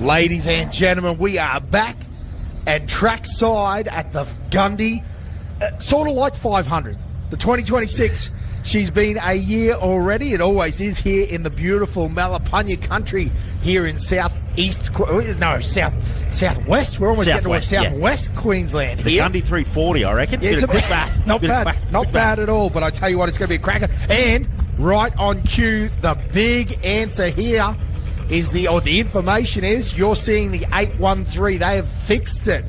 Ladies and gentlemen, we are back and trackside at the Gundy, sort of like 500. The 2026, she's been a year already. It always is here in the beautiful Malapunya country here in southwest. We're almost getting to southwest Queensland here. The Gundy 340, I reckon. Yeah, it's a quick bath. Not bad at all, but I tell you what, it's going to be a cracker. And right on cue, the big answer here is the information is you're seeing the 813. They have fixed it.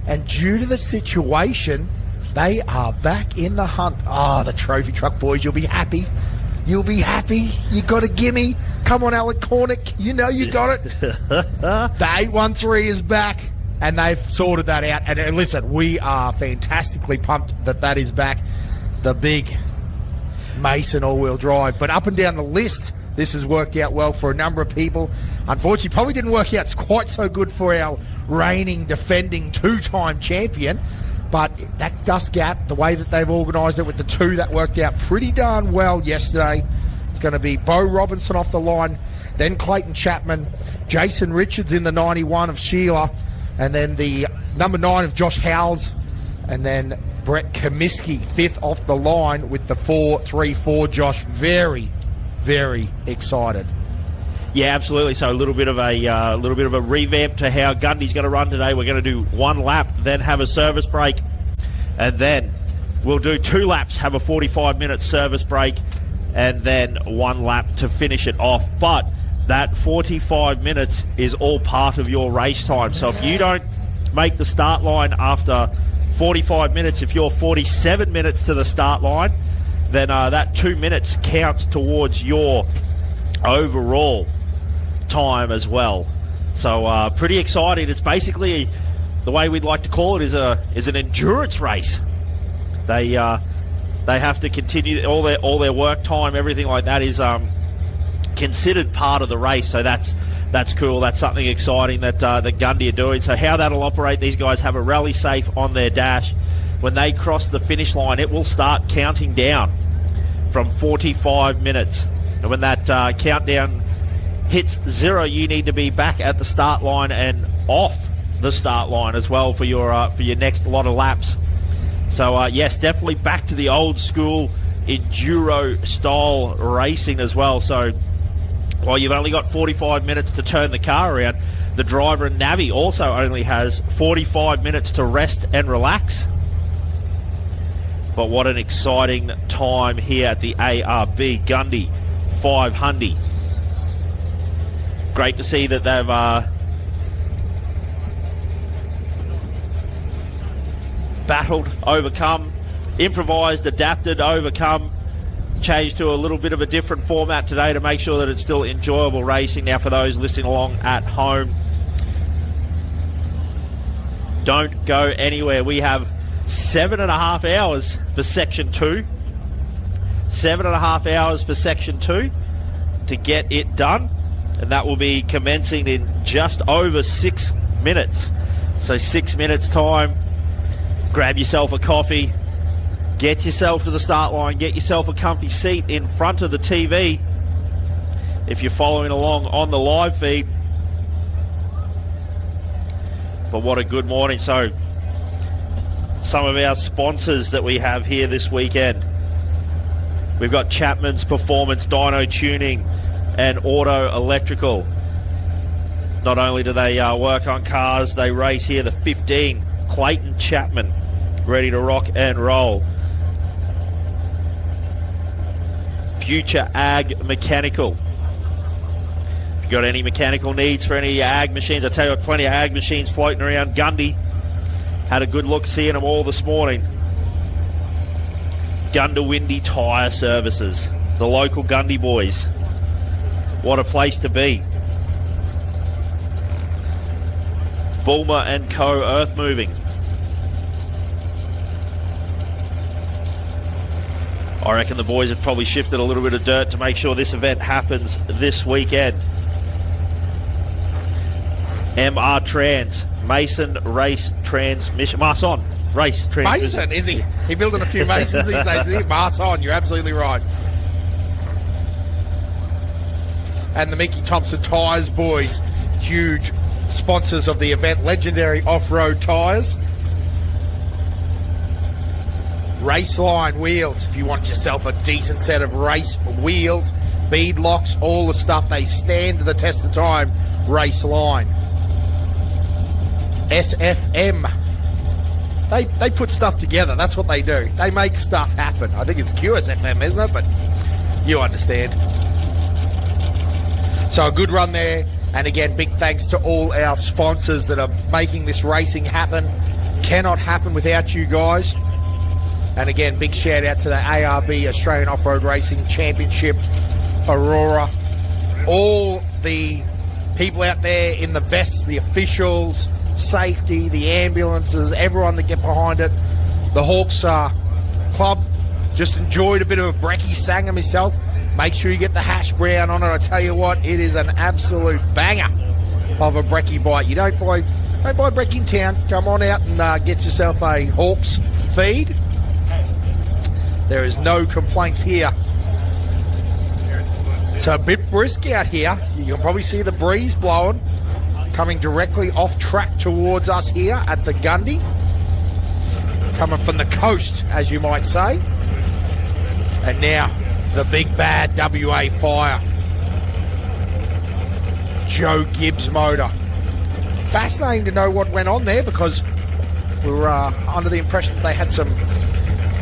And due to the situation, they are back in the hunt. Oh, the trophy truck boys, you'll be happy. You'll be happy. You got a gimme. Come on, Alec Cornick. You know you got it. The 813 is back, and they've sorted that out. And listen, we are fantastically pumped that is back. The big Mason all-wheel drive. But up and down the list, this has worked out well for a number of people. Unfortunately, probably didn't work out quite so good for our reigning, defending, two-time champion. But that dust gap, the way that they've organised it with the two, that worked out pretty darn well yesterday. It's going to be Bo Robinson off the line, then Clayton Chapman, Jason Richards in the 91 of Sheila, and then the number 9 of Josh Howells, and then Brett Comiskey, 5th off the line with the 4-3-4. Josh, very, very excited. Yeah, absolutely. So a little bit of a revamp to how Gundy's going to run today. We're going to do one lap, then have a service break, and then we'll do 2 laps, have a 45-minute service break, and then 1 lap to finish it off. But that 45 minutes is all part of your race time. So if you don't make the start line after 45 minutes, if you're 47 minutes to the start line, then that 2 minutes counts towards your overall time as well. So pretty exciting. It's basically, the way we'd like to call it, is an endurance race. They have to continue all their work time, everything like that is considered part of the race. So that's cool. That's something exciting that Gundy are doing. So how that'll operate, these guys have a rally safe on their dash. When they cross the finish line, it will start counting down from 45 minutes. And when that countdown hits 0, you need to be back at the start line and off the start line as well for your next lot of laps. So, yes, definitely back to the old school enduro-style racing as well. So, while you've only got 45 minutes to turn the car around, the driver and Navi also only has 45 minutes to rest and relax. But what an exciting time here at the ARB Gundy 500. Great to see that they've battled, overcome, improvised, adapted, overcome, changed to a little bit of a different format today to make sure that it's still enjoyable racing. Now, for those listening along at home, don't go anywhere. We have 7.5 hours for Section 2. 7.5 hours for Section 2 to get it done. And that will be commencing in just over 6 minutes. So 6 minutes time. Grab yourself a coffee. Get yourself to the start line. Get yourself a comfy seat in front of the TV if you're following along on the live feed. But what a good morning. So some of our sponsors that we have here this weekend. We've got Chapman's Performance Dyno Tuning and Auto Electrical. Not only do they work on cars, they race here. The 15 Clayton Chapman, ready to rock and roll. Future Ag Mechanical. If you've got any mechanical needs for any ag machines, I tell you what, plenty of ag machines floating around. Gundy had a good look seeing them all this morning. Windy Tyre Services, the local Gundy boys. What a place to be. Bulmer and Co. Earth Moving. I reckon the boys have probably shifted a little bit of dirt to make sure this event happens this weekend. MR Trans, Mason Race Transmission. Mason Race Transmission. Mason, is he? He building a few Masons these days, is he? Mason, you're absolutely right. And the Mickey Thompson Tyres boys, huge sponsors of the event, Legendary Off-Road Tyres. Raceline wheels, if you want yourself a decent set of race wheels, bead locks, all the stuff, they stand the test of time. Raceline. SFM. They put stuff together. That's what they do. They make stuff happen. I think it's QSFM, isn't it? But you understand. So a good run there. And again, big thanks to all our sponsors that are making this racing happen. Cannot happen without you guys. And again, big shout out to the ARB Australian Off-Road Racing Championship, Aurora. All the people out there in the vests, the officials, safety, the ambulances, everyone that get behind it. The Hawks Club, just enjoyed a bit of a brekkie, sang myself. Make sure you get the hash brown on it. I tell you what, it is an absolute banger of a brekkie bite. You don't buy brekkie in town. Come on out and get yourself a Hawks feed. There is no complaints here. It's a bit brisk out here. You can probably see the breeze blowing, coming directly off track towards us here at the Gundy. Coming from the coast, as you might say. And now, the big bad WA Fire. Joe Gibbs motor. Fascinating to know what went on there, because we were under the impression that they had some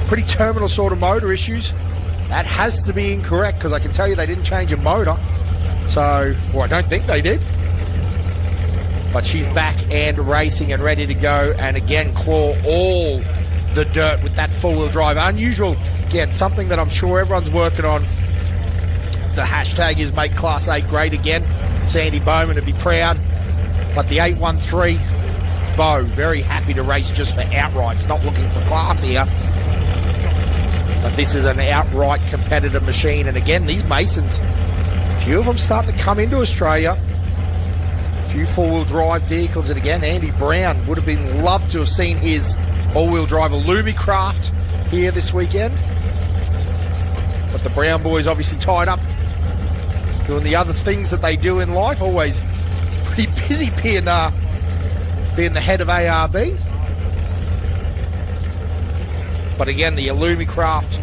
pretty terminal sort of motor issues. That has to be incorrect, because I can tell you they didn't change a motor. So, well, I don't think they did. But she's back and racing and ready to go. And again, claw all the dirt with that four-wheel drive. Unusual. Again, something that I'm sure everyone's working on. The hashtag is make Class 8 great again. Sandy Bowman would be proud. But the 813, Bo, very happy to race just for outrights, not looking for class here. But this is an outright competitive machine. And again, these Masons, a few of them starting to come into Australia. A few four-wheel drive vehicles. And again, Andy Brown would have been loved to have seen his all-wheel drive Lumicraft here this weekend. But the Brown boys obviously tied up doing the other things that they do in life. Always pretty busy being the head of ARB. But again, the Lumicraft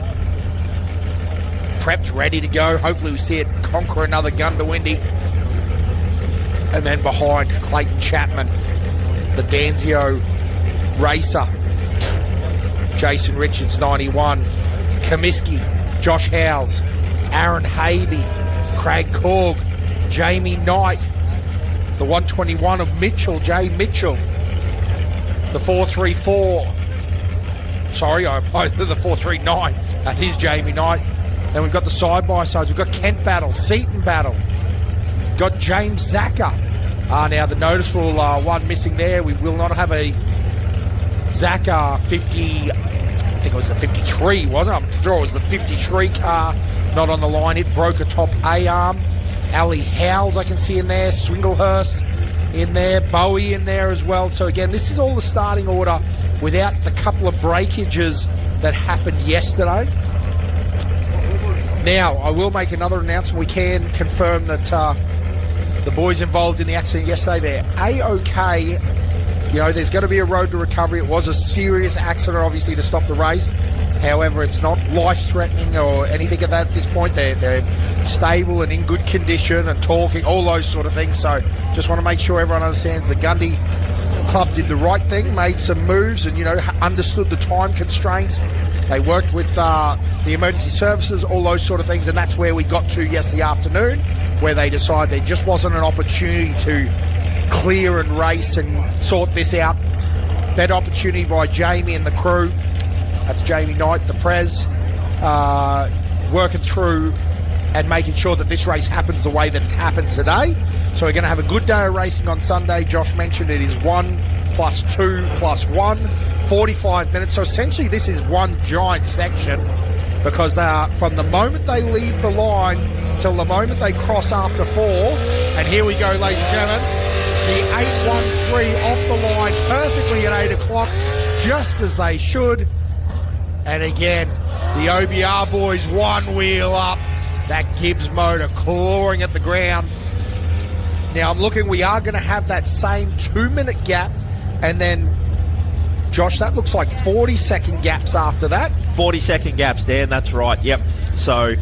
prepped, ready to go. Hopefully we see it conquer another Gundy. And then behind, Clayton Chapman, the Danzio racer. Jason Richards, 91. Comiskey, Josh Howes, Aaron Havey, Craig Corg, Jamie Knight, the 121 of Mitchell, Jay Mitchell, the 434. Sorry, I applied to the 439. That is Jamie Knight. Then we've got the side-by-sides. We've got Kent Battle, Seaton Battle. We've got James Zacher. Now, the noticeable one missing there. We will not have a Zacher 50... I think it was the 53, wasn't it? I'm sure it was the 53 car, not on the line. It broke a top A-arm. Ali Howells I can see in there. Swinglehurst in there. Bowie in there as well. So again, this is all the starting order without the couple of breakages that happened yesterday. Now, I will make another announcement. We can confirm that the boys involved in the accident yesterday, they're A-OK. You know, there's going to be a road to recovery. It was a serious accident, obviously, to stop the race. However, it's not life-threatening or anything of that at this point. They're stable and in good condition and talking, all those sort of things. So just want to make sure everyone understands the Gundy Club did the right thing, made some moves and, you know, understood the time constraints. They worked with the emergency services, all those sort of things, and that's where we got to yesterday afternoon, where they decided there just wasn't an opportunity to clear and race and sort this out. Better opportunity by Jamie and the crew. That's Jamie Knight, the Prez, working through and making sure that this race happens the way that it happened today. So we're going to have a good day of racing on Sunday. Josh mentioned it is 1 + 2 + 1, 45 minutes. So essentially this is one giant section, because they are, from the moment they leave the line till the moment they cross after 4. And here we go, ladies and gentlemen. The 813 off the line perfectly at 8 o'clock, just as they should. And again, the OBR boys one wheel up. That Gibbs motor clawing at the ground. Now I'm looking, we are going to have that same 2-minute gap, and then, Josh, that looks like 40-second gaps after that. 40-second gaps, Dan, that's right, yep. So,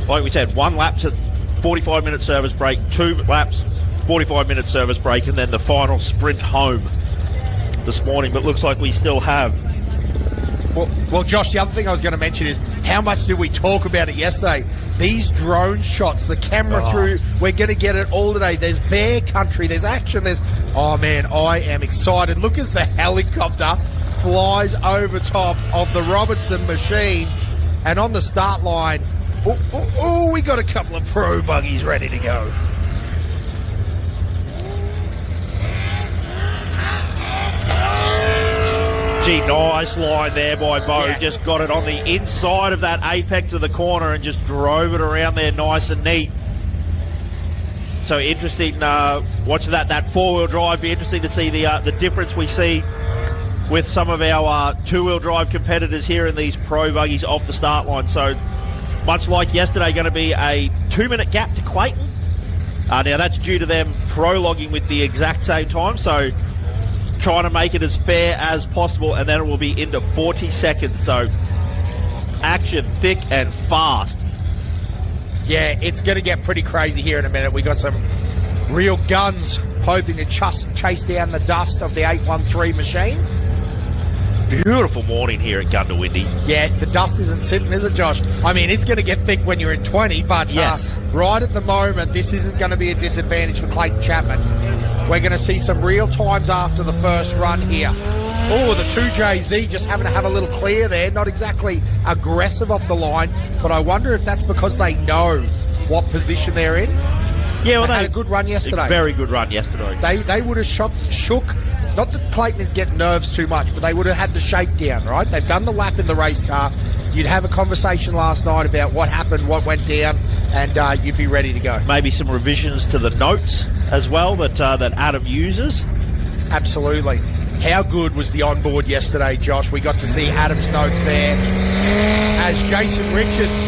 like we said, 1 lap to 45-minute service break, 2 laps, 45-minute service break, and then the final sprint home this morning. But looks like we still have... Well, Josh, the other thing I was going to mention is how much did we talk about it yesterday? These drone shots, the camera through, we're going to get it all today. There's bear country, there's action, oh man, I am excited. Look as the helicopter flies over top of the Robertson machine, and on the start line, we got a couple of pro buggies ready to go. Gee, nice line there by Bo. Yeah. Just got it on the inside of that apex of the corner and just drove it around there nice and neat. So interesting watching that four-wheel drive. Be interesting to see the difference we see with some of our two-wheel drive competitors here in these pro buggies off the start line. So much like yesterday, going to be a 2-minute gap to Clayton. Now that's due to them prologuing with the exact same time. So trying to make it as fair as possible, and then it will be into 40 seconds. So action thick and fast. Yeah, it's going to get pretty crazy here in a minute. We got some real guns hoping to chase down the dust of the 813 machine. Beautiful morning here at Gundy. Yeah, the dust isn't sitting, is it, Josh? I mean, it's going to get thick when you're in 20, but yes. Right at the moment, this isn't going to be a disadvantage for Clayton Chapman. We're going to see some real times after the first run here. Oh, the 2JZ just having to have a little clear there. Not exactly aggressive off the line, but I wonder if that's because they know what position they're in. Yeah, well, they had a good run yesterday. Very good run yesterday. They would have shook. Not that Clayton would get nerves too much, but they would have had the shakedown, right? They've done the lap in the race car. You'd have a conversation last night about what happened, what went down, and you'd be ready to go. Maybe some revisions to the notes as well that Adam uses. Absolutely. How good was the onboard yesterday, Josh? We got to see Adam's notes there as Jason Richards.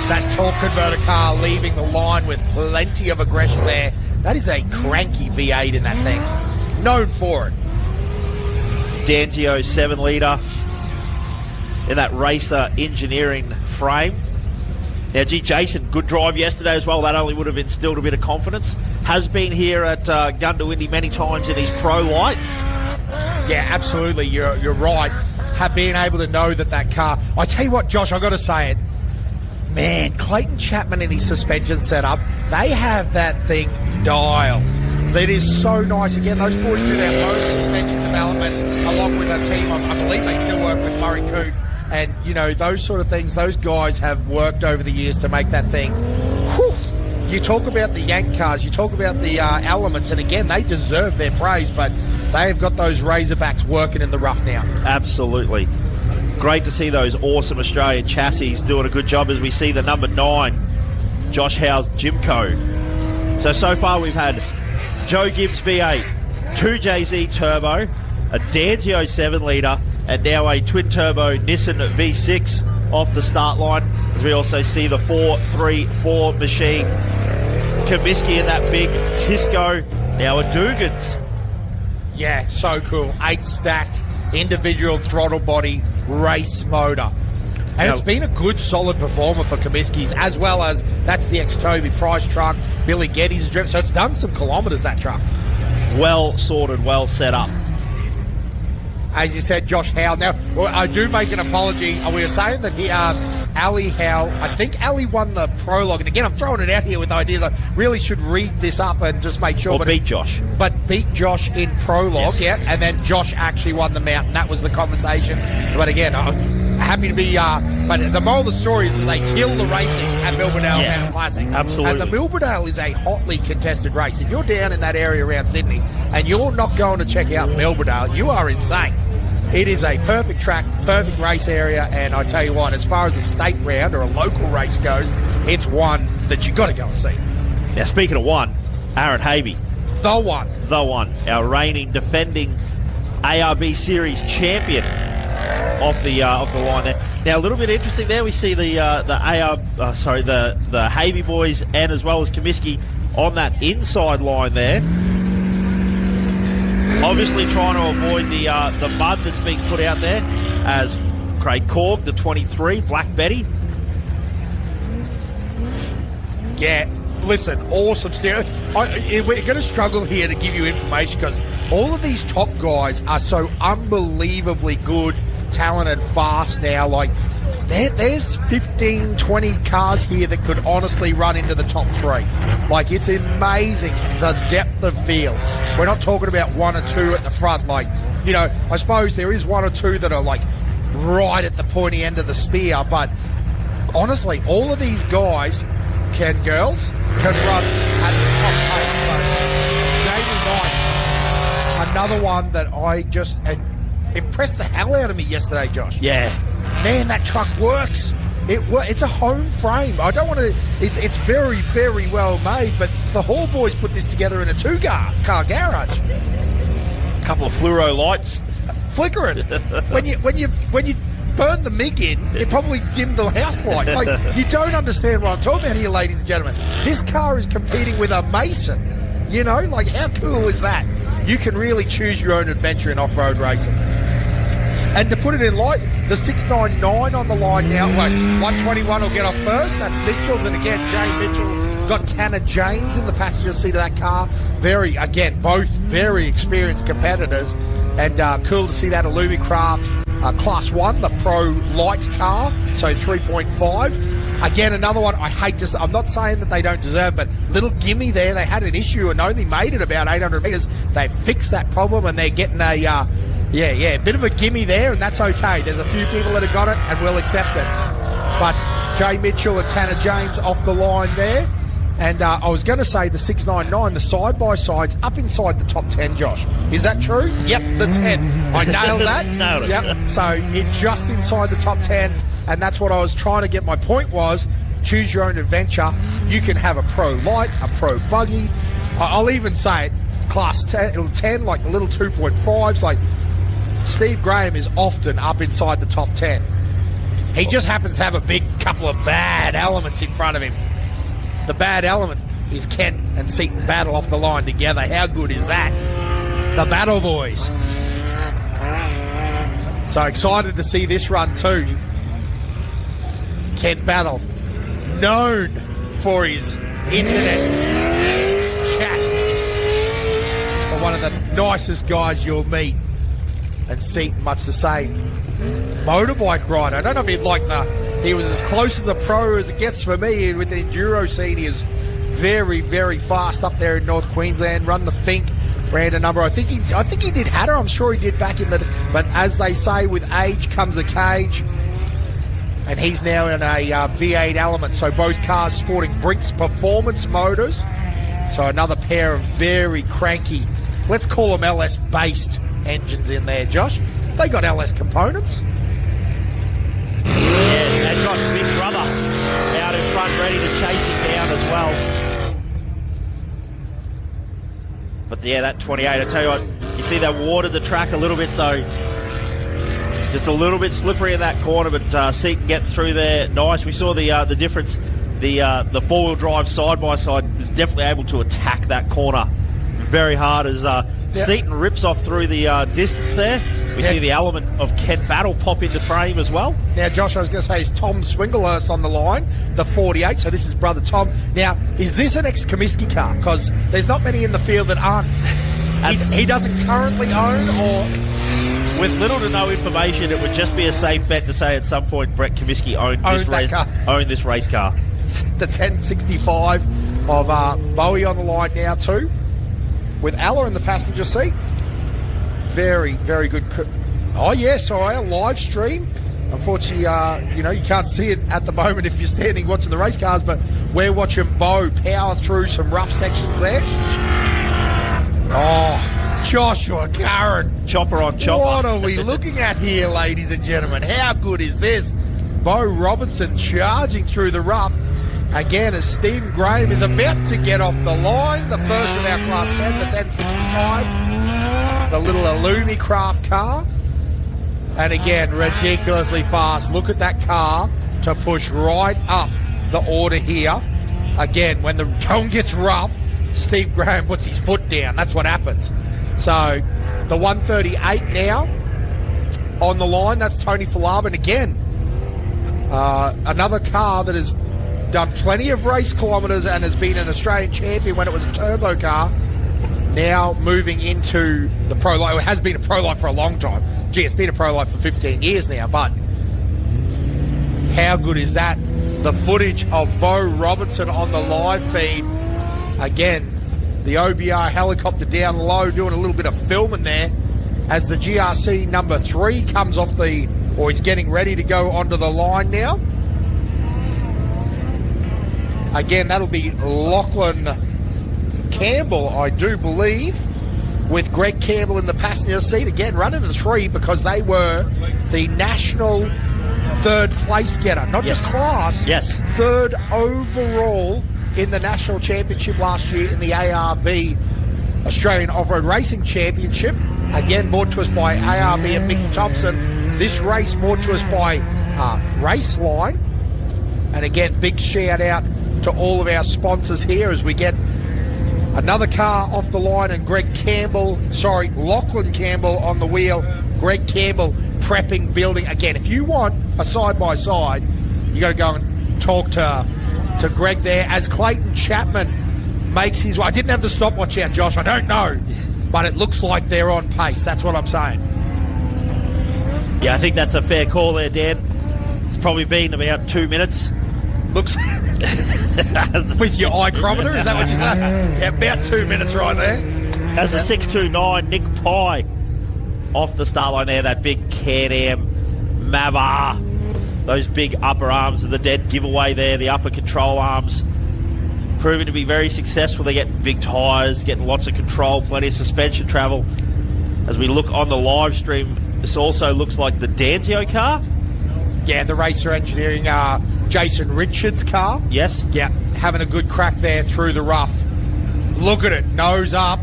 That torque converter car leaving the line with plenty of aggression there. That is a cranky V8 in that thing. Known for it. Danzio 7-litre in that racer engineering frame. Now, Jason, good drive yesterday as well. That only would have instilled a bit of confidence. Has been here at Gundy many times in his pro light. Yeah, absolutely. You're right. Have been able to know that car. I tell you what, Josh, I've got to say it. Man, Clayton Chapman and his suspension setup, they have that thing dialed. That is so nice. Again, those boys do their own suspension development along with a team. I believe they still work with Murray Coote. And, you know, those sort of things, those guys have worked over the years to make that thing. Whew. You talk about the Yank cars, you talk about the elements, and again, they deserve their praise, but they've got those Razorbacks working in the rough now. Absolutely. Great to see those awesome Australian chassis doing a good job as we see the number 9, Josh Howe's Jimco. So far we've had Joe Gibbs V8, 2JZ Turbo, a Danzio 7-litre, and now a twin-turbo Nissan V6 off the start line, as we also see the 4-3-4 machine. Comiskey in that big Tisco, now a Dugans. Yeah, so cool. 8 stacked, individual throttle body, race motor. And it's been a good, solid performer for Comiskey's, as well as that's the ex-Toby Price truck. Billy Geddes' driven, so it's done some kilometres, that truck. Well sorted, well set up. As you said, Josh Howe. Now, I do make an apology. We were saying that Ali Howe, I think Ali won the prologue. And again, I'm throwing it out here with ideas. I really should read this up and just make sure. Or beat Josh. But beat Josh in prologue, yes. Yeah. And then Josh actually won the mountain. That was the conversation. But again, I'm happy to be... but the moral of the story is that they killed the racing at Milberdale Mountain Classic. Absolutely. And the Milberdale is a hotly contested race. If you're down in that area around Sydney and you're not going to check out Milberdale, you are insane. It is a perfect track, perfect race area, and I tell you what, as far as a state round or a local race goes, it's one that you got to go and see. Now, speaking of one, Aaron Havey. The one. The one. Our reigning, defending ARB Series champion. off the line there. Now a little bit interesting there. We see the Havey boys and as well as Comiskey on that inside line there. Obviously trying to avoid the mud that's being put out there as Craig Corg, the 23, Black Betty. Yeah, listen, awesome stuff. We're going to struggle here to give you information because all of these top guys are so unbelievably good, talented, fast now. Like, there's 15, 20 cars here that could honestly run into the top 3. Like, it's amazing the depth of field. We're not talking about 1 or 2 at the front. Like, you know, I suppose there is 1 or 2 that are, like, right at the pointy end of the spear. But, honestly, all of these guys can run at the top pace. So, Jamie Knight, another one that I just impressed the hell out of me yesterday, Josh. Yeah. Man, that truck works. It's a home frame. I don't want to. It's very, very well made. But the Hall boys put this together in a 2-car garage. A couple of fluoro lights flickering. when you burn the MIG in, it probably dimmed the house lights. Like, you don't understand what I'm talking about here, ladies and gentlemen. This car is competing with a Mason. You know, like, how cool is that? You can really choose your own adventure in off-road racing. And to put it in light, the 699 on the line now. Wait, 121 will get off first. That's Mitchell's. And again, Jay Mitchell got Tanner James in the passenger seat of that car. Both very experienced competitors. And cool to see that Illumicraft Class 1, the Pro Light car. So 3.5. Again, another one I hate to say. I'm not saying that they don't deserve, but little gimme there. They had an issue and only made it about 800 metres. They fixed that problem and they're getting a... a bit of a gimme there, and that's okay. There's a few people that have got it, and we'll accept it. But Jay Mitchell and Tanner James off the line there. And I was going to say the 699, the side-by-sides up inside the top 10, Josh. Is that true? Yep, the 10. I nailed that. Nailed it. Yep. So it's just inside the top 10, and that's what I was trying to get. My point was, choose your own adventure. You can have a Pro Light, a Pro Buggy. I'll even say it, Class 10 like the little 2.5s, like... Steve Graham is often up inside the top 10. He just happens to have a big couple of bad elements in front of him. The bad element is Kent and Seaton battle off the line together. How good is that? The Battle Boys. So excited to see this run too. Kent Battle, known for his internet chat, for one of the nicest guys you'll meet. And Seaton, much the same. Motorbike rider. I don't know if he was as close as a pro as it gets for me with the enduro scene. He is very, very fast up there in North Queensland. Run the Fink, ran a number. I think he did Hatter. I'm sure he did back in the. But as they say, with age comes a cage. And he's now in a V8 element. So both cars sporting Brinks performance motors. So another pair of very cranky, let's call them LS based engines in there, Josh. They got LS components. Yeah, they've got Big Brother out in front ready to chase him down as well. But yeah, that 28, I tell you what, you see that watered the track a little bit, so just a little bit slippery in that corner, but Seaton getting through there nice. We saw the difference. The four-wheel drive side-by-side is definitely able to attack that corner very hard as Seaton rips off through the distance there. We see the element of Kent Battle pop into frame as well. Now, Josh, I was going to say, is Tom Swinglehurst on the line, the 48, so this is brother Tom. Now, is this an ex-Comiskey car? Because there's not many in the field that aren't. He doesn't currently own, or... With little to no information, it would just be a safe bet to say at some point Brett Comiskey owned this race car. The 1065 of Bowie on the line now too, with Alla in the passenger seat. Very, very good. Oh yes, all right, a live stream. Unfortunately, you can't see it at the moment if you're standing watching the race cars, but we're watching Bo power through some rough sections there. Oh, Joshua Curran. Chopper on chopper. What are we looking at here, ladies and gentlemen? How good is this? Bo Robinson charging through the rough. Again, as Stephen Graham is about to get off the line, the first of our Class 10, the 1065, the little Illumicraft car. And again, ridiculously fast. Look at that car to push right up the order here. Again, when the going gets rough, Steve Graham puts his foot down. That's what happens. So the 138 now on the line. That's Tony Falaba. And again, another car that has done plenty of race kilometres and has been an Australian champion when it was a turbo car. Now moving into the pro life. It has been a pro life for a long time. Gee, it's been a pro life for 15 years now, but how good is that? The footage of Bo Robertson on the live feed. Again, the OBR helicopter down low doing a little bit of filming there as the GRC number 3 comes off or he's getting ready to go onto the line now. Again, that'll be Lachlan Campbell, I do believe, with Greg Campbell in the passenger seat. Again, running the 3 because they were the national third place getter. Not just class. Yes. Third overall in the national championship last year in the ARB Australian Off-Road Racing Championship. Again, brought to us by ARB and Mickey Thompson. This race brought to us by Raceline. And again, big shout out to all of our sponsors here as we get another car off the line and Lachlan Campbell on the wheel. Greg Campbell prepping, building. Again, if you want a side-by-side, you got to go and talk to Greg there as Clayton Chapman makes his way. I didn't have the stopwatch out, Josh. I don't know. But it looks like they're on pace. That's what I'm saying. Yeah, I think that's a fair call there, Dan. It's probably been about 2 minutes. Looks with your micrometer, is that what you're saying? Yeah, about 2 minutes right there. As the 629 Nick Pye off the start line there, that big Can-Am Mava, those big upper arms of the dead giveaway there, the upper control arms, proving to be very successful. They get big tyres, getting lots of control, plenty of suspension travel. As we look on the live stream, this also looks like the Dantio car. Yeah, the Racer Engineering Jason Richards car. Yes. Yeah, having a good crack there through the rough. Look at it, nose up.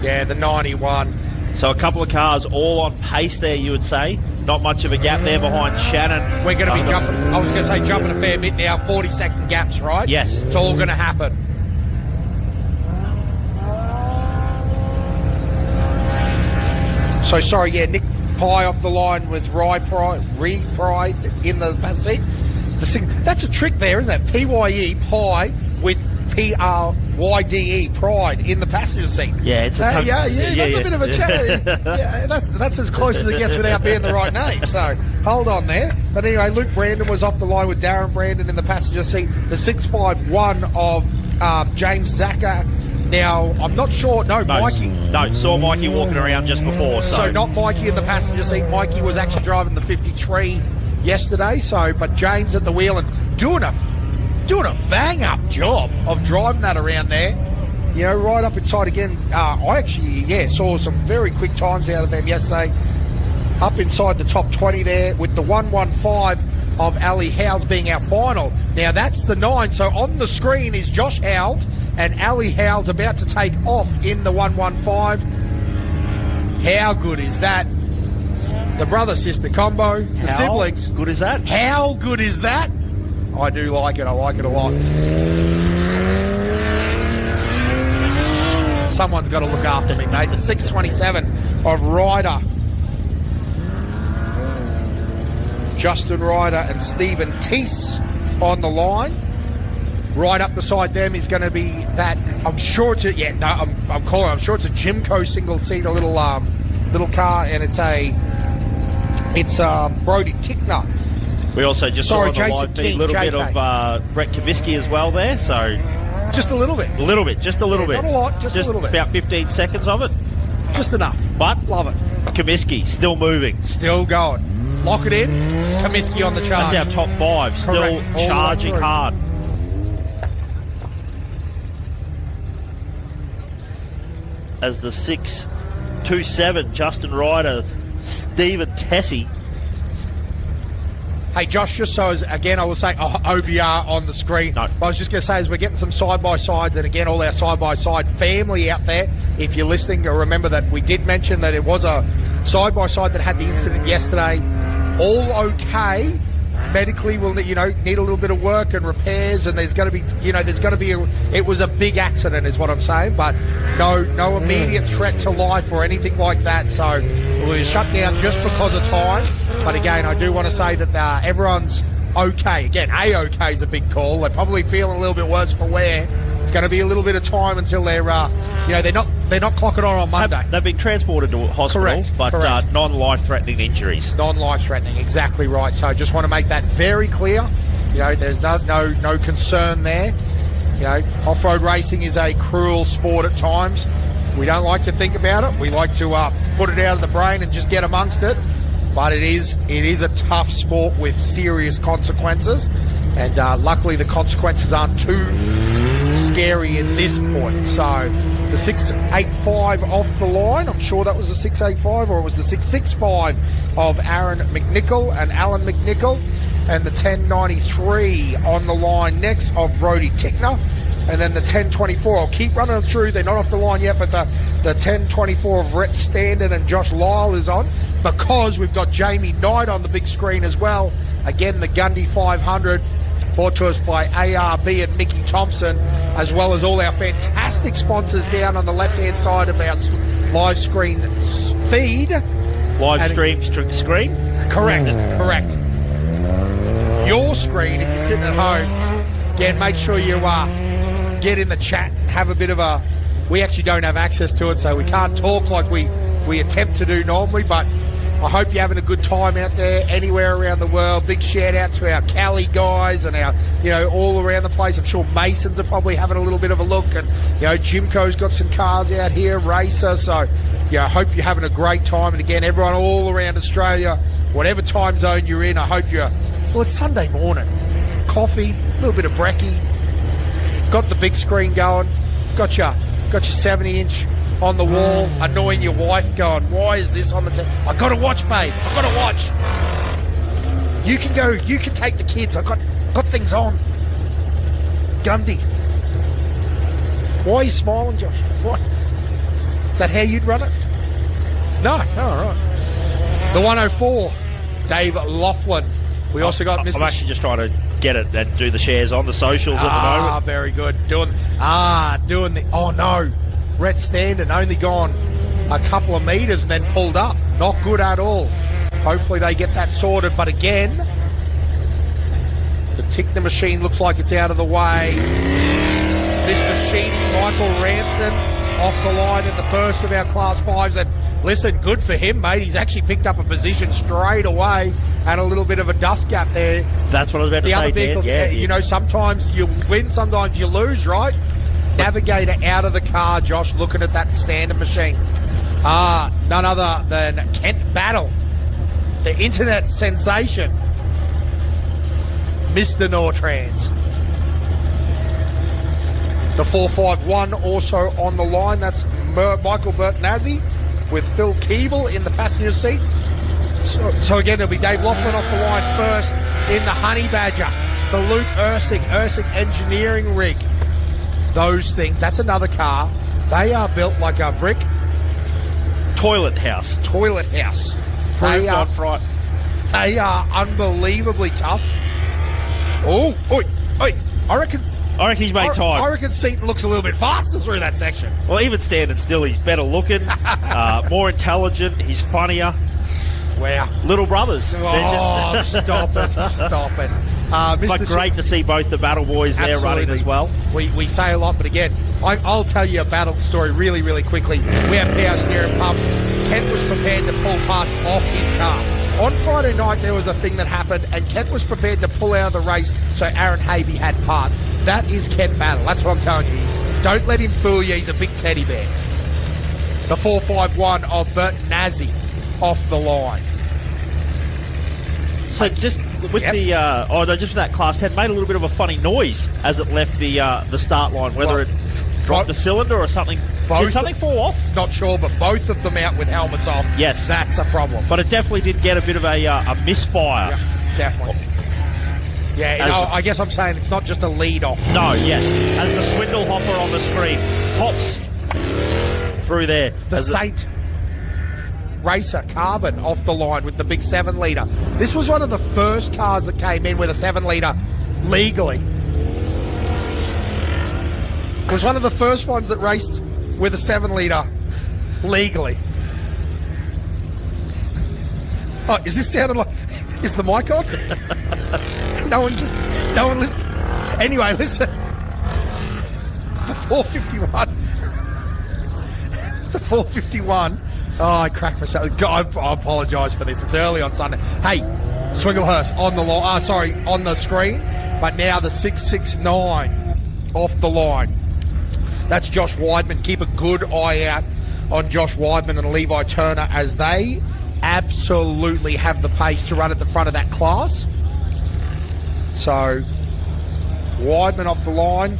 Yeah, the 91. So a couple of cars all on pace there, you would say. Not much of a gap there behind Shannon. We're going to be jumping, I was going to say jumping a fair bit now, 40-second gaps, right? Yes. It's all going to happen. So, sorry, yeah, Nick Pye off the line with Pride in the seat. That's a trick there, isn't it? PYE, Pye, with PRYDE, Pride, in the passenger seat. Yeah, it's a that's a bit of a challenge. Yeah, that's as close as it gets without being the right name. So hold on there. But anyway, Luke Brandon was off the line with Darren Brandon in the passenger seat. The 651 of James Zacher. Now, I'm not sure. No, Mikey. No, saw Mikey walking around just before. So not Mikey in the passenger seat. Mikey was actually driving the 53 yesterday. So, but James at the wheel and doing a bang-up job of driving that around there. You know, right up inside again. I actually, saw some very quick times out of them yesterday. Up inside the top 20 there with the 115 of Ali Howes being our final. Now, that's the 9. So on the screen is Josh Howes and Ali Howes about to take off in the 115. How good is that? The brother-sister combo, the siblings. How good is that? How good is that? I do like it. I like it a lot. Someone's got to look after me, mate. The 627 of Ryder. Justin Ryder and Stephen Teese on the line. Right up beside them is going to be that. I'm sure it's a Jimco single-seater little car, and it's Brody Tickner. We also just saw on the live feed a little bit of Brett Kaminsky as well there, so just a little bit. Just a little bit. Not a lot, just a little bit. About 15 seconds of it. Just enough. But love it. Kaminsky still moving. Still going. Lock it in. Kaminsky on the charge. That's our top 5. Still charging hard. As the 627, Justin Ryder, Stephen Tessie. Hey, Josh, just so as, again, I will say OBR on the screen. No. I was just going to say, as we're getting some side-by-sides, and again, all our side-by-side family out there, if you're listening, remember that we did mention that it was a side-by-side that had the incident yesterday, all okay. Medically will need a little bit of work and repairs, and there's going to be it was a big accident is what I'm saying, but no immediate threat to life or anything like that. So it was shut down just because of time. But again, I do want to say that everyone's okay. Again, A-OK is a big call. They're probably feeling a little bit worse for wear. It's going to be a little bit of time until they're they're not clocking on Monday. They've been transported to hospital, Correct. non-life-threatening injuries. Non-life-threatening, exactly right. So just want to make that very clear. There's no concern there. Off-road racing is a cruel sport at times. We don't like to think about it. We like to put it out of the brain and just get amongst it. But it is a tough sport with serious consequences. And luckily the consequences aren't too scary at this point. So the 685 off the line, I'm sure that was the 685, or it was the 665 of Aaron McNichol and Alan McNichol, and the 1093 on the line next of Brodie Tickner, and then the 1024. I'll keep running them through. They're not off the line yet, but the 1024 of Rhett Standen and Josh Lyle is on, because we've got Jamie Knight on the big screen as well. Again, the Gundy 500, brought to us by ARB and Mickey Thompson, as well as all our fantastic sponsors down on the left-hand side of our live screen feed. Screen? Correct. Your screen, if you're sitting at home, again, make sure you get in the chat, have a bit of a... We actually don't have access to it, so we can't talk like we attempt to do normally, but I hope you're having a good time out there anywhere around the world. Big shout out to our Cali guys and our, all around the place. I'm sure Masons are probably having a little bit of a look, and, Jimco's got some cars out here, Racer. So, I hope you're having a great time. And again, everyone all around Australia, whatever time zone you're in, I hope it's Sunday morning. Coffee, a little bit of brekkie, got the big screen going, got your 70-inch on the wall, annoying your wife, going, why is this on the I got to watch, babe. I got to watch. You can go. You can take the kids. I got things on. Gundy. Why are you smiling, Josh? What? Is that how you'd run it? No. All right. The 104, Dave Laughlin. We also got Mr. I'm actually just trying to get it and do the shares on the socials at the moment. Ah, very good. Doing the... Oh, no. Rhett Standen only gone a couple of metres and then pulled up. Not good at all. Hopefully they get that sorted. But again, the Tickner machine looks like it's out of the way. This machine, Michael Ranson, off the line in the first of our Class 5s. And listen, good for him, mate. He's actually picked up a position straight away and a little bit of a dust gap there. That's what I was about to say, other vehicles, Dan. Sometimes you win, sometimes you lose, right? Navigator out of the car, Josh, looking at that standard machine. None other than Kent Battle, the internet sensation, Mr. Nortrans. The 451 also on the line. That's Michael Bertnazzi with Phil Keeble in the passenger seat. So again, it'll be Dave Laughlin off the line first in the Honey Badger, the Luke Ursig engineering rig. Those things, that's another car. They are built like a brick. Toilet house. They are unbelievably tough. I reckon he's made time. I reckon Seaton looks a little bit faster through that section. Well, even standing still, he's better looking, more intelligent, he's funnier. Wow. Little brothers. Stop it. But great to see both the Battle Boys there running as well. We say a lot, but again, I'll tell you a battle story really, really quickly. We have power steering pump. Kent was prepared to pull parts off his car. On Friday night, there was a thing that happened, and Kent was prepared to pull out of the race so Aaron Havey had parts. That is Kent Battle. That's what I'm telling you. Don't let him fool you. He's a big teddy bear. The 451 of Bert Nazi off the line. So just with just with that Class 10, made a little bit of a funny noise as it left the start line, whether it dropped the cylinder or something. Did something fall off? Not sure, but both of them out with helmets off. Yes. That's a problem. But it definitely did get a bit of a misfire. Yeah, definitely. Yeah, I guess I'm saying it's not just a lead off. No, yes. As the swindle hopper on the screen hops through there. The Saint. Racer Carbon off the line with the big 7-litre. This was one of the first cars that came in with a 7-litre legally. It was one of the first ones that raced with a 7-litre legally. Oh, is this sounding like... Is the mic on? No one listen. Anyway, listen. The 451. The 451. Oh, I cracked myself. God, I apologise for this. It's early on Sunday. Hey, Swigglehurst on the line. On the screen. But now the 669 off the line. That's Josh Weidman. Keep a good eye out on Josh Weidman and Levi Turner as they absolutely have the pace to run at the front of that class. So, Weidman off the line.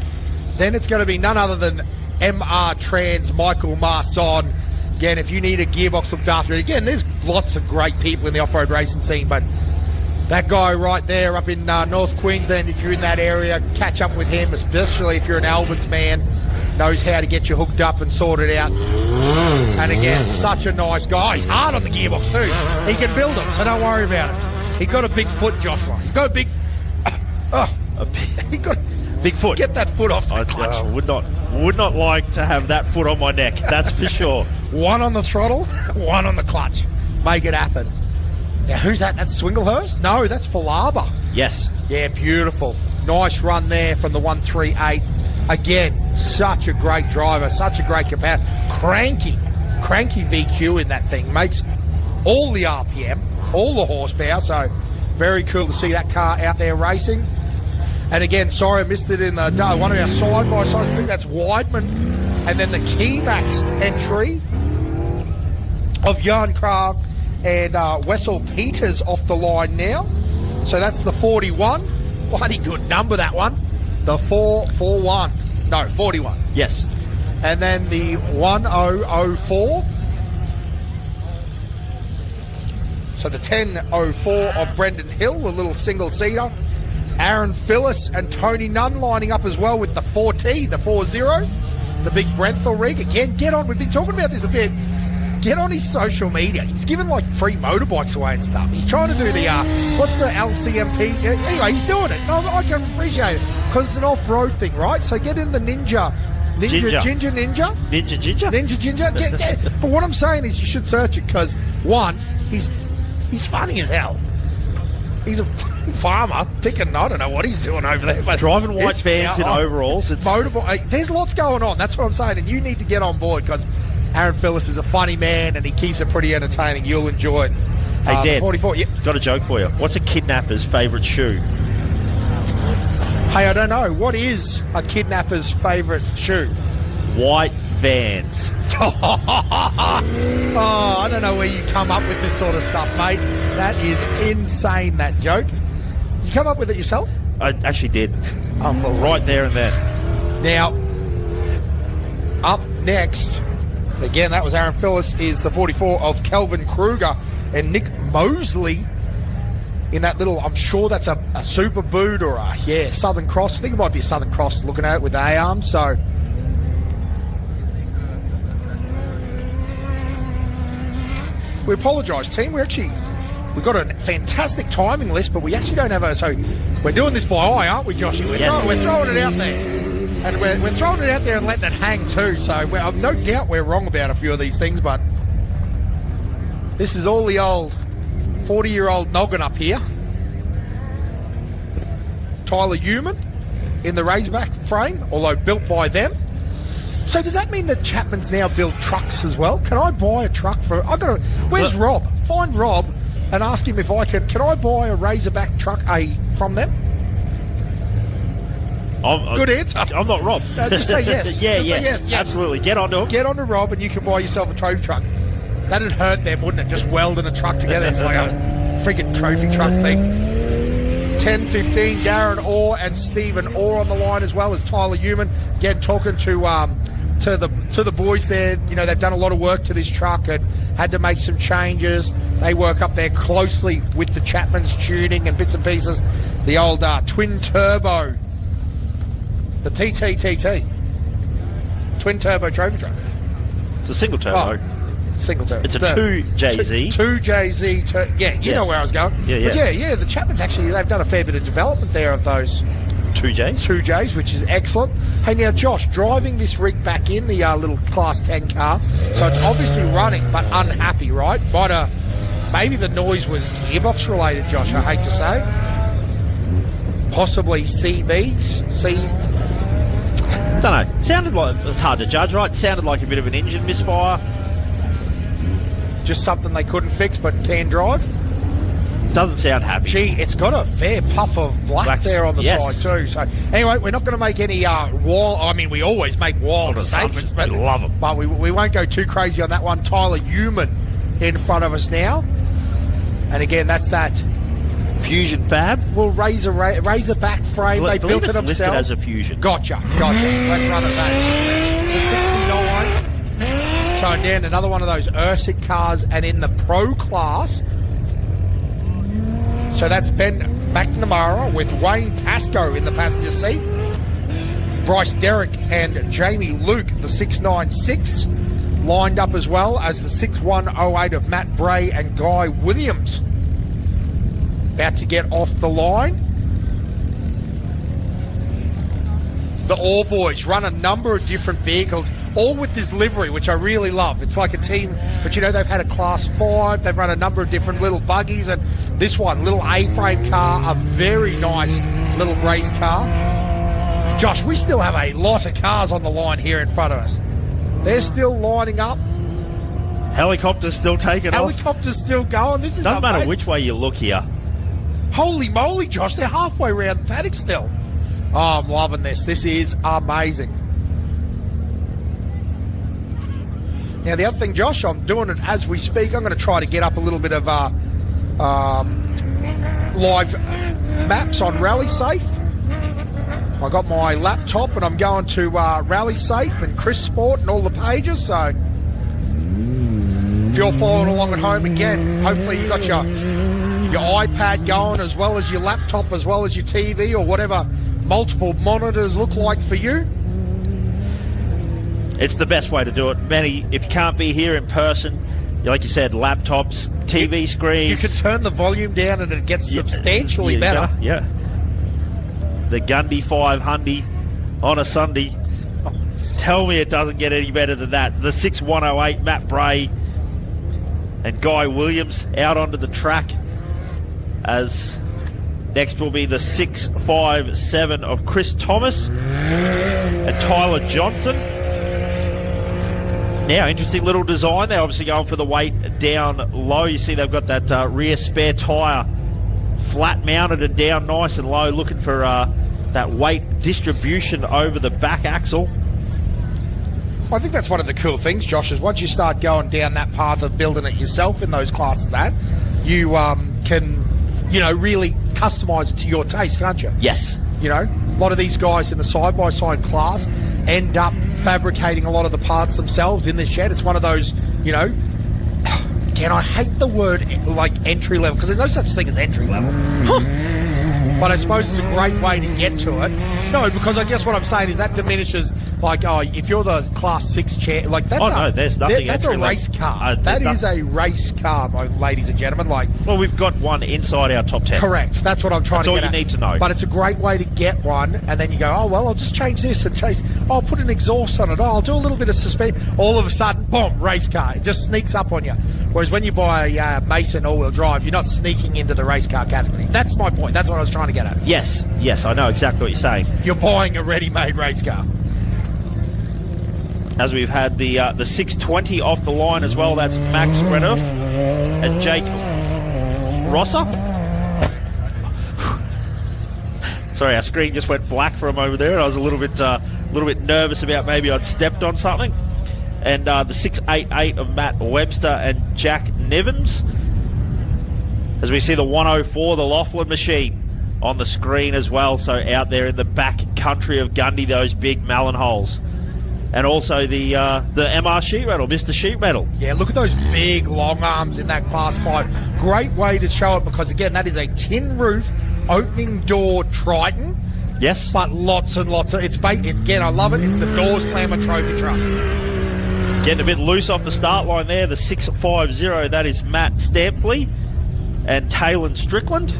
Then it's going to be none other than MR Trans Michael Marson. Again, if you need a gearbox looked after, again, there's lots of great people in the off-road racing scene, but that guy right there up in North Queensland, if you're in that area, catch up with him, especially if you're an Albans man, knows how to get you hooked up and sorted out. And again, such a nice guy. He's hard on the gearbox too. He can build them, so don't worry about it. He got a big foot, Joshua. He's got a big... he got big foot. Get that foot off the clutch. Would not like to have that foot on my neck, that's for sure. One on the throttle, one on the clutch. Make it happen. Now, who's that? That's Swinglehurst? No, that's Falaba. Yes. Yeah, beautiful. Nice run there from the 138. Again, such a great driver, such a great competitor. Cranky VQ in that thing. Makes all the RPM, all the horsepower. So, very cool to see that car out there racing. And again, sorry I missed it in the one of our side-by-sides. I think that's Weidman. And then the Keymax entry of Jan Krag and Wessel Peters off the line now. So that's the 41. Bloody good number, that one. The 441. No, 41. Yes. And then the 1004. So the 1004 of Brendan Hill, the little single-seater. Aaron Phillips and Tony Nunn lining up as well with the 4T, the 40, the big Brenthal rig. Again, get on. We've been talking about this a bit. Get on his social media. He's giving like free motorbikes away and stuff. He's trying to do the, what's the LCMP? Anyway, he's doing it. No, I can appreciate it because it's an off-road thing, right? So get in the Ginger Ninja. But what I'm saying is you should search it because, one, he's funny as hell. He's a farmer picking, I don't know what he's doing over there. But driving white vans in overalls. It's motorbike. There's lots going on. That's what I'm saying. And you need to get on board because Aaron Phillips is a funny man and he keeps it pretty entertaining. You'll enjoy it. Hey, Dan, 44. Yep. Got a joke for you. What's a kidnapper's favourite shoe? Hey, I don't know. What is a kidnapper's favourite shoe? White Vans. Oh, I don't know where you come up with this sort of stuff, mate. That is insane, that joke. Did you come up with it yourself? I actually did. Right there and then. Now, up next, again, that was Aaron Phillips, is the 44 of Kelvin Kruger and Nick Mosley in that little, I'm sure that's a Super Boot or a, Southern Cross. I think it might be a Southern Cross looking at it with the A-arms, so... We apologise, team. We've got a fantastic timing list, but we actually don't have so we're doing this by eye, aren't we, Joshy? We're throwing it out there. And we're throwing it out there and letting it hang too. So I've no doubt we're wrong about a few of these things, but this is all the old 40-year-old noggin up here. Tyler Human in the Razorback frame, although built by them. So does that mean that Chapman's now build trucks as well? Can I buy a truck for... Where's Rob? Find Rob and ask him if I can I buy a Razorback truck from them? Good answer. I'm not Rob. No, just say yes. Say yes. Absolutely. Get onto him. Get onto Rob and you can buy yourself a trophy truck. That'd hurt them, wouldn't it? Just welding a truck together. It's like a freaking trophy truck thing. 10-15, Darren Orr and Stephen Orr on the line as well as Tyler Human. Again, talking to the boys there. You know, they've done a lot of work to this truck and had to make some changes. They work up there closely with the Chapman's tuning and bits and pieces. The old twin turbo, the TTTT, twin turbo trophy truck. It's a single turbo. Singleton. It's a 2JZ. 2JZ. Yeah, you know where I was going. Yeah. But yeah, the Chapmans actually, they've done a fair bit of development there of those 2Js, which is excellent. Hey, now, Josh, driving this rig back in, the little Class 10 car, so it's obviously running, but unhappy, right? Maybe the noise was gearbox related, Josh, I hate to say. Possibly CVs. Don't know. Sounded like, it's hard to judge, right? Sounded like a bit of an engine misfire. Just something they couldn't fix but can drive. Doesn't sound happy. Gee, it's got a fair puff of black there on the side too. So anyway, we're not going to make any we always make wild statements, but love them. But we won't go too crazy on that one. Tyler Human in front of us now, and again, that's that Fusion Fab. Well, Razorback frame. They built it themselves. Listed as a Fusion. Gotcha. Let's run it back. The 69. So again, another one of those Ursic cars, and in the Pro class. So that's Ben McNamara with Wayne Pascoe in the passenger seat. Bryce Derrick and Jamie Luke, the 696, lined up as well as the 6108 of Matt Bray and Guy Williams. About to get off the line. The All Boys run a number of different vehicles, all with this livery, which I really love. It's like a team, but they've had a Class 5, they've run a number of different little buggies, and this one, little A-frame car, a very nice little race car. Josh, we still have a lot of cars on the line here in front of us. They're still lining up. Helicopter's still taking off. Helicopter's still going. This is doesn't amazing. matter which way you look here. Holy moly, Josh, they're halfway around the paddock still. Oh, I'm loving this. This is amazing. Now, the other thing, Josh, I'm doing it as we speak. I'm going to try to get up a little bit of live maps on Rally Safe. I got my laptop and I'm going to Rally Safe and Chris Sport and all the pages. So if you're following along at home, again, hopefully you got your iPad going as well as your laptop, as well as your TV or whatever multiple monitors look like for you. It's the best way to do it. Benny, if you can't be here in person, like you said, laptops, TV screens. You can turn the volume down and it gets substantially better. Yeah. The Gundy 500 on a Sunday. Tell me it doesn't get any better than that. The 6108, Matt Bray and Guy Williams out onto the track. As next will be the 657 of Chris Thomas and Tyler Johnson. Now, interesting little design. They're obviously going for the weight down low. You see they've got that rear spare tyre flat mounted and down nice and low, looking for that weight distribution over the back axle. I think that's one of the cool things, Josh, is once you start going down that path of building it yourself in those classes, that you can, really customise it to your taste, can't you? Yes. A lot of these guys in the side-by-side class end up fabricating a lot of the parts themselves in the shed. It's one of those, again, I hate the word like entry level, because there's no such thing as entry level. But I suppose it's a great way to get to it. No, because I guess what I'm saying is that diminishes, if you're the Class 6 chair, there's nothing. That's a race car. That is a race car, ladies and gentlemen. Well, we've got one inside our top 10. Correct. That's what I'm trying to get at. That's all you need to know. But it's a great way to get one, and then you go, I'll just change this and change. I'll put an exhaust on it. I'll do a little bit of suspension. All of a sudden, boom, race car. It just sneaks up on you. Whereas when you buy a Mason all-wheel drive, you're not sneaking into the race car category. That's my point. That's what I was trying to get at. Yes, I know exactly what you're saying. You're buying a ready-made race car. As we've had the 620 off the line as well. That's Max Renoff and Jake Rosser. Sorry, our screen just went black for a moment there, and I was a little bit nervous about maybe I'd stepped on something. And the 688 of Matt Webster and Jack Nevins. As we see the 104, the Laughlin machine on the screen as well. So out there in the back country of Gundy, those big Malin holes. And also the MR sheet metal, Mr. Sheet Metal. Yeah, look at those big long arms in that Class 5. Great way to show it, because again, that is a tin roof, opening door Triton. Yes. But lots and lots of, again, I love it. It's the door slammer trophy truck. Getting a bit loose off the start line there. The 650, that is Matt Stampley and Taylor Strickland.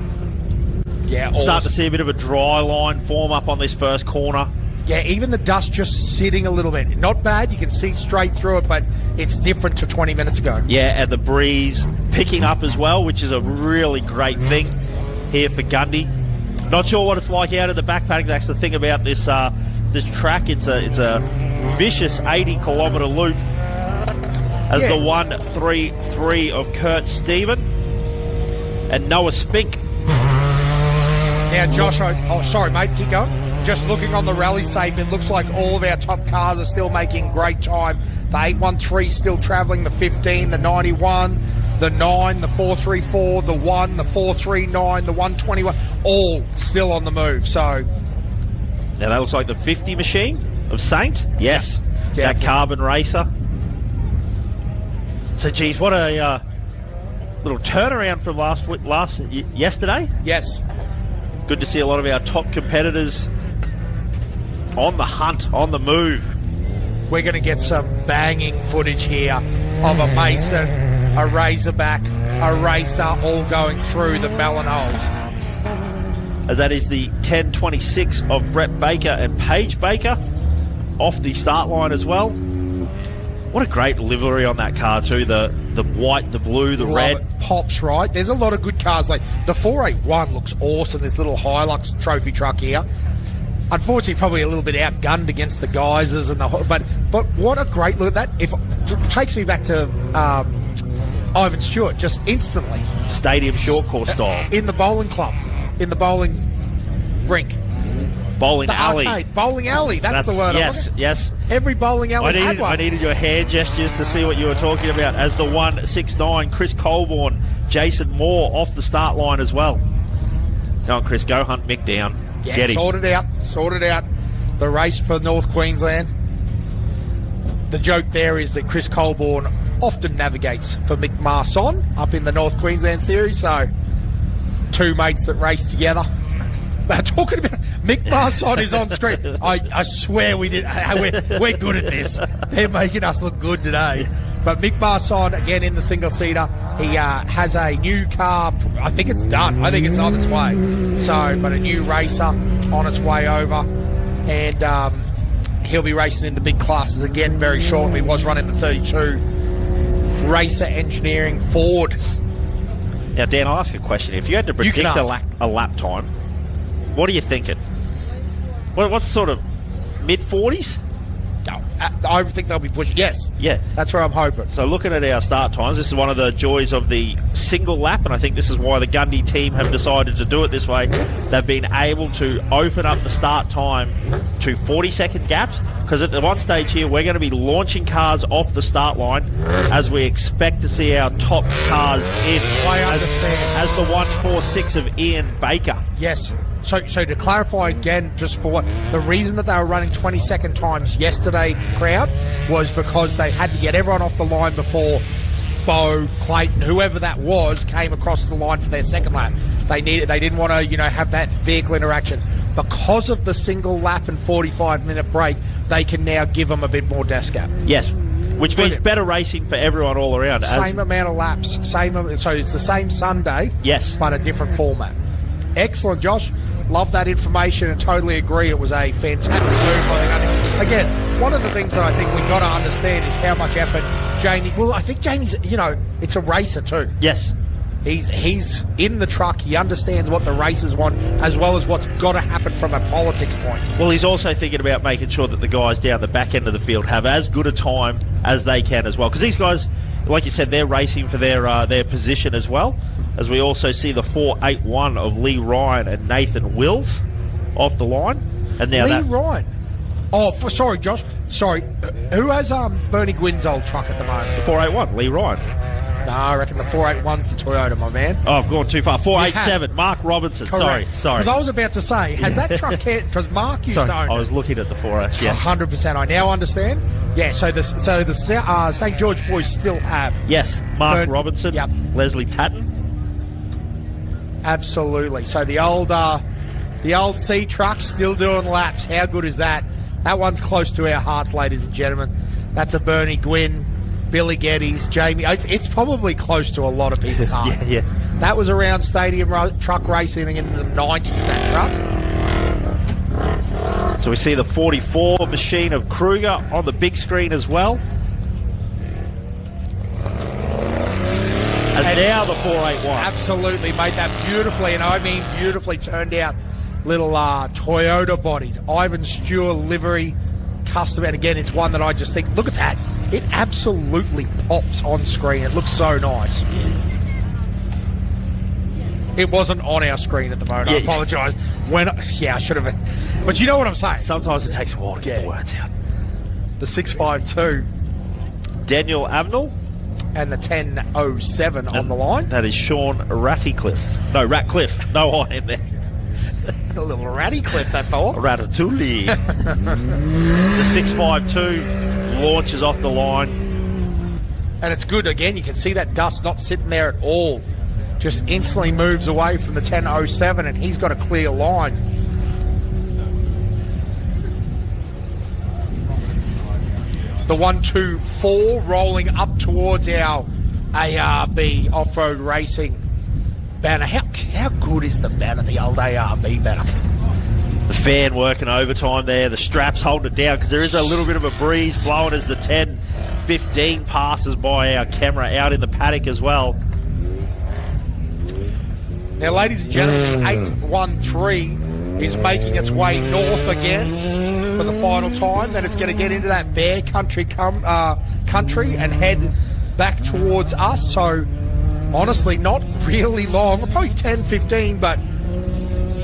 Yeah, Starting to see a bit of a dry line form up on this first corner. Yeah, even the dust just sitting a little bit. Not bad. You can see straight through it, but it's different to 20 minutes ago. Yeah, and the breeze picking up as well, which is a really great thing here for Gundy. Not sure what it's like out in the back paddock. That's the thing about this track. It's a vicious 80-kilometre loop. As the 1-3-3 of Kurt Steven and Noah Spink. Now, Josh, sorry, mate, keep going. Just looking on the rally safe, it looks like all of our top cars are still making great time. The 813 still travelling, the 15, the 91, the 9, the 434, the 1, the 439, the 121, all still on the move. So now that looks like the 50 machine of Saint. Yes, yeah, that carbon racer. So, geez, what a little turnaround from yesterday. Yes. Good to see a lot of our top competitors on the hunt, on the move. We're going to get some banging footage here of a Mason, a Razorback, a Racer all going through the melon holes. As that is the 1026 of Brett Baker and Paige Baker off the start line as well. What a great livery on that car too. The white, the blue, the red. It pops, right? There's a lot of good cars. Like the 481 looks awesome. This little Hilux trophy truck here. Unfortunately, probably a little bit outgunned against the Geysers and but what a great look at that. If it takes me back to Ivan Stewart just instantly. Stadium short course style. In the bowling club, in the bowling rink. Bowling alley. Arcade. Bowling alley, that's the word. Yes. Every bowling alley had one. I needed your hand gestures to see what you were talking about. As the 169, Chris Colborne, Jason Moore off the start line as well. Go on, Chris, go hunt Mick down. Yeah, Get him. Sorted out. The race for North Queensland. The joke there is that Chris Colborne often navigates for Mick Marson up in the North Queensland series, so two mates that race together. They're talking about Mick Marson is on screen. I swear we did. We're good at this. They're making us look good today. But Mick Marson, again in the single-seater, he has a new car. I think it's done. I think it's on its way. But a new racer on its way over. And he'll be racing in the big classes again very shortly. He was running the 32. Racer Engineering Ford. Now, Dan, I'll ask a question. If you had to predict a lap time, what are you thinking? What's sort of mid-40s? No, I think they'll be pushing. Yes. Yeah. That's where I'm hoping. So looking at our start times, this is one of the joys of the single lap, and I think this is why the Gundy team have decided to do it this way. They've been able to open up the start time to 40-second gaps, because at the one stage here, we're going to be launching cars off the start line as we expect to see our top cars in. I understand. As the 146 of Ian Baker. Yes. So to clarify again, just for what the reason that they were running 20-second times yesterday, crowd, was because they had to get everyone off the line before Bo, Clayton, whoever that was, came across the line for their second lap. They didn't want to, have that vehicle interaction. Because of the single lap and 45-minute break, they can now give them a bit more desk gap. Yes. Which means better racing for everyone all around. Same amount of laps. So it's the same Sunday. Yes. But a different format. Excellent, Josh. Love that information and totally agree. It was a fantastic move. Again, one of the things that I think we've got to understand is how much effort Jamie... Well, I think Jamie's, it's a racer too. Yes. He's in the truck. He understands what the racers want as well as what's got to happen from a politics point. Well, he's also thinking about making sure that the guys down the back end of the field have as good a time as they can as well. Because these guys, like you said, they're racing for their position as well. As we also see the 481 of Lee Ryan and Nathan Wills off the line. And now Ryan. Oh, sorry, Josh. Sorry. Who has Bernie Gwynn's old truck at the moment? The 481, Lee Ryan. No, I reckon the 481's the Toyota, my man. Oh, I've gone too far. 487, Mark Robinson. Correct. Sorry. Because I was about to say, has that truck... Because Mark used to own it. I was looking at the 480. Yes. 100%. I now understand. Yeah, so the St. George boys still have... Yes, Mark Robinson, yep. Leslie Tatton. Absolutely. So the old C truck still doing laps. How good is that? That one's close to our hearts, ladies and gentlemen. That's a Bernie Gwynn, Billy Geddes, Jamie. It's probably close to a lot of people's heart. Yeah. That was around stadium truck racing in the 90s, that truck. So we see the 44 machine of Kruger on the big screen as well. And now the 481. Absolutely, made that beautifully, and I mean beautifully turned out. Little Toyota-bodied Ivan Stewart livery custom, and again, it's one that I just think, look at that. It absolutely pops on screen. It looks so nice. It wasn't on our screen at the moment. I apologise. I should have. But you know what I'm saying. Sometimes it takes a while to get the words out. The 652 Daniel Avenel. and the 1007 on the line. That is Sean Ratcliffe. No, Ratcliffe. No I in there. A little Ratcliffe, that fella. Ratatouille. The 652 launches off the line. And it's good. Again, you can see that dust not sitting there at all. Just instantly moves away from the 1007, and he's got a clear line. The 124 rolling up towards our ARB off-road racing banner. How good is the banner, the old ARB banner? The fan working overtime there. The straps holding it down because there is a little bit of a breeze blowing as the 10-15 passes by our camera out in the paddock as well. Now, ladies and gentlemen, the 813 is making its way north again for the final time. Then it's going to get into that Bear Country country and head back towards us. So, honestly, not really long. Probably 10-15, but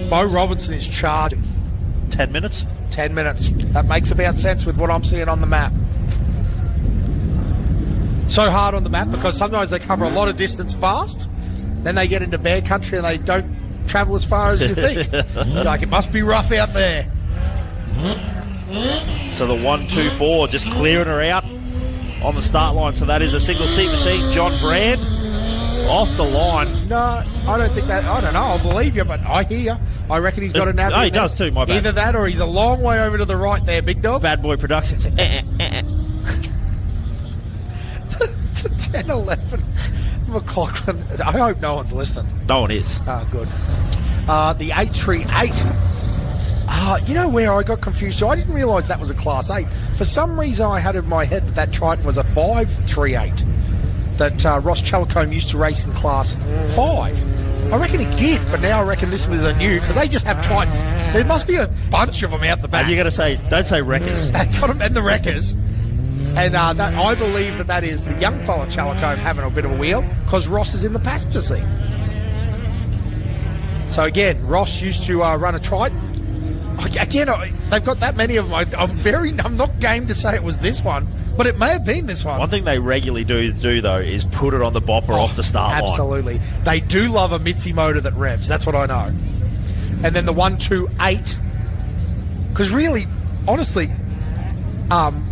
Bo Robinson is charging. 10 minutes? 10 minutes. That makes about sense with what I'm seeing on the map. So hard on the map because sometimes they cover a lot of distance fast. Then they get into Bear Country and they don't travel as far as you think. Like, it must be rough out there. So the 124 just clearing her out on the start line. So that is a single seat machine. John Brand off the line. No, I don't think that. I don't know. I'll believe you, but I hear you. I reckon he's got a nab. No, he does too, my bad. Either that or he's a long way over to the right there, big dog. Bad Boy Productions. 10-11. McLaughlin. I hope no one's listening. No one is. Oh, good. The 838. You know where I got confused? So I didn't realise that was a Class 8. For some reason, I had in my head that Triton was a 538. That Ross Chalcombe used to race in Class 5. I reckon he did, but now I reckon this was a new, because they just have Tritons. There must be a bunch of them out the back. You're going to say, don't say wreckers. They got them, and the wreckers. And that, I believe that is the young fella Chalcombe having a bit of a wheel, because Ross is in the passenger seat. So again, Ross used to run a Triton. Again, they've got that many of them. I'm not game to say it was this one, but it may have been this one. One thing they regularly do though is put it on the bopper off the start line. Absolutely. They do love a Mitzi motor that revs. That's what I know. And then the 128, because really, honestly,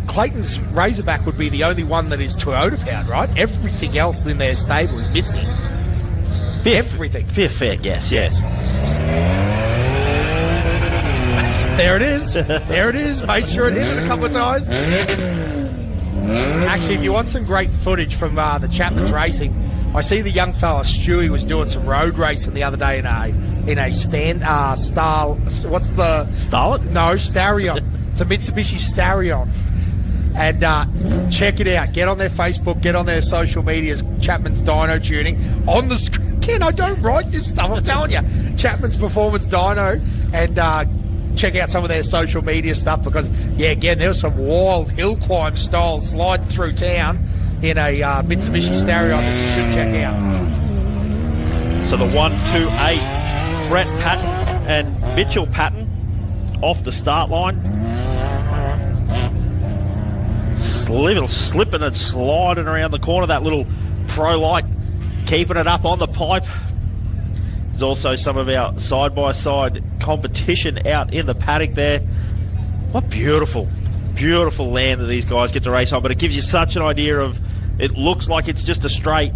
Clayton's Razorback would be the only one that is Toyota powered, right? Everything else in their stable is Mitzi. Everything. Fair guess, yes. There it is. There it is. Made sure it hit it a couple of times. Actually, if you want some great footage from the Chapman's racing, I see the young fella Stewie was doing some road racing the other day in a stand style. What's the Starlet? No, Starion. It's a Mitsubishi Starion. And check it out. Get on their Facebook. Get on their social medias. Chapman's Dyno Tuning on the screen. Ken, I don't write this stuff. I'm telling you. Chapman's Performance Dyno, and check out some of their social media stuff because, yeah, again, there was some wild hill climb style sliding through town in a Mitsubishi Starion that you should check out. So the 128, Brett Patton and Mitchell Patton off the start line. Slipping and sliding around the corner. That little Pro Light keeping it up on the pipe. There's also some of our side-by-side competition out in the paddock there. What beautiful, beautiful land that these guys get to race on. But it gives you such an idea of, it looks like it's just a straight,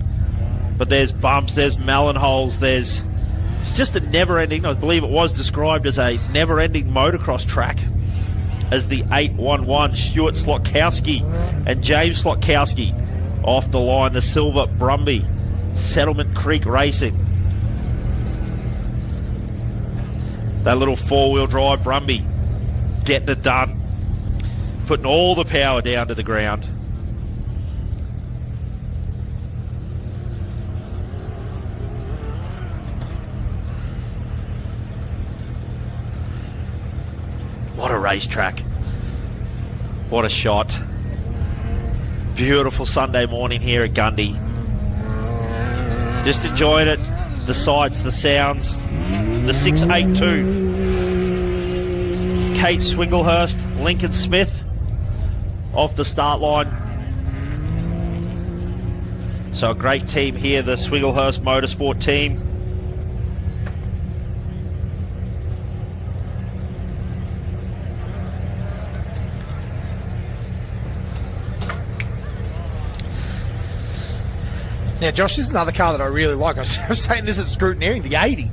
but there's bumps, there's melon holes, it's just a never-ending, I believe it was described as a never-ending motocross track as the 811. Stuart Slotkowski and James Slotkowski off the line. The silver Brumby, Settlement Creek Racing. That little four-wheel drive Brumby getting it done. Putting all the power down to the ground. What a racetrack. What a shot. Beautiful Sunday morning here at Gundy. Just enjoying it. The sights, the sounds. The 682. Kate Swinglehurst, Lincoln Smith off the start line. So a great team here, the Swinglehurst Motorsport team. Now, Josh, this is another car that I really like. I was saying this at scrutineering, the 80.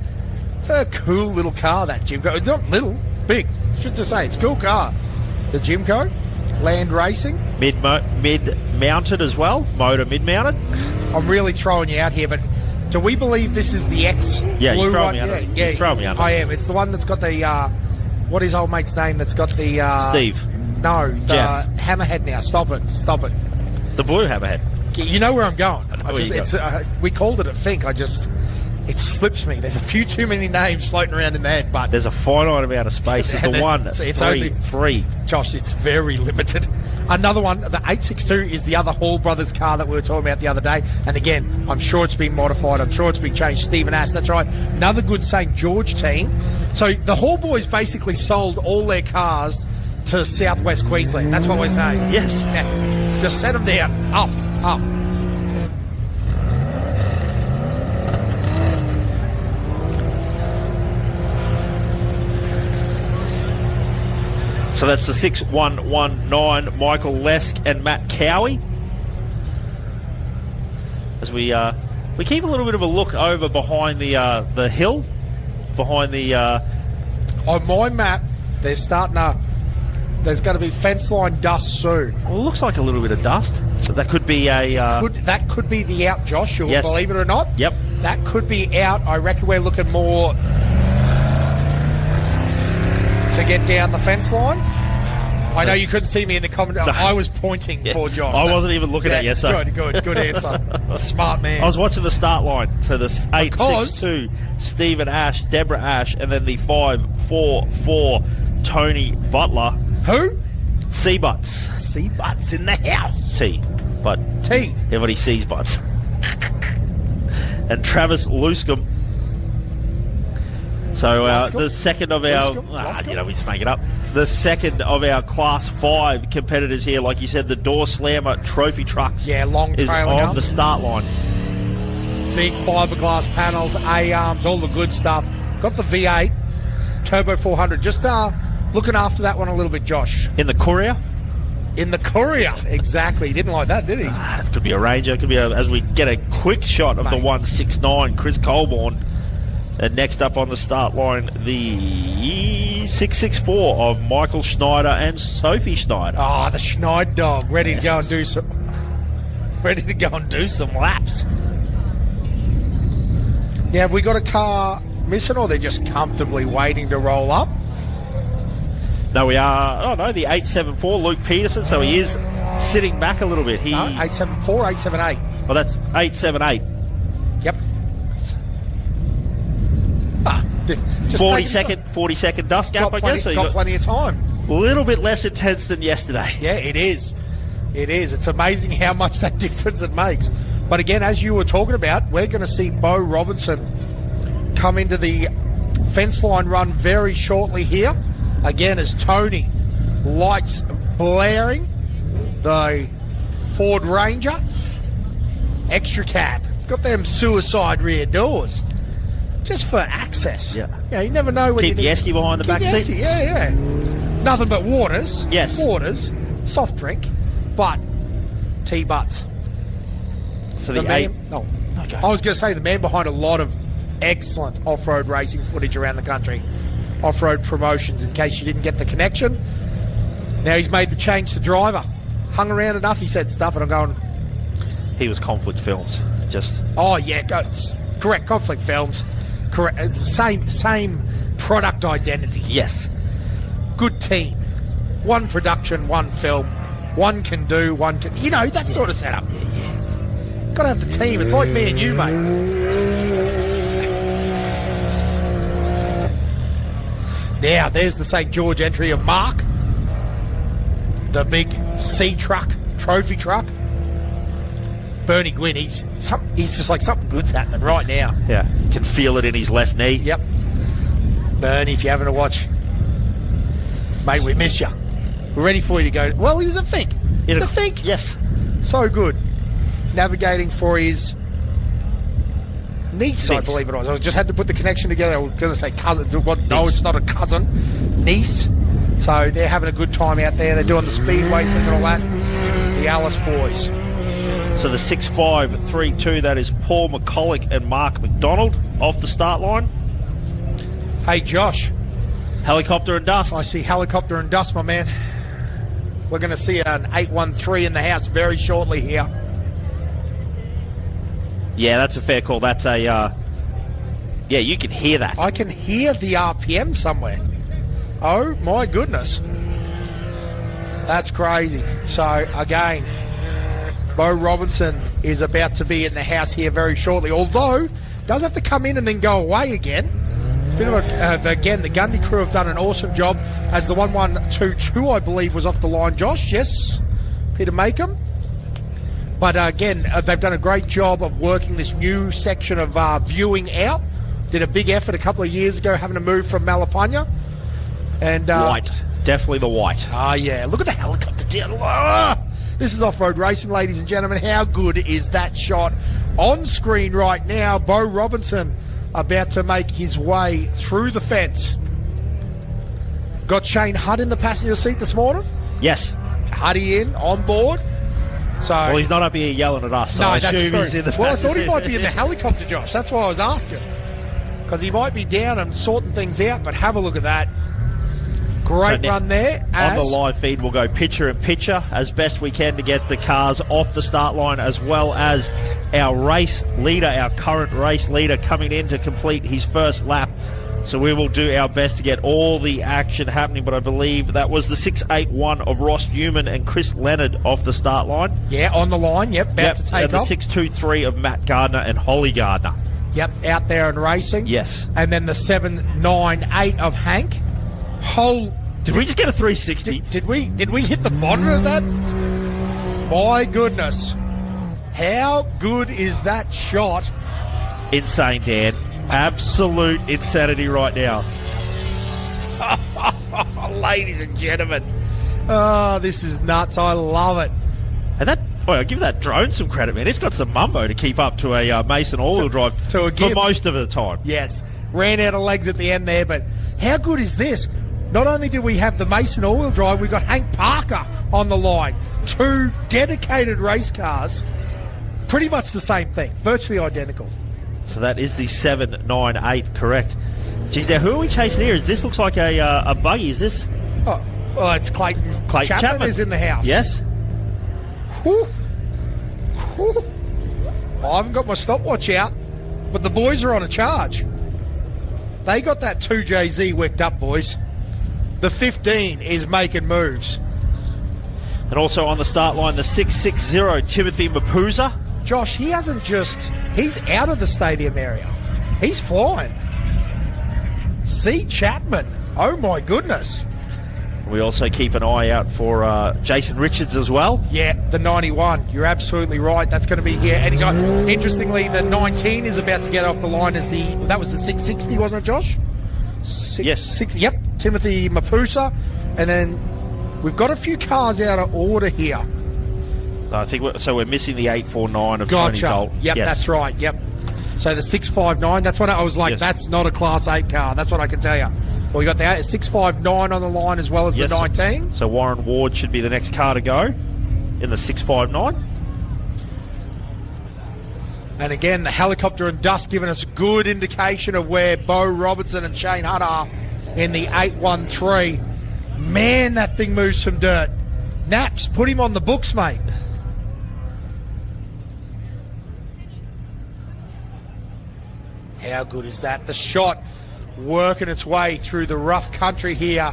It's a cool little car, that Jimco. It's not little, it's big. I should just say, it's a cool car. The Jimco, Land Racing. Mid-mounted as well, motor mid-mounted. I'm really throwing you out here, but do we believe this is the X Yeah, blue you throw one? me under. Yeah, You throw me under. I am. It's the one that's got the, what is old mate's name that's got the... Steve. No, the Jeff. Hammerhead now. Stop it. The blue Hammerhead. You know where I'm going. We called it at Fink. It slips me. There's a few too many names floating around in the head, but There's a finite amount of space. It's the one. It's only only three. Josh, it's very limited. Another one, the 862 is the other Hall Brothers car that we were talking about the other day. And again, I'm sure it's been modified. I'm sure it's been changed. Stephen Ash, that's right. Another good St. George team. So the Hall boys basically sold all their cars to Southwest Queensland. That's what we're saying. Yes. Yeah. Just set them down. Up. So that's the 6119, Michael Lesk and Matt Cowie. As we keep a little bit of a look over behind the hill, behind the... On my map, there's going to be fence line dust soon. Well, it looks like a little bit of dust. So that could be a... That could be the out, Josh. You'll Yes. believe it or not. Yep. That could be out. I reckon we're looking more to get down the fence line. I know you couldn't see me in the comment. No. I was pointing for Josh. I wasn't even looking at you, so... Good answer. A smart man. I was watching the start line to the 862, Stephen Ash, Deborah Ash, and then the 544, Tony Butler. Who? C-Butts. C-Butts in the house. C, but T. everybody sees butts. And Travis Luscombe. So the second of our... Luscombe? we just make it up. The second of our Class 5 competitors here, like you said, the Door Slammer Trophy Trucks. Yeah, long is trailing on arms. the start line. Big fiberglass panels, A-arms, all the good stuff. Got the V8, Turbo 400. Just looking after that one a little bit, Josh. In the Courier. In the Courier, exactly. He didn't like that, did he? It could be a Ranger. It could be as we get a quick shot of the 169, Chris Colborne. And next up on the start line, the 664 of Michael Schneider and Sophie Schneider. Oh, the Schneid dog, ready to go and do some laps. Yeah, have we got a car missing, or they're just comfortably waiting to roll up? No, we are. Oh no, the 874, Luke Peterson. So he is sitting back a little bit. No, 874, 878. Well, that's 878. Yep. Just 40 second dust gap, I guess. So got plenty of time. a little bit less intense than yesterday. Yeah, it is. It is. It's amazing how much that difference it makes. But again, as you were talking about, we're going to see Bo Robinson come into the fence line run very shortly here. Again, as Tony, lights blaring, the Ford Ranger, extra cab. Got them suicide rear doors. Just for access. Yeah. Yeah, you never know when Keep you Yeski behind the back seat. Yeah. Nothing but waters. Yes. Waters, soft drink, but T-butts. So the eight. I was going to say the man behind a lot of excellent off-road racing footage around the country. Off-road promotions, in case you didn't get the connection. Now he's made the change to driver. Hung around enough, he said stuff, and I'm going, He was Conflict Films. Just oh, yeah, correct, Conflict Films. Correct. It's the same product identity. yes. Good team. One production, one film. One can do, one can... You know, that sort of setup. Yeah. Got to have the team. It's like me and you, mate. Now, there's the St. George entry of Mark. The big C truck, trophy truck. Bernie Gwynn, he's just like something good's happening right now. Yeah. Can feel it in his left knee. Yep. Bernie, if you're having a watch, mate, we miss you. We're ready for you to go. Well, he was a Fink. He's a Fink. Yes. So good. Navigating for his niece, I believe it was. I just had to put the connection together. I was going to say cousin. No, it's not a cousin. Niece. So they're having a good time out there. They're doing the speedway thing and all that. The Alice boys. So the 6-5-3-2, that is Paul McCulloch and Mark McDonald off the start line. Hey, Josh. Helicopter and dust. I see helicopter and dust, my man. We're going to see an 813 in the house very shortly here. Yeah, that's a fair call. That's a... yeah, you can hear that. I can hear the RPM somewhere. Oh, my goodness. That's crazy. So, again, Bo Robinson is about to be in the house here very shortly, although does have to come in and then go away again. It's a bit of again, the Gundy crew have done an awesome job as the 1122, I believe, was off the line, Josh. Yes, Peter Makem. But again, they've done a great job of working this new section of viewing out. Did a big effort a couple of years ago having to move from Malapanya. And white. Definitely the white. Ah, yeah. Look at the helicopter down low. This is off-road racing, ladies and gentlemen. How good is that shot? On screen right now, Bo Robinson about to make his way through the fence. Got Shane Hutt in the passenger seat this morning. Yes. Huddy in, on board. So, well, he's not up here yelling at us, so I assume he's in the Well, I thought he might be in the helicopter, Josh. That's why I was asking. Because he might be down and sorting things out, but have a look at that. Great run there. On the live feed, we'll go picture in picture as best we can to get the cars off the start line, as well as our race leader, our current race leader, coming in to complete his first lap. So we will do our best to get all the action happening, but I believe that was the 681 of Ross Newman and Chris Leonard off the start line. Yeah, on the line, about to take off. And the 623 of Matt Gardner and Holly Gardner. Yep, out there and racing. Yes. And then the 798 of Hank. Did we just get a 360? Did we hit the bottom of that? My goodness. How good is that shot? Insane, Dan. Absolute insanity right now. Ladies and gentlemen. Oh, this is nuts. I love it. And that, well, I give that drone some credit, man. It's got some mumbo to keep up to a Mason all-wheel drive for most of the time. Yes. Ran out of legs at the end there, but how good is this? Not only do we have the Mason all-wheel drive, we've got Hank Parker on the line. Two dedicated race cars. Pretty much the same thing. Virtually identical. So that is the 798, correct. Geez, now who are we chasing here? This looks like a buggy. Is this? Oh, well, it's Clayton Chapman is in the house. Yes. Whew. Whew. I haven't got my stopwatch out, but the boys are on a charge. They got that 2JZ wicked up, boys. The 15 is making moves. And also on the start line, the 660, Timothy Mapuza. Josh, he's out of the stadium area. He's flying. C. Chapman. Oh, my goodness. We also keep an eye out for Jason Richards as well. Yeah, the 91. You're absolutely right. That's going to be here anytime. Interestingly, the 19 is about to get off the line that was the 660, wasn't it, Josh? Yes. 60, yep, Timothy Mapusa. And then we've got a few cars out of order here. I think we're missing the 849 of Tony Holt. Yep, yes. That's right. Yep. So the 659. That's what I was like. Yes. That's not a Class 8 car. That's what I can tell you. Well, we got the 659 on the line as well as the 19. So Warren Ward should be the next car to go in the 659. And again, the helicopter and dust giving us a good indication of where Bo Robertson and Shane Hutt are in the 813. Man, that thing moves some dirt. Naps, put him on the books, mate. How good is that? The shot working its way through the rough country here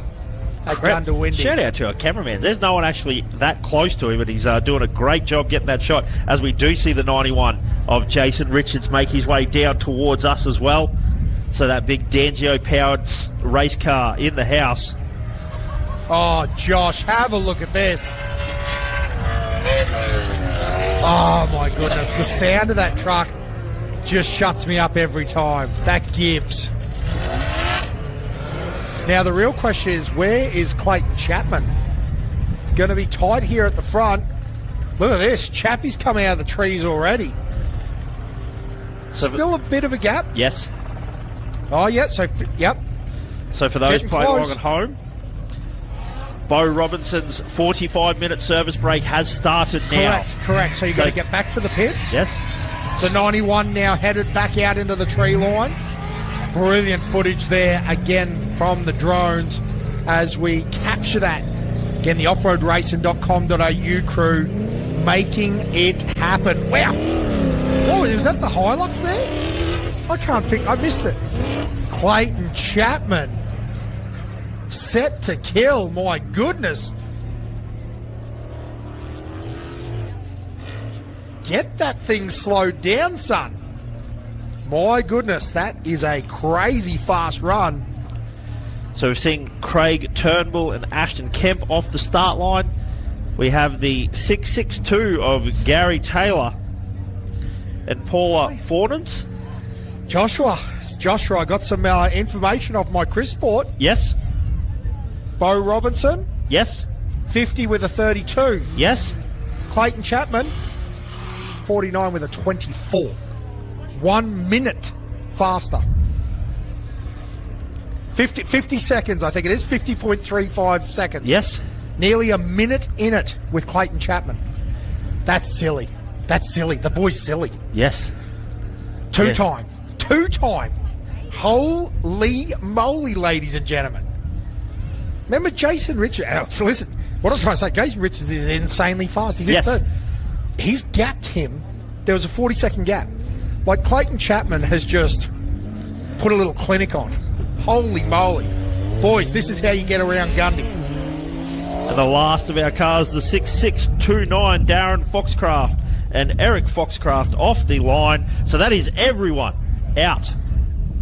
at Gundy. Shout out to our cameraman. There's no one actually that close to him, but he's doing a great job getting that shot, as we do see the 91 of Jason Richards make his way down towards us as well. So that big Dangio-powered race car in the house. Oh, Josh, have a look at this. Oh, my goodness. The sound of that truck just shuts me up every time. That Gibbs. Now, the real question is, where is Clayton Chapman? It's going to be tight here at the front. Look at this. Chappie's coming out of the trees already. So still a bit of a gap. Yes. Oh, yeah. So, yep. So for those Getting playing close. along at home, Bo Robinson's 45-minute service break has started now. Correct. So you've got to get back to the pits. Yes. The 91 now headed back out into the tree line. Brilliant footage there again from the drones as we capture that. Again, the offroadracing.com.au crew making it happen. Wow. What was that the Hilux there? I can't think. I missed it. Clayton Chapman set to kill. My goodness. Get that thing slowed down, son. My goodness, that is a crazy fast run. So we're seeing Craig Turnbull and Ashton Kemp off the start line. We have the 662 of Gary Taylor and Paula Fornance. Joshua, I got some information off my Chris Sport. Yes. Bo Robinson, Yes. 50 with a 32. Yes. Clayton Chapman, 49 with a 24. 1 minute faster. 50 seconds, I think it is. 50.35 seconds. Yes. Nearly a minute in it with Clayton Chapman. That's silly. The boy's silly. Yes. Two-time. Holy moly, ladies and gentlemen. Remember Jason Richards? Listen, what I'm trying to say, Jason Richards is insanely fast. He's in third. He's gapped him. There was a 40-second gap. Like Clayton Chapman has just put a little clinic on. Holy moly. Boys, this is how you get around Gundy. And the last of our cars, the 6629 Darren Foxcraft and Eric Foxcraft off the line. So that is everyone out.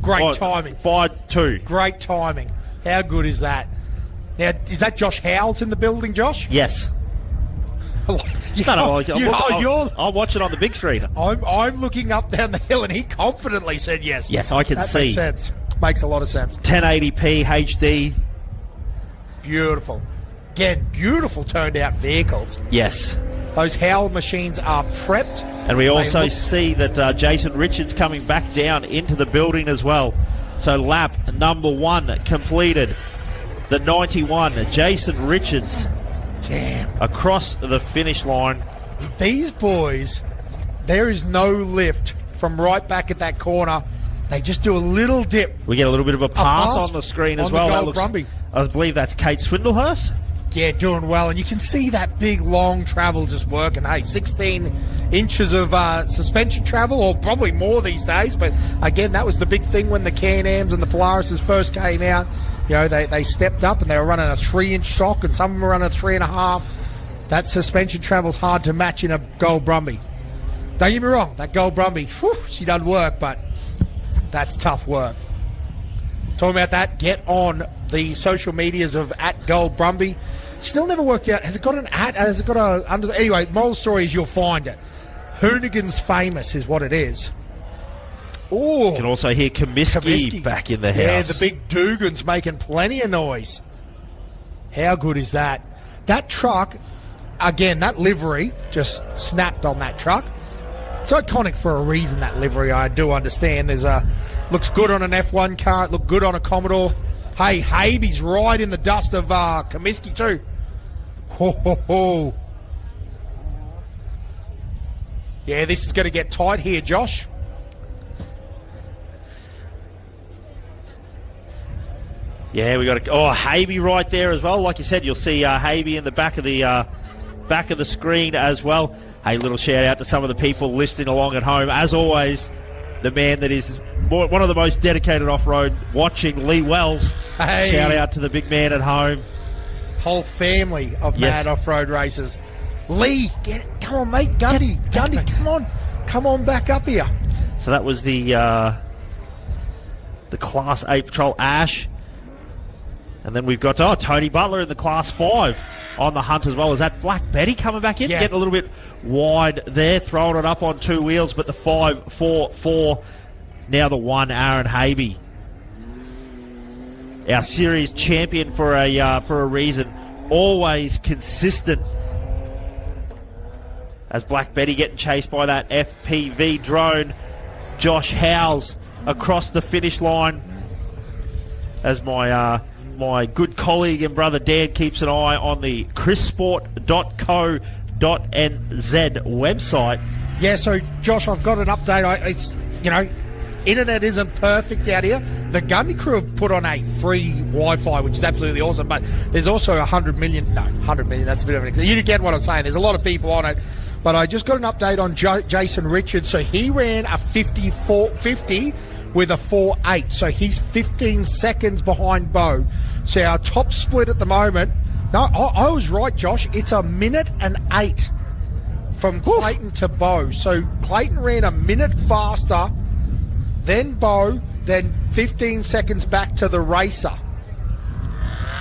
Great timing. By two. Great timing. How good is that? Now, is that Josh Howells in the building, Josh? Yes. I'm watching on the big screen. I'm looking up down the hill, and he confidently said yes. Yes, I can see. That makes sense. Makes a lot of sense. 1080p HD. Beautiful. Again, beautiful turned out vehicles. Yes. Those Howell machines are prepped. And we also see that Jason Richards coming back down into the building as well. So lap number 1 completed. The 91, Jason Richards. Damn. Across the finish line. These boys, there is no lift from right back at that corner. They just do a little dip. We get a little bit of a pass on the screen as well. That looks, Brumby. I believe that's Kate Swindlehurst. Yeah, doing well. And you can see that big, long travel just working. Hey, 16 inches of suspension travel, or probably more these days. But, again, that was the big thing when the Can-Ams and the Polarises first came out. You know, they stepped up and they were running a 3-inch shock, and some of them were running a 3.5. That suspension travel's hard to match in a Gold Brumby. Don't get me wrong, that Gold Brumby, she done work, but that's tough work. Talking about that, get on the social medias of @Gold Brumby. Still never worked out. Has it got an @ Has it got a under? Anyway, moral story is you'll find it. Hoonigan's Famous is what it is. Oh, you can also hear Comiskey back in the house. Yeah, the big Dugan's making plenty of noise. How good is that? That truck, again, that livery just snapped on that truck. It's iconic for a reason, that livery. I do understand. Looks good on an F1 car. It looked good on a Commodore. Hey, Haby's right in the dust of Comiskey too. Ho, ho, ho. Yeah, this is going to get tight here, Josh. Yeah, we got Habe right there as well. Like you said, you'll see Habe in the back of the screen as well. Hey, little shout out to some of the people listening along at home. As always, the man that is one of the most dedicated off-road watching, Lee Wells. Hey. Shout out to the big man at home. Whole family of mad off-road racers. Lee, come on, mate. Gundy, come on back up here. So that was the Class 8 Patrol Ash. And then we've got Tony Butler in the Class 5 on the hunt as well. Is that Black Betty coming back in? Yeah. Getting a little bit wide there, throwing it up on two wheels, but the 5-4-4. Now the 1, Aaron Habe. Our series champion for a reason. Always consistent. As Black Betty getting chased by that FPV drone. Josh Howes across the finish line. As my good colleague and brother Dan keeps an eye on the chrissport.co.nz website. Yeah, so Josh, I've got an update. Internet isn't perfect out here. The Gundy crew have put on a free Wi-Fi, which is absolutely awesome, but there's also 100 million, that's a bit of an example. You get what I'm saying. There's a lot of people on it. But I just got an update on Jason Richards. So he ran a 50 with a 4.8. So he's 15 seconds behind Bo. So our top split at the moment, no, I was right, Josh. It's 1 minute and 8 from Clayton to Bo. So Clayton ran a minute faster than Bo, then 15 seconds back to the racer.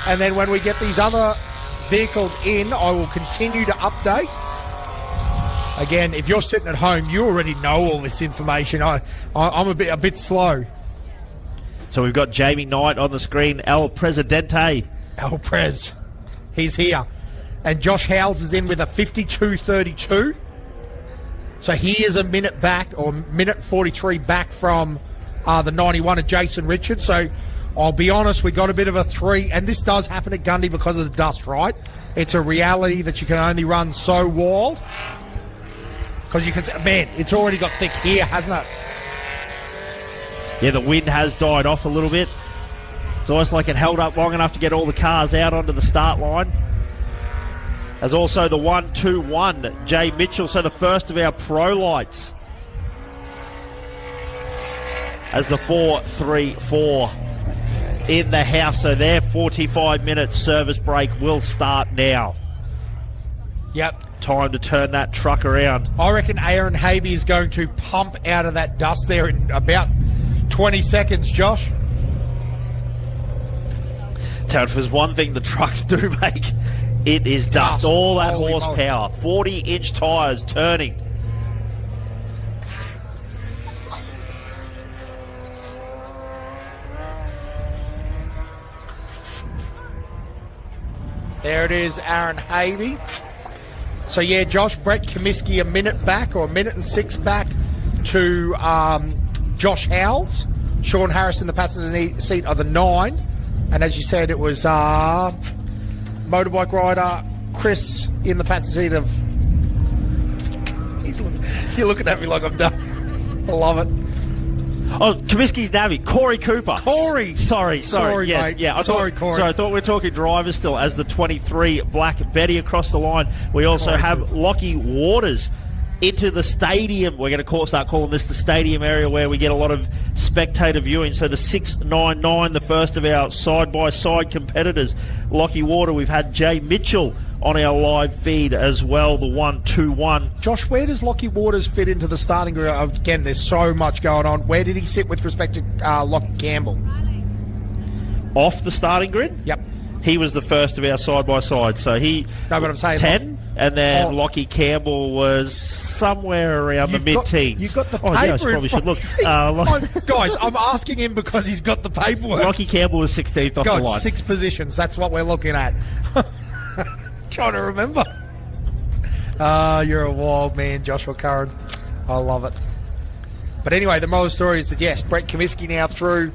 And then when we get these other vehicles in, I will continue to update. Again, if you're sitting at home, you already know all this information. I'm a bit slow. So we've got Jamie Knight on the screen, El Presidente. El Prez, he's here. And Josh Howells is in with a 52.32. So he is a minute back, or minute 43 back from the 91 of Jason Richards. So I'll be honest, we got a bit of a 3, and this does happen at Gundy because of the dust, right? It's a reality that you can only run so wild. Because you can say, man, it's already got thick here, hasn't it? Yeah, the wind has died off a little bit. It's almost like it held up long enough to get all the cars out onto the start line. As also the 1-2-1, Jay Mitchell, so the first of our pro lights. As the 4-3-4 in the house, so their 45-minute service break will start now. Yep. Time to turn that truck around. I reckon Aaron Habe is going to pump out of that dust there in about 20 seconds, Josh. So if there's one thing the trucks do make, it is dust. All that Holy horsepower. 40-inch tyres turning. There it is, Aaron Habe. So, yeah, Josh, Brett Comiskey a minute back, or 1 minute and 6 back to Josh Howells. Sean Harris in the passenger seat of the 9. And as you said, it was motorbike rider Chris in the passenger seat of... You're looking at me like I'm done. I love it. Oh, Comiskey's Navy, Corey Cooper. Corey. Sorry, yes, mate. yeah. Sorry, Corey. Sorry, I thought we were talking drivers still. As the 23 Black Betty across the line, we also have Lockie Waters into the stadium. We're going to start calling this the stadium area where we get a lot of spectator viewing. So the 699, the first of our side-by-side competitors. Lockie Water, we've had Jay Mitchell on our live feed as well, the 1-2-1. Josh, where does Lockie Waters fit into the starting group? Again, there's so much going on. Where did he sit with respect to Lockie Campbell? Off the starting grid? Yep. He was the first of our side-by-side, so he... No, but I'm saying... 10, and then Lockie Campbell was somewhere around the mid-teens. You've got the paper probably should look. Guys, I'm asking him because he's got the paperwork. Lockie Campbell was 16th off the line. 6 positions, that's what we're looking at. Trying to remember. You're a wild man, Joshua Curran. I love it. But anyway, the moral of the story is that, yes, Brett Comiskey now through.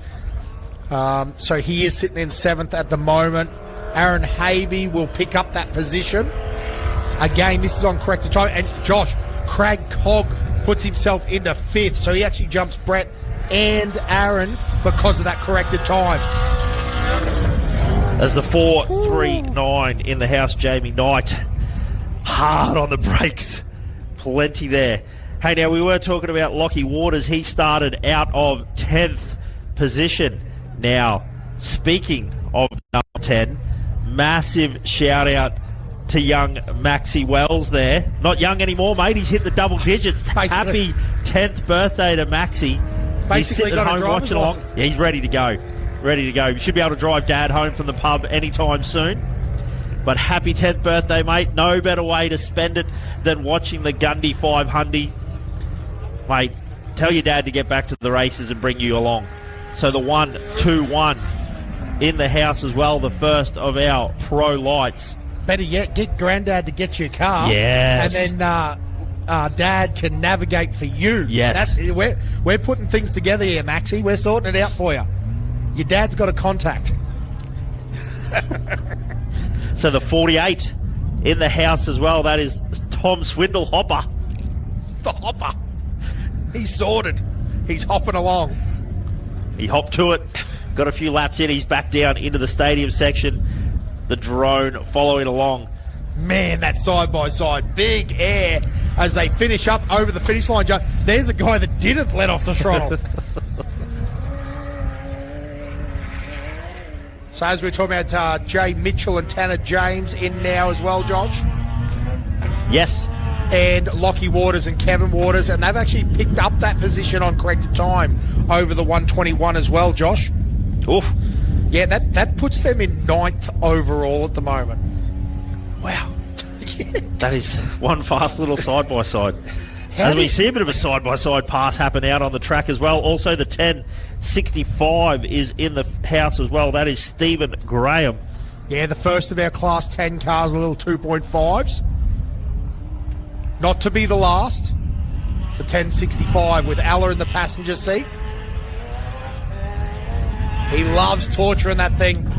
So he is sitting in 7th at the moment. Aaron Habe will pick up that position. Again, this is on corrected time. And Josh, Craig Cogg puts himself into 5th. So he actually jumps Brett and Aaron because of that corrected time. As the 439 in the house, Jamie Knight. Hard on the brakes. Plenty there. Hey, now we were talking about Lockie Waters. He started out of 10th position. Now, speaking of number 10, massive shout out to young Maxie Wells there. Not young anymore, mate. He's hit the double digits. Happy 10th birthday to Maxie. He's sitting at home watching along. Yeah, he's ready to go. Ready to go. You should be able to drive Dad home from the pub anytime soon. But happy 10th birthday, mate. No better way to spend it than watching the Gundy 500. Mate, tell your dad to get back to the races and bring you along. So the 1-2-1 in the house as well, the first of our pro lights. Better yet, get Granddad to get you a car. Yes. And then Dad can navigate for you. Yes. We're putting things together here, Maxie. We're sorting it out for you. Your dad's got a contact. So the 48 in the house as well. That is Tom Swindle Hopper. The Hopper. He's sorted. He's hopping along. He hopped to it. Got a few laps in. He's back down into the stadium section. The drone following along. Man, that side-by-side. Big air as they finish up over the finish line. There's a guy that didn't let off the throttle. So as we're talking about Jay Mitchell and Tanner James in now as well, Josh. Yes. And Lockie Waters and Kevin Waters, and they've actually picked up that position on corrected time over the 121 as well, Josh. Oof. Yeah, that puts them in 9th overall at the moment. Wow. That is one fast little side-by-side. And we see a bit of a side-by-side pass happen out on the track as well. Also, the 1065 is in the house as well. That is Stephen Graham. Yeah, the first of our Class 10 cars, the little 2.5s. Not to be the last. The 1065 with Ella in the passenger seat. He loves torturing that thing.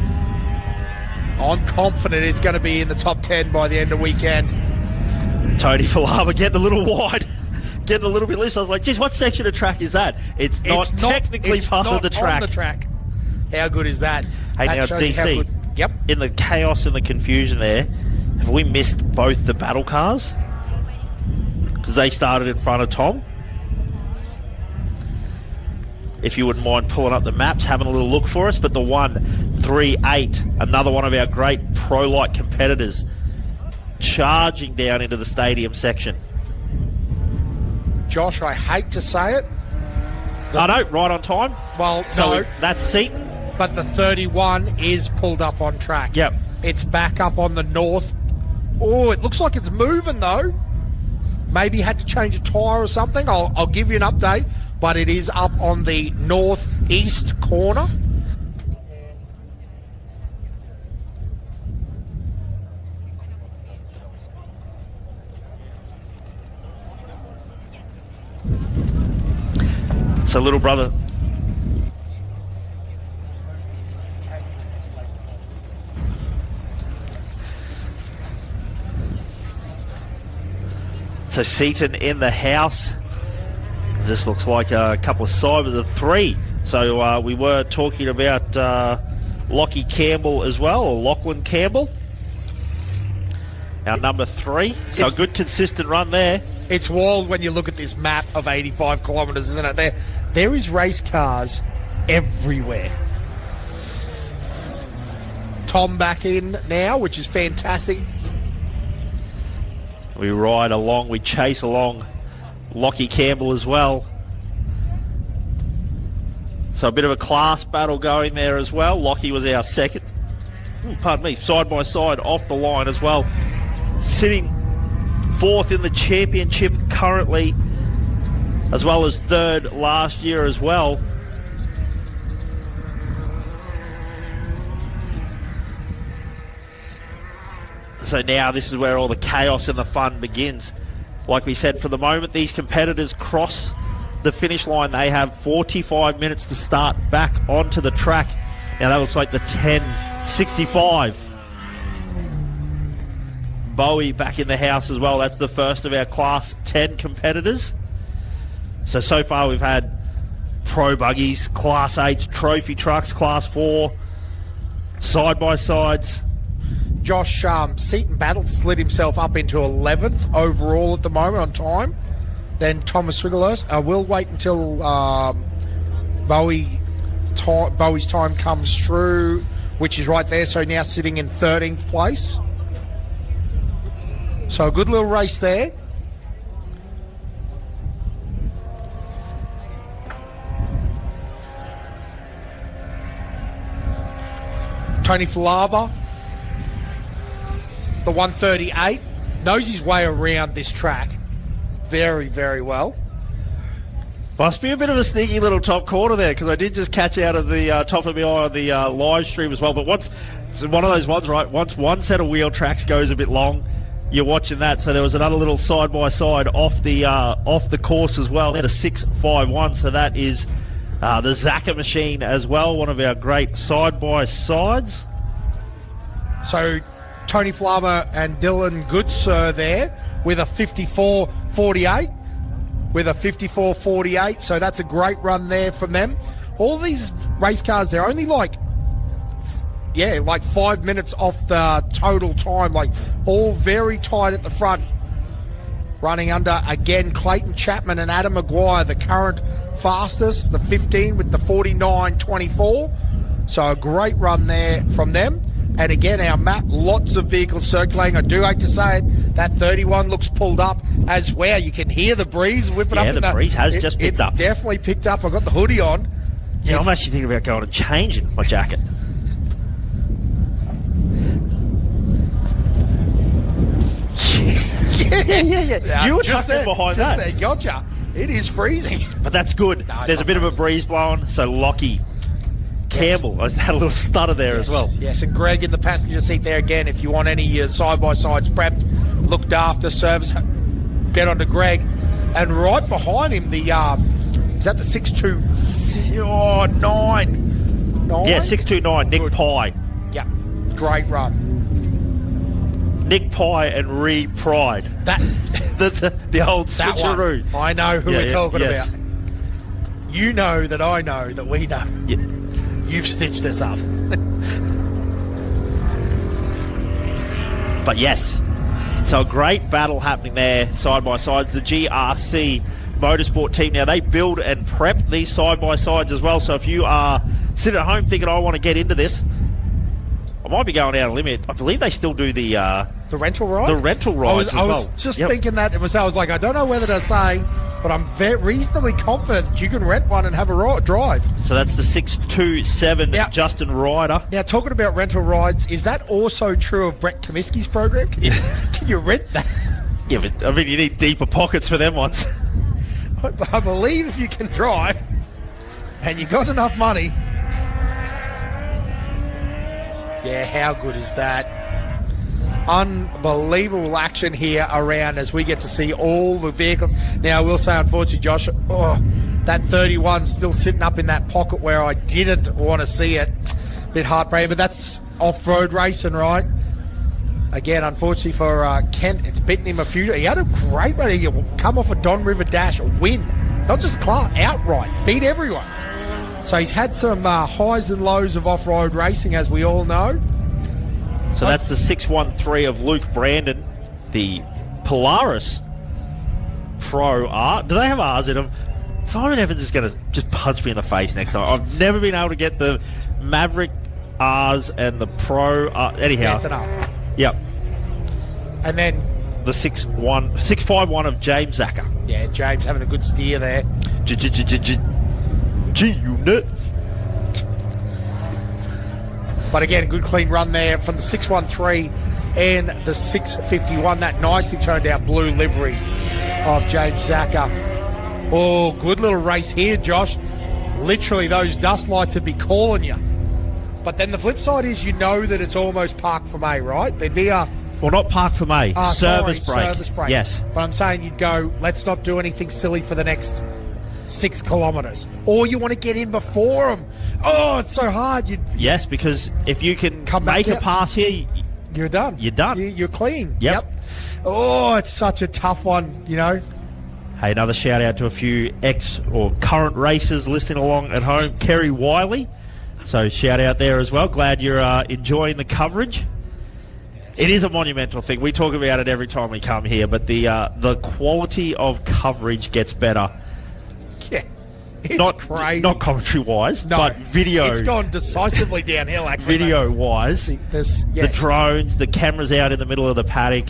I'm confident it's going to be in the top 10 by the end of weekend. Tony Falaba getting a little wide. Getting a little bit loose. I was like, geez, what section of track is that? It's not technically part of the track. On the track. How good is that? Hey, that now, DC, yep. In the chaos and the confusion there, have we missed both the battle cars? Because they started in front of Tom. If you wouldn't mind pulling up the maps, having a little look for us. But the 138, another one of our great pro-light competitors, charging down into the stadium section. Josh, I hate to say it. I know, right on time. Well, so no. That's Seaton. But the 31 is pulled up on track. Yep. It's back up on the north. Oh, it looks like it's moving, though. Maybe had to change a tyre or something. I'll give you an update. But it is up on the northeast corner. So, little brother. So, Seaton in the house. This looks like a couple of sides of the 3. So, we were talking about Lockie Campbell as well, or Lachlan Campbell. Our number 3. So, a good consistent run there. It's wild when you look at this map of 85 kilometres, isn't it? There is race cars everywhere. Tom back in now, which is fantastic. We ride along, we chase along Lockie Campbell as well. So a bit of a class battle going there as well. Lockie was our second. Pardon me, side by side off the line as well. Sitting 4th in the championship currently, as well as 3rd last year as well. So now this is where all the chaos and the fun begins. Like we said, for the moment these competitors cross the finish line, they have 45 minutes to start back onto the track. Now that looks like the 1065. Bowie back in the house as well. That's the first of our Class 10 competitors. So far we've had Pro Buggies, Class 8 trophy trucks, Class 4, Side-by-sides. Josh, Seaton Battle slid himself up into 11th overall at the moment on time. Then Thomas Rigolos. We'll wait until Bowie's time comes through, which is right there. So now sitting in 13th place. So a good little race there. Tony Falava, the 138, knows his way around this track very, very well. Must be a bit of a sneaky little top corner there, because I did just catch out of the top of my eye on the live stream as well. But it's one of those ones, right? Once one set of wheel tracks goes a bit long, you're watching that. So there was another little side-by-side off the course as well. At a 6.51, so that is the Zaka machine as well, one of our great side-by-sides. So Tony Flama and Dylan Goodsir there with a 54.48. With a 54.48, so that's a great run there from them. All these race cars, they're only like 5 minutes off the total time, like all very tight at the front. Running under, again, Clayton Chapman and Adam Maguire, the current fastest, the 15 with the 49.24. So a great run there from them. And again, our map, lots of vehicles circulating. I do hate to say it, that 31 looks pulled up as well. You can hear the breeze whipping up. Yeah, the breeze has just picked up. It's definitely picked up. I've got the hoodie on. Yeah, I'm actually thinking about going and changing my jacket. Yeah. You were just there behind that. There, gotcha. It is freezing. But that's good. No, there's a bit of a breeze blowing, so Lockie Campbell has had a little stutter there as well. Yes, and Greg in the passenger seat there again. If you want any side-by-sides prepped, looked after, service, get onto Greg. And right behind him, is that the 629? Yeah, 629, Nick Pye. Yeah, great run. Nick Pye and Ree Pride. That the old switcheroo. I know who we're talking about. You know that I know that we know. Yeah. You've stitched us up. But yes, so a great battle happening there, side-by-sides. The GRC Motorsport team, now they build and prep these side-by-sides as well. So if you are sitting at home thinking, I want to get into this, I might be going out a limit. I believe they still do the rental ride? The rental rides I was just thinking that. I was like, I don't know whether to say, but I'm reasonably confident that you can rent one and have a drive. So that's the 627 Justin Ryder. Now, talking about rental rides, is that also true of Brett Comiskey's program? Can you rent that? Yeah, but I mean, you need deeper pockets for them ones. I believe if you can drive and you got enough money. Yeah, how good is that? Unbelievable action here around as we get to see all the vehicles. Now, I will say, unfortunately, Josh, that 31 still sitting up in that pocket where I didn't want to see it. Bit heartbreaking, but that's off-road racing, right? Again, unfortunately for Kent, it's bitten him a few. He had a great run. He come off a Don River Dash, win. Not just Clark, outright. Beat everyone. So he's had some highs and lows of off-road racing, as we all know. So that's the 613 of Luke Brandon, the Polaris Pro R. Do they have R's in them? Simon Evans is going to just punch me in the face next time. I've never been able to get the Maverick R's and the Pro R. Anyhow. Yeah, it's an R. Yep. And then the 651 of James Zacher. Yeah, James having a good steer there. G-Unit. But again, good clean run there from the 613 and the 651. That nicely turned out blue livery of James Zacher. Oh, good little race here, Josh. Literally, those dust lights would be calling you. But then the flip side is you know that it's almost park for May, right? There'd be a... Well, not park for May. Service break. Service break. Yes. But I'm saying you'd go, let's not do anything silly for the next 6 kilometres. Or you want to get in before them. Oh, it's so hard. Yes, because if you can make a pass here... You're done. You're done. You're clean. Yep. Oh, it's such a tough one, you know. Hey, another shout out to a few ex or current racers listening along at home. Kerry Wiley, So shout out there as well. Glad you're enjoying the coverage. It is a monumental thing. We talk about it every time we come here, but the quality of coverage gets better. Yeah. It's crazy. Not commentary-wise, but video. It's gone decisively downhill, actually. Video-wise, the drones, the cameras out in the middle of the paddock,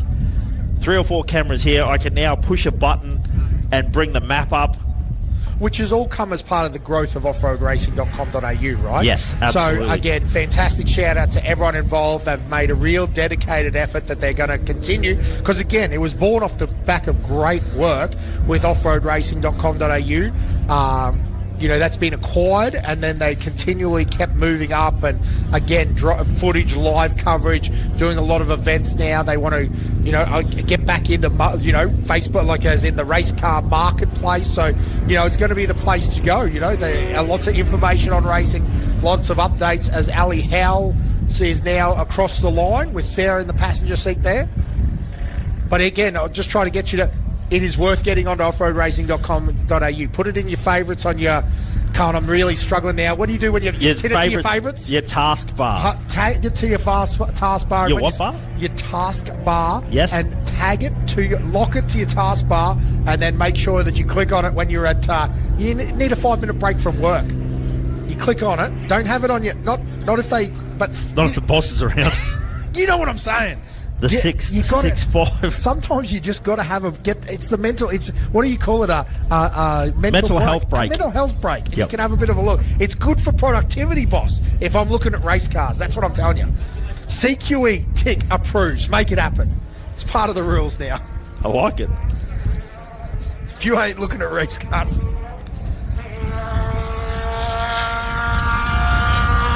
3 or 4 cameras here. I can now push a button and bring the map up. Which has all come as part of the growth of offroadracing.com.au, right? Yes, absolutely. So, again, fantastic shout-out to everyone involved. They've made a real dedicated effort that they're going to continue. Because, again, it was born off the back of great work with offroadracing.com.au. That's been acquired, and then they continually kept moving up. And, again, footage, live coverage, doing a lot of events now. They want to, get back into, Facebook, like as in the race car marketplace. So, it's going to be the place to go. There are lots of information on racing, lots of updates, as Ali Howell is now across the line with Sarah in the passenger seat there. But, again, I'll just try to get you to... It is worth getting onto offroadracing.com.au. Put it in your favourites on your... Colin, I'm really struggling now. What do you do when you tin it to your favourites? Your taskbar. Tag it to your taskbar. Your what bar? Your taskbar. Yes. And lock it to your taskbar, and then make sure that you click on it when you're at... you need a 5-minute break from work. You click on it. Don't have it on your... Not if they... But not if the boss is around. You know what I'm saying. The 6'5". Sometimes you just got to have it's the mental. It's what do you call it? A mental health break. A mental health break. And you can have a bit of a look. It's good for productivity, boss. If I'm looking at race cars, that's what I'm telling you. CQE tick approves. Make it happen. It's part of the rules now. I like it. If you ain't looking at race cars, is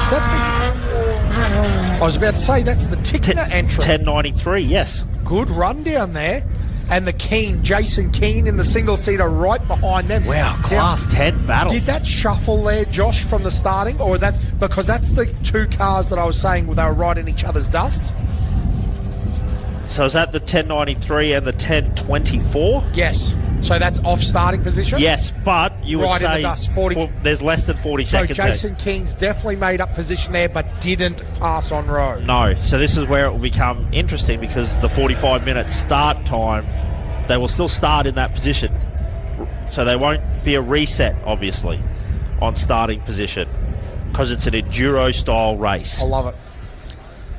that the? I was about to say, that's the Tickner entry. 1093, yes. Good run down there. And the Jason Keane in the single-seater right behind them. Wow, Class 10 battle. Did that shuffle there, Josh, from the starting? Or because that's the 2 cars that I was saying they were right in each other's dust? So is that the 1093 and the 1024? Yes. So that's off starting position? Yes, but you would say in the dust, 40. There's less than 40 seconds. So Jason Keane's definitely made up position there, but didn't pass on road. No. So this is where it will become interesting, because the 45-minute start time, they will still start in that position. So there won't be a reset, obviously, on starting position, because it's an enduro-style race. I love it.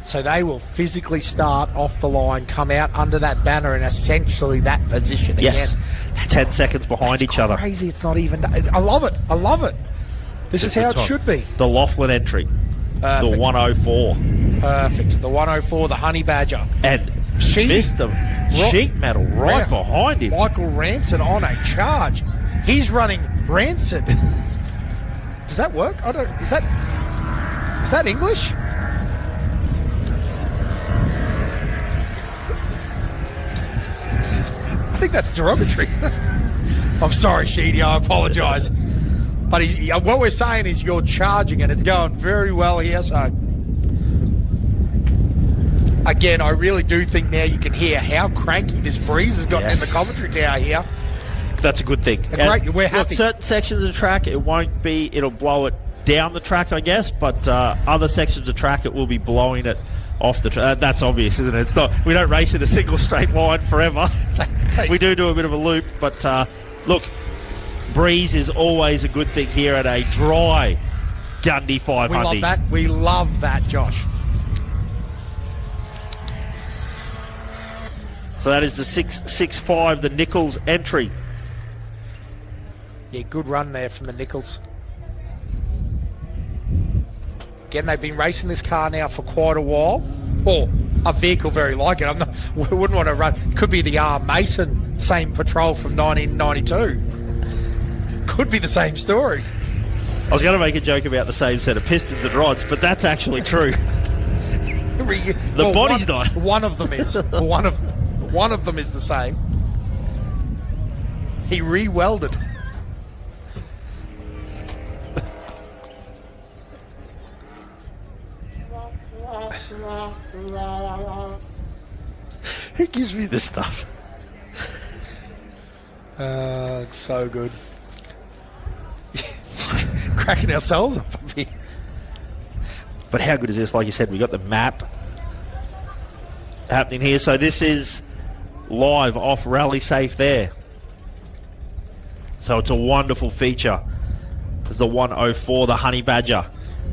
So they will physically start off the line, come out under that banner in essentially that position again. Yes, 10 seconds behind each other. Crazy, it's not even... I love it. I love it. This is how it should be. The Laughlin entry. Perfect. The 104. Perfect. The 104, the Honey Badger. And Mr. Sheet Metal right behind him. Michael Rancid on a charge. He's running Rancid. Does that work? Is that English? I think that's derogatory. I'm sorry, Sheedy, I apologise. But what we're saying is you're charging it. It's going very well here. So, again, I really do think now you can hear how cranky this breeze has gotten in the commentary tower here. That's a good thing. We're happy. Look, certain sections of the track, it'll blow it down the track, I guess, but other sections of track, it will be blowing it off the track. That's obvious, isn't it? We don't race in a single straight line forever. We do a bit of a loop, but look, breeze is always a good thing here at a dry Gundy 500. We love that, Josh. So that is the 6.65, the Nichols entry. Yeah, good run there from the Nichols. Again, they've been racing this car now for quite a while. Or a vehicle very like it. We wouldn't want to run. Could be the R. Mason same patrol from 1992. Could be the same story. I was going to make a joke about the same set of pistons and rods, but that's actually true. The body's not. One of them is. One of them is the same. He re-welded. Who gives me this stuff? It's so good. Cracking ourselves up a bit. But how good is this? Like you said, we got the map happening here. So this is live off Rally Safe there. So it's a wonderful feature. There's the 104, the Honey Badger.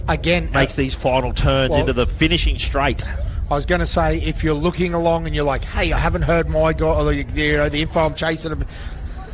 Again, Makes these final turns into the finishing straight. I was going to say, if you're looking along and you're like, hey, I haven't heard my guy, or the info I'm chasing,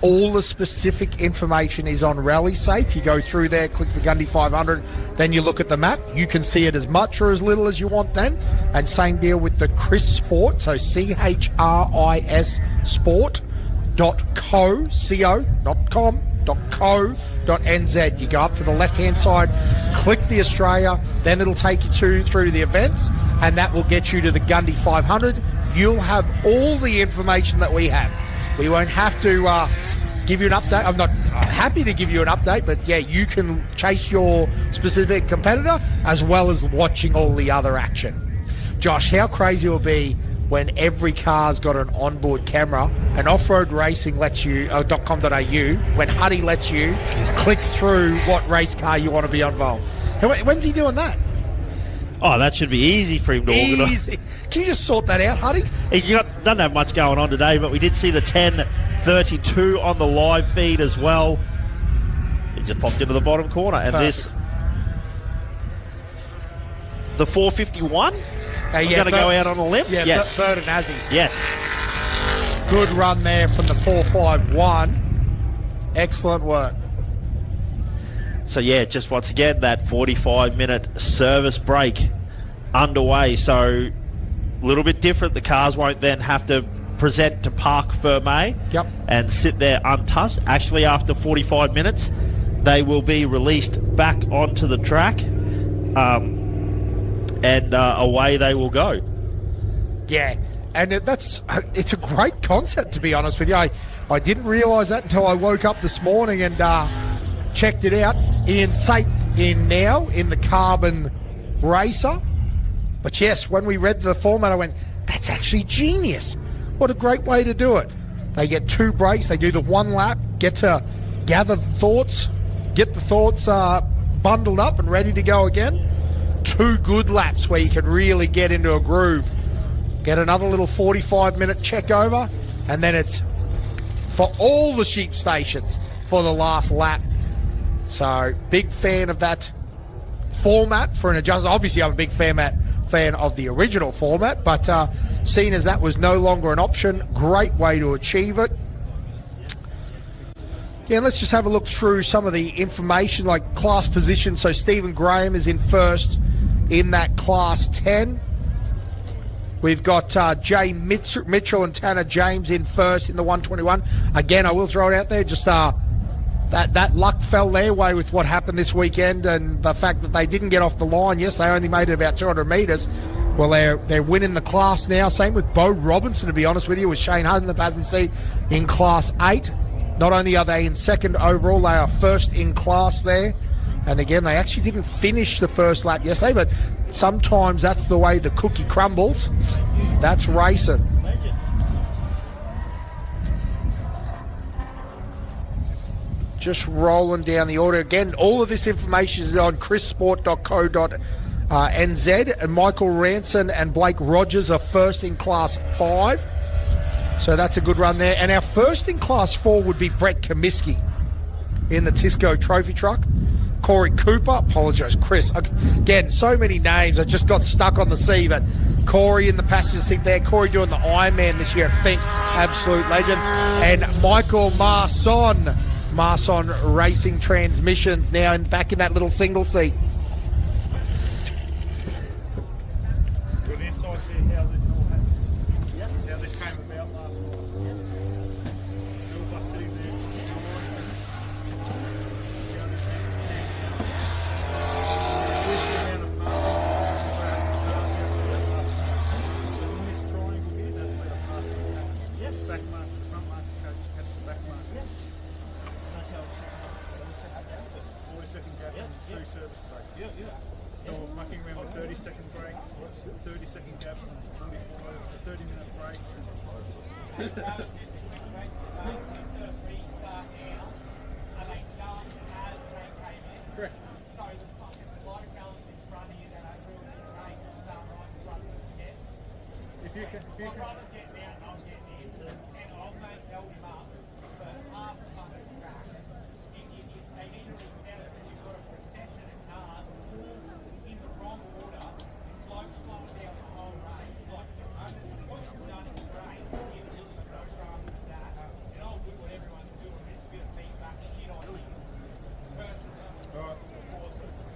all the specific information is on Rally Safe. You go through there, click the Gundy 500, then you look at the map. You can see it as much or as little as you want then. And same deal with the Chris Sport, so CHRIS Sport.co, C-O, not com, .co.nz. You go up to the left-hand side, click the Australia, then it'll take you through to the events, and that will get you to the Gundy 500. You'll have all the information that we have. We won't have to give you an update. I'm not happy to give you an update, but yeah, you can chase your specific competitor as well as watching all the other action. Josh, how crazy it will be when every car's got an onboard camera, and Off-Road Racing lets you, .com.au, when Huddy lets you click through what race car you want to be involved. When's he doing that? Oh, that should be easy for him to organise. Can you just sort that out, Huddy? He doesn't have much going on today, but we did see the 10:32 on the live feed as well. He just popped into the bottom corner. And Perfect. the 451? We're going to go out on a limb? Yeah, yes. Bird and Azzy. Yes. Good run there from the 451. Excellent work. So, yeah, just once again, that 45-minute service break underway. So, a little bit different. The cars won't then have to present to Parc Fermé and sit there untouched. Actually, after 45 minutes, they will be released back onto the track. And away they will go. Yeah, and it's a great concept, to be honest with you. I didn't realise that until I woke up this morning and checked it out. Ian Sate in now in the Carbon Racer. But yes, when we read the format, I went, that's actually genius. What a great way to do it. They get 2 breaks, they do the 1 lap, get to gather the thoughts, get the thoughts bundled up and ready to go again. 2 good laps where you can really get into a groove. Get another little 45-minute check over, and then it's for all the sheep stations for the last lap. So, big fan of that format for an adjustment. Obviously, I'm a big fan of the original format, but seeing as that was no longer an option, great way to achieve it. Yeah, let's just have a look through some of the information, like class position. So Stephen Graham is in first in that Class 10. We've got Jay Mitchell and Tanner James in first in the 121. Again, I will throw it out there, just that luck fell their way with what happened this weekend and the fact that they didn't get off the line. Yes, they only made it about 200 metres. Well, they're winning the class now. Same with Bo Robinson, to be honest with you, with Shane Hunt in the passenger seat in Class 8. Not only are they in second overall, they are first in class there. And again, they actually didn't finish the first lap yesterday, but sometimes that's the way the cookie crumbles. That's racing. Just rolling down the order. Again, all of this information is on chrissport.co.nz. And Michael Ranson and Blake Rogers are first in Class 5. So that's a good run there. And our first in Class 4 would be Brett Comiskey in the Tisco Trophy Truck. Corey Cooper, apologise, Chris. Again, so many names. I just got stuck on the C, but Corey in the passenger seat there. Corey doing the Ironman this year at Fink, absolute legend. And Michael Marson Racing Transmissions now back in that little single seat. Good insights here how this all happened. Yes. How this came about last night. Yes. Two of us sitting there. Yes. Back mark, front mark, catch the back mark. Yes. That's how it's always second gap and 2 service breaks. Yeah. So we're mucking around with 30-second breaks, 30-second gaps, and 45, so 30-minute breaks. Correct.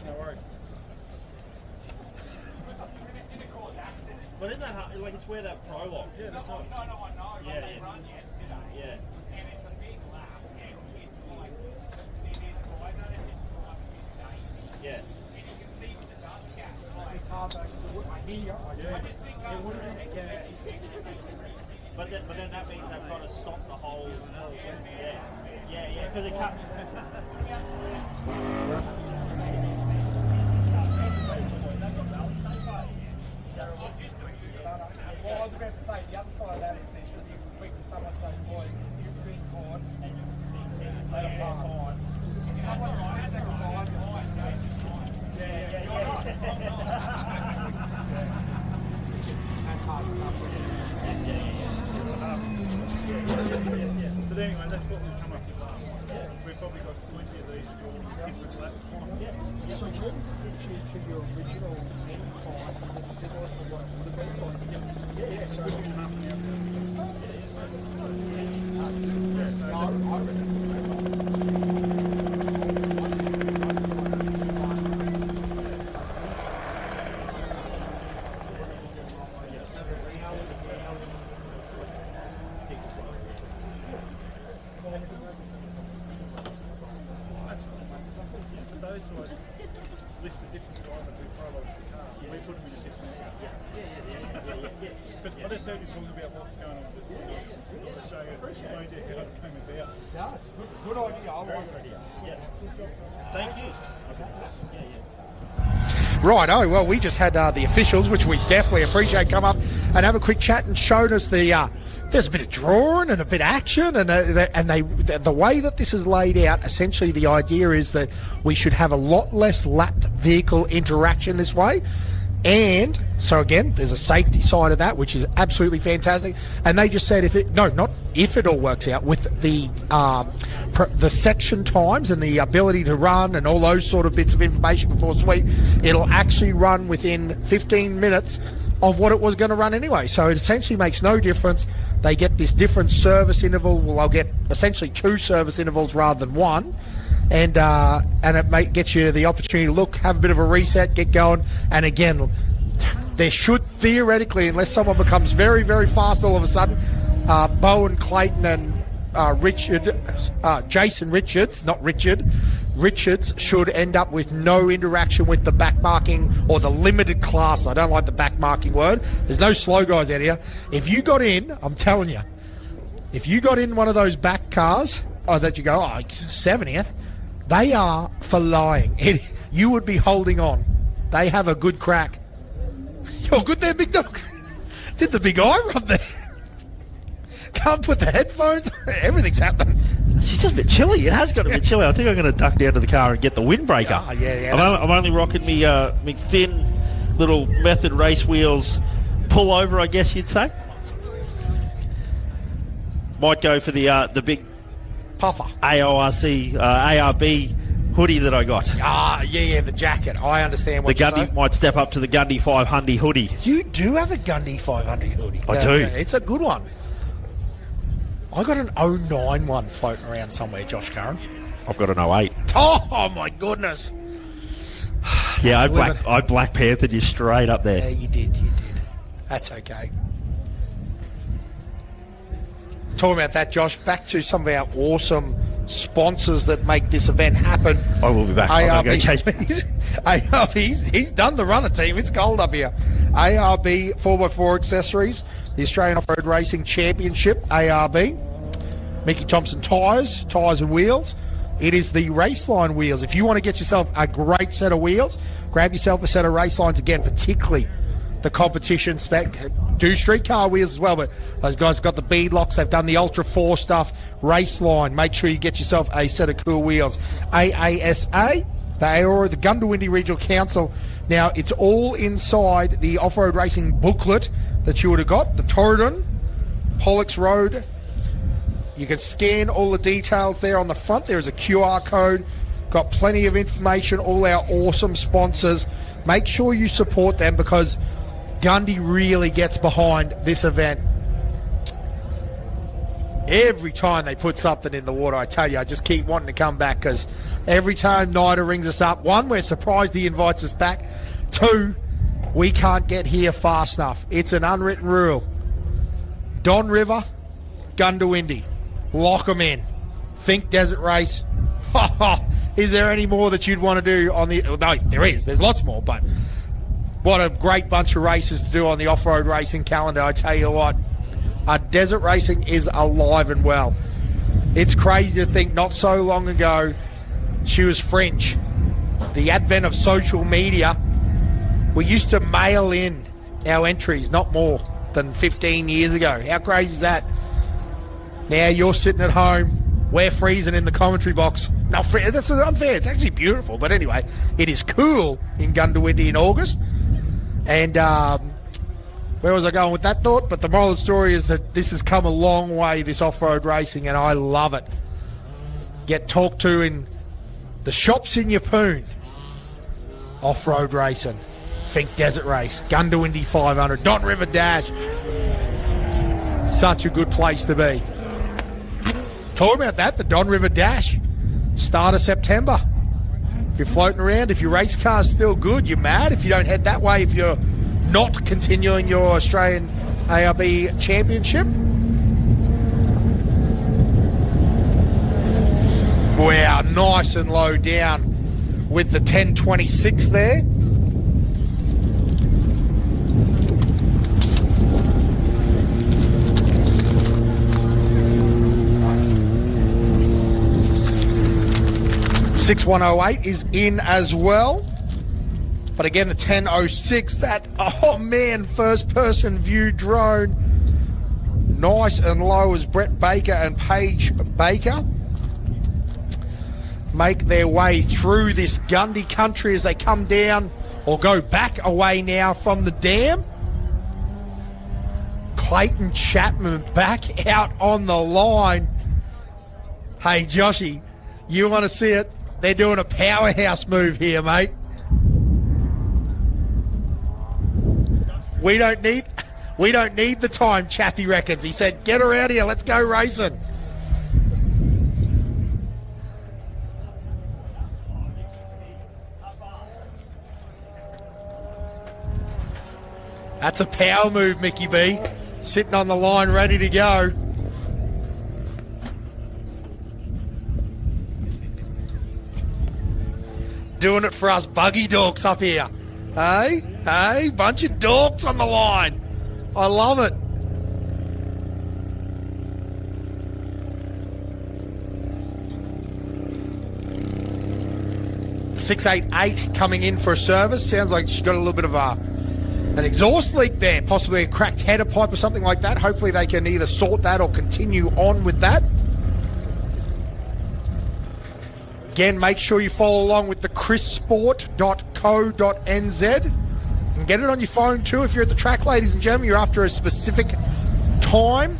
No worries. But isn't that hard? Like, it's where that prologue. Yeah, that's right. No, I know. I Yeah, got yeah. run yesterday. Yeah. And it's a big lap. And it's like, it is right. No, it's like this day. Yeah. And you can see with the dust cap. Like, It's hard though, 'cause I hear you. I just think that would have been But then that means they've got to stop the whole. Yeah, because it cuts. Well, I was about to say, the other side of that is there should be some quick someone says, boy, you've been caught and you've let a time. Someone's 20 seconds behind you. That's hard enough. But anyway, that's what we've come up with last night. We've probably got 20 of these different lap times. So where does it get you to your original end time? Is it similar to what it would have been? Yeah, so we're half an hour. No, I reckon. Those guys list a different driver who follows the car, so we put them in a different area. But I just heard you talking about what's going on with the show explained to you how it came about. No, it's good. Good idea. I like it. Thank you. Right, oh, well, we just had the officials, which we definitely appreciate, come up and have a quick chat and showed us the, there's a bit of drawing and a bit of action, and the way that this is laid out, essentially the idea is that we should have a lot less lapped vehicle interaction this way. And so again, there's a safety side of that, which is absolutely fantastic. And they just said not if it all works out with the section times and the ability to run and all those sort of bits of information before sweep, it'll actually run within 15 minutes of what it was going to run anyway. So it essentially makes no difference. They get this different service interval. Well, they'll get essentially 2 service intervals rather than 1. And it gets you the opportunity to look, have a bit of a reset, get going. And again, there should theoretically, unless someone becomes very, very fast all of a sudden, Bowen Clayton and Jason Richards, not Richard, Richards should end up with no interaction with the back marking or the limited class. I don't like the back marking word. There's no slow guys out here. If you got in, I'm telling you, if you got in one of those back cars, that you go, 70th, they are for lying. You would be holding on. They have a good crack. You're good there, big dog. Did the big eye rub there? Can't put the headphones. Everything's happening. It's just a bit chilly. It has got a bit chilly. I think I'm going to duck down to the car and get the windbreaker. Yeah. I'm only rocking me thin little method race wheels pull over, I guess you'd say. Might go for the big Puffer. ARB hoodie that I got. The jacket. I understand what The you're Gundy saying. might step up to the Gundy 500 hoodie. You do have a Gundy 500 hoodie. I do. It's a good one. I got an 09 one floating around somewhere, Josh Curran. I've got an 08. Oh, my goodness. Yeah, I Black Panthered you straight up there. Yeah, you did. That's okay. Talking about that, Josh, back to some of our awesome sponsors that make this event happen. I will be back. I'm going to go change. ARB, he's done the runner team. It's cold up here. ARB 4x4 Accessories, the Australian Off-Road Racing Championship, ARB. Mickey Thompson Tyres and Wheels. It is the Raceline wheels. If you want to get yourself a great set of wheels, grab yourself a set of Racelines again, particularly the competition spec. Do street car wheels as well, but those guys have got the bead locks. They've done the Ultra 4 stuff. Raceline. Make sure you get yourself a set of cool wheels. AASA, the AORA, the Gundy Regional Council. Now, it's all inside the off-road racing booklet that you would have got. The Torridon, Pollux Road. You can scan all the details there on the front. There is a QR code. Got plenty of information, all our awesome sponsors. Make sure you support them because Gundy really gets behind this event. Every time they put something in the water, I tell you, I just keep wanting to come back because every time Nida rings us up, one, we're surprised he invites us back. Two, we can't get here fast enough. It's an unwritten rule. Don River, Gundawindi. Lock them in. Think Desert Race. Is there any more that you'd want to do on the... No, there is. There's lots more, but what a great bunch of races to do on the off-road racing calendar. I tell you what, desert racing is alive and well. It's crazy to think not so long ago she was fringe. The advent of social media, we used to mail in our entries not more than 15 years ago. How crazy is that? Now you're sitting at home, we're freezing in the commentary box. No, that's unfair. It's actually beautiful. But anyway, it is cool in Gundawindi in August. And where was I going with that thought? But the moral of the story is that this has come a long way, this off-road racing, and I love it. Get talked to in the shops in Yeppoon. Off-road racing. Think Desert Race. Gundawindi 500. Don River Dash. Such a good place to be. Talking about that, the Don River Dash. Start of September. If you're floating around, if your race car's still good, you're mad. If you don't head that way, if you're not continuing your Australian ARB Championship. Wow, nice and low down with the 1026 there. .6108 is in as well. But again, the 1006, that, oh man, first person view drone. Nice and low as Brett Baker and Paige Baker make their way through this Gundy country as they come down or go back away now from the dam. Clayton Chapman back out on the line. Hey, Joshy, you want to see it? They're doing a powerhouse move here, mate. We don't need the time, Chappie reckons. He said, get her out here, let's go racing. That's a power move, Mickey B. Sitting on the line, ready to go. Doing it for us buggy dorks up here. Hey, hey, bunch of dorks on the line. I love it. .688 coming in for a service. Sounds like she's got a little bit of an exhaust leak there, possibly a cracked header pipe or something like that. Hopefully they can either sort that or continue on with that. Again, make sure you follow along with the chrissport.co.nz. You can get it on your phone too if you're at the track, ladies and gentlemen. You're after a specific time.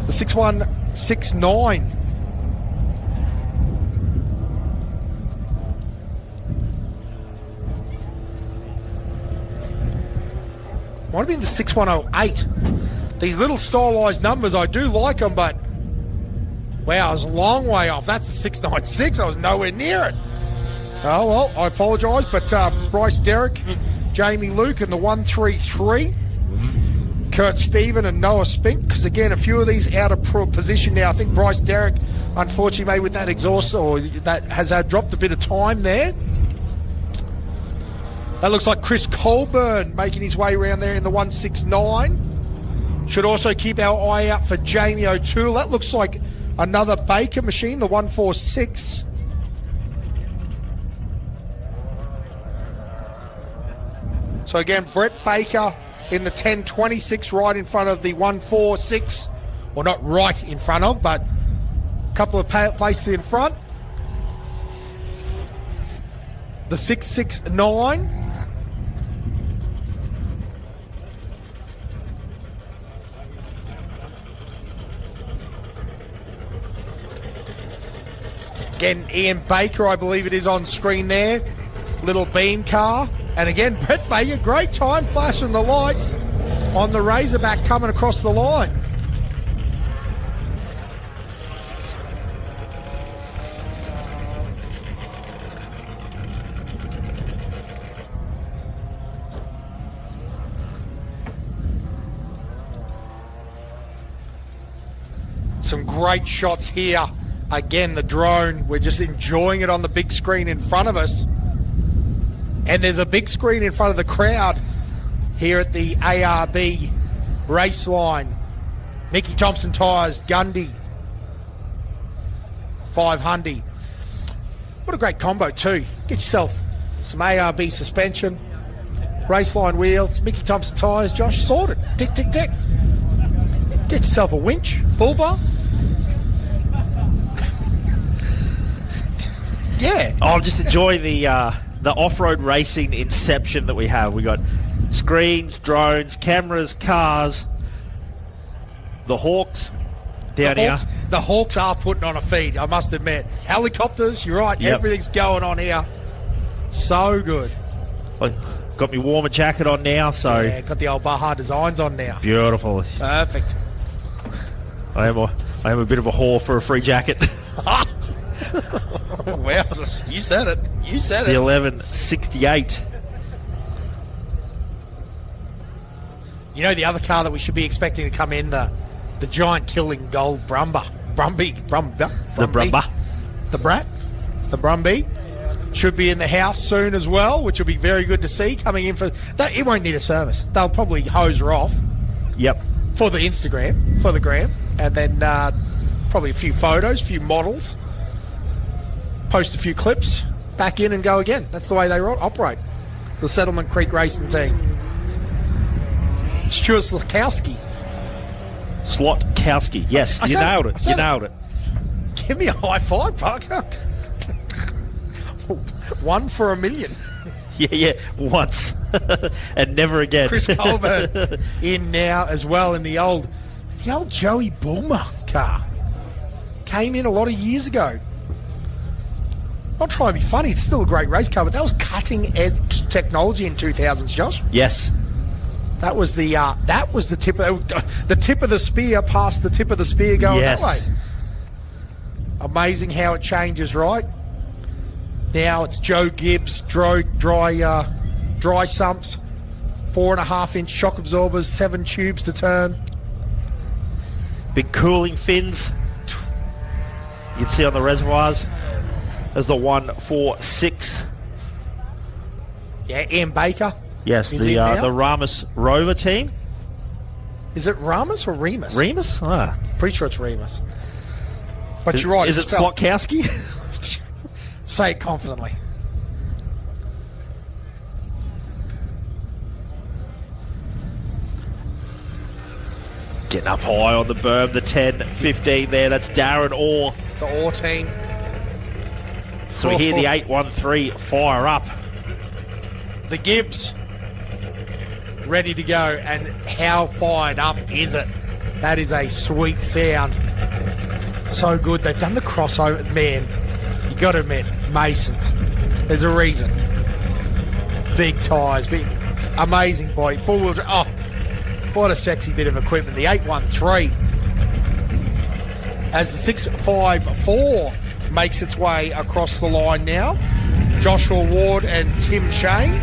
The 6169. Might have been the 6108. These little stylised numbers, I do like them, but wow, I was a long way off. That's the 696. I was nowhere near it. Oh, well, I apologise, but Bryce Derrick, Jamie Luke and the 133. Kurt Stephen and Noah Spink, because again, a few of these out of position now. I think Bryce Derrick, unfortunately, maybe with that exhaust, or that has dropped a bit of time there. That looks like Chris Colburn making his way around there in the 169. Should also keep our eye out for Jamie O'Toole. That looks like another Baker machine, the 146. So again, Brett Baker in the 1026 right in front of the 146. Well, not right in front of, but a couple of places in front. The 669. Again, Ian Baker, I believe it is on screen there. Little beam car. And again, Brett Baker, great time flashing the lights on the Razorback coming across the line. Some great shots here. Again, the drone, we're just enjoying it on the big screen in front of us. And there's a big screen in front of the crowd here at the ARB race line. Mickey Thompson tyres, Gundy, 500. What a great combo too. Get yourself some ARB suspension, race line wheels, Mickey Thompson tyres, Josh, sorted. Tick, tick, tick. Get yourself a winch, bull bar. Yeah. Oh, I'm just enjoying the off-road racing inception that we have. We got screens, drones, cameras, cars, the Hawks down here. The Hawks are putting on a feed, I must admit. Helicopters, you're right, Yep. Everything's going on here. So good. I got my warmer jacket on now, so Yeah, got the old Baja Designs on now. beautiful. Perfect. I am a bit of a whore for a free jacket. Wowzers. You said it. You said The it. 1168. You know the other car that we should be expecting to come in, the giant killing gold Brumby. The Brumba. The Brat. The Brumby. Should be in the house soon as well, which will be very good to see coming in for that. It won't need a service. They'll probably hose her off Yep. for the Instagram, for the gram, and then probably a few photos, a few models, post a few clips, back in and go again. That's the way they operate. The Settlement Creek Racing team. Stuart Slakowski. Slotkowski. Yes, I you said it. nailed I it. said You it. nailed it. Give me a high five, Parker. 1 for a million. Yeah, once. And never again. Chris Colbert in now as well in the old Joey Bulmer car. Came in a lot of years ago. Not trying to be funny, it's still a great race car, but that was cutting edge technology in 2000s, Josh. Yes. That was the tip of the spear past the tip of the spear going Yes. that way. Amazing how it changes, right? Now it's Joe Gibbs, dry sumps, 4.5-inch shock absorbers, 7 tubes to turn. Big cooling fins. You can see on the reservoirs. There's the 146. Yeah, Ian Baker. Yes, Is he now? the Ramus Rover team. Is it Ramus or Remus? Remus? Ah. Pretty sure it's Remus. But you're right. Is it's it spelled- Slotkowski? Say it confidently. Getting up high on the berm, the 10-15 there. That's Darren Orr. The Orr team. So we hear the 813 fire up. The Gibbs. Ready to go. And how fired up is it? That is a sweet sound. So good. They've done the crossover. Man, you got to admit, Masons. There's a reason. Big tyres. Big, amazing body. Full-wheel drive. Oh, what a sexy bit of equipment. The 813. As the 654 makes its way across the line now. Joshua Ward and Tim Shane.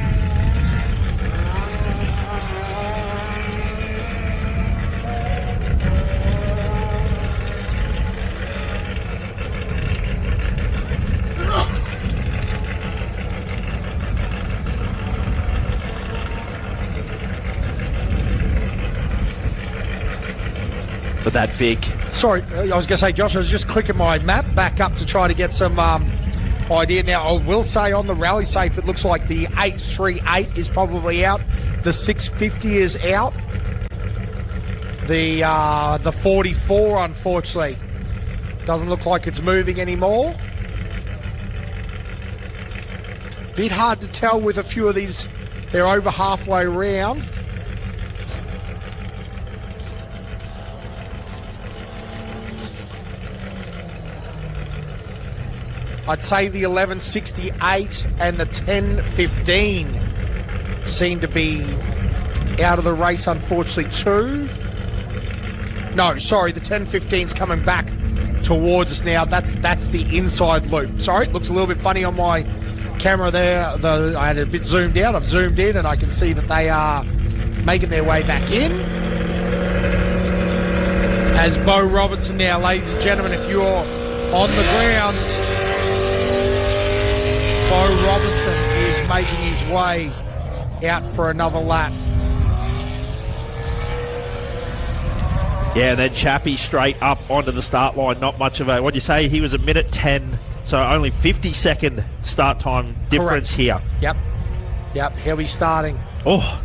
For that big. Sorry, I was going to say, Josh, I was just clicking my map back up to try to get some idea. Now, I will say on the rally safe, it looks like the 838 is probably out. The 650 is out. The 44, unfortunately, doesn't look like it's moving anymore. Bit hard to tell with a few of these. They're over halfway round. I'd say the 11.68 and the 10.15 seem to be out of the race, unfortunately, too. No, sorry, the 10.15's coming back towards us now. That's the inside loop. Sorry, it looks a little bit funny on my camera there. I had it a bit zoomed out. I've zoomed in and I can see that they are making their way back in. As Bo Robinson now, ladies and gentlemen, if you're on the grounds, Bo Robinson is making his way out for another lap. Yeah, and then Chappie straight up onto the start line. Not much of a, what do you say? He was a minute 10, so only 50-second start time difference here. Yep, he'll be starting. Oh,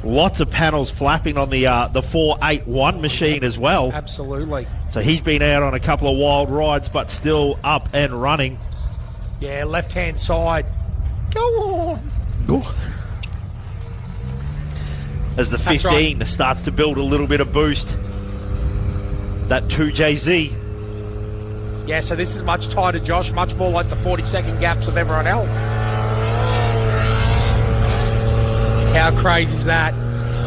lots of panels flapping on the 481 machine as well. Absolutely. So he's been out on a couple of wild rides, but still up and running. Yeah, left-hand side. Go on. Ooh. As the 15 starts to build a little bit of boost. That 2JZ. Yeah, so this is much tighter, Josh. Much more like the 40-second gaps of everyone else. How crazy is that?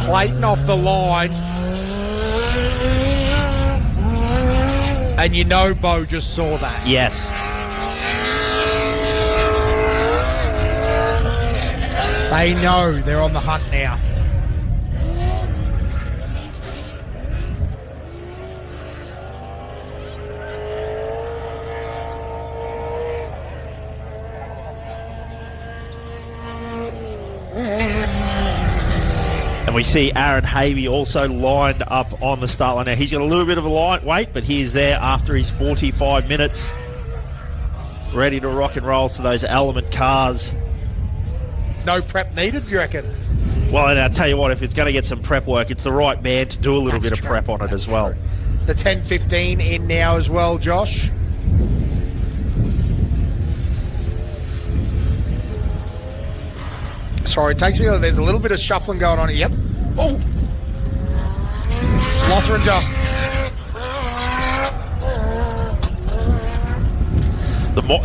Clayton off the line. And you know Bo just saw that. Yes. They know they're on the hunt now. And we see Aaron Havey also lined up on the start line. Now, he's got a little bit of a light weight, but he is there after his 45 minutes. Ready to rock and roll to those element cars. No prep needed, you reckon? Well, and I'll tell you what, if it's going to get some prep work, it's the right man to do a little bit of prep on it as well. The 10.15 in now as well, Josh. Sorry, it takes me. There's a little bit of shuffling going on here. Yep. Oh! Lothringer.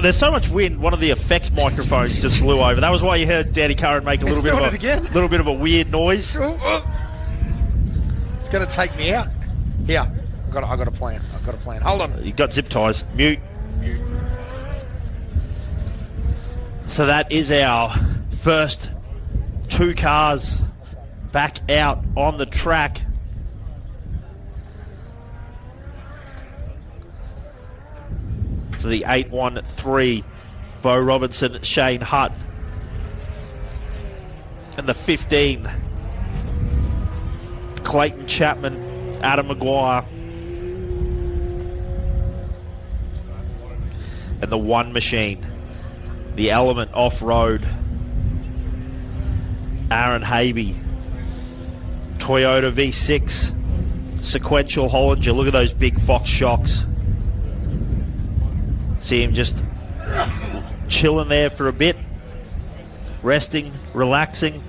There's so much wind. One of the effects microphones just flew over. That was why you heard Danny Curran make a little bit of a weird noise. It's going to take me out. Here, I've got a plan. Hold on. You got zip ties. Mute. So that is our first two cars back out on the track. To the 813, Bo Robinson, Shane Hutt. And the 15, Clayton Chapman, Adam Maguire. And the one machine, the Element Off-Road, Aaron Havey, Toyota V6, sequential Hollinger. Look at those big Fox shocks. See him just chilling there for a bit, resting, relaxing.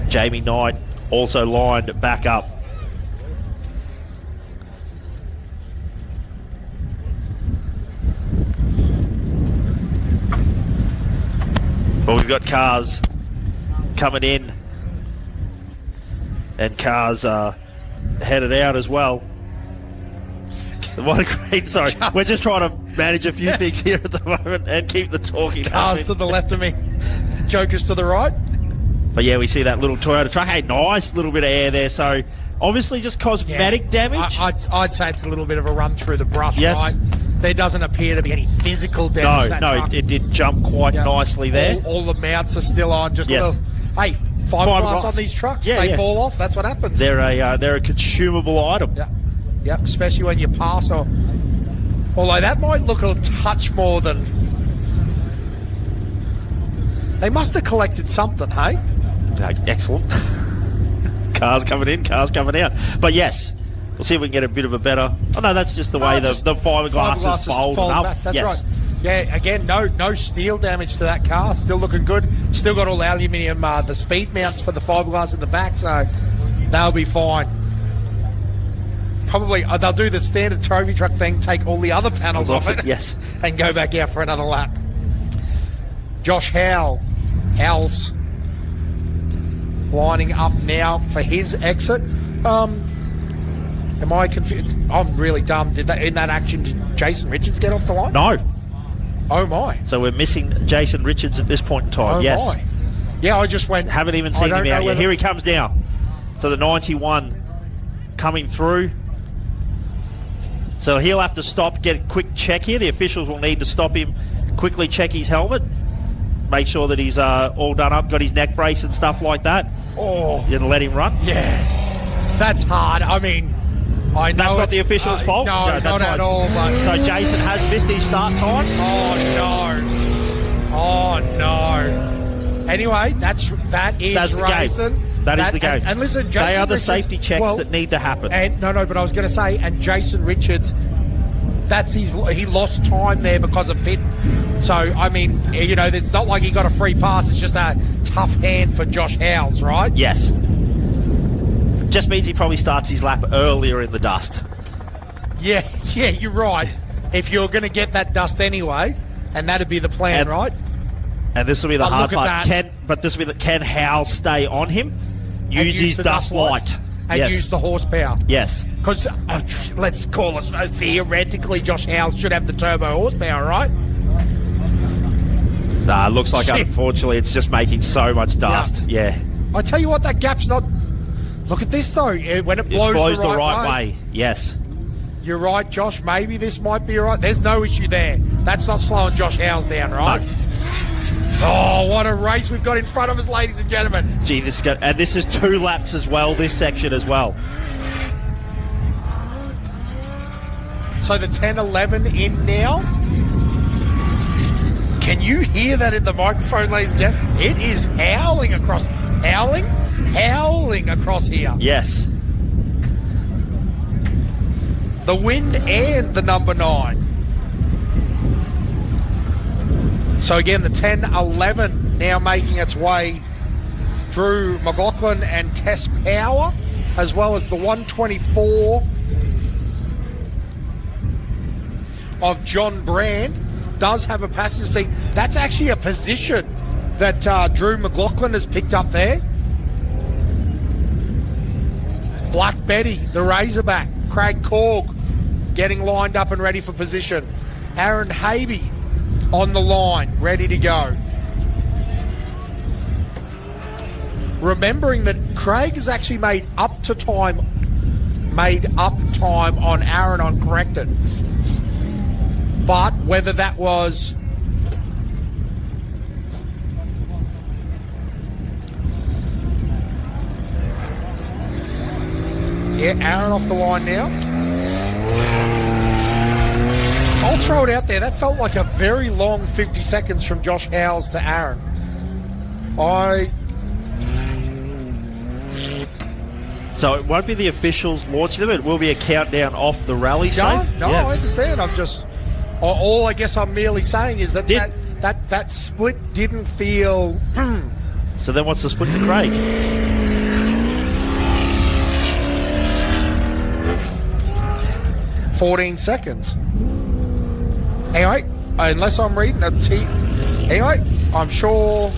Jamie Knight also lined back up. Well, we've got cars coming in and cars headed out as well. What a great, sorry. We're just trying to manage a few things here at the moment and keep the talking Cars to the left of me, Jokers to the right. But yeah, we see that little Toyota truck. Hey, nice little bit of air there. So obviously just cosmetic damage. I'd say it's a little bit of a run through the brush, yes. Right? There doesn't appear to be any physical damage. No, it did jump quite nicely there. All the mounts are still on. Just a little, hey, fiberglass on these trucks. They fall off. That's what happens. They're a consumable item. Yeah, especially when you pass. Although that might look a touch more than. They must have collected something, hey? Excellent. Cars coming in, cars coming out. But yes, we'll see if we can get a bit of a better. Oh no, that's just the way the fiberglass is folded up. Back. That's right. Yeah, again, no steel damage to that car. Still looking good. Still got all the aluminium, the speed mounts for the fiberglass at the back, so they'll be fine. probably they'll do the standard trophy truck thing, take all the other panels off it, Yes. and go back out for another lap. Josh Howells lining up now for his exit. Am I confused? I'm really dumb. In that action, did Jason Richards get off the line? No. Oh my. So we're missing Jason Richards at this point in time. Oh yes. my. Yeah, I just went. Haven't even seen him out yet. Here he comes now. So the 91 coming through. So he'll have to stop, get a quick check here. The officials will need to stop him, quickly check his helmet, make sure that he's all done up, got his neck brace and stuff like that. Oh. Then let him run. Yeah. That's hard. I mean, I know that's not the official's fault. No, that's not at all. But so Jason has missed his start time. Oh no. Anyway, that is racing. That is the game. And listen, Jason they are the Richards, safety checks that need to happen. And no, but I was going to say, and Jason Richards, he lost time there because of pit. So I mean, it's not like he got a free pass. It's just a tough hand for Josh Howells, right? Yes. Just means he probably starts his lap earlier in the dust. Yeah, you're right. If you're going to get that dust anyway, and that'd be the plan, right? And this will be the hard look part. Can Howells stay on him? Use his dust light. And use the horsepower. Yes. Because let's call us theoretically, Josh Howells should have the turbo horsepower, right? Nah, it looks like unfortunately it's just making so much dust. Yeah. I tell you what, that gap's not. Look at this though. When it blows the right way. Yes. You're right, Josh. Maybe this might be all right. There's no issue there. That's not slowing Josh Howells down, right? No. Oh, what a race we've got in front of us, ladies and gentlemen. Gee, and this is 2 laps as well, this section as well. So the 10-11 in now. Can you hear that in the microphone, ladies and gentlemen? It is howling across here. Yes. The wind and the number 9. So again, the 10-11 now making its way. Drew McLaughlin and Tess Power, as well as the 124 of John Brand, does have a passenger seat. That's actually a position that Drew McLaughlin has picked up there. Black Betty, the Razorback, Craig Corg getting lined up and ready for position. Aaron Habe on the line, ready to go. Remembering that Craig has actually made up time on Aaron on corrected. But whether that was Aaron off the line now. I'll throw it out there. That felt like a very long 50 seconds from Josh Howells to Aaron. So it won't be the officials launching them. It will be a countdown off the rally. No, I understand. All I guess I'm merely saying is that that split didn't feel. So then what's the split to Craig? 14 seconds. Anyway, unless I'm reading a T. Anyway, I'm sure.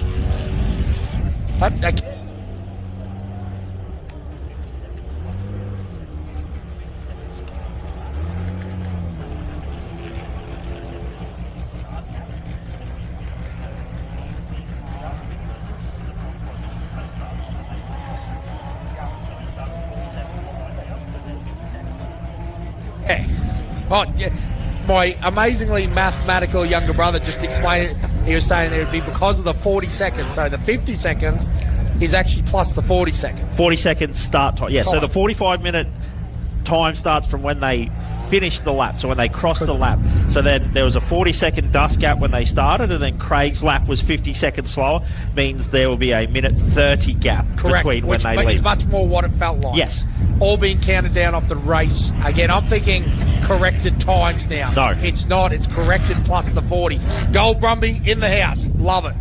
Oh, yeah. My amazingly mathematical younger brother just explained it. He was saying it would be because of the 40 seconds. So the 50 seconds is actually plus the 40 seconds. 40 seconds start time. Yeah, so the 45-minute time starts from when they finished the lap, so when they crossed the lap. So then there was a 40-second dust gap when they started, and then Craig's lap was 50 seconds slower, means there will be a minute 30 gap between when they leave. Which is much more what it felt like. Yes. All being counted down off the race. Again, I'm thinking corrected times now. No. It's not. It's corrected plus the 40. Gold Brumby in the house. Love it.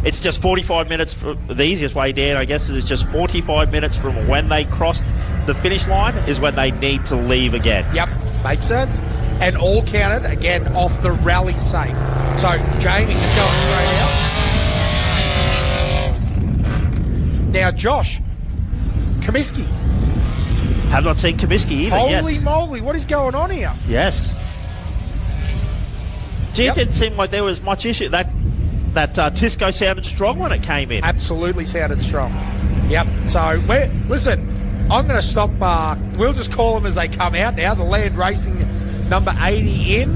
It's just 45 minutes. The easiest way, Dan, I guess, is it's just 45 minutes from when they crossed the finish line is when they need to leave again. Yep, makes sense. And all counted, again, off the rally safe. So, Jamie just going straight out. Now, Josh, Comiskey. Have not seen Comiskey either, Holy moly, what is going on here? Yes. Gee, Yep. It didn't seem like there was much issue. That Tisco sounded strong when it came in. Absolutely sounded strong. Yep, so, listen, I'm going to stop. We'll just call them as they come out now. The Land Racing number 80 in.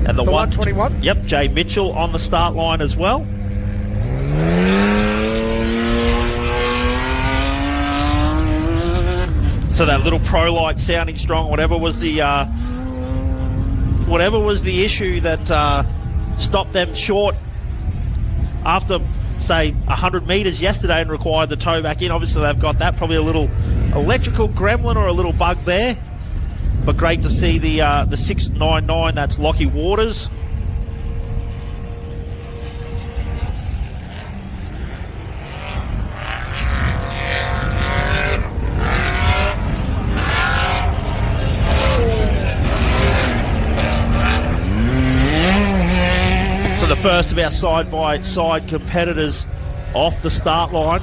And the 121. Yep, Jay Mitchell on the start line as well. So that little pro light sounding strong, whatever was the issue that stopped them short after, say, 100 metres yesterday and required the tow back in. Obviously, they've got that. Probably a little electrical gremlin or a little bug there. But great to see the 699. That's Lockie Waters. So the first of our side-by-side competitors off the start line.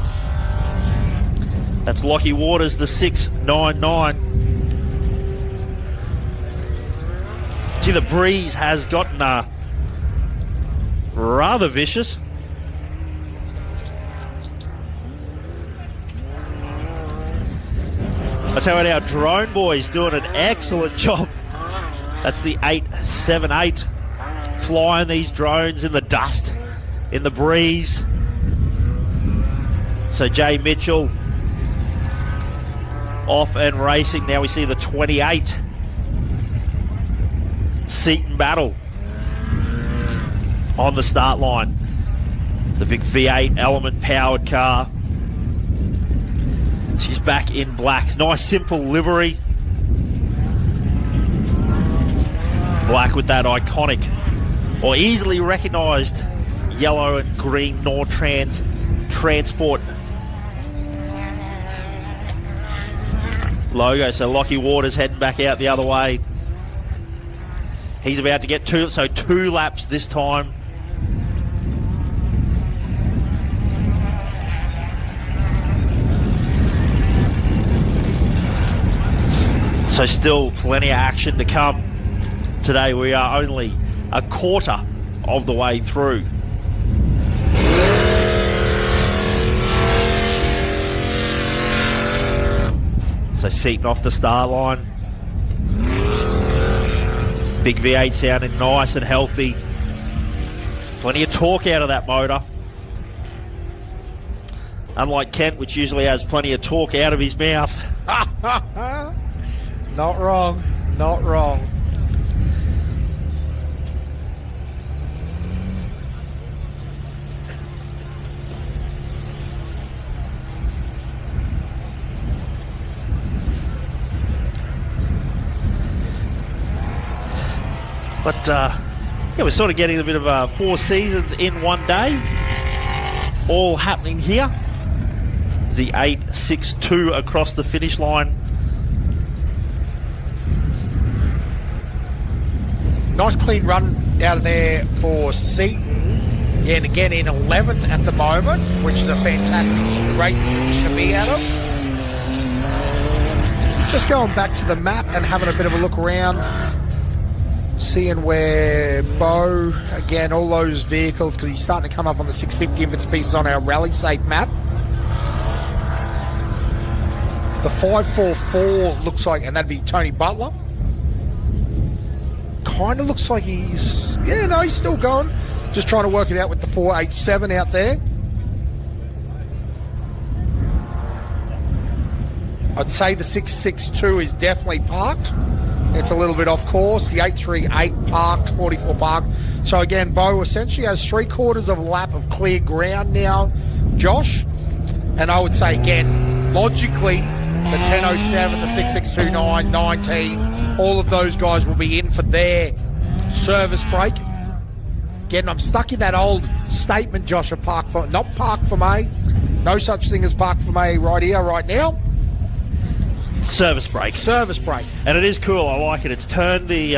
That's Lockie Waters, the 699. Gee, the breeze has gotten rather vicious. I tell you what, our drone boy's doing an excellent job. That's the 878. Flying these drones in the dust, in the breeze. So Jay Mitchell off and racing. Now we see the 28. Seaton Battle on the start line. The big V8 Element powered car. She's back in black. Nice simple livery. Black with that iconic or easily recognised yellow and green Nortrans Transport logo. So Lockie Waters heading back out the other way. He's about to get two laps this time. So still plenty of action to come. Today we are only a quarter of the way through. So Seaton off the start line. Big V8 sounding nice and healthy. Plenty of torque out of that motor. Unlike Kent, which usually has plenty of torque out of his mouth. Not wrong. Not wrong. But, yeah, we're sort of getting a bit of 4 seasons in one day. All happening here. The 862 across the finish line. Nice clean run out of there for Seaton. Yeah, and again in 11th at the moment, which is a fantastic racing position to be out of. Just going back to the map and having a bit of a look around. Seeing where Bo, again, all those vehicles, because he's starting to come up on the 650 in bits and pieces on our rally safe map. The 544 looks like, and that'd be Tony Butler. Kind of looks like he's, yeah, no, he's still going. Just trying to work it out with the 487 out there. I'd say the 662 is definitely parked. It's a little bit off course. The 838 parked, 44 parked. So again, Bo essentially has 3/4 of a lap of clear ground now, Josh. And I would say again, logically, the 1007, the 6629, 19, all of those guys will be in for their service break. again, I'm stuck in that old statement, Josh, of not park for May. No such thing as park for May right here, right now. Service break. Service break. And it is cool. I like it. It's turned the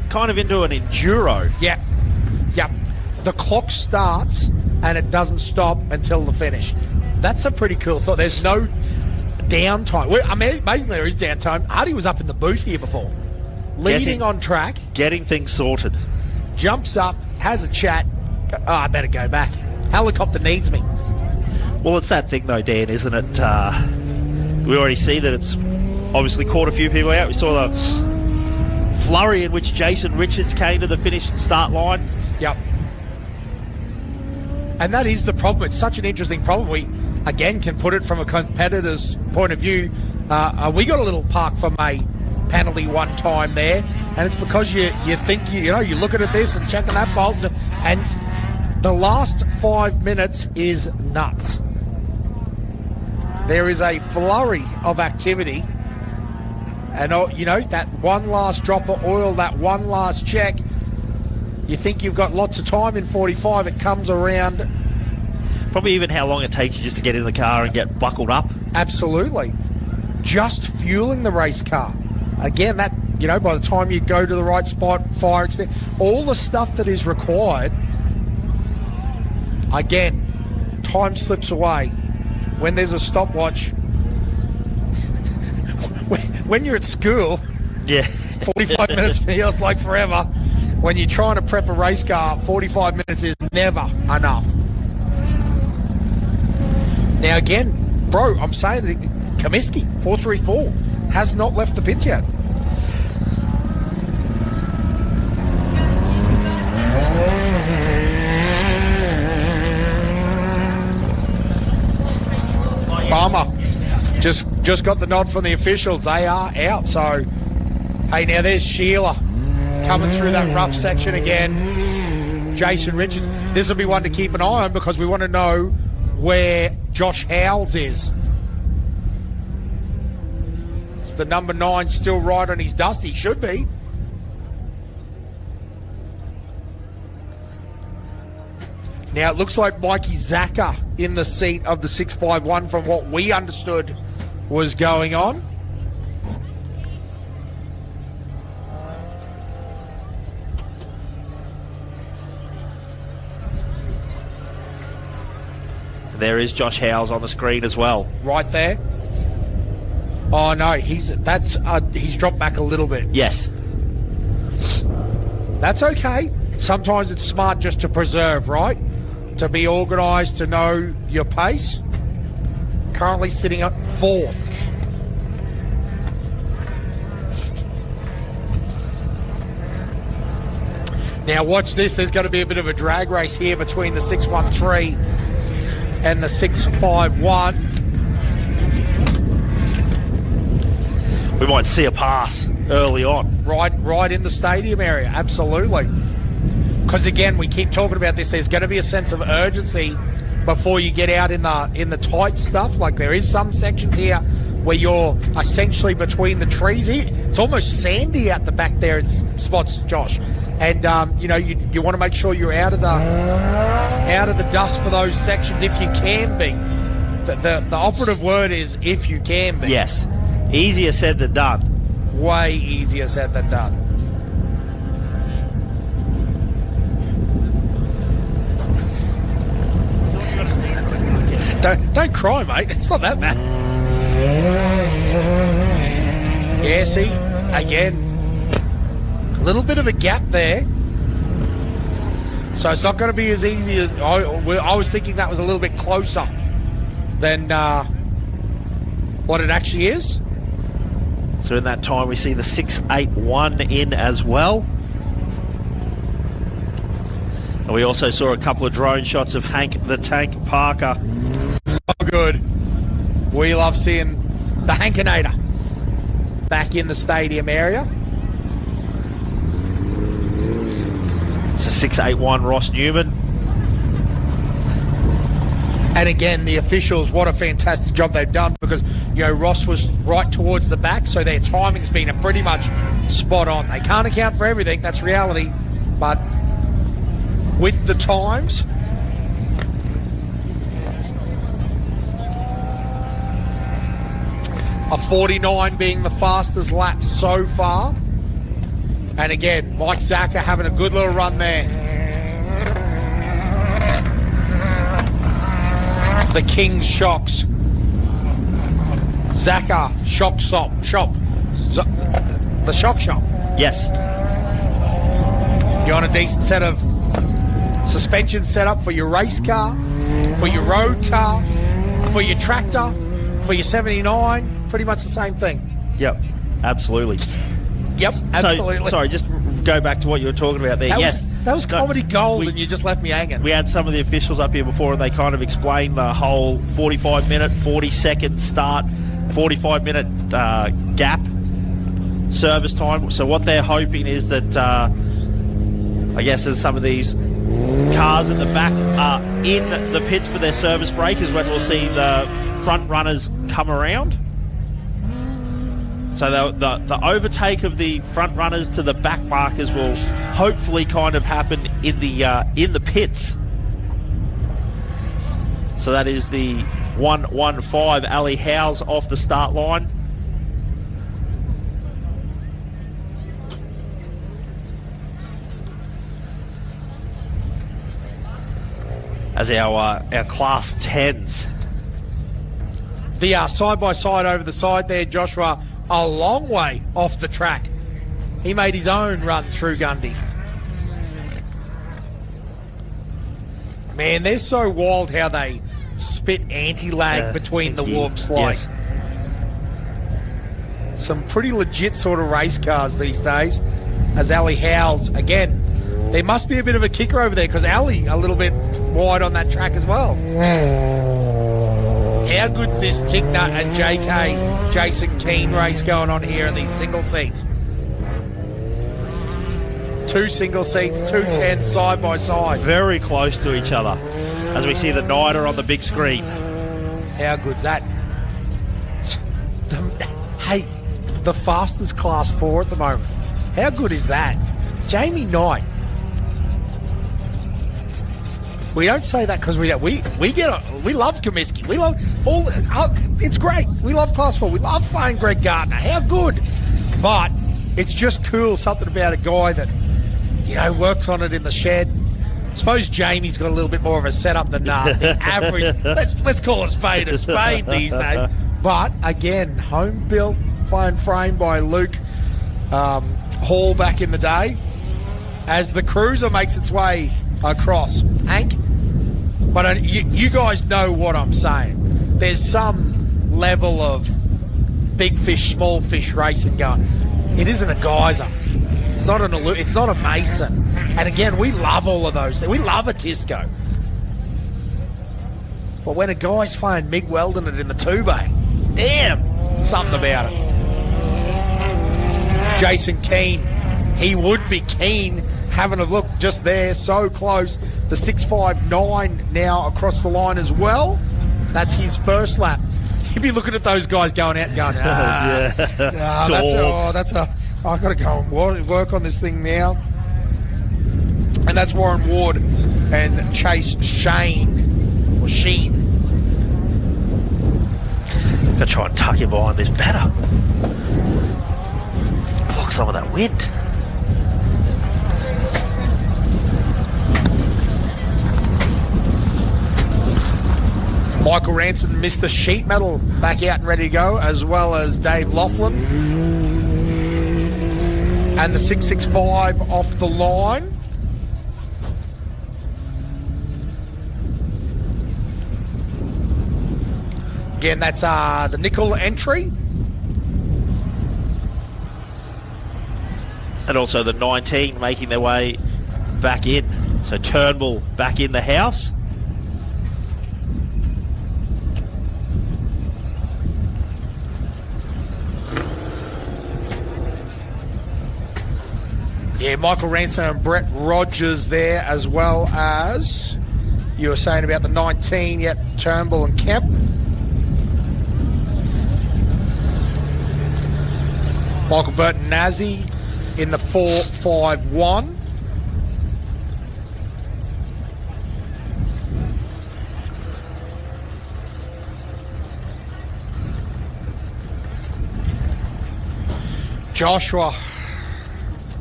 kind of into an enduro. Yeah. Yep. The clock starts and it doesn't stop until the finish. That's a pretty cool thought. There's no downtime. I mean, amazingly, there is downtime. Artie was up in the booth here before, leading on track. Getting things sorted. Jumps up, has a chat. I better go back. Helicopter needs me. Well, it's that thing, though, Dan, isn't it? We already see that it's obviously caught a few people out. We saw the flurry in which Jason Richards came to the finish and start line. Yep. And that is the problem. It's such an interesting problem. We, again, can put it from a competitor's point of view. We got a little park for May penalty one time there, and it's because you think, you're looking at this and checking that bolt, and the last 5 minutes is nuts. There is a flurry of activity, and that one last drop of oil, that one last check. You think you've got lots of time in 45, it comes around. Probably even how long it takes you just to get in the car and get buckled up. Absolutely. Just fueling the race car. Again, that, by the time you go to the right spot, fire extent, all the stuff that is required, again, time slips away. When there's a stopwatch, when you're at school, yeah, 45 minutes feels like forever. When you're trying to prep a race car, 45 minutes is never enough. Now again, bro, I'm saying that Comiskey, 434, has not left the pits yet. Bummer. Just got the nod from the officials. They are out. So, hey, now there's Sheila coming through that rough section again. Jason Richards. This will be one to keep an eye on because we want to know where Josh Howells is. Is the number 9 still right on his dust? He should be. Now, it looks like Mikey Zaka in the seat of the 651 from what we understood was going on. There is Josh Howells on the screen as well. Right there. Oh, no, he's dropped back a little bit. Yes. That's okay. Sometimes it's smart just to preserve, right? To be organised, to know your pace. Currently sitting at 4th. Now watch this. There's going to be a bit of a drag race here between the 613 and the 651. We might see a pass early on. Right in the stadium area, absolutely. Because again, we keep talking about this. There's going to be a sense of urgency before you get out in the tight stuff. Like there is some sections here where you're essentially between the trees. It's almost sandy out the back there in spots, Josh. And you want to make sure you're out of the dust for those sections if you can be. The operative word is if you can be. Yes, easier said than done. Way easier said than done. Don't cry, mate. It's not that bad. Yeah, see, again, a little bit of a gap there. So it's not going to be as easy as I was thinking. That was a little bit closer than what it actually is. So in that time, we see the 681 in as well. And we also saw a couple of drone shots of Hank the Tank Parker. So good. We love seeing the Hankinator back in the stadium area. So 681 Ross Newman. And again, the officials, what a fantastic job they've done because, Ross was right towards the back, so their timing's been pretty much spot on. They can't account for everything, that's reality, but with the times. A 49 being the fastest lap so far. And again, Mike Zaka having a good little run there. The King's Shocks. Zaka Shock Shop. The Shock Shop. Yes. You want a decent set of suspension setup for your race car, for your road car, for your tractor, for your 79. Pretty much the same thing. Yep. Absolutely. Yep, absolutely. So, sorry, just go back to what you were talking about there. That was comedy gold, and you just left me hanging. We had some of the officials up here before, and they kind of explained the whole 45-minute, 40-second start, 45-minute gap service time. So what they're hoping is that, I guess, as some of these cars in the back are in the pits for their service break, is when we'll see the front runners come around. So the overtake of the front runners to the back markers will hopefully kind of happen in the pits. So that is the 115 Ali Howes off the start line. As our class 10s. The side-by-side over the side there, Joshua, a long way off the track. He made his own run through Gundy. Man, they're so wild how they spit anti-lag between the whoops. Like, yes. Some pretty legit sort of race cars these days. As Ali Howes, again, there must be a bit of a kicker over there because Ali a little bit wide on that track as well. How good's this Ticknut and JK Jason Keane race going on here in these single seats? 2 single seats, 2 10s side by side. Very close to each other as we see the Niter on the big screen. How good's that? Hey, the fastest class 4 at the moment. How good is that? Jamie Knight. We don't say that because we love Comiskey. We love all. It's great. We love Class 4. We love playing Greg Gardner. How good! But it's just cool. Something about a guy that works on it in the shed. I suppose Jamie's got a little bit more of a setup than the average. Let's call a spade these days. But again, home built, phone frame by Luke Hall back in the day. As the Cruiser makes its way across, Hank. But you guys know what I'm saying. There's some level of big fish, small fish racing going. It isn't a geyser. It's not a Mason. And again, we love all of those things. We love a Tisco. But when a guy's flying MIG welding it in the 2-bay, damn, something about it. Jason Keane, he would be keen. Having a look just there, so close. The 659 now across the line as well. That's his first lap. You'd be looking at those guys going out and going, I've got to go and work on this thing now. And that's Warren Ward and Chase Sheen. Gotta try and tuck him behind this better. Block some of that wind. Michael Ranson, Mr. Sheet Metal, back out and ready to go, as well as Dave Laughlin. And the 665 off the line. Again, that's the nickel entry. And also the 19 making their way back in. So Turnbull back in the house. Yeah, Michael Ransom and Brett Rogers there, as well as you were saying about the 19, yet Turnbull and Kemp. Michael Burton Nazi in the 451. Joshua,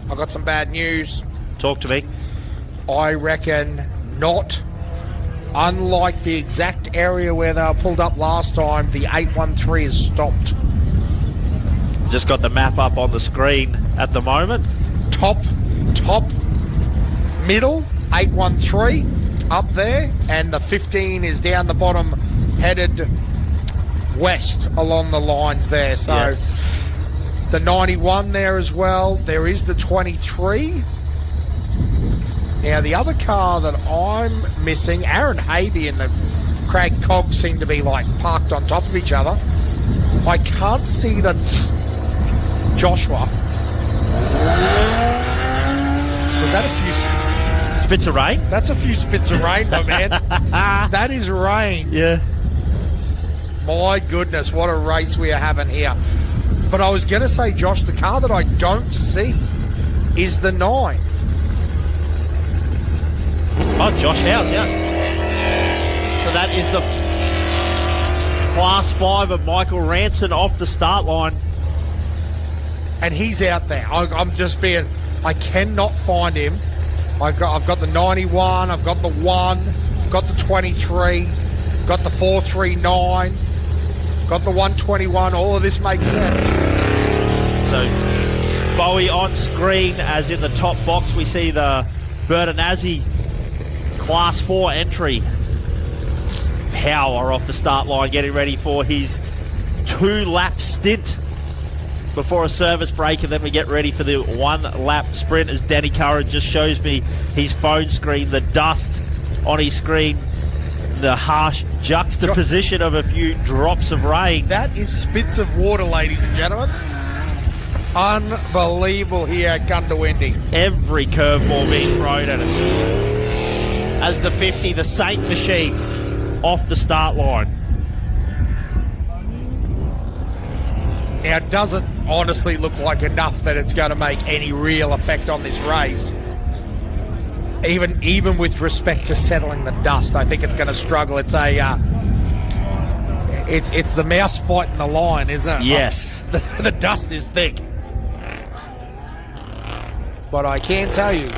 I got some bad news. Talk to me. I reckon not. Unlike the exact area where they were pulled up last time, the 813 is stopped. Just got the map up on the screen at the moment. Top, middle, 813 up there, and the 15 is down the bottom, headed west along the lines there. So Yes. the 91 there as well. There is the 23. Now, the other car that I'm missing, Aaron Havey and the Craig Cogg seem to be like parked on top of each other. I can't see the Joshua. Was that a few? Spits of rain? That's a few spits of rain, my man. That is rain. Yeah. My goodness, what a race we are having here. But I was going to say, Josh, the car that I don't see is the 9. Oh, Josh Howes, yeah. So that is the Class 5 of Michael Ranson off the start line. And he's out there. I'm just being... I cannot find him. I've got the 91, I've got the 1, got the 23, got the 439, got the 121. All of this makes sense. So Bowie on screen, as in the top box we see the Bertonazzi Class 4 entry. Power off the start line, getting ready for his 2-lap stint before a service break, and then we get ready for the 1-lap sprint, as Danny Curran just shows me his phone screen, the dust on his screen, the harsh juxtaposition of a few drops of rain. That is spits of water, ladies and gentlemen. Unbelievable here at Gundy. Every curveball being thrown at us. As the 50, the Saint machine, off the start line. Now, it doesn't honestly look like enough that it's going to make any real effect on this race. Even with respect to settling the dust, I think it's going to struggle. It's it's the mouse fighting the lion, isn't it? Yes. The dust is thick. But I can tell you,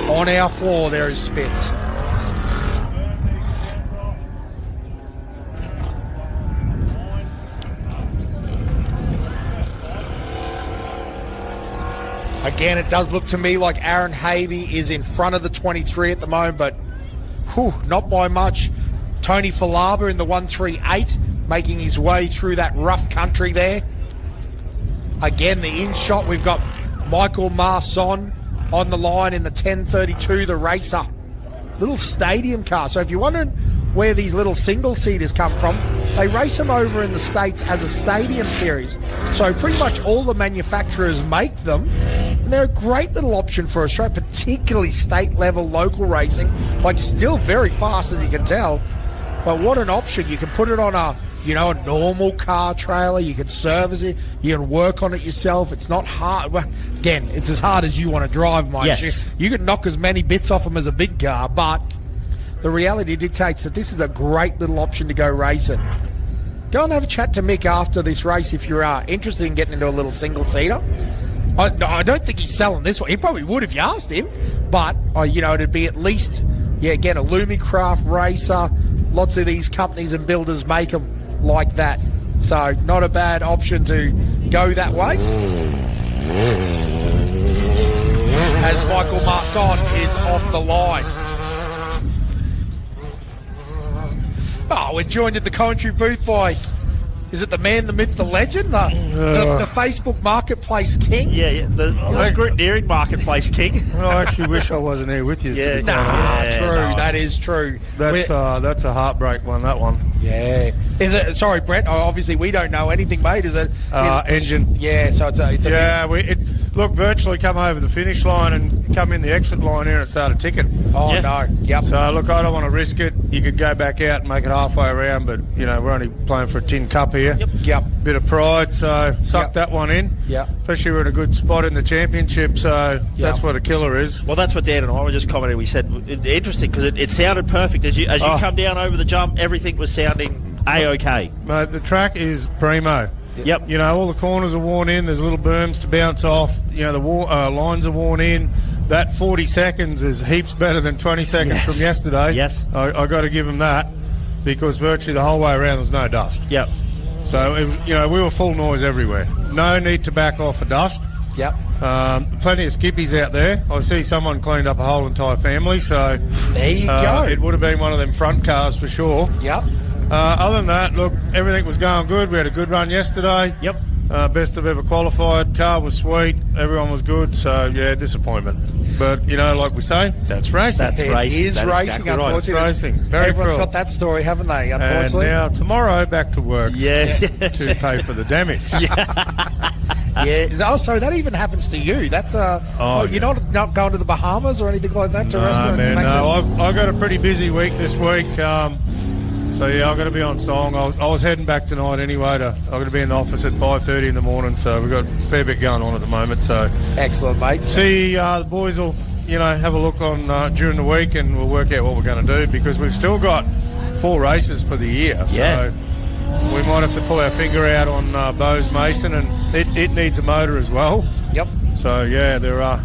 on our floor there is spits. Again, it does look to me like Aaron Havey is in front of the 23 at the moment, but not by much. Tony Falaba in the 138, making his way through that rough country there. Again, the in-shot, we've got Michael Marson on the line in the 1032, the racer. Little stadium car. So if you're wondering where these little single-seaters come from, they race them over in the States as a stadium series. So pretty much all the manufacturers make them. And they're a great little option for Australia, particularly state-level local racing. Like, still very fast, as you can tell. But what an option. You can put it on a normal car trailer. You can service it. You can work on it yourself. It's not hard. Well, again, it's as hard as you want to drive, mind Yes. you. You can knock as many bits off them as a big car, but the reality dictates that this is a great little option to go racing. Go and have a chat to Mick after this race if you're interested in getting into a little single-seater. I don't think he's selling this one. He probably would if you asked him, but it'd be at least, again, a Lumicraft racer. Lots of these companies and builders make them like that. So not a bad option to go that way. As Michael Marson is off the line. Oh, we're joined at the commentary booth by, is it the man, the myth, the legend, the Facebook Marketplace King? Yeah, the scrutineering Marketplace King. I actually wish I wasn't here with you. Yeah, to be quite honest. True. no. That is true. That's a heartbreak one. That one. Yeah. Is it? Sorry, Brett. Obviously, we don't know anything, mate. Is it? Engine. Yeah. So it's a. Yeah, virtually come over the finish line and come in the exit line here and started ticking. Oh Yeah. no. Yep. So look, I don't want to risk it. You could go back out and make it halfway around, but we're only playing for a tin cup here. Yep. Bit of pride, so suck Yep. that one in. Yep. Especially we're in a good spot in the championship, so that's what a killer is. Well, that's what Dan and I were just commenting. We said, interesting, because it sounded perfect. As you come down over the jump, everything was sounding A-OK. Mate, the track is primo. Yep. You know, all the corners are worn in. There's little berms to bounce off. You know, the lines are worn in. That 40 seconds is heaps better than 20 seconds from yesterday. Yes. I got to give them that, because virtually the whole way around there was no dust. Yep. So, it was, you know, we were full noise everywhere. No need to back off for dust. Yep. Plenty of skippies out there. I see someone cleaned up a whole entire family, so There you go. it would have been one of them front cars for sure. Yep. Other than that, look, everything was going good. We had a good run yesterday. Yep. Best I've ever qualified. Car was sweet. Everyone was good. So, yeah, disappointment. But, you know, like we say, that's racing. That's It racing. is That racing, exactly right. unfortunately. It's racing. Very Everyone's cruel. got that story, haven't they, And unfortunately? now, tomorrow, back to work Yeah. to pay for the damage. Yeah. Oh, so that even happens to you. That's you're not going to the Bahamas or anything like that to rest Nah, the man, make no. the- I've got a pretty busy week this week. So, yeah, I've got to be on song. I was heading back tonight anyway. I've got to be in the office at 5:30 in the morning, so we've got a fair bit going on at the moment. So, Excellent, mate. see, the boys will, you know, have a look on during the week, and we'll work out what we're going to do, because we've still got 4 races for the year. Yeah. So we might have to pull our finger out on Bose Mason, and it needs a motor as well. Yep. So, yeah, there are.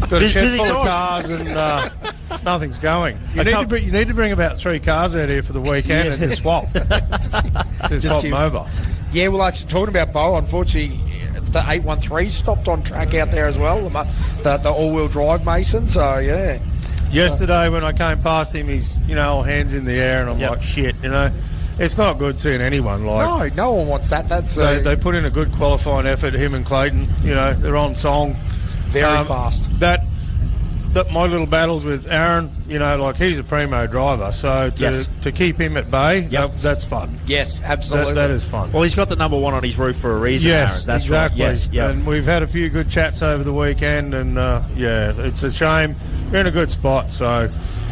Got a shed Busy full of times. cars, and nothing's going. You can't- need to bring about 3 cars out here for the weekend and just swap. just swap keep- them over. Yeah, well, actually, talking about Bo, unfortunately, the 813 stopped on track out there as well, the all-wheel drive Mason, so, yeah. Yesterday when I came past him, he's, you know, all hands in the air, and I'm Yep. like, shit, you know. It's not good seeing anyone like. No one wants that. That's They put in a good qualifying effort, him and Clayton. You know, they're on song. very fast. That my little battles with Aaron, you know, like, he's a primo driver, so to keep him at bay, that's fun. Yes, absolutely. That is fun. Well, he's got the number 1 on his roof for a reason, Yes, Aaron. That's exactly. right. Yes, yeah. And we've had a few good chats over the weekend, and yeah, it's a shame. We're in a good spot. So,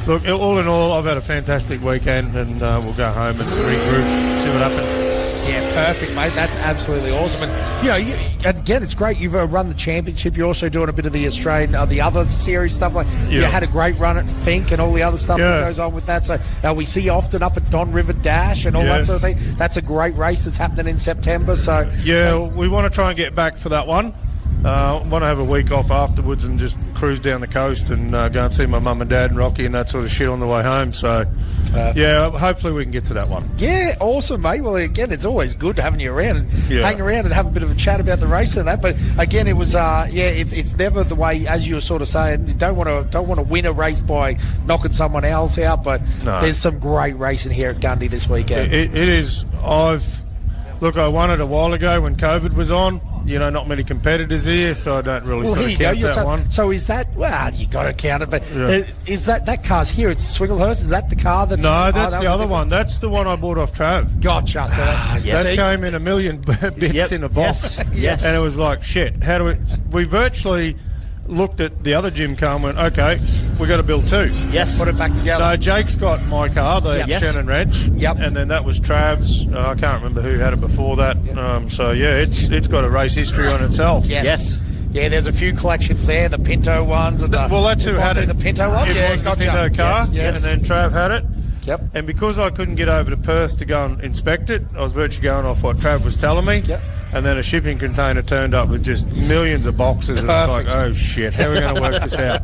look, all in all, I've had a fantastic weekend, and we'll go home and regroup, see what happens. Yeah, perfect, mate. That's absolutely awesome. And, you know, and again, it's great. You've run the championship. You're also doing a bit of the Australian, the other series stuff. Like you Yeah. had a great run at Fink and all the other stuff that Yeah. goes on with that. So we see you often up at Don River Dash and all that Yes. sort of thing. That's a great race that's happening in September. So Yeah, we want to try and get back for that one. Want to have a week off afterwards and just cruise down the coast and go and see my mum and dad and Rocky and that sort of shit on the way home. So, yeah, hopefully we can get to that one. yeah, awesome, mate. Well, again, it's always good having you around and Yeah. hang around and have a bit of a chat about the race and that. But again, it was it's never the way, as you were sort of saying. You don't want to win a race by knocking someone else out. But No. there's some great racing here at Gundy this weekend. It is. I won it a while ago when COVID was on. You know, not many competitors here, so I don't really Well, sort here of you go. count You're that one. So is that? Well, you got to count it. But Yeah. is that car's here? It's Swigglehurst. Is that the car that? No, that's that the was a other different- one. That's the one I bought off Trav. Gotcha. So yes. That see? came in a million bits Yep. in a box. Yes. Yes. And it was like, shit, how do we virtually looked at the other gym car and went, okay, we got to build 2. Yes. Put it back together. So Jake's got my car, the Yep. Yes. Shannon Reg. Yep. And then that was Trav's. I can't remember who had it before that. So yeah, it's got a race history on itself. Yes. Yeah, there's a few collections there, the Pinto ones. And Well, that's who had it. The Pinto one? It Yeah, was the gotcha. Pinto car, Yes. and then Trav had it. Yep. And because I couldn't get over to Perth to go and inspect it, I was virtually going off what Trav was telling me. Yep. And then a shipping container turned up with just millions of boxes. And it's like, Perfect. oh shit, how are we going to work this out?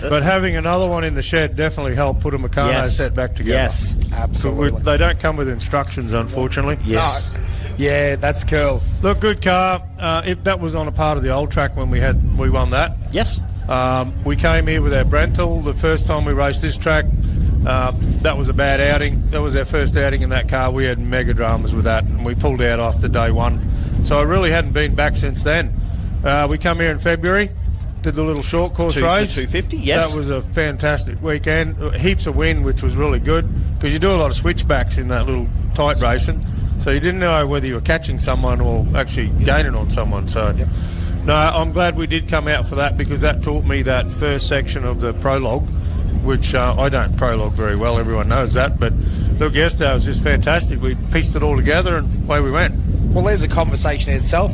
But having another one in the shed definitely helped put a Meccano Yes. set back together. Yes. Absolutely. They don't come with instructions, unfortunately. Yes. No. Yeah, that's cool. Look, good car. That was on a part of the old track when we won that. Yes. We came here with our Brenthal the first time we raced this track. That was a bad outing. That was our first outing in that car. We had mega dramas with that, and we pulled out after day one. So I really hadn't been back since then. We come here in February, did the little short course race. The 250, yes. That was a fantastic weekend. Heaps of wind, which was really good, because you do a lot of switchbacks in that little tight racing. So you didn't know whether you were catching someone or actually gaining on someone. So, no, I'm glad we did come out for that, because that taught me that first section of the prologue, which I don't prologue very well, everyone knows that. But look, yesterday was just fantastic. We pieced it all together and away we went. Well, there's a conversation in itself.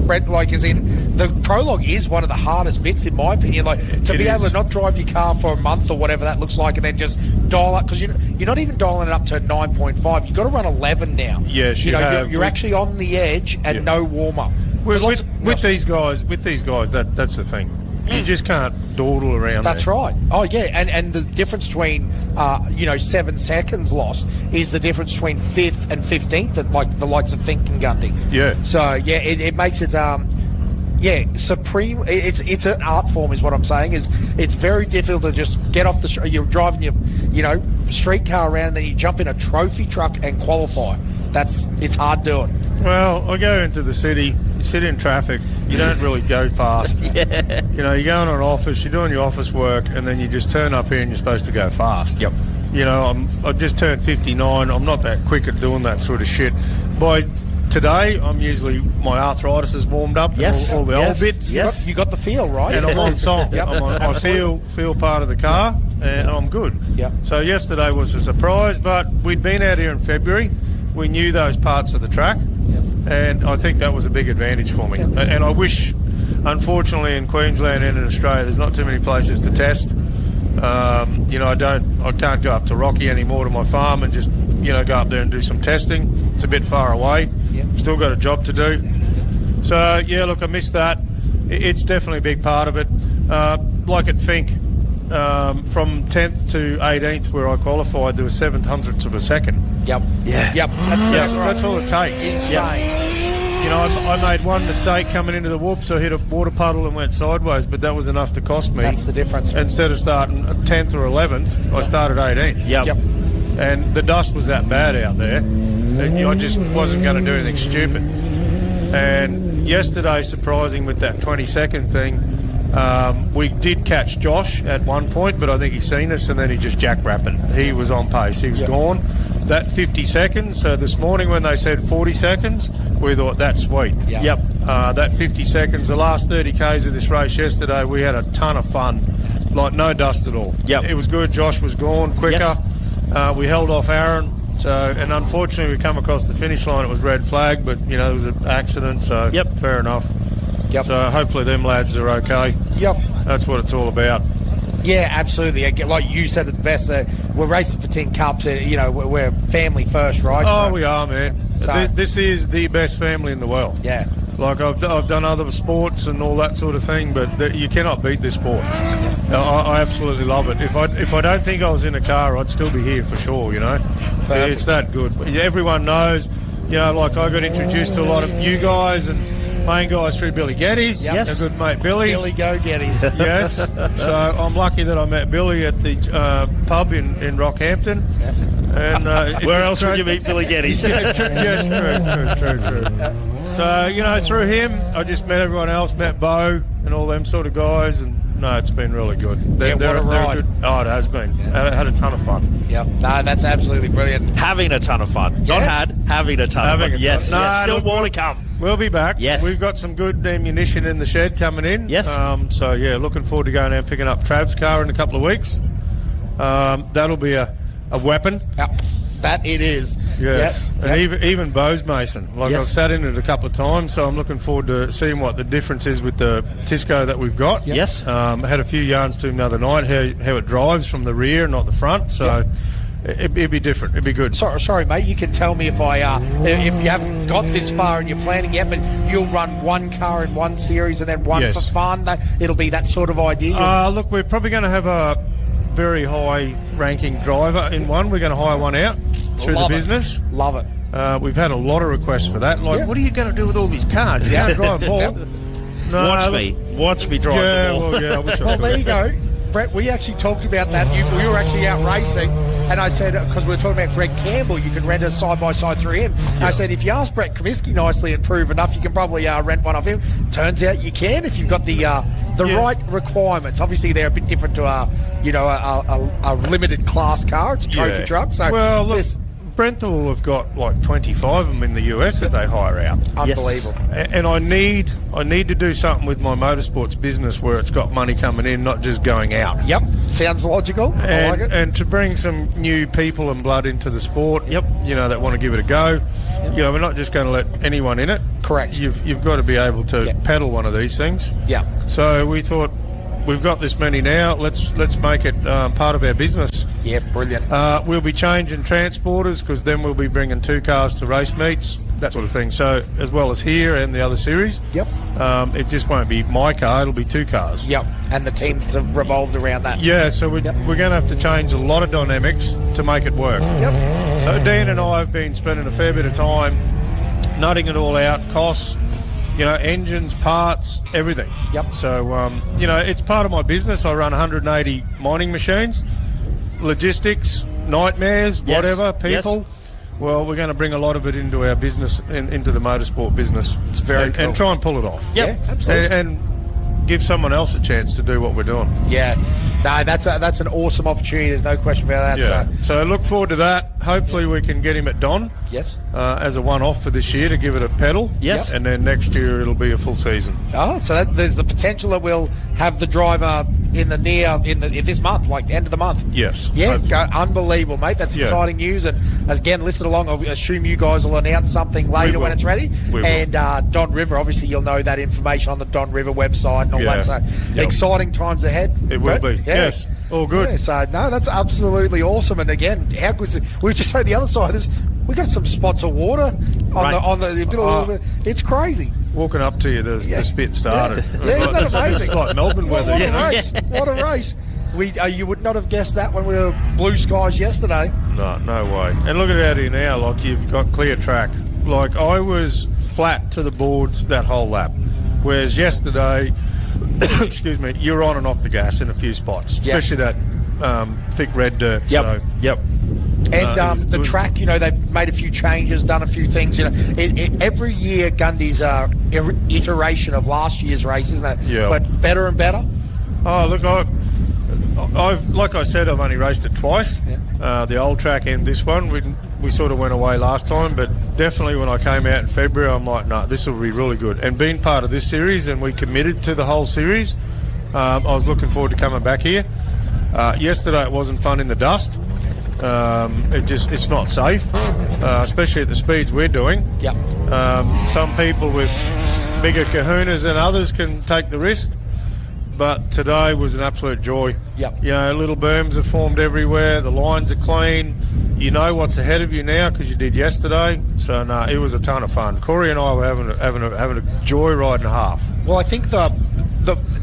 Brett, like, as in, the prologue is one of the hardest bits, in my opinion. Like, to be able to not drive your car for a month or whatever that looks like, and then just dial up, because you're not even dialing it up to 9.5. You've got to run 11 now. Yes, you have. You're actually on the edge and no warm-up. With these guys, that's the thing. You just can't dawdle around. That's there. right. Oh, yeah, and the difference between 7 seconds lost is the difference between 5th and 15th at like the likes of Fink and Gundy. Yeah. So yeah, it makes it supreme. It's an art form, is what I'm saying. Is it's very difficult to just get off the. You're driving your street car around, then you jump in a trophy truck and qualify. It's hard doing. Well, I go into the city, you sit in traffic, you don't really go fast. Yeah. You go in an office, you're doing your office work, and then you just turn up here and you're supposed to go fast. Yep. I just turned 59. I'm not that quick at doing that sort of shit. By today, my arthritis is warmed up. Yes. All the old bits. Yes. You got the feel, right? And I'm on song. Yep. I feel part of the car, and I'm good. Yep. So yesterday was a surprise, but we'd been out here in February. We knew those parts of the track, and I think that was a big advantage for me. Yep. And I wish, unfortunately, in Queensland and in Australia, there's not too many places to test. I can't go up to Rocky anymore to my farm and just go up there and do some testing. It's a bit far away. Yep. Still got a job to do. So yeah, look, I missed that. It's definitely a big part of it. Like at Fink, from 10th to 18th where I qualified, there was 7/100ths of a second. Yep. Yeah. Yep. That's right. That's all it takes. Insane. I made one mistake coming into the whoops. I hit a water puddle and went sideways, but that was enough to cost me. That's the difference. Instead of starting 10th or 11th, I started 18th. Yep. And the dust was that bad out there that I just wasn't going to do anything stupid. And yesterday, surprising with that 20-second thing, we did catch Josh at one point, but I think he's seen us and then he just jackrapping. He was on pace. He was gone. That 50 seconds, so this morning when they said 40 seconds, we thought that's sweet. Yep. That 50 seconds, the last 30 Ks of this race yesterday, we had a ton of fun. Like no dust at all. Yep. It was good. Josh was gone quicker. Yes. We held off Aaron. And unfortunately, we come across the finish line. It was red flag, but there was an accident. So fair enough. Yep. So hopefully them lads are okay. Yep. That's what it's all about. Yeah, absolutely. Like you said it best, we're racing for 10 cups. We're family first, right? Oh, we are, man. So- This is the best family in the world. Yeah. Like I've done other sports and all that sort of thing, but you cannot beat this sport. I absolutely love it. If I don't think I was in a car, I'd still be here for sure. It's that good. But everyone knows. Like I got introduced to a lot of you guys and main guys through Billy Geddes. Yep. Yes. A good mate, Billy. Billy Go Geddes. Yes. So I'm lucky that I met Billy at the pub in Rockhampton. And Where else would you meet Billy Geddes? Yes, true. So, through him, I just met everyone else, met Bo and all them sort of guys, and no, it's been really good. What a ride. Good. Oh, it has been. I had a ton of fun. Yep. No, that's absolutely brilliant. Having a ton of fun. Yeah. Not having a ton Having of fun. a Yes. ton. No, Still look, more to come. We'll be back. Yes. We've got some good ammunition in the shed coming in. Yes. So, yeah, looking forward to going out and picking up Trav's car in a couple of weeks. That'll be a weapon. Yep. That it is. Yes, Yep. and even Bo's Mason. Like Yes. I've sat in it a couple of times, so I'm looking forward to seeing what the difference is with the Tisco that we've got. Yes. I had a few yarns to him the other night, how it drives from the rear, not the front. So it'd be different. It'd be good. Sorry, mate. You can tell me if you haven't got this far and you're planning yet, but you'll run one car in one series and then one Yes. for fun. It'll be that sort of idea. Look, we're probably going to have a very high-ranking driver in one. We're going to hire one out through Love the it. business. Love it. We've had a lot of requests for that. Like, what are you going to do with all these cars? You can't drive ball. Yep. No, Watch me drive Yeah, the ball. well, yeah, I wish I Well, could. there you go. Brett, we actually talked about that. We were actually out racing, and I said, because we were talking about Greg Campbell, you could rent a side-by-side through him. I said, if you ask Brett Comiskey nicely and prove enough, you can probably rent one off him. Turns out you can if you've got the right requirements. Obviously, they're a bit different to a limited class car. It's a trophy truck. So well, look, there's Brenthal have got like 25 of them in the US that they hire out. unbelievable. And I need to do something with my motorsports business where it's got money coming in, not just going out. Yep. Sounds logical. I And, like it. and to bring some new people and blood into the sport, Yep. that want to give it a go. We're not just going to let anyone in it. Correct. You've got to be able to Yep. pedal one of these things. Yeah. So we thought, we've got this many now. Let's make it part of our business. Yeah, brilliant. We'll be changing transporters because then we'll be bringing 2 cars to race meets, that sort of thing. So as well as here and the other series. Yep. It just won't be my car. It'll be 2 cars. Yep. And the teams have revolved around that. Yeah, so we're going to have to change a lot of dynamics to make it work. Yep. So Dan and I have been spending a fair bit of time nutting it all out, costs, engines, parts, everything. Yep. So, it's part of my business. I run 180 mining machines, logistics, nightmares, Yes. whatever, people. Yes. Well, we're going to bring a lot of it into our business, into the motorsport business. It's very and, cool. and try and pull it off. Yep. Yeah, absolutely. And give someone else a chance to do what we're doing. Yeah. No, that's an awesome opportunity. There's no question about that. Yeah. So, So look forward to that. Hopefully we can get him at Don yes. as a one-off for this year to give it a pedal. Yes. And then next year it'll be a full season. Oh, so there's the potential that we'll have the driver in this month, like end of the month. Yes. Yeah, Hopefully. unbelievable, mate. That's Yeah. exciting news. And again, listen along. I assume you guys will announce something later will. when it's ready. We will. And Don River, obviously, you'll know that information on the Don River website and all Yeah. that. So Yep. exciting times ahead. It will Brett. be. Yes. All good. Yeah, so no, that's absolutely awesome. And again, how good is it? We were just saying the other side is we got some spots of water Right. on the middle of Oh. it's crazy. Walking up to you, the spit started. Yeah, isn't that This amazing? is like Melbourne weather. What you know? a race! What a race! You would not have guessed that when we were blue skies yesterday. No way. And look at it out here now, like you've got clear track. Like I was flat to the boards that whole lap. Whereas yesterday, excuse me, you're on and off the gas in a few spots, Yeah. especially that thick red dirt. Yep. So, Yep. And the good. track, they've made a few changes, done a few things. Every year Gundy's iteration of last year's race, isn't it? Yeah. But better and better. oh, look, I've like I said, I've only raced it twice. The old track and this one. We sort of went away last time, but definitely when I came out in February, I'm like, no, this will be really good. And being part of this series, and we committed to the whole series, I was looking forward to coming back here. Yesterday it wasn't fun in the dust. It's not safe, especially at the speeds we're doing. Yep. Some people with bigger kahunas than others can take the risk, but today was an absolute joy. Yep. Little berms are formed everywhere. The lines are clean. You know what's ahead of you now because you did yesterday. So no, it was a ton of fun. Corey and I were having a joyride and a half. Well, I think the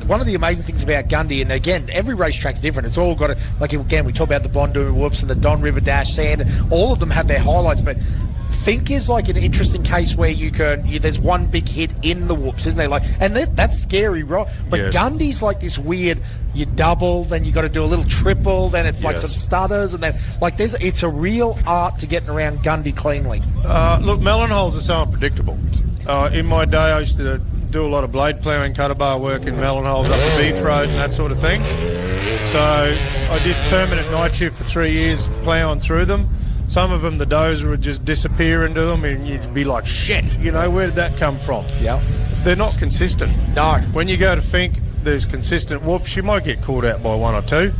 one of the amazing things about Gundy, and again, every racetrack's different. It's all got like again, we talk about the Bondi Whoops and the Don River Dash Sand. All of them have their highlights, but Fink is like an interesting case where there's one big hit in the whoops, isn't there? And that's scary, right? But Yes. Gundy's like this weird. You double, then you got to do a little triple, then it's like Yes. some stutters, and then it's a real art to getting around Gundy cleanly. Look, melon holes are so unpredictable. In my day, I used to do a lot of blade ploughing, cutter bar work in melon holes up the Beef Road and that sort of thing. So I did permanent night shift for 3 years, ploughing through them. Some of them, the dozer would just disappear into them, and you'd be like, shit, where did that come from? Yeah. They're not consistent. No. When you go to Fink, there's consistent whoops. You might get caught out by one or two,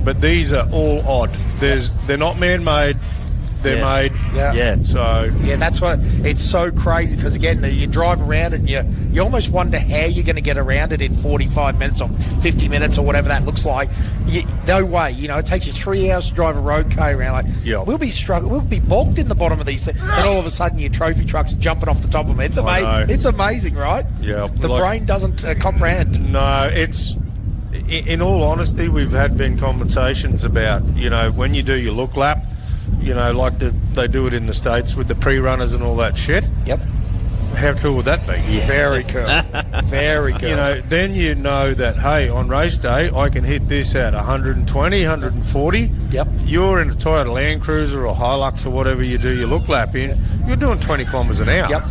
but these are all odd. They're not man-made. They're Yeah. made. Yeah. Yeah. So Yeah, that's what it's so crazy because again, you drive around and you almost wonder how you're going to get around it in 45 minutes or 50 minutes or whatever that looks like. No way, it takes you 3 hours to drive a road K around. Like Yeah. we'll be struggling, we'll be bogged in the bottom of these things, and all of a sudden your trophy truck's jumping off the top of them. It's I amazing. know. It's amazing, right? Yeah, the like- brain doesn't comprehend. no, in all honesty, we've been conversations about, when you do your look lap, like they do it in the States with the pre-runners and all that shit. Yep. How cool would that be? Very cool. Very cool. Then you know that, hey, on race day, I can hit this at 120, 140. Yep. You're in a Toyota Land Cruiser or Hilux or whatever you do your look lap in, you're doing 20 kilometres an hour. Yep.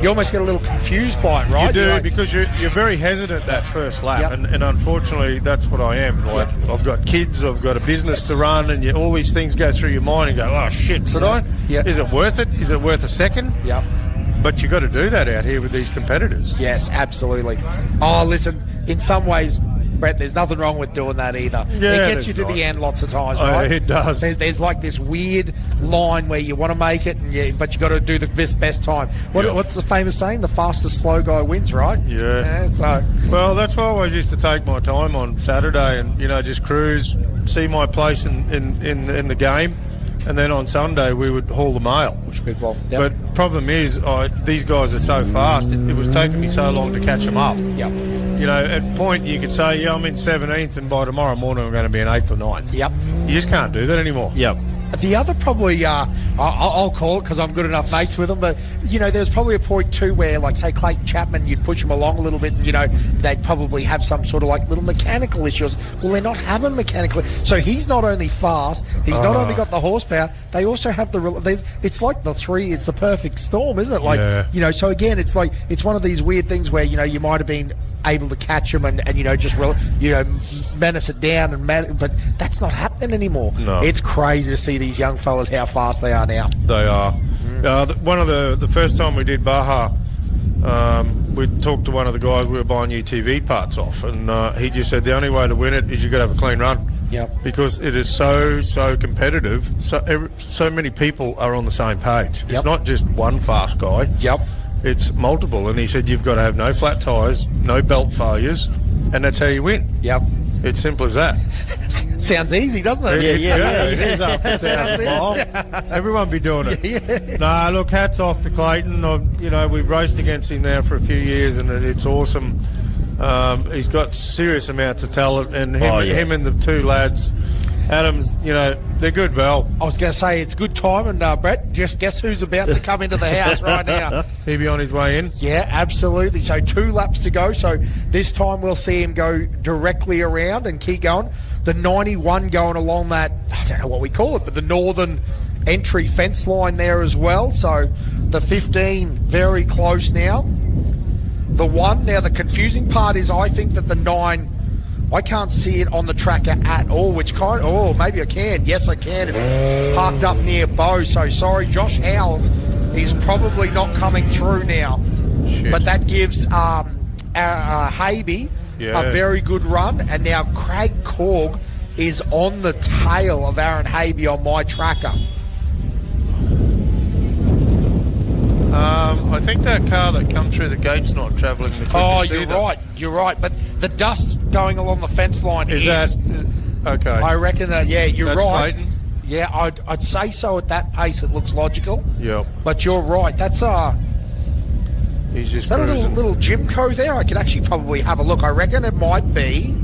You almost get a little confused by it, right? You do, You're like, because you're very hesitant that first lap, Yep. and unfortunately that's what I am. Like, I've got kids, I've got a business to run, and all these things go through your mind and go, oh shit, should I? Yep. Is it worth it? Is it worth a second? Yep. But you got to do that out here with these competitors. Yes, absolutely. Oh, listen, in some ways, Brett, there's nothing wrong with doing that either. Yeah, It gets you to there's the not. end lots of times, Oh, right? it does. There's like this weird line where you want to make it, but you got to do the best time. What's the famous saying? The fastest slow guy wins, right? Yeah. So Well, that's why I always used to take my time on Saturday and, just cruise, see my place in the game, and then on Sunday we would haul the mail. push people on. Yep. But problem is, these guys are so fast, it was taking me so long to catch them up. Yep. At point you could say, I'm in 17th, and by tomorrow morning I'm going to be in 8th or 9th. Yep. You just can't do that anymore. Yep. The other probably, I'll call it because I'm good enough mates with them, but, there's probably a point too where, like, say, Clayton Chapman, you'd push him along a little bit and, they'd probably have some sort of, like, little mechanical issues. Well, they're not having mechanical. So he's not only fast, he's not only got the horsepower, they also have it's like it's the perfect storm, isn't it? Like, Yeah. so again, it's like, it's one of these weird things where, you might have been able to catch them and just menace it down but that's not happening anymore. No. It's crazy to see these young fellas how fast they are now. They are. One of the first time we did Baja, we talked to one of the guys we were buying UTV parts off, and he just said the only way to win it is you got to have a clean run. Yep. Because it is so competitive. So many people are on the same page. It's Yep. not just one fast guy. Yep. It's multiple, and he said you've got to have no flat tyres, no belt failures, and that's how you win. Yep. It's simple as that. Sounds easy, doesn't it? Yeah. It is up to Sounds 1,000 miles. Everyone be doing it. Nah, look, hats off to Clayton. We've raced against him now for a few years, and it's awesome. He's got serious amounts of talent, and him and the two lads, Adams, they're good, Val. I was going to say it's good time, and Brett, just guess who's about to come into the house right now? He'll be on his way in. Yeah, absolutely. So 2 laps to go. So this time we'll see him go directly around and keep going. The 91 going along that, I don't know what we call it, but the northern entry fence line there as well. So the 15 very close now. The 1, now the confusing part is I think that the 9, I can't see it on the tracker at all, maybe I can. Yes, I can. It's parked up near Bow, so sorry. Josh Howells is probably not coming through now. Shit. But that gives Habe a very good run, and now Craig Korg is on the tail of Aaron Habe on my tracker. I think that car that come through the gate's not travelling the quickest either. You're right. But the dust going along the fence line Is that... Okay. I reckon that, you're That's right. Clayton? Yeah, I'd say so at that pace. It looks logical. Yep. But you're right. That's He's just is that a cruising. little Jimco there? I could actually probably have a look. I reckon it might be.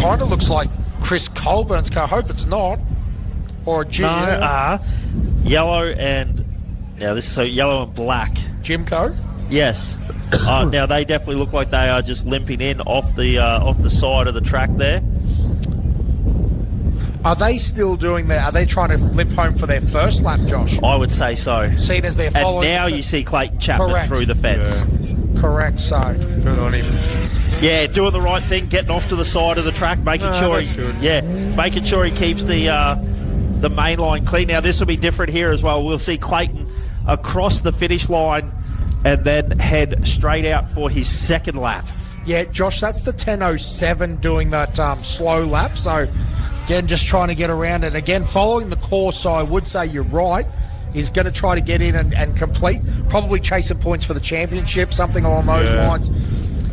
Kind of looks like Chris Colburn's car. I hope it's not. Or a No, yellow and yellow and black. Jimco. Yes. Now they definitely look like they are just limping in off the side of the track there. Are they still doing that? Are they trying to limp home for their first lap, Josh? I would say so. Seeing as they're And following. now you see Clayton Chapman Correct. through the fence. Correct. So Good on him. Yeah, doing the right thing, getting off to the side of the track, making sure that's good. making sure he keeps the main line clean. Now this will be different here as well. We'll see Clayton across the finish line and then head straight out for his second lap. yeah, Josh, that's the 10:07 doing that slow lap. So again, just trying to get around it. Again, following the course, so I would say you're right. He's going to try to get in and complete, probably chasing points for the championship, something along those lines.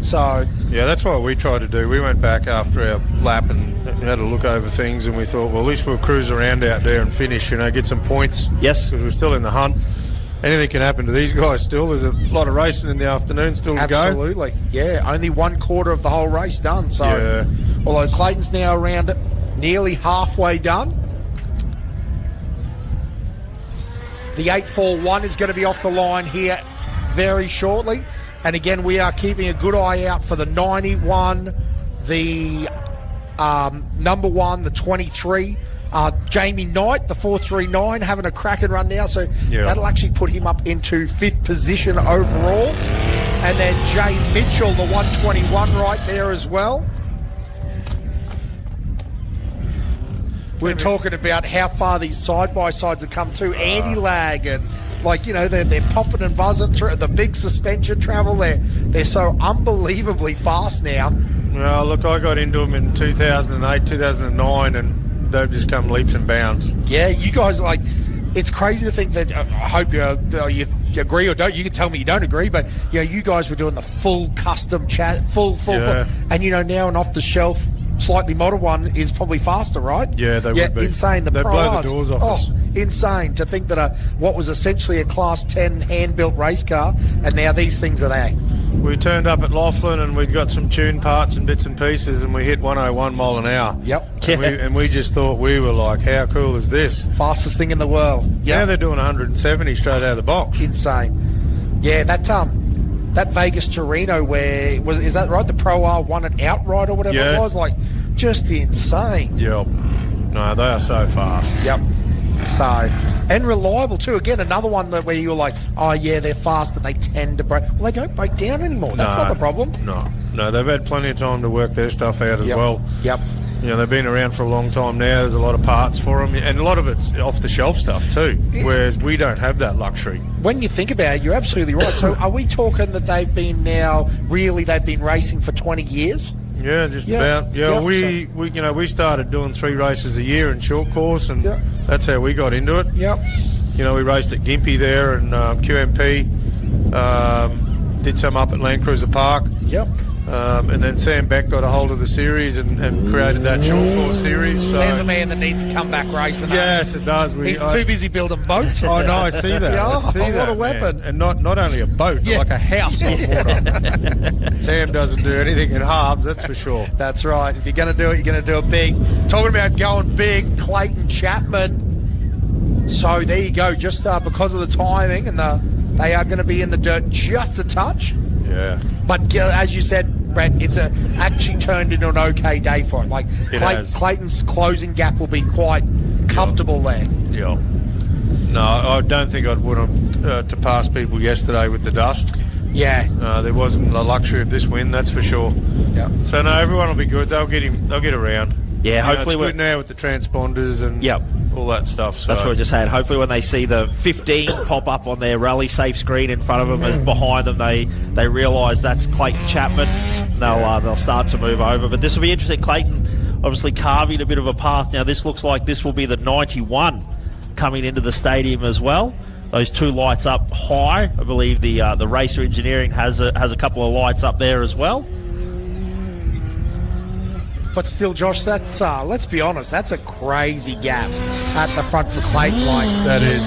So Yeah, that's what we tried to do. We went back after our lap and had a look over things, and we thought, well, at least we'll cruise around out there and finish, get some points. Yes. Because we're still in the hunt. Anything can happen to these guys still. There's a lot of racing in the afternoon still to go. absolutely, yeah, only 1/4 of the whole race done. So Yeah. although Clayton's now around nearly halfway done. The 841 is going to be off the line here very shortly. And again, we are keeping a good eye out for the 91, the number 1, the 23. Jamie Knight, the 439, having a cracking run now. So that'll actually put him up into 5th position overall. And then Jay Mitchell, the 121 right there as well. we're talking about how far these side-by-sides have come to. Anti-lag and, like, you know, they're popping and buzzing through the big suspension travel. They're so unbelievably fast now. Well, look, I got into them in 2008, 2009, and they've just come leaps and bounds. Yeah, you guys, like, it's crazy to think that, I hope you agree or don't. You can tell me you don't agree, but, you know, you guys were doing the full custom chat, full, Yeah. and, you know, now an off-the-shelf, slightly modern one is probably faster, right? Yeah, they would be. Insane. They'd blow the doors off us. Insane to think that what was essentially a Class 10 hand-built race car, and now these things are there. We turned up at Laughlin and we'd got some tune parts and bits and pieces, and we hit 101 mile an hour. Yep. And we just thought, we were like, how cool is this? Fastest thing in the world. Now they're doing 170 straight out of the box. Insane. Yeah, that Vegas Torino is that right? The Pro R won it outright or whatever it was. Like, just insane. Yep. No, they are so fast. Yep. So, and reliable too. Again, another one where you were like, oh yeah, they're fast, but they tend to break. Well, they don't break down anymore. That's not the problem. No, they've had plenty of time to work their stuff out as well. Yep. You know, they've been around for a long time now. There's a lot of parts for them, and a lot of it's off-the-shelf stuff too, whereas we don't have that luxury. When you think about it, you're absolutely right. So are we talking that they've been racing for 20 years? Yeah, just about. Yeah, we started doing 3 races a year in short course, and that's how we got into it. Yep. You know, we raced at Gympie there and QMP, did some up at Land Cruiser Park. Yep. And then Sam Beck got a hold of the series and created that short course series. So. There's a man that needs to come back racing. Yes, it does. He's too busy building boats. Oh no, I see that. I see that. What a weapon! Man. And not only a boat, but like a house on water. Sam doesn't do anything in halves, that's for sure. That's right. If you're going to do it, you're going to do it big. Talking about going big, Clayton Chapman. So there you go. Just because of the timing, and they are going to be in the dirt just a touch. Yeah. But as you said, Brett, it's actually turned into an okay day for it. Like Clayton's closing gap will be quite comfortable there. Yeah. No, I don't think I'd want them to pass people yesterday with the dust. Yeah. There wasn't the luxury of this win, that's for sure. Yeah. So no, everyone will be good. They'll get around. Yeah, hopefully it's good now with the transponders and all that stuff. So. That's what I was just saying. Hopefully when they see the 15 pop up on their rally safe screen in front of them and behind them, they realise that's Clayton Chapman. They'll start to move over. But this will be interesting. Clayton obviously carving a bit of a path. Now this looks like this will be the 91 coming into the stadium as well. Those 2 lights up high. I believe the Racer Engineering has a couple of lights up there as well. But still, Josh, that's let's be honest, that's a crazy gap at the front for Clayton. Like that is.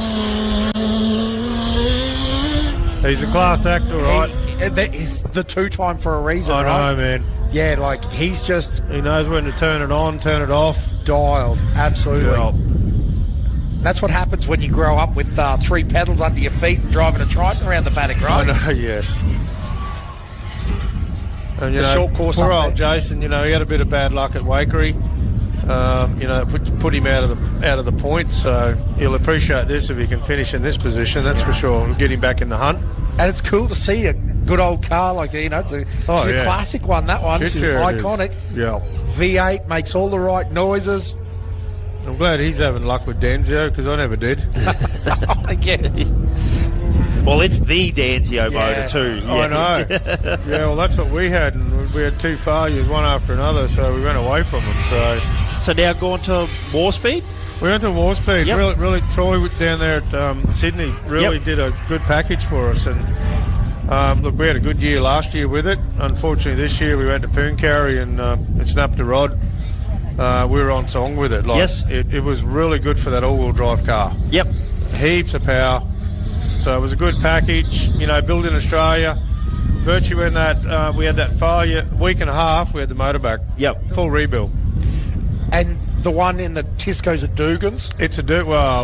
He's a class actor, right? He's the 2-time for a reason, I right? know, man. Yeah, like he knows when to turn it on, turn it off. Dialed, absolutely. Yeah. That's what happens when you grow up with 3 pedals under your feet and driving a Triton around the paddock, right? I know, yes. And, the short course poor up old there. Jason, he had a bit of bad luck at Wakery. Put him out of the points, so he'll appreciate this if he can finish in this position, that's for sure. We'll get him back in the hunt. And it's cool to see a good old car like it's a classic one, that one. It's iconic. Yeah. V8 makes all the right noises. I'm glad he's having luck with Danzio, because I never did. Well, it's the Danzio motor too. Yeah. I know. Yeah, well, that's what we had, and we had 2 failures, one after another, so we went away from them. So now gone to War Speed? We went to War Speed. Yep. Really, Troy down there at Sydney really did a good package for us, and look, we had a good year last year with it. Unfortunately, this year we went to Pooncarry and it snapped a rod. We were on song with it. It was really good for that all-wheel drive car. Yep. Heaps of power. So it was a good package, built in Australia. Virtue in that we had that failure, week and a half, we had the motor back. Yep. Full rebuild. And the one in the Tisco's at Dugan's? It's a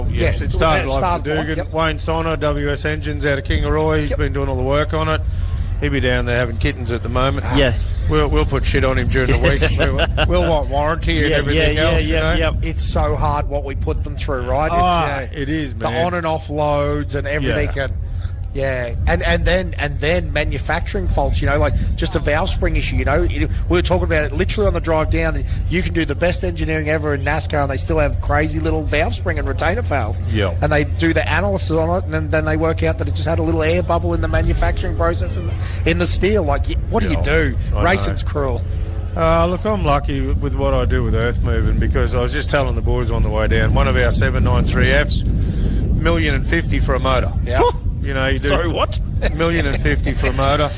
yes, it started like the Dugan. Yep. Wayne Sonner, WS Engines out of Kingaroy, he's been doing all the work on it. He'll be down there having kittens at the moment. Yeah. We'll put shit on him during the week. we'll want warranty and everything else. Yep. It's so hard what we put them through, right? It is, man. The on and off loads and everything. Yeah, and then manufacturing faults, like just a valve spring issue, we were talking about it literally on the drive down. You can do the best engineering ever in NASCAR and they still have crazy little valve spring and retainer fails. Yeah. And they do the analysis on it and then they work out that it just had a little air bubble in the manufacturing process in the steel. Like, what do you do? Racing's cruel. Look, I'm lucky with what I do with earth moving because I was just telling the boys on the way down, one of our 793Fs, $1.05 million for a motor. Yeah. You do Sorry, what? $1.05 million for a motor.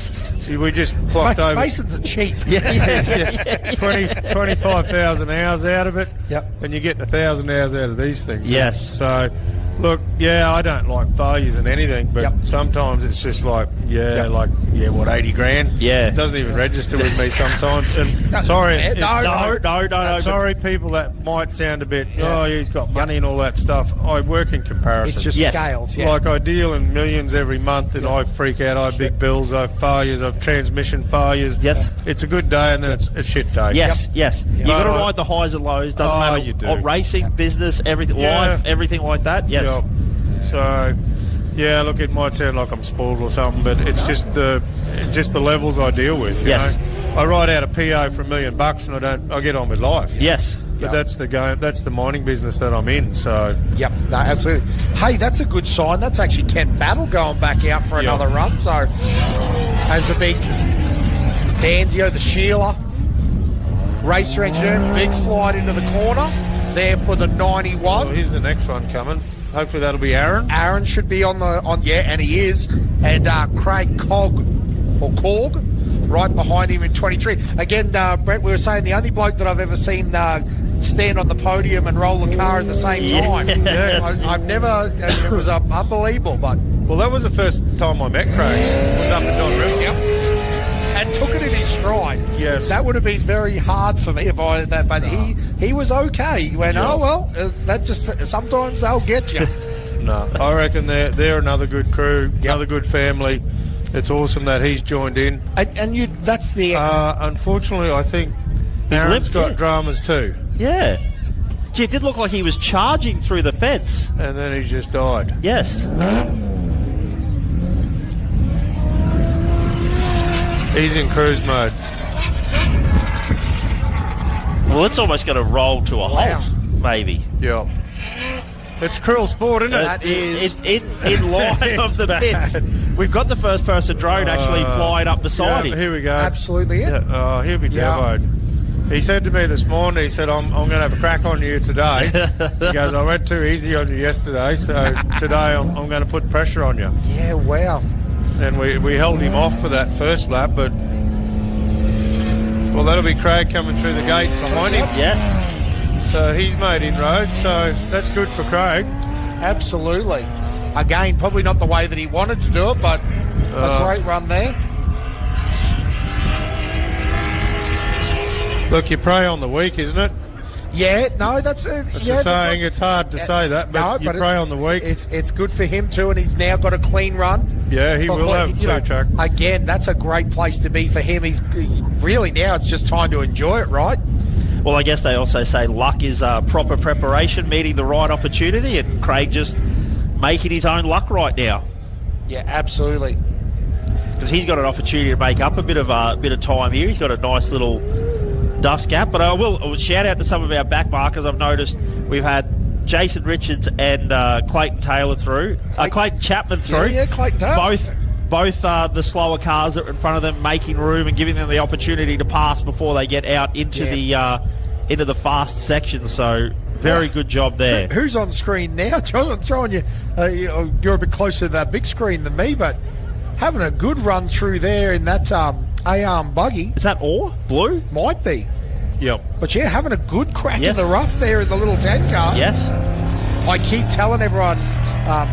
We just clocked over. Masons are cheap. 25,000 hours out of it. Yep. And you get 1,000 hours out of these things. Yes. So, look, I don't like failures and anything, but Yep. sometimes it's just like, what, 80 grand? Yeah. It doesn't even register with me sometimes. And sorry. No. Sorry, people, that might sound a bit, he's got money and all that stuff. I work in comparison. It's just Yes. scales. Yeah. Like I deal in millions every month and I freak out. I have big bills, I have failures, I have transmission failures. Yes. It's a good day and then it's a shit day. Yes. You got to No, ride the highs and lows. Doesn't matter. you do. Racing, business, everything, Yeah. life, everything like that. Yes. Yep. So, look, it might sound like I'm spoiled or something, but it's just the levels I deal with. You Yes. know? I ride out a PO for $1 million and I get on with life. Yes. But that's the game. That's the mining business that I'm in. So Yep, no, absolutely. Hey, that's a good sign. That's actually Ken Battle going back out for another run. So, as the big Danzio, the Sheila, racer engineer, big slide into the corner there for the 91. well, here's the next one coming. Hopefully that'll be Aaron. Aaron should be on, and he is. And Craig Korg, right behind him in 23. Again, Brett, we were saying the only bloke that I've ever seen stand on the podium and roll the car at the same time. Yes. I've never, it was unbelievable, but... Well, that was the first time I met Craig. Was up in Don River. Yep. And took it in his stride. Yes. That would have been very hard for me if I had that, but he was okay. He went, that just, sometimes they'll get you. No, I reckon they're another good crew, another good family. It's awesome that he's joined in. And that's the unfortunately, I think He's Aaron's limped, got yeah. dramas too. Yeah. Gee, it did look like he was charging through the fence. And then he just died. Yes. He's in cruise mode. Well, it's almost going to roll to a halt, maybe. Yeah. It's cruel sport, isn't it? That is... In line of It's the bad. pits. We've got the first-person drone actually flying up beside him. Here we go. Absolutely it. Yeah, he'll be Yeah. devoed. He said to me this morning, he said, I'm going to have a crack on you today. He goes, I went too easy on you yesterday, so today I'm going to put pressure on you. Yeah, wow. And we held him off for that first lap, but... Well, that'll be Craig coming through the gate behind him. Yes. So he's made inroads, so that's good for Craig. Absolutely. Again, probably not the way that he wanted to do it, but a great run there. Look, you prey on the weak, isn't it? Yeah, no, that's That's a saying. It's hard to say that, but you prey on the weak. It's good for him too, and he's now got a clean run. Yeah, he will have a clear track. Again, that's a great place to be for him. He's really now it's just time to enjoy it, right? Well, I guess they also say luck is proper preparation, meeting the right opportunity, and Craig just making his own luck right now. Yeah, absolutely. Because he's got an opportunity to make up a bit of time here. He's got a nice little dust gap. But I will shout out to some of our back markers. I've noticed we've had Jason Richards and Clayton Taylor through. Clayton Chapman through. Yeah, Clayton Taylor. Both the slower cars that are in front of them, making room and giving them the opportunity to pass before they get out into the fast section. So very good job there. Who's on screen now? I'm throwing you. You're a bit closer to that big screen than me, but having a good run through there in that A-arm buggy. Is that ore? Blue? Might be. Yep. But yeah, having a good crack Yes. in the rough there in the little 10 car. Yes. I keep telling everyone,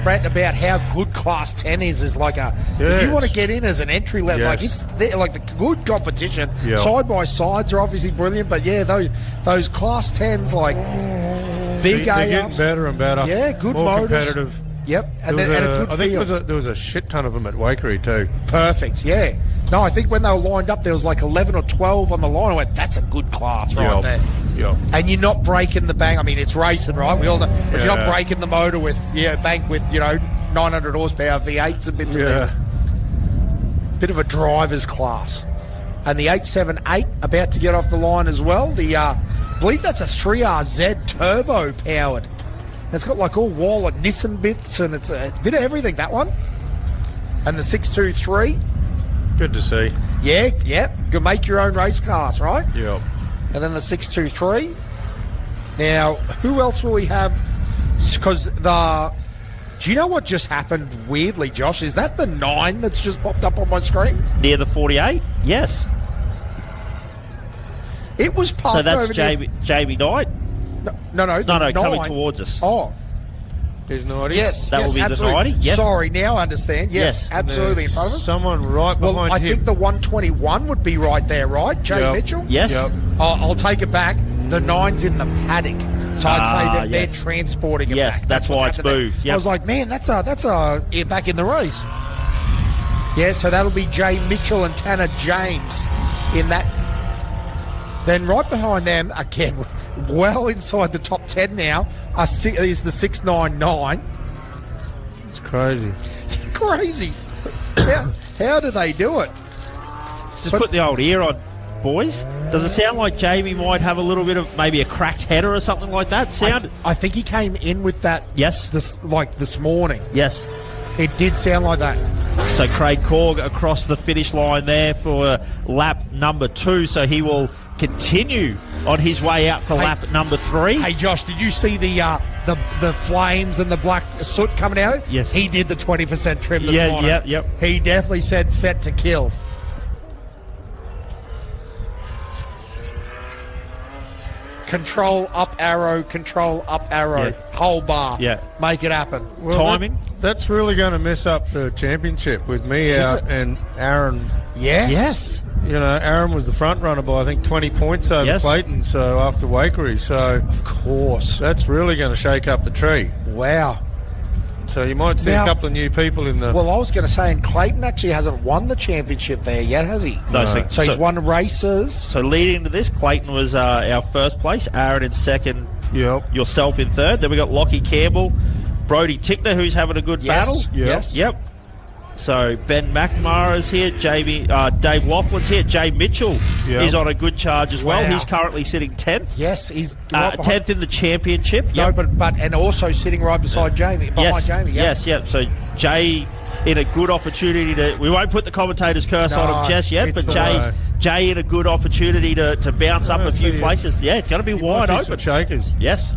Brett, about how good Class 10 is like a. If you want to get in as an entry level, like it's there, like the good competition. Yep. Side by sides are obviously brilliant, but yeah, those Class 10s like big They're getting A-ups. better and better. Yeah, good more motors. competitive. Yep, and a good I think feel. there was a shit ton of them at Wakery too. Perfect, yeah. No, I think when they were lined up, there was like 11 or 12 on the line. I went, that's a good class right there. Yep. And you're not breaking the bank. I mean, it's racing, right? We all know. But you're not breaking the motor with, bank with, 900 horsepower V8s and bits of Yeah. bit of a driver's class. And the 878 about to get off the line as well. The I believe that's a 3RZ turbo powered. It's got like all Wallet Nissan bits, and it's a bit of everything, that one. And the 623. Good to see. Yeah, you make your own race cars, right? Yeah. And then the 623. Now, who else will we have? Because do you know what just happened weirdly, Josh? Is that the 9 that's just popped up on my screen? Near the 48? Yes. It was parked So that's over there. Jamie Knight? No, No, the coming 9. towards us. Oh, There's 90. yes. That yes, will be the absolutely. 90, yes. Sorry, now I understand. Yes, Yes. absolutely in front of us. Someone right behind Well, I him. think the 121 would be right there, right? Jay Yep. Mitchell? Yes. Yep. I'll take it back. The 9's in the paddock. So I'd say that yes. they're transporting it Yes, back. that's why what's it's happening. moved. I Yep. was like, man, that's back in the race. Yeah, so that'll be Jay Mitchell and Tanner James in that. Then right behind them, again, well inside the top 10 now, is the 699. It's crazy. Crazy. How do they do it? Just put the old ear on, boys. Does it sound like Jamie might have a little bit of maybe a cracked header or something like that? I think he came in with that Yes. this morning. Yes. It did sound like that. So Craig Korg across the finish line there for lap number 2. So he will continue on his way out for lap number 3. Hey, Josh, did you see the flames and the black soot coming out? Yes. He did the 20% trim this morning. Yep. He definitely said set to kill. Control up arrow, Yeah. whole bar. Yeah. Make it happen. Well, Timing? That's really going to mess up the championship with me Is out it? and Aaron. Yes. Yes. You know, Aaron was the front runner by, I think, 20 points over Yes. Clayton, so after Wakery. So Of course. that's really going to shake up the tree. Wow. So you might see Now- a couple of new people in the... Well, I was going to say, and Clayton actually hasn't won the championship there yet, has he? No, So he's won races. So leading into this, Clayton was our first place, Aaron in second, Yep. yourself in third. Then we got Lockie Campbell, Brody Tickner, who's having a good battle. Yes. Yep. So Ben McNamara's here, Dave Laughlin's here, Jay Mitchell Yep. is on a good charge as well. Wow. He's currently sitting 10th. Yes, he's right behind- 10th in the championship. No, Yep. but and also sitting right beside Jamie, behind Jamie. Yep. Yes, yep. So Jay in a good opportunity to. We won't put the commentator's curse on No, him just yet, it's but the Jay in a good opportunity to bounce up a few see- places. Yeah, it's going to be You wide might see some open. shakers. Yes.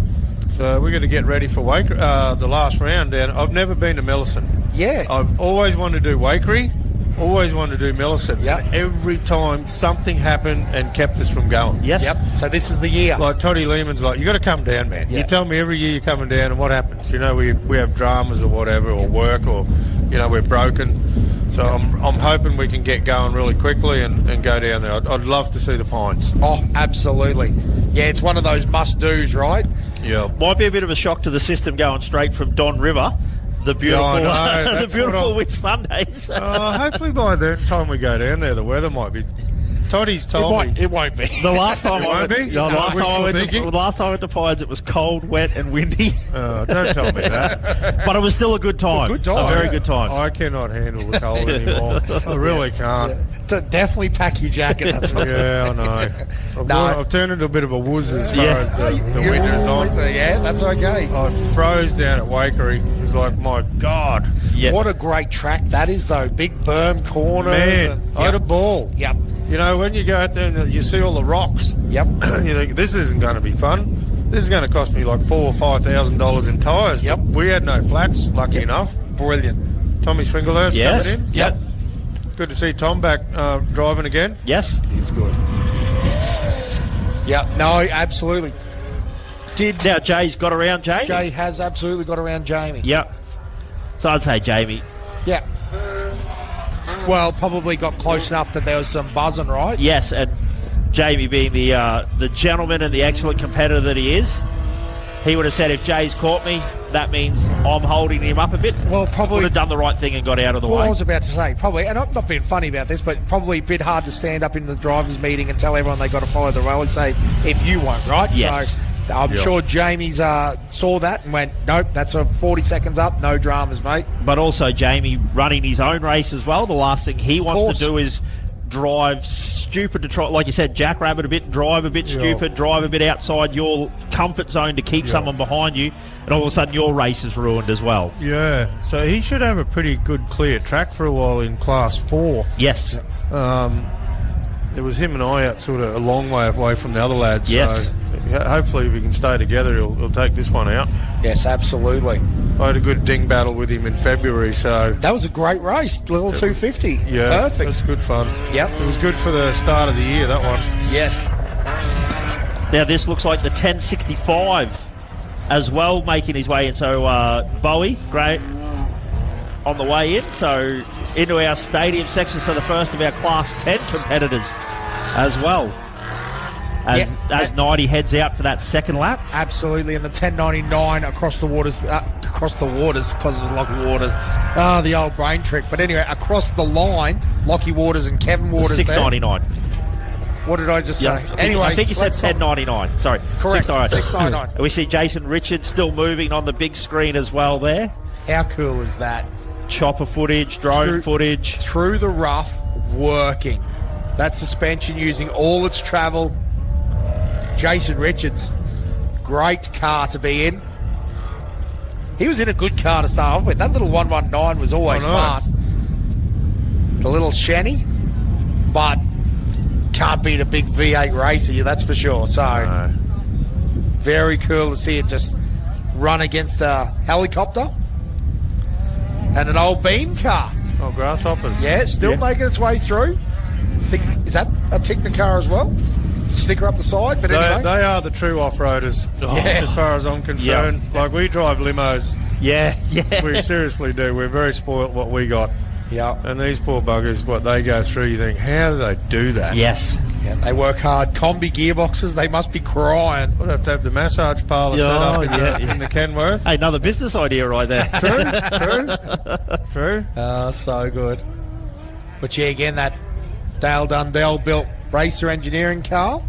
So we're going to get ready for the last round. And I've never been to Millicent. Yeah. I've always wanted to do Wakery, always wanted to do Millicent. Yep. And every time something happened and kept us from going. Yes. Yep. So this is the year. Like Toddy Lehman's like, you got to come down, man. Yeah. You tell me every year you're coming down, and what happens? You know, we have dramas or whatever, or work, or you know, we're broken. So I'm hoping we can get going really quickly and go down there. I'd love to see the Pines. Oh, absolutely. Yeah, it's one of those must-dos, right? Yeah. Might be a bit of a shock to the system going straight from Don River, the beautiful, I know, the that's beautiful what with Sundays. Hopefully by the time we go down there, the weather might be. Toddy's told me. It won't be. The last time It I won't went, be? no, the No, last time I wishful went thinking? to, the last time I went to Pines, it was cold, wet, and windy, Don't tell me that. but it was still a good time. Good time, a very yeah. good time. I cannot handle the cold anymore. I really can't. Definitely pack your jacket. That's what Yeah, I know. I've turned into a bit of a wooz as far Yeah. as the winter's on. Yeah, that's okay. I froze down at Wakery. It was like, my God. Yeah. What a great track that is, though. Big berm corners. Man, and, I had a ball. Yep. You know, when you go out there and you see all the rocks, Yep. you think, this isn't going to be fun. This is going to cost me like $4,000 or $5,000 in tyres. Yep. We had no flats, lucky enough. Brilliant. Tommy Swinglehurst Yes. coming in. Yep. Good to see Tom back driving again. Yes. It's good. Yep. No, absolutely. Now Jay's got around Jamie. Jay has absolutely got around Jamie. Yep. So I'd say Jamie. Yeah. Well, probably got close enough that there was some buzzing, right? Yes, and Jamie being the gentleman and the excellent competitor that he is, he would have said if Jay's caught me, that means I'm holding him up a bit. Well, probably. Would have done the right thing and got out of the Well, I way. was about to say, probably, and I'm not being funny about this, but probably a bit hard to stand up in the drivers' meeting and tell everyone they got to follow the rule and say, if you won't, right? Yes. So I'm sure Jamie's saw that and went, nope, that's a 40 seconds up, no dramas, mate. But also Jamie running his own race as well. The last thing he wants course. to do is drive stupid to try, like you said, jackrabbit a bit, drive a bit stupid, drive a bit outside your comfort zone to keep someone behind you, and all of a sudden your race is ruined as well. Yeah, so he should have a pretty good clear track for a while in Class 4. Yes. It was him and I out sort of a long way away from the other lads. Yes. So hopefully if we can stay together, he'll take this one out. Yes, absolutely. I had a good ding battle with him in February, so... That was a great race, little 250. Yeah, Perfect. that's good fun. Yep. It was good for the start of the year, that one. Yes. Now this looks like the 1065 as well, making his way in. So Bowie, great, on the way in. So into our stadium section, so the first of our Class 10 competitors as well. As 90 heads out for that second lap. Absolutely, and the 1099 across the waters, because it was Lockie Waters. The old brain trick. But anyway, across the line, Lockie Waters and Kevin Waters. 699. What did I just say? Anyway, I think you said 1099. Sorry. Correct. 699. We see Jason Richards still moving on the big screen as well there. How cool is that? Chopper footage, drone footage. Through the rough, working. That suspension using all its travel. Jason Richards, great car to be in. He was in a good car to start off with. That little 119 was always fast. The little Shenny, but can't beat a big V8 racer, that's for sure. So, very cool to see it just run against the helicopter. And an old beam car. Oh, grasshoppers. Yeah, still making its way through. Is that a Ticna car as well? Sticker up the side, but anyway. They are the true off-roaders, as far as I'm concerned. Yeah. Like, we drive limos. Yeah. We seriously do. We're very spoilt what we got. Yeah. And these poor buggers, what they go through, you think, how do they do that? Yes. Yeah, they work hard. Combi gearboxes, they must be crying. We'd have to have the massage parlour set up in the Kenworth. Hey, another business idea right there. True. So good. But yeah, again, that Dale Dundell built racer engineering car.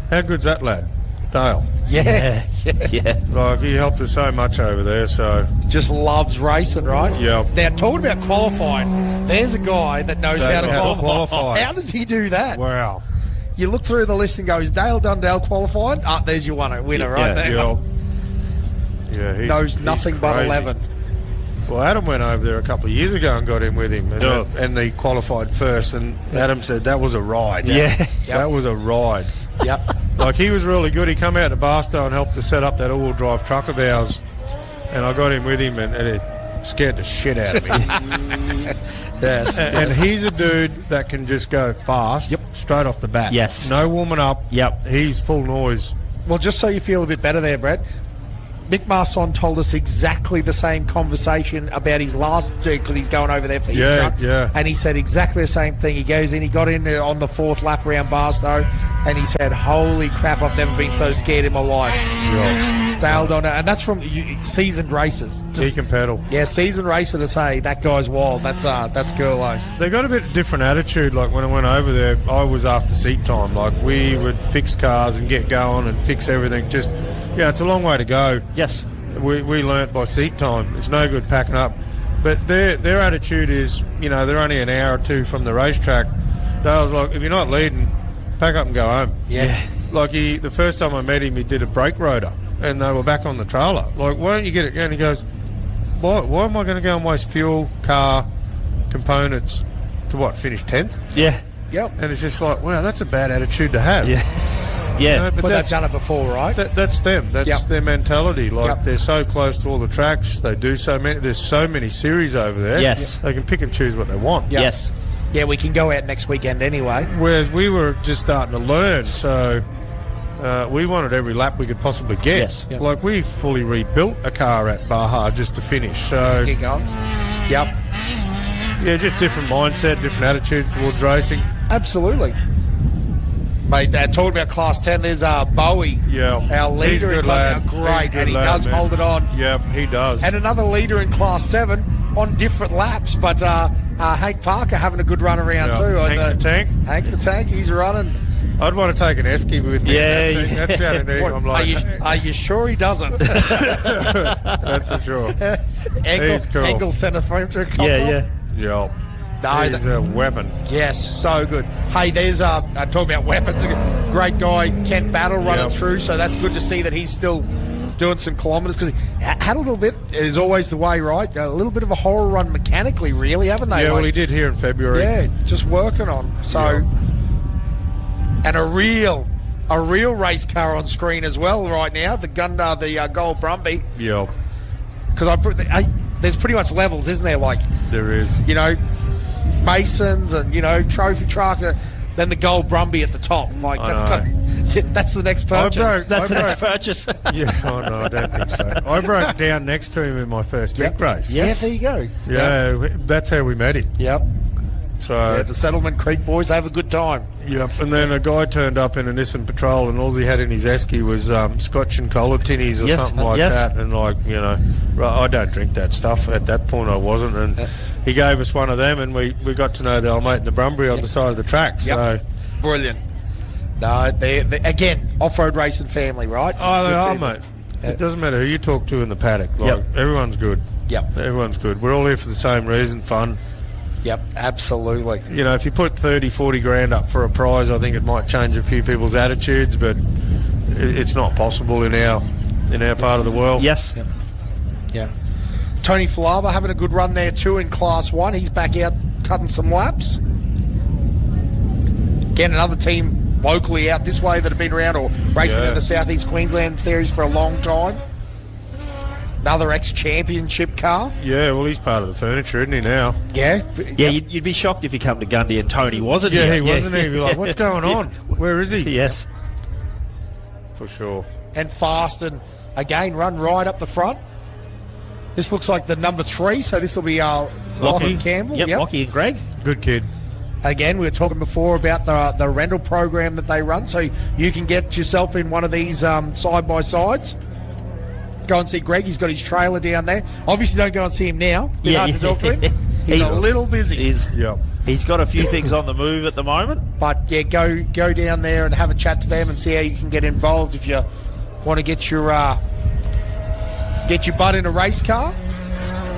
How good's that lad? Dale. Yeah. Like, he helped us so much over there, so... Just loves racing, right? Yeah. Now, talking about qualifying, there's a guy that knows how to qualify. How does he do that? Wow. You look through the list and go, is Dale Dundell qualified? There's your winner right there. Yeah, knows nothing but 11. Well, Adam went over there a couple of years ago and got in with him, and he qualified first, and Adam said that was a ride. That was a ride. Yep. Like, he was really good. He come out to Barstow and helped to set up that all-wheel drive truck of ours, and I got him with him, and it scared the shit out of me. Yes. And he's a dude that can just go fast straight off the bat. Yes. No warming up. Yep. He's full noise. Well, just so you feel a bit better there, Brett, Mick Marson told us exactly the same conversation about his last dude, because he's going over there for his run. And he said exactly the same thing. He goes in, he got in there on the fourth lap around Barstow, and he said, holy crap, I've never been so scared in my life. Failed on it. And that's from seasoned racers. He can pedal. Yeah, seasoned racer to say, that guy's wild. That's cool, though. They got a bit different attitude. Like, when I went over there, I was after seat time. Like, we would fix cars and get going and fix everything. Just, it's a long way to go. Yes. We learnt by seat time. It's no good packing up. But their attitude is, they're only an hour or two from the racetrack. Dale's like, if you're not leading, pack up and go home. Yeah. Like, the first time I met him, he did a brake rotor, and they were back on the trailer. Like, why don't you get it? And he goes, why am I going to go and waste fuel, car, components to finish 10th? Yeah. Yep. And it's just like, wow, that's a bad attitude to have. Yeah. But they've done it before, right? That's them. That's their mentality. Like, they're so close to all the tracks. They do so many. There's so many series over there. Yes. They can pick and choose what they want. Yes. Yeah, we can go out next weekend anyway. Whereas we were just starting to learn, so we wanted every lap we could possibly get. Yes. Yep. Like, we fully rebuilt a car at Baja just to finish. So, Let's get going. Yep. Yeah, just different mindset, different attitudes towards racing. Absolutely. Mate, talking about Class 10, there's Bowie. Yeah. Our leader He's a good in lad. Great, He's a and good he lad, does man. hold it on. Yep, he does. And another leader in Class 7 on different laps, but Hank Parker having a good run around too. Hank the Tank. Hank the Tank, he's running. I'd want to take an esky with me. Yeah, that thing. That's the only thing I'm like. Are you sure he doesn't? That's for sure. He's cool. Angle centre console. Yeah. Yeah. No, He's a weapon. Yes, so good. Hey, there's talk about weapons. Great guy, Kent Battle running through. So that's good to see that he's still doing some kilometres, because he had a little bit, is always the way, right? A little bit of a horror run mechanically, really, haven't they? Yeah, well, he did here in February. Yeah, just working on. So, and a real race car on screen as well right now. The Gundy, the Gold Brumby. Yeah. Because there's pretty much levels, isn't there? Like there is. You know, Masons and trophy truck, then the Gold Brumby at the top. Like that's the next purchase. That's the next purchase. Yeah, no, I don't think so. I broke down next to him in my first big race. Yes. Yeah, there you go. Yeah, that's how we met him. Yep. So the Settlement Creek boys, they have a good time. Yep. And then a guy turned up in a Nissan Patrol, and all he had in his esky was Scotch and cola tinnies or something like that. And I don't drink that stuff. At that point, I wasn't. And he gave us one of them, and we got to know the old mate in the Brumby on the side of the track. So brilliant. No, they again, off-road racing family, right? Oh, they are, mate. It doesn't matter who you talk to in the paddock. Like, everyone's good. Yep. Everyone's good. We're all here for the same reason, fun. Yep, absolutely. If you put 30, 40 grand up for a prize, I think it might change a few people's attitudes, but it's not possible in our part of the world. Yes. Yep. Yeah. Tony Falaba having a good run there too in Class 1. He's back out cutting some laps. Again, another team locally out this way that have been around or racing in the Southeast Queensland Series for a long time. Another ex-championship car. Yeah, well, he's part of the furniture, isn't he, now? Yeah. Yeah, you'd be shocked if you come to Gundy and Tony wasn't here. Yeah, he wasn't. He'd be like, what's going on? Where is he? Yes. For sure. And fast, and again, run right up the front. This looks like the number 3, so this will be Lockie Campbell. Yep, Lockie and Greg. Good kid. Again, we were talking before about the rental program that they run, so you can get yourself in one of these side-by-sides. Go and see Greg. He's got his trailer down there. Obviously, don't go and see him now. It's hard to talk to him. He's a little busy. He's got a few things on the move at the moment. But, yeah, go down there and have a chat to them and see how you can get involved if you want to get your butt in a race car.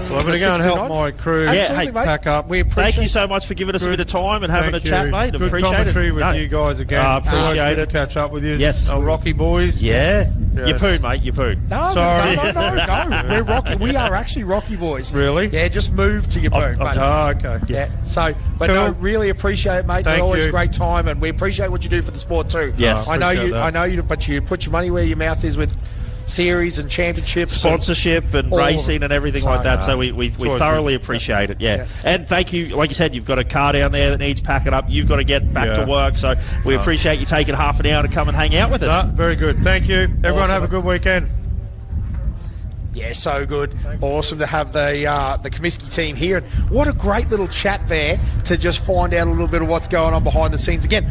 Well, I'm going to go and help my crew pack up. We appreciate Thank you so much for giving us a bit of time and having a chat, mate. Good appreciate commentary it. with you guys again. Appreciate it. To catch up with you. Yes. Rocky boys. Yeah. Yes. You pooed, mate. You pooed. No, sorry. No. We're Rocky. We are actually Rocky boys. Really? Yeah, just move to your poo, mate. Oh, okay. Yeah. So, but cool. no, really appreciate it, mate. Thank Always you. a great time, and we appreciate what you do for the sport too. Yes. I know you, but you put your money where your mouth is with series and championships, sponsorship and racing and everything like that. So we thoroughly appreciate it. Yeah. And thank you. Like you said, you've got a car down there that needs packing up. You've got to get back to work. So we appreciate you taking half an hour to come and hang out with us. Very good. Thank you. Everyone have a good weekend. Yeah, so good. Awesome to have the Comiskey team here. And what a great little chat there to just find out a little bit of what's going on behind the scenes. Again,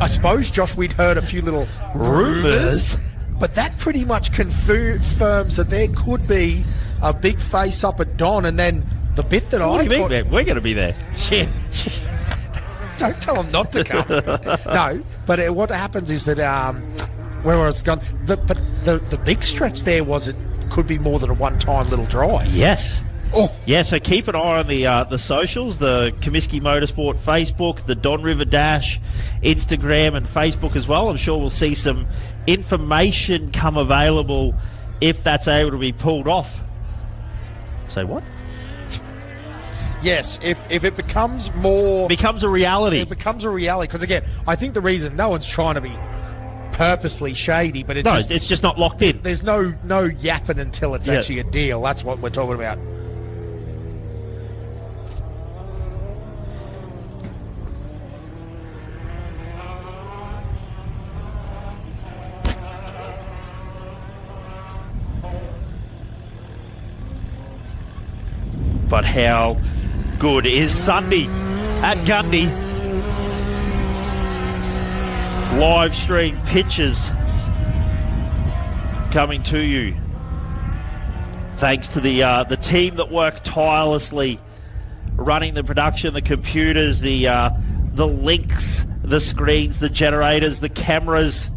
I suppose, Josh, we'd heard a few little rumours. But that pretty much confirms that there could be a big face-up at Don. And then the bit that What do you mean? We're going to be there. Yeah. Don't tell them not to come. No, but what happens is that where it's gone, the big stretch there was it could be more than a one-time little drive. Yes. Oh. Yeah, so keep an eye on the socials, the Comiskey Motorsport Facebook, the Don River Dash, Instagram and Facebook as well. I'm sure we'll see some information come available if that's able to be pulled off. Say what? Yes, if it becoms more... Becomes a reality. It becomes a reality. Because, again, I think the reason no one's trying to be purposely shady, but it's just not locked in. There's no yapping until it's actually a deal. That's what we're talking about. But how good is Sunday at Gundy? Live stream pictures coming to you. Thanks to the team that worked tirelessly running the production, the computers, the links the screens, the generators, the cameras.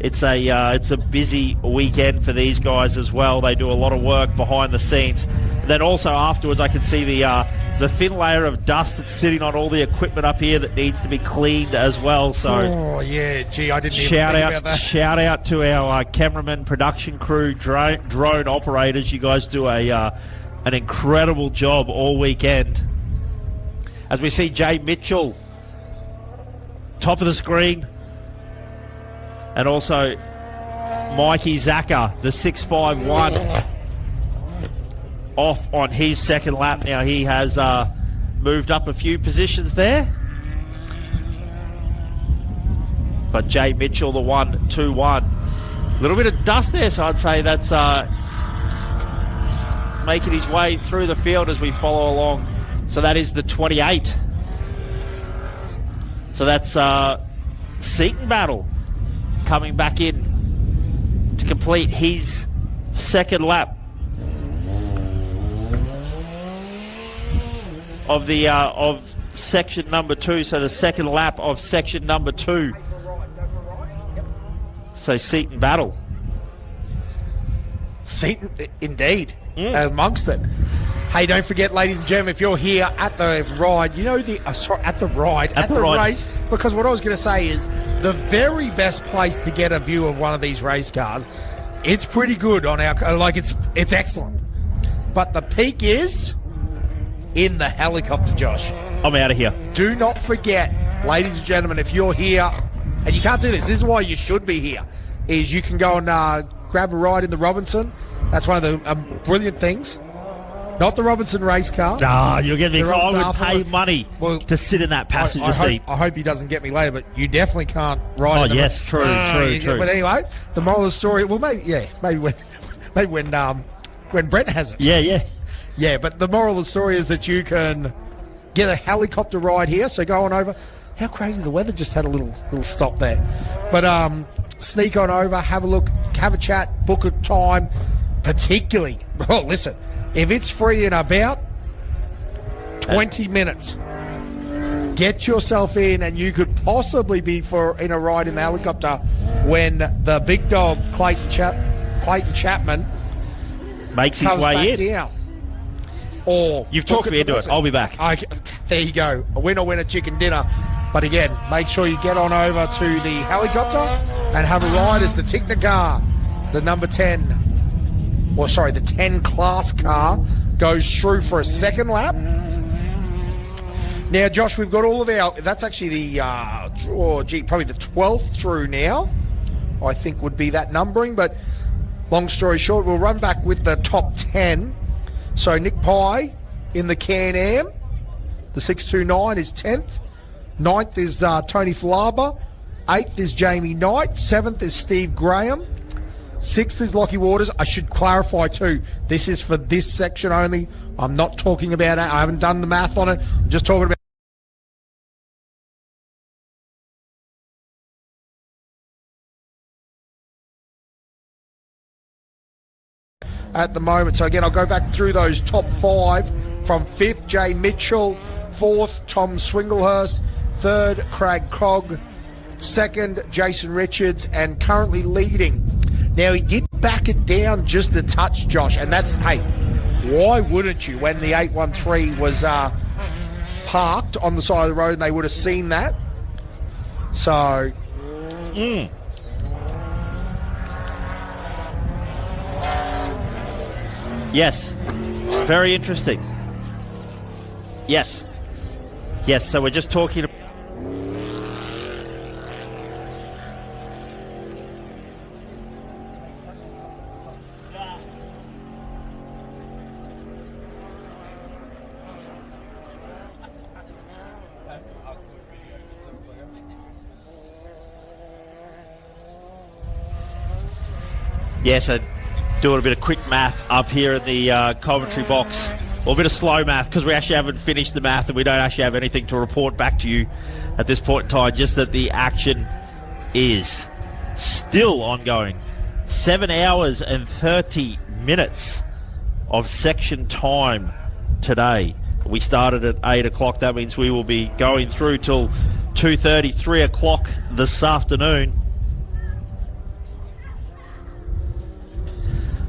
It's a busy weekend for these guys as well. They do a lot of work behind the scenes. Then also afterwards, I can see the thin layer of dust that's sitting on all the equipment up here that needs to be cleaned as well. So, oh yeah, gee, I didn't even think about that. Shout out to our cameramen, production crew, drone operators. You guys do an incredible job all weekend. As we see Jay Mitchell, top of the screen. And also Mikey Zaka, the 651, off on his second lap. Now he has moved up a few positions there. But Jay Mitchell, the 1-2-1. A little bit of dust there, so I'd say that's making his way through the field as we follow along. So that is the 28. So that's Seaton Battle coming back in to complete his second lap of the of section number 2. So the second lap of section number 2. So Seaton Battle. Seaton, indeed, amongst it. Hey, don't forget, ladies and gentlemen, if you're here at the ride, you know at the race, because what I was going to say is the very best place to get a view of one of these race cars. It's pretty good on our, it's excellent, but the peak is in the helicopter, Josh. I'm out of here. Do not forget, ladies and gentlemen, if you're here, and you can't do this is why you should be here, is you can go and grab a ride in the Robinson. That's one of the brilliant things. Not the Robinson race car. You'll get me. I would pay money to sit in that passenger seat. I hope he doesn't get me later, but you definitely can't ride. Oh, yes, true. But anyway, the moral of the story. Well, maybe when Brent has it. Yeah. But the moral of the story is that you can get a helicopter ride here. So go on over. How crazy! The weather just had a little stop there, but sneak on over, have a look, have a chat, book a time. Particularly, listen. If it's free in about 20 minutes, get yourself in, and you could possibly be in a ride in the helicopter when the big dog Clayton Chapman makes his way in. Down. Or you've talked me into it. I'll be back. Okay, there you go. A winner chicken dinner. But again, make sure you get on over to the helicopter and have a ride as the Tigna, the number 10. The 10 class car goes through for a second lap. Now, Josh, we've got all of our... That's actually the... probably the 12th through now, I think would be that numbering. But long story short, we'll run back with the top 10. So Nick Pye in the Can-Am. The 629 is 10th. 9th is Tony Falaba. 8th is Jamie Knight. 7th is Steve Graham. 6th is Lockie Waters. I should clarify too, this is for this section only. I'm not talking about it. I haven't done the math on it. I'm just talking about at the moment. So again, I'll go back through those top 5 from 5th, Jay Mitchell. 4th, Tom Swinglehurst. 3rd, Craig Cogg. 2nd, Jason Richards. And currently leading. Now, he did back it down just a touch, Josh, and that's, hey, why wouldn't you when the 813 was parked on the side of the road and they would have seen that? So... Yes. Very interesting. Yes. So we're just talking about... Yes, doing a bit of quick math up here in the commentary box. Or a bit of slow math, because we actually haven't finished the math and we don't actually have anything to report back to you at this point in time. Just that the action is still ongoing. 7 hours and 30 minutes of section time today. We started at 8 o'clock. That means we will be going through till 2:30, 3 o'clock this afternoon.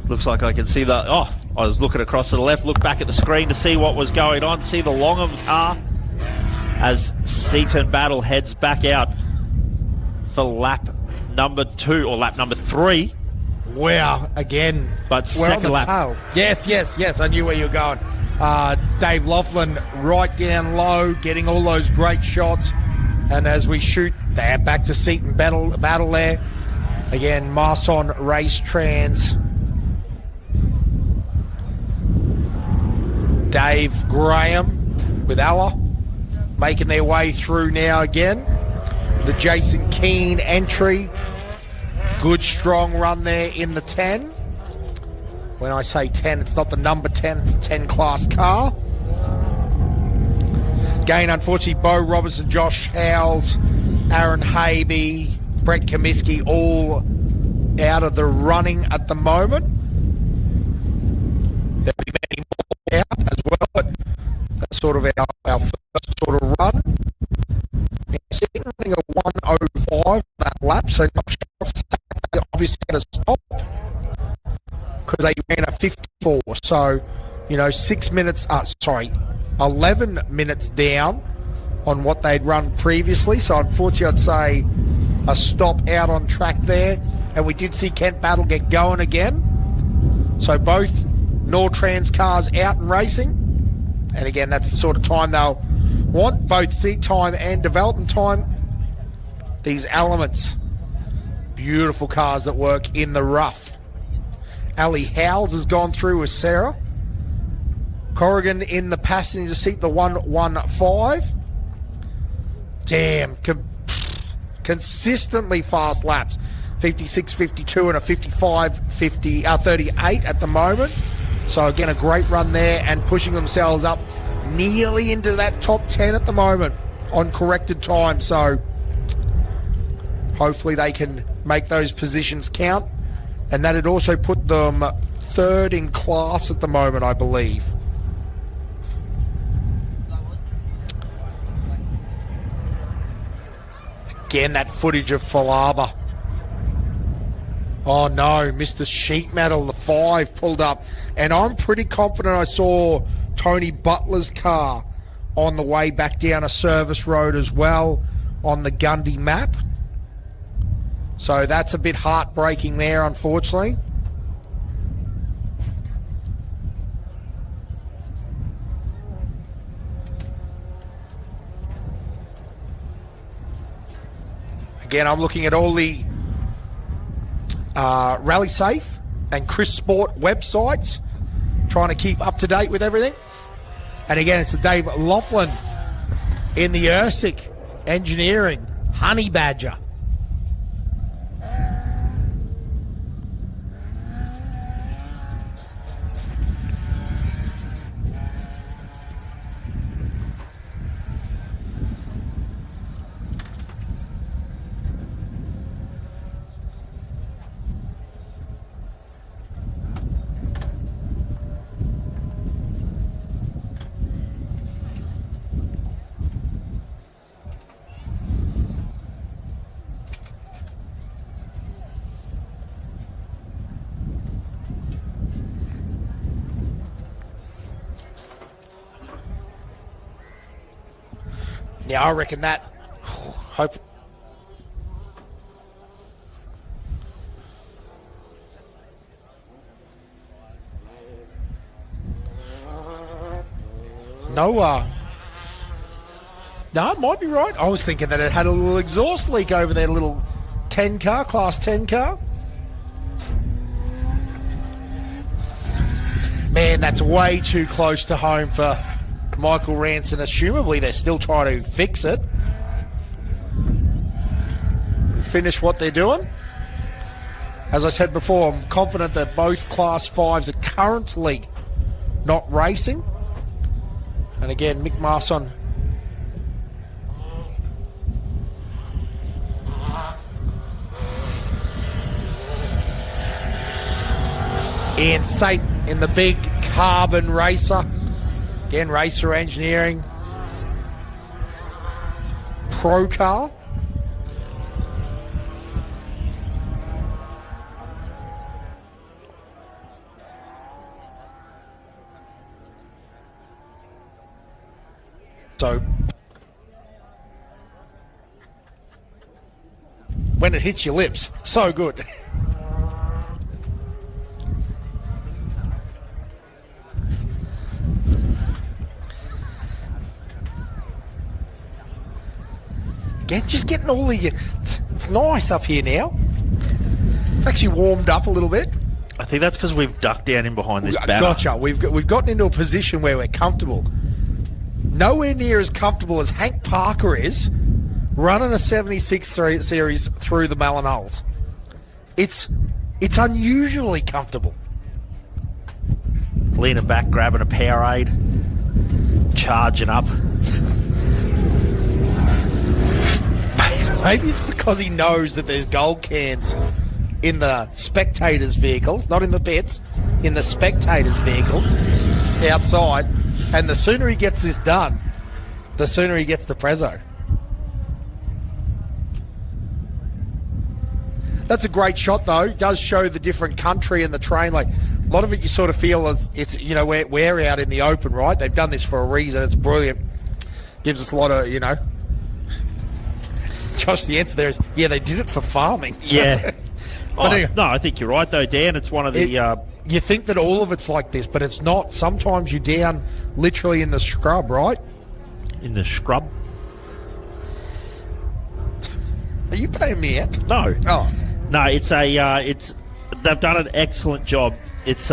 Looks like I can see the... Oh, I was looking across to the left, look back at the screen to see what was going on, see the Longham car as Seaton Battle heads back out for lap number 2 or lap number 3. Wow, again. But we're second on the lap. tail. Yes. I knew where you were going. Dave Laughlin right down low, getting all those great shots. And as we shoot there, back to Seaton Battle there. Again, Marson Race Trans. Dave Graham with Ella making their way through now again. The Jason Keane entry. Good strong run there in the 10. When I say 10, it's not the number 10, it's a 10 class car. Again, unfortunately, Bo Robertson, Josh Howells, Aaron Habe, Brett Comiskey all out of the running at the moment. There'll be many more out as well, but that's sort of our first sort of run. Sitting running a 1:05 that lap, so not sure they obviously had a stop because they ran a 54. So, 11 minutes down on what they'd run previously. So, unfortunately, I'd say a stop out on track there. And we did see Kent Battle get going again. So, both Nortrans cars out and racing. And again, that's the sort of time they'll want, both seat time and development time. These Elements, beautiful cars that work in the rough. Ali Howells has gone through with Sarah. Corrigan in the passenger seat, the 115. Damn, consistently fast laps. 56, 52 and a 55, 38 at the moment. So again, a great run there and pushing themselves up nearly into that top 10 at the moment on corrected time. So hopefully they can make those positions count. And that'd also put them third in class at the moment, I believe. Again, that footage of Falaba. Oh no, Mr. Sheet Metal, the 5 pulled up. And I'm pretty confident I saw Tony Butler's car on the way back down a service road as well on the Gundy map. So that's a bit heartbreaking there, unfortunately. Again, I'm looking at all the Rally Safe and Chris Sport websites, trying to keep up to date with everything. And again, it's the Dave Laughlin in the Ursic Engineering Honey Badger. Yeah, I reckon that. Hope. No, it might be right. I was thinking that it had a little exhaust leak over their little 10 car, class 10 car. Man, that's way too close to home for Michael Ranson. Assumably, they're still trying to fix it and finish what they're doing. As I said before, I'm confident that both Class 5s are currently not racing. And again, Mick Marson Ian Saint in the big carbon racer. Again, Racer Engineering. pro car. So when it hits your lips, so good. Just getting all the... It's nice up here now. Actually warmed up a little bit. I think that's because we've ducked down in behind this banner. Gotcha. We've gotten into a position where we're comfortable. Nowhere near as comfortable as Hank Parker is running a 76 series through the Malinoles. It's unusually comfortable. Leaning back, grabbing a Powerade, charging up. Maybe it's because he knows that there's gold cans in the spectators' vehicles, not in the pits, in the spectators' vehicles outside. And the sooner he gets this done, the sooner he gets the prezzo. That's a great shot, though. It does show the different country and the train. Like, a lot of it you sort of feel as it's, you know, we're out in the open, right? They've done this for a reason. It's brilliant. Gives us a lot of, you know. Josh, the answer there is, yeah, they did it for farming. Yeah. Anyway, No, I think you're right, though, Dan. It's one of the... you think that all of it's like this, but it's not. Sometimes you're down literally in the scrub, right? in the scrub. Are you paying me out? No. Oh. No, it's they've done an excellent job. It's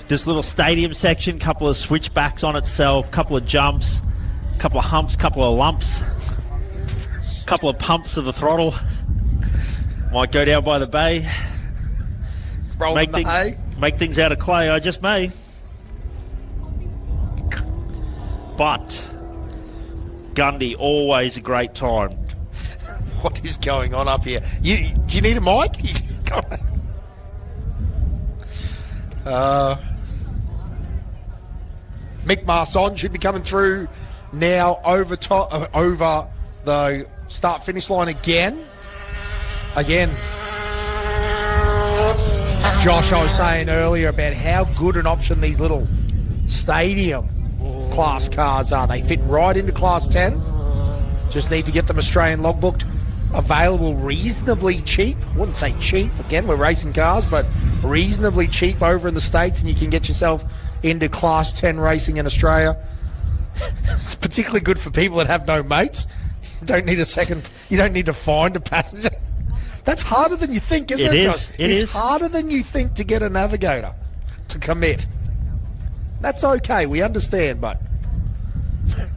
this little stadium section, couple of switchbacks on itself, couple of jumps, couple of humps, couple of lumps, couple of pumps of the throttle. Might go down by the bay. Rolling the hay. Make things out of clay, I just may. But Gundy, always a great time. What is going on up here? Do you need a mic? Mick Marson should be coming through now over the start-finish line again. Josh, I was saying earlier about how good an option these little stadium class cars are. They fit right into Class 10. Just need to get them Australian logbooked. Available reasonably cheap. I wouldn't say cheap. Again, we're racing cars, but reasonably cheap over in the States, and you can get yourself into Class 10 racing in Australia. It's particularly good for people that have no mates. You don't need to find a passenger. That's harder than you think, isn't it? It's harder than you think to get a navigator to commit. That's okay. We understand, but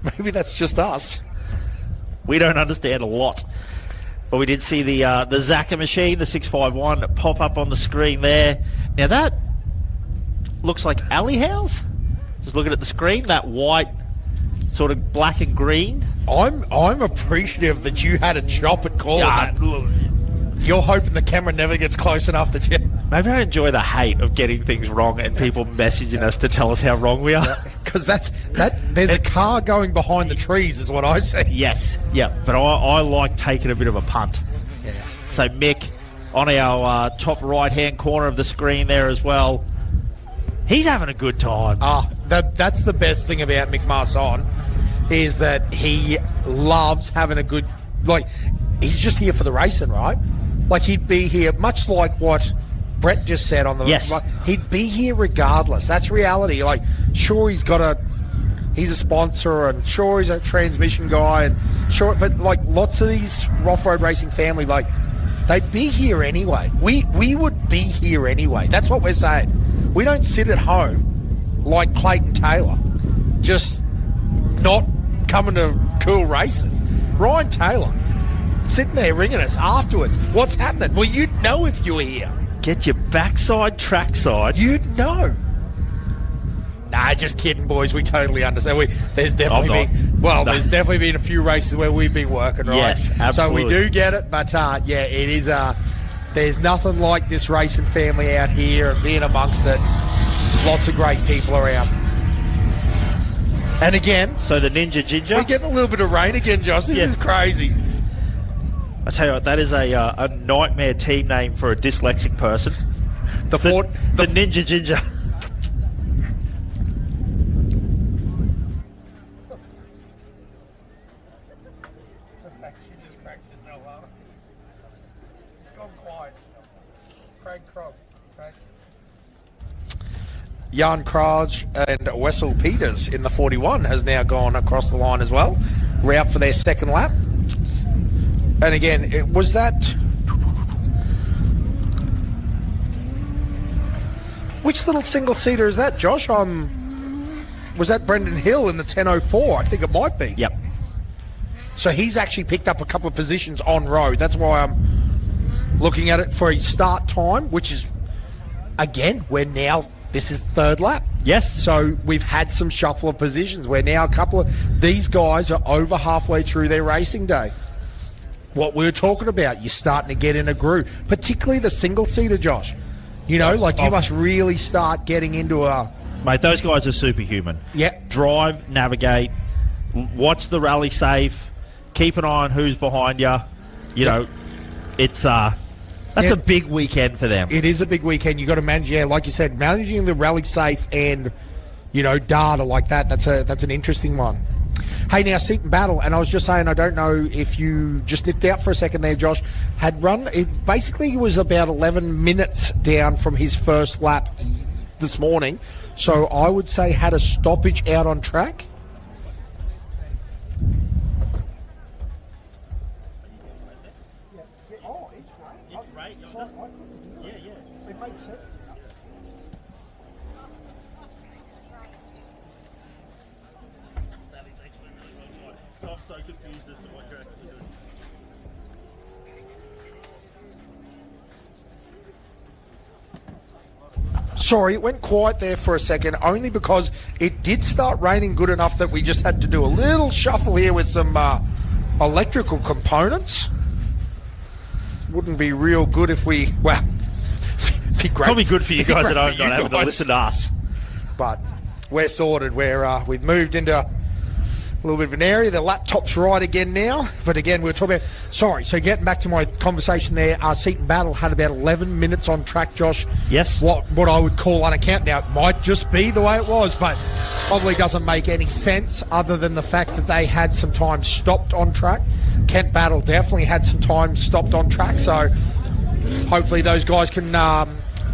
maybe that's just us. We don't understand a lot. But we did see the Zaka machine, the 651, pop up on the screen there. Now that looks like Alley House. Just looking at the screen, that white sort of black and green. I'm appreciative that you had a chop at calling that. You're hoping the camera never gets close enough that you... Maybe I enjoy the hate of getting things wrong and people messaging us to tell us how wrong we are. Because there's a car going behind the trees is what I see. Yes, yeah, but I like taking a bit of a punt. Yes. So Mick, on our top right-hand corner of the screen there as well, he's having a good time. That's the best thing about Mick Marson, is that he loves having a good... Like, he's just here for the racing, right? Like, he'd be here, much like what Brett just said on the... Yes. He'd be here regardless. That's reality. Like, sure, he's a sponsor, and sure, he's a transmission guy, and sure, but, like, lots of these off-road racing family, like, they'd be here anyway. We would be here anyway. That's what we're saying. We don't sit at home like Clayton Taylor, just not coming to cool races. Ryan Taylor, sitting there ringing us afterwards. What's happening? Well, you'd know if you were here. Get your backside, trackside. You'd know. Nah, just kidding, boys. We totally understand. There's definitely been a few races where we've been working, right? Yes, absolutely. So we do get it, but yeah, it is. There's nothing like this racing family out here and being amongst it. Lots of great people around. And again, So the Ninja Ginger. we're getting a little bit of rain again, Josh. This is crazy. I tell you what, that is a nightmare team name for a dyslexic person. The Ninja Ginger. She just cracked herself up. It's gone quiet. Craig Crobb. Jan Kraj and Wessel Peters in the 41 has now gone across the line as well. We're out for their second lap. And again, was that... Which little single-seater is that, Josh? Was that Brendan Hill in the 10.04? I think it might be. Yep. So he's actually picked up a couple of positions on road. That's why I'm looking at it for his start time, which is, again, this is third lap. Yes. So we've had some shuffle of positions where now a couple of these guys are over halfway through their racing day. What we were talking about, you're starting to get in a groove, particularly the single-seater, Josh. You know, you must really start getting into a... Mate, those guys are superhuman. Yeah. Drive, navigate, watch the rally safe, keep an eye on who's behind you. You know, it's that's a big weekend for them. It is a big weekend. You got to manage, like you said, managing the rally safe and, data like that. That's an interesting one. Hey, now, Seaton Battle, and I was just saying, I don't know if you just nipped out for a second there, Josh, had run, it basically was about 11 minutes down from his first lap this morning. So I would say had a stoppage out on track. It makes sense. I'm so confused as to what you're actually doing. Sorry, it went quiet there for a second, only because it did start raining good enough that we just had to do a little shuffle here with some electrical components. Wouldn't be real good if we, be great. Probably good for you guys Great at home for you not having to guys. listen to us. But we're sorted. We've moved into a little bit of an area. The laptop's right again now. But again, we were talking about... Sorry, so getting back to my conversation there, our Seaton Battle had about 11 minutes on track, Josh. Yes. What I would call unaccount. Now, it might just be the way it was, but probably doesn't make any sense other than the fact that they had some time stopped on track. Kent Battle definitely had some time stopped on track, so hopefully those guys can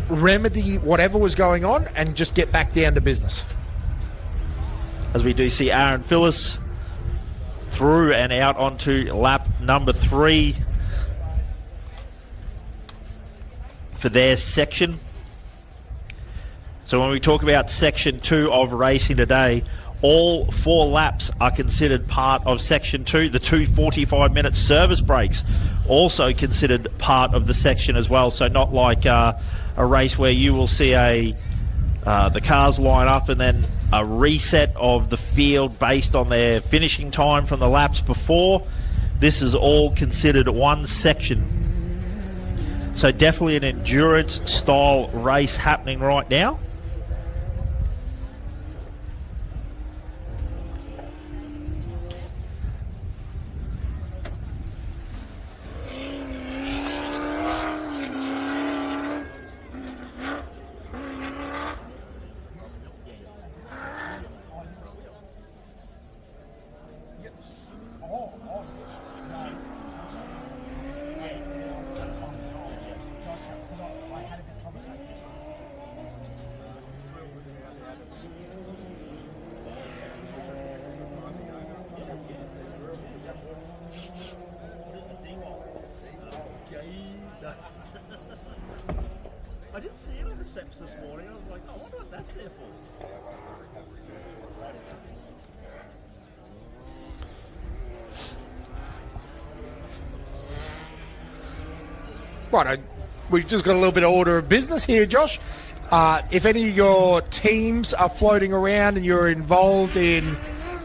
remedy whatever was going on and just get back down to business. As we do see Aaron Phillips through and out onto lap number 3 for their section. So when we talk about section 2 of racing today, all 4 laps are considered part of section 2. The 2 45-minute service breaks also considered part of the section as well. So not like a race where you will see the cars line up and then a reset of the field based on their finishing time from the laps before. This is all considered one section. So definitely an endurance style race happening right now. I didn't see it on the steps this morning. I was like, I wonder what that's there for. Right, we've just got a little bit of order of business here, Josh. If any of your teams are floating around and you're involved in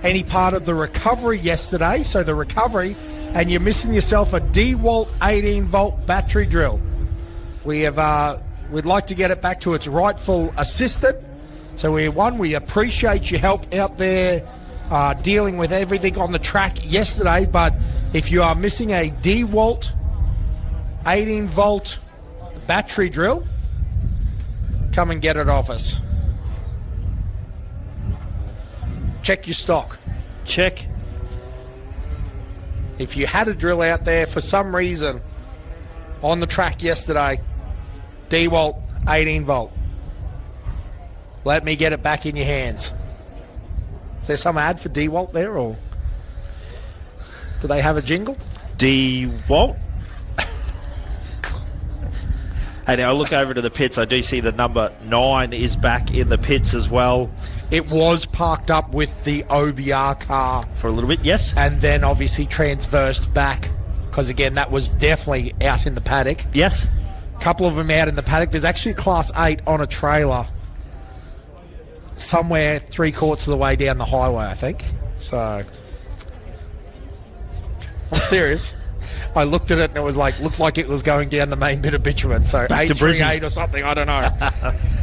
any part of the recovery yesterday, so the recovery, and you're missing yourself a DeWalt 18-volt battery drill, we'd like to get it back to its rightful assistant. So we appreciate your help out there dealing with everything on the track yesterday. But if you are missing a DeWalt 18-volt battery drill, come and get it off us. Check your stock. Check. If you had a drill out there for some reason on the track yesterday, DeWalt 18-volt, let me get it back in your hands. Is there some ad for DeWalt there, or do they have a jingle? DeWalt. Hey, now I look over to the pits. I do see the number 9 is back in the pits as well. It was parked up with the OBR car For a little bit, yes. and then obviously transversed back because, again, that was definitely out in the paddock. Yes. A couple of them out in the paddock. There's actually a Class 8 on a trailer somewhere 3/4 of the way down the highway, I think. So, I'm serious. I looked at it and it was like, looked like it was going down the main bit of bitumen. So, Back to 838 or something, I don't know.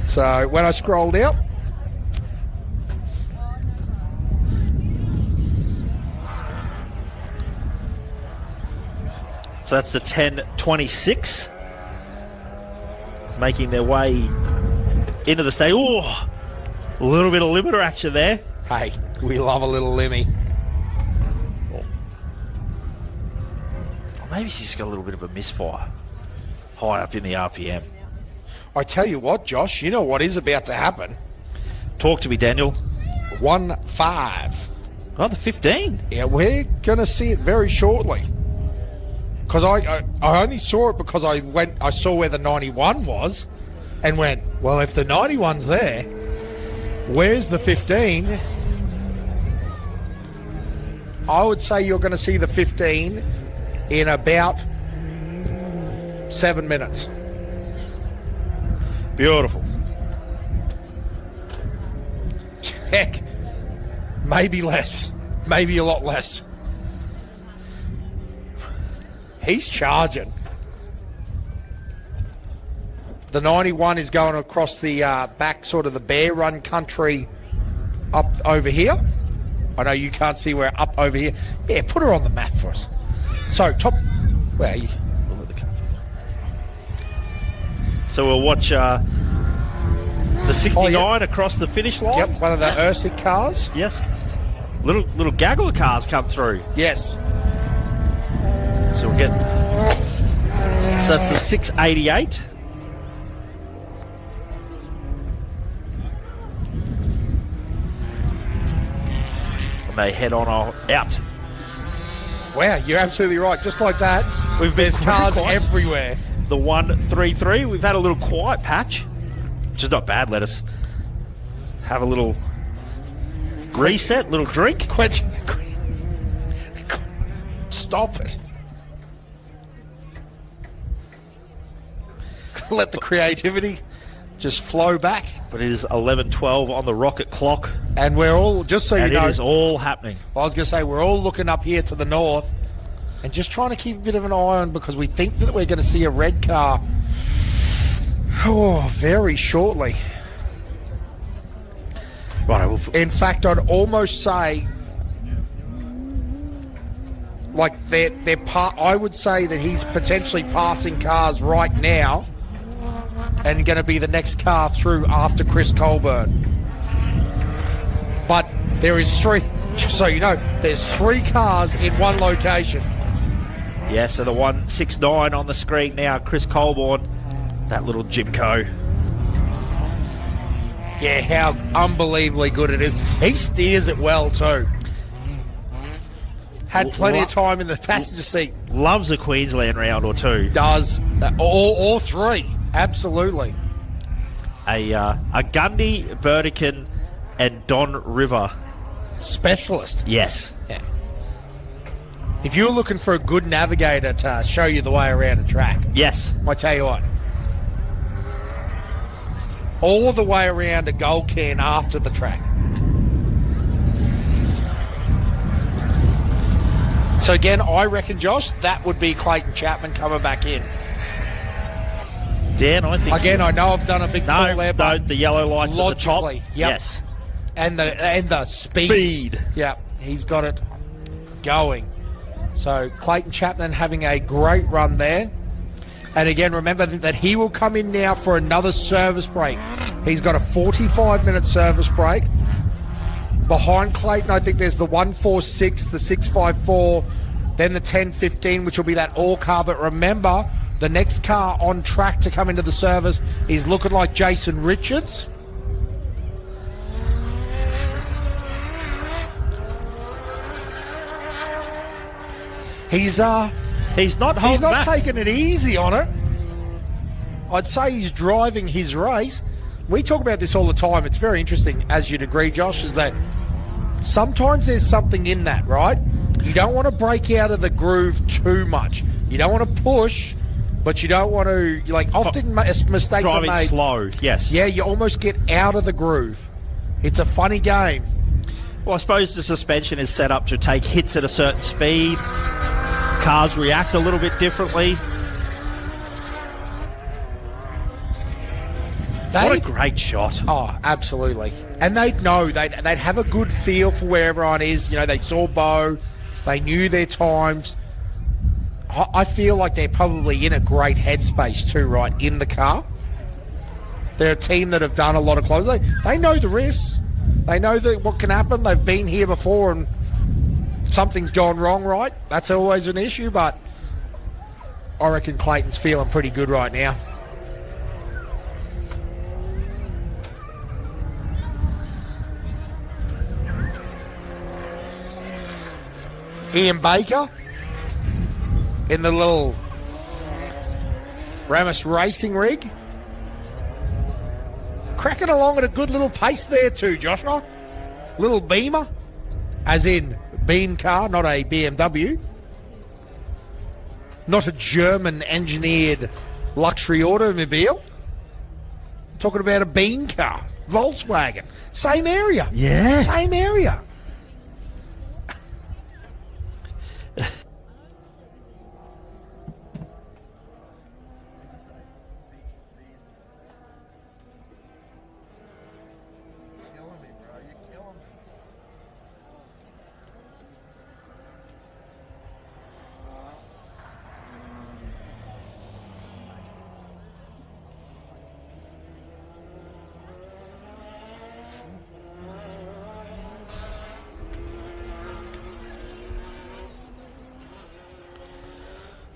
So, when I scrolled out, So that's the 1026 making their way into the stadium. Oh, a little bit of limiter action there. hey, we love a little Limmy. Or maybe she's got a little bit of a misfire high up in the RPM. I tell you what, Josh, you know what is about to happen? Talk to me, Daniel. 1-5. Oh, the 15. Yeah, we're going to see it very shortly. Because I only saw it because I saw where the 91 was and went, well, if the 91's there, where's the 15? I would say you're going to see the 15 in about 7 minutes. Beautiful. Heck, maybe less. Maybe a lot less. He's charging. The 91 is going across the back, sort of the Bear Run country up over here. I know you can't see where up over here. Yeah, put her on the map for us. So, top... Where are you? So we'll watch the 69 Oh, yeah. across the finish line. Yep, one of the Ursic cars. Yes. Little gaggle of cars come through. Yes. So we'll get... So that's the 688. And they head on out. Wow, you're absolutely right. Just like that, there's cars everywhere. The 133. We've had a little quiet patch, which is not bad. Let us have a little reset, little drink. Stop it. Let the creativity just flow back. But it is 11:12 on the rocket clock. And we're all, just so you And know, it is all happening. I was going to say, we're all looking up here to the north and just trying to keep a bit of an eye on, because we think that we're going to see a red car very shortly. Right. In fact, I'd almost say, like, I would say that he's potentially passing cars right now and going to be the next car through after Chris Colburn. But there is three, just so you know, there's 3 cars in one location. Yeah, so the 169 on the screen now, Chris Colborne, that little Jimco. Yeah, how unbelievably good it is. He steers it well too. Had plenty of time in the passenger seat. Loves a Queensland round or two. Does. All 3. Absolutely. A Gundy, Burdekin, and Don River. Specialist. Yes. Yeah. If you're looking for a good navigator to show you the way around a track, Yes. I tell you what, all the way around a gold can after the track. So again, I reckon, Josh, that would be Clayton Chapman coming back in. Dan, I think... Again, I know I've done a big call there, No, but the yellow lights at the top. logically, yep. Yes. And the speed. Yeah, he's got it going. So Clayton Chapman having a great run there. And again, remember that he will come in now for another service break. He's got a 45-minute service break. Behind Clayton, I think there's the 146, the 654, then the 1015, which will be that all car. But remember, the next car on track to come into the service is looking like Jason Richards. He's not taking it easy on it. I'd say he's driving his race. We talk about this all the time. It's very interesting, as you'd agree, Josh, is that sometimes there's something in that, right? You don't want to break out of the groove too much. You don't want to push, but you don't want to, often mistakes are made. Driving slow, yes. Yeah, you almost get out of the groove. It's a funny game. Well, I suppose the suspension is set up to take hits at a certain speed. Cars react a little bit differently. What a great shot. Oh, absolutely. And they'd know, they'd have a good feel for where everyone is. You know, they saw Bo, they knew their times. I feel like they're probably in a great headspace too, right, in the car. They're a team that have done a lot of close. They know the risks. They know that what can happen. They've been here before and something's gone wrong, right? That's always an issue, but I reckon Clayton's feeling pretty good right now. Ian Baker in the little Ramis racing rig. Cracking along at a good little pace there too, Joshua. Little Beamer, as in beam car, not a BMW. Not a German engineered luxury automobile. I'm talking about a beam car, Volkswagen. Same area. Yeah. Same area.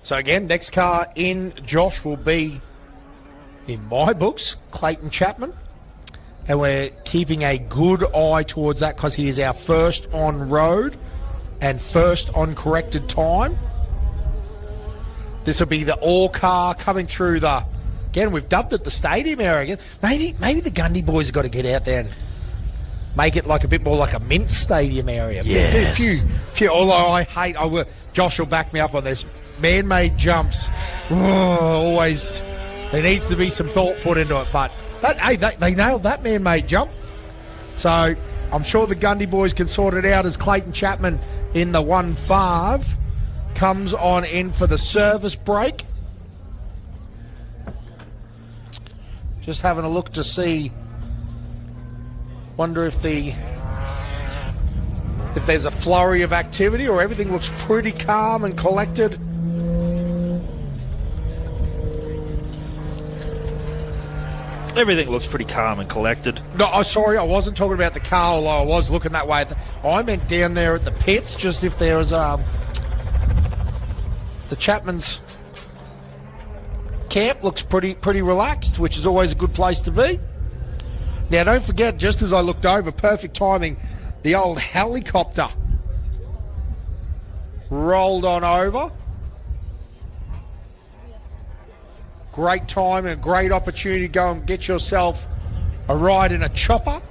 So again, next car in, Josh, will be, in my books, Clayton Chapman. And we're keeping a good eye towards that because he is our first on road and first on corrected time. This will be the all car coming through the, again, we've dubbed it the stadium area. Maybe the Gundy boys have got to get out there and make it like a bit more like a Mint stadium area. Yes. A few, although Josh will back me up on this. Man-made jumps, always, there needs to be some thought put into it, but they nailed that man-made jump. So I'm sure the Gundy boys can sort it out as Clayton Chapman in the 1.5 comes on in for the service break. Just having a look to see, wonder if there's a flurry of activity or everything looks pretty calm and collected. Everything looks pretty calm and collected. No, sorry, I wasn't talking about the car, although I was looking that way. I meant down there at the pits, just if there was the Chapman's camp looks pretty relaxed, which is always a good place to be. Now, don't forget, just as I looked over, perfect timing, the old helicopter rolled on over. Great time and a great opportunity to go and get yourself a ride in a chopper.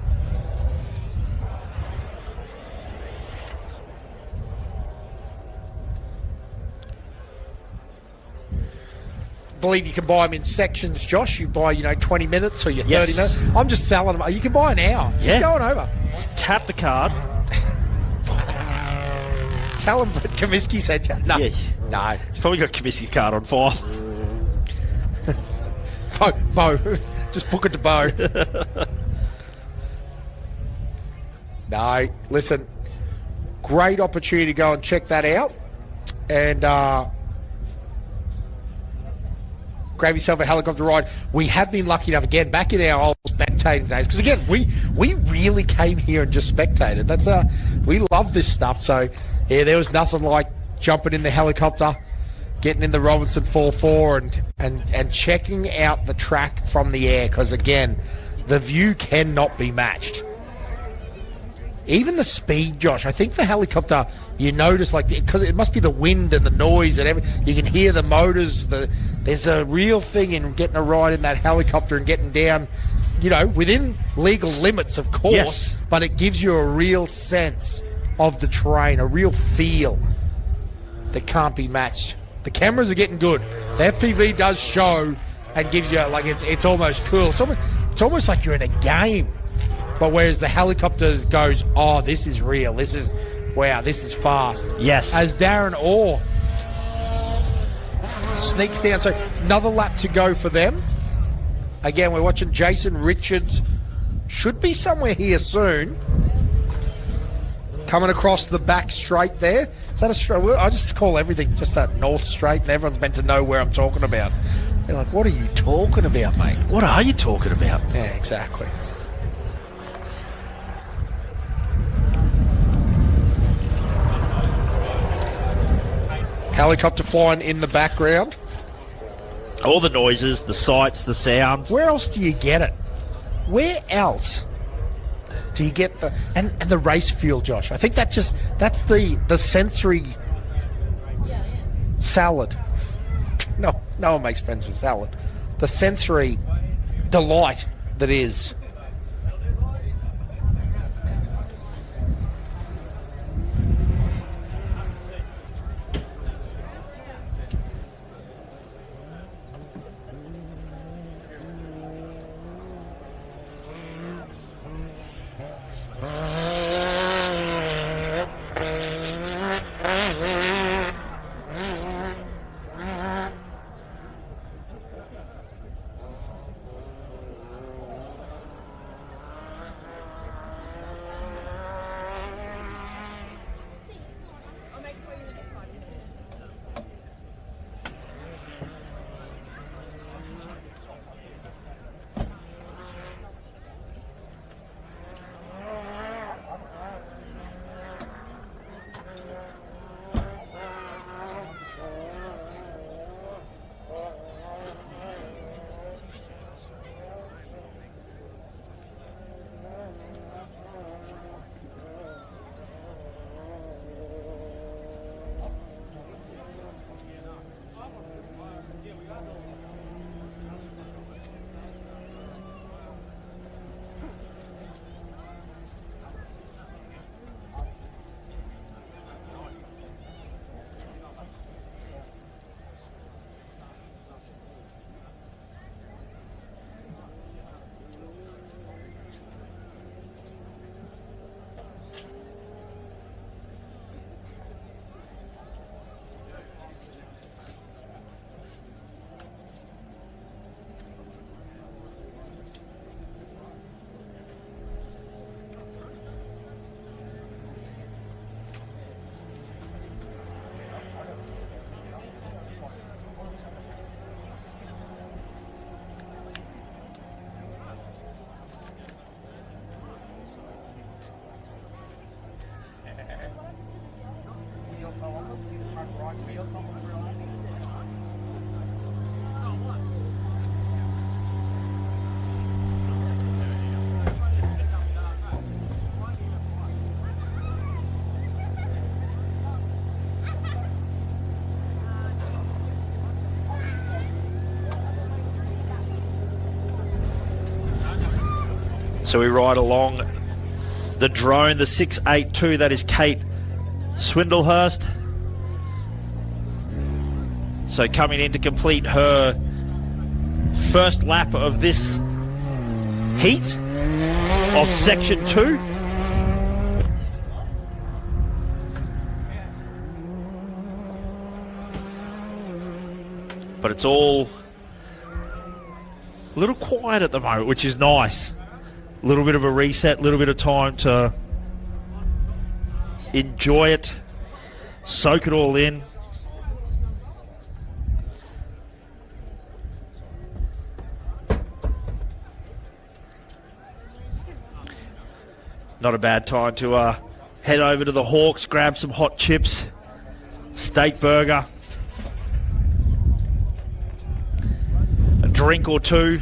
I believe you can buy them in sections, Josh. You buy, 20 minutes or your 30 minutes. I'm just selling them. You can buy an hour. Just going over. Tap the card. Tell them that Comiskey said you. No. Yeah. No. He's probably got Comiskey's card on file. Bo. Just book it to Bo. No, listen, great opportunity to go and check that out. And grab yourself a helicopter ride. We have been lucky enough, again, back in our old spectating days, because, again, we really came here and just spectated. We love this stuff. So, yeah, there was nothing like jumping in the helicopter, getting in the Robinson 4-4 and checking out the track from the air, because, again, the view cannot be matched. Even the speed, Josh, I think the helicopter, you notice, because it must be the wind and the noise and everything, you can hear the motors. There's a real thing in getting a ride in that helicopter and getting down, within legal limits, of course, yes, but it gives you a real sense of the terrain, a real feel that can't be matched. The cameras are getting good. The FPV does show and gives you, it's almost cool. It's almost like you're in a game. But whereas the helicopters goes, oh, this is real. This is, wow, this is fast. Yes. As Darren Orr sneaks down. So another lap to go for them. Again, we're watching Jason Richards. Should be somewhere here soon. Coming across the back straight there. Is that a straight? I just call everything just that north straight, and everyone's meant to know where I'm talking about. They're like, what are you talking about, mate? What are you talking about? Yeah, exactly. Helicopter flying in the background. All the noises, the sights, the sounds. Where else do you get it? Where else do you get and the race fuel, Josh? I think that's the sensory salad. No one makes friends with salad. The sensory delight that is. So we ride along the drone, the 682, that is Kate Swindlehurst. So coming in to complete her first lap of this heat of Section 2. But it's all a little quiet at the moment, which is nice. A little bit of a reset, a little bit of time to enjoy it, soak it all in. Not a bad time to head over to the Hawks, grab some hot chips, steak burger, a drink or two.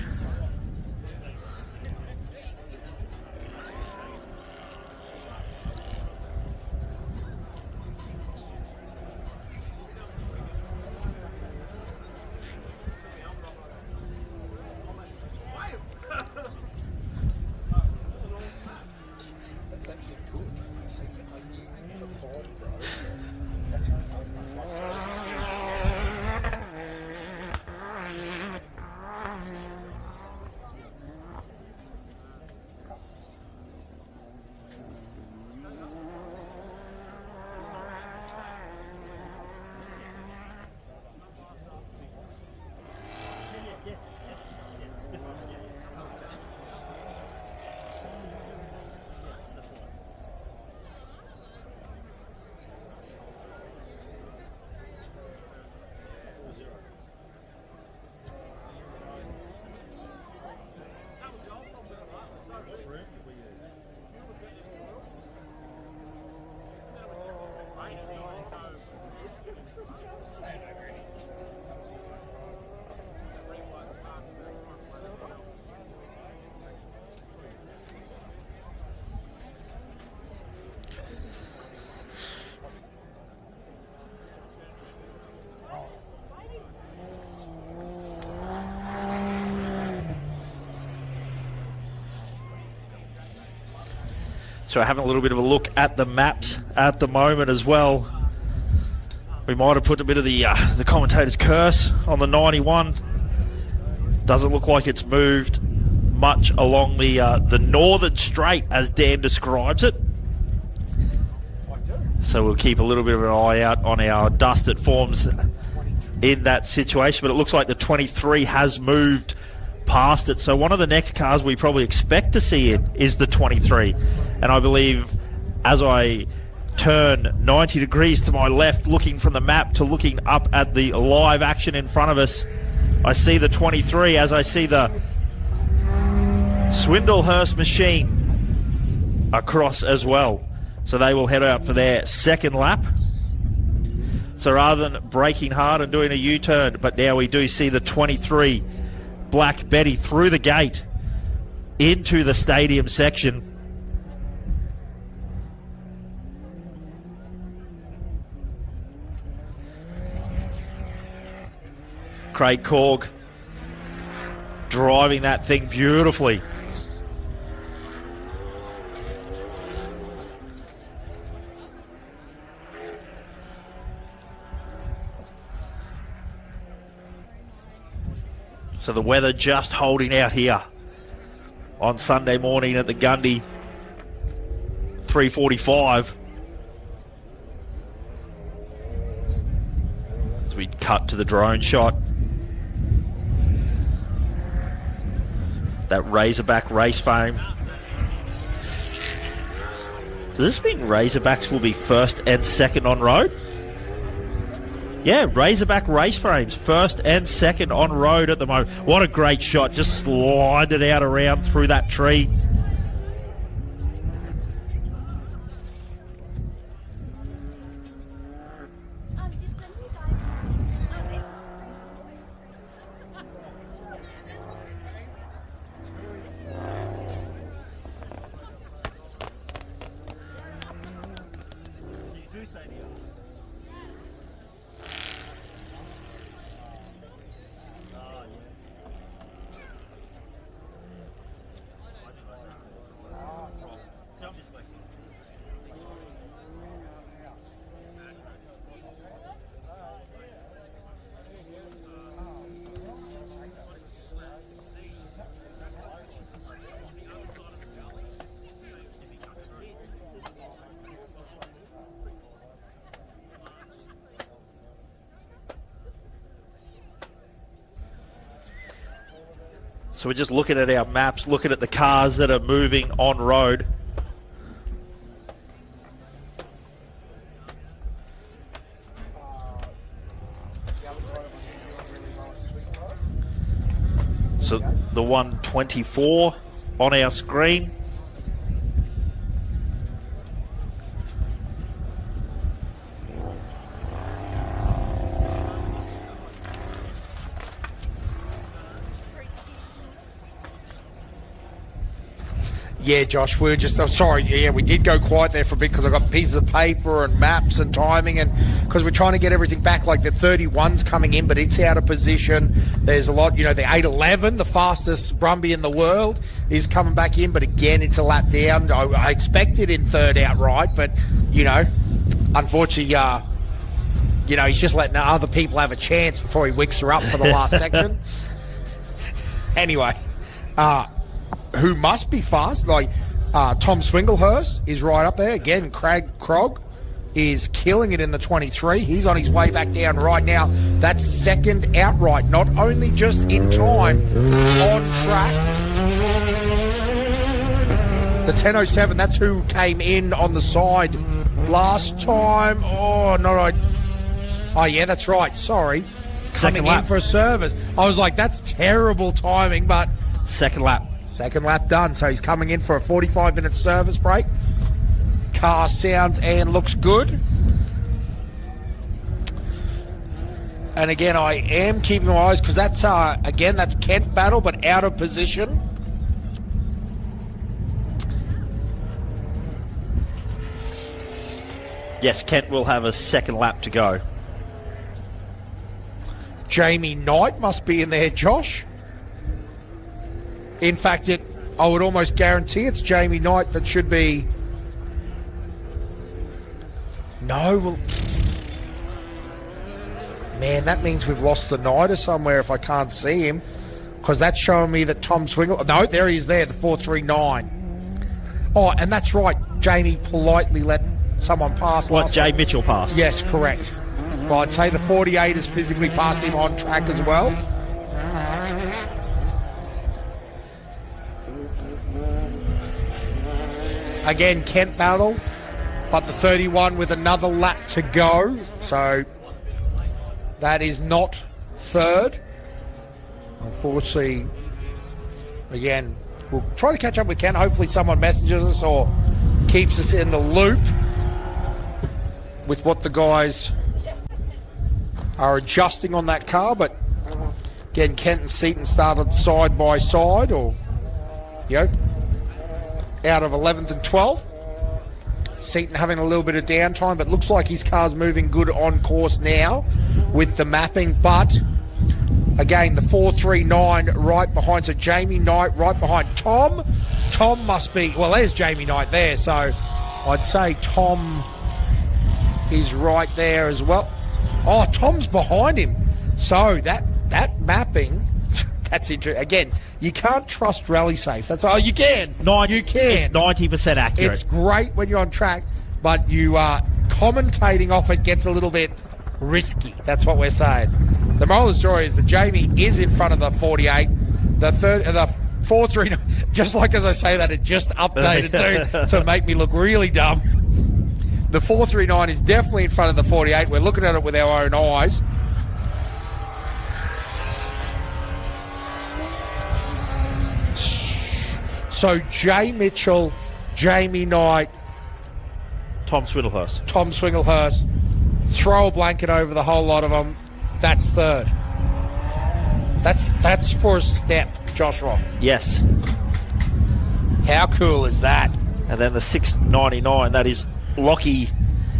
So having a little bit of a look at the maps at the moment as well. We might have put a bit of the commentator's curse on the 91. Doesn't look like it's moved much along the northern straight as Dan describes it. So we'll keep a little bit of an eye out on our dust that forms in that situation. But it looks like the 23 has moved past it. So one of the next cars we probably expect to see it is the 23. And I believe as I turn 90 degrees to my left, looking from the map to looking up at the live action in front of us, I see the 23 as I see the Swindlehurst machine across as well. So they will head out for their second lap. So rather than braking hard and doing a U-turn, but now we do see the 23 Black Betty through the gate into the stadium section. Craig Corg driving that thing beautifully. So the weather just holding out here on Sunday morning at the Gundy, 3:45. As we cut to the drone shot. That Razorback race fame. Does this mean Razorbacks will be first and second on road? Yeah, Razorback race frames, first and second on road at the moment. What a great shot, just slided out around through that tree. So we're just looking at our maps, looking at the cars that are moving on road. So the 124 on our screen. Yeah, Josh, I'm sorry. Yeah, we did go quiet there for a bit because I got pieces of paper and maps and timing, and because we're trying to get everything back. Like the 31's coming in, but it's out of position. There's a lot, the 811, the fastest Brumby in the world, is coming back in, but again, it's a lap down. I expected in third outright, but unfortunately, he's just letting other people have a chance before he wicks her up for the last section. Anyway, who must be fast, Tom Swinglehurst is right up there. Again, Craig Krog is killing it in the 23. He's on his way back down right now. That's second outright, not only just in time, on track. The 10.07, that's who came in on the side last time. Oh, yeah, that's right. Sorry. Second Coming lap. in for a service. I was like, that's terrible timing, but... Second lap. Second lap done, so he's coming in for a 45-minute service break. Car sounds and looks good. And again, I am keeping my eyes because that's Kent Battle, but out of position. Yes, Kent will have a second lap to go. Jamie Knight must be in there, Josh. In fact, I would almost guarantee it's Jamie Knight that should be... No, well... Man, that means we've lost the Knighter somewhere if I can't see him. Because that's showing me that Tom Swingle... No, there he is there, the 439. Oh, and that's right. Jamie politely let someone pass. What, Jay Mitchell passed? Yes, correct. Well, I'd say the 48 has physically passed him on track as well. Again, Kent Battle, but the 31 with another lap to go. So that is not third. Unfortunately, again, we'll try to catch up with Kent. Hopefully someone messages us or keeps us in the loop with what the guys are adjusting on that car. But again, Kent and Seaton started side by side, or, out of 11th and 12th. Seaton having a little bit of downtime, but looks like his car's moving good on course now with the mapping. But again, the 439 right behind. So Jamie Knight right behind Tom. Tom must be, well, there's Jamie Knight there. So I'd say Tom is right there as well. Oh, Tom's behind him. So that mapping, that's interesting. Again, you can't trust Rally Safe. That's all you can. You can. It's 90% accurate. It's great when you're on track, but you are commentating off it gets a little bit risky. That's what we're saying. The moral of the story is that Jamie is in front of the 48. The 439, just like as I say that, it just updated to make me look really dumb. The 439 is definitely in front of the 48. We're looking at it with our own eyes. So Jay Mitchell, Jamie Knight, Tom Swinglehurst. Throw a blanket over the whole lot of them. That's third. That's for a step, Joshua. Yes. How cool is that? And then the 699, that is Lockie.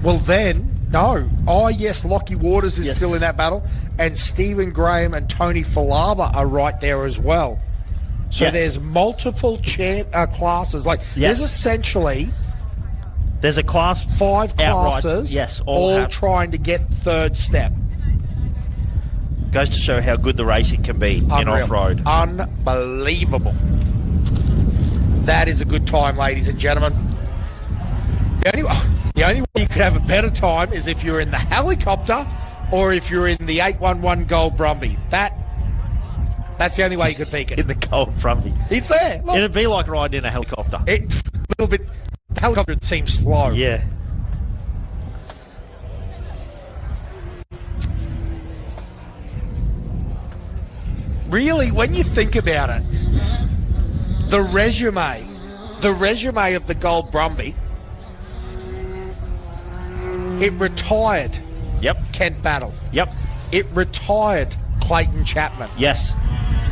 Well then, no. Oh yes, Lockie Waters is Yes. still in that battle. And Stephen Graham and Tony Falaba are right there as well. So Yes. there's multiple classes. There's essentially There's a class 5 outright. classes, Yes, all trying to get third step. Goes to show how good the racing can be in Unreal. off-road. Unbelievable. That is a good time, ladies and gentlemen. The only way you could have a better time is if you're in the helicopter or if you're in the 811 Gold Brumby. That's the only way you could peak it. In the Gold Brumby. It's there. Look, It'd be like riding in a helicopter. a little bit. The helicopter seems slow. Yeah. Really, when you think about it, the resume of the Gold Brumby, it retired Yep. Kent Battle. Yep. It retired Clayton Chapman. Yes.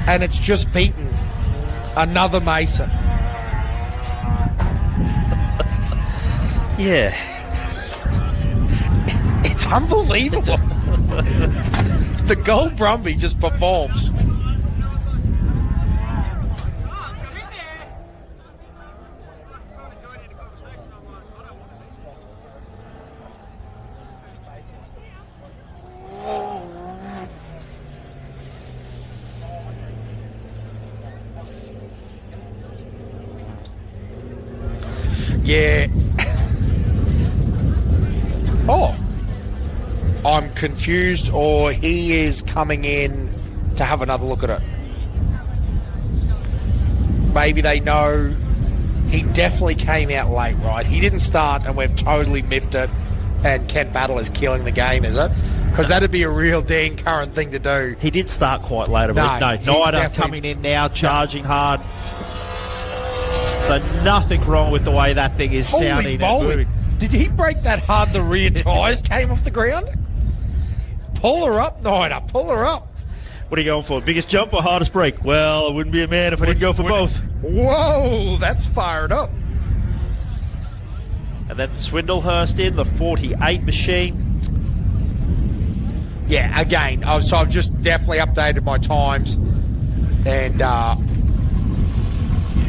And it's just beaten another Mason. Yeah. It's unbelievable. The Gold Brumby just performs. Yeah. Oh. I'm confused, or he is coming in to have another look at it. Maybe they know he definitely came out late, right? He didn't start and we've totally miffed it and Kent Battle is killing the game, is it? Because that'd be a real Dan Curran thing to do. He did start quite late, I believe. No, No, he's Nida definitely- coming in now, charging hard. So nothing wrong with the way that thing is Holy sounding and moly. moving. Did he break that hard the rear tyres came off the ground? Pull her up, Nida. Pull her up. What are you going for? Biggest jump or hardest break? Well, I wouldn't be a man if I didn't go for both. Whoa, that's fired up. And then Swindlehurst in, the 48 machine. Yeah, again, so I've just definitely updated my times. And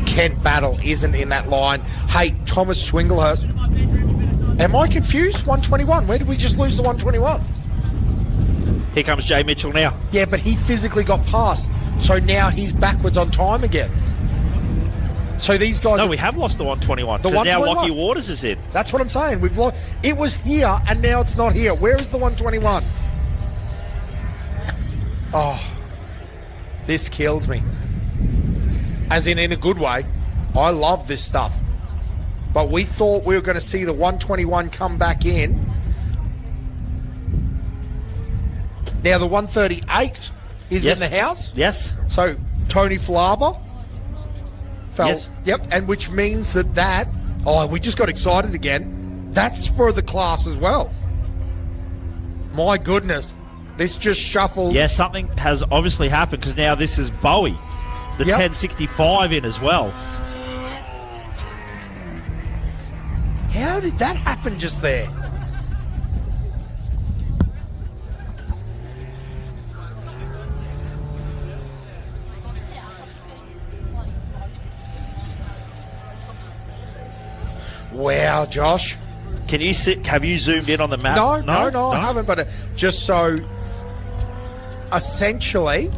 Kent Battle isn't in that line. Hey, Thomas Swinglehurst. Am I confused? 121. Where did we just lose the 121? Here comes Jay Mitchell now. Yeah, but he physically got past. So now he's backwards on time again. So these guys... No, we have lost the 121. The Because now 121. Lockie Waters is in. That's what I'm saying. We've lost. It was here, and now it's not here. Where is the 121? Oh, this kills me. As in a good way. I love this stuff. But we thought we were going to see the 121 come back in. Now the 138 is Yes. in the house. Yes. So Tony Flaba fell. Yes. Yep, and which means that oh, we just got excited again. That's for the class as well. My goodness, this just shuffled. Yeah, something has obviously happened because now this is Bowie, the Yep. 1065 in as well. How did that happen just there? Wow, Josh. Can you sit? Have you zoomed in on the map? No, I haven't. But just so, essentially,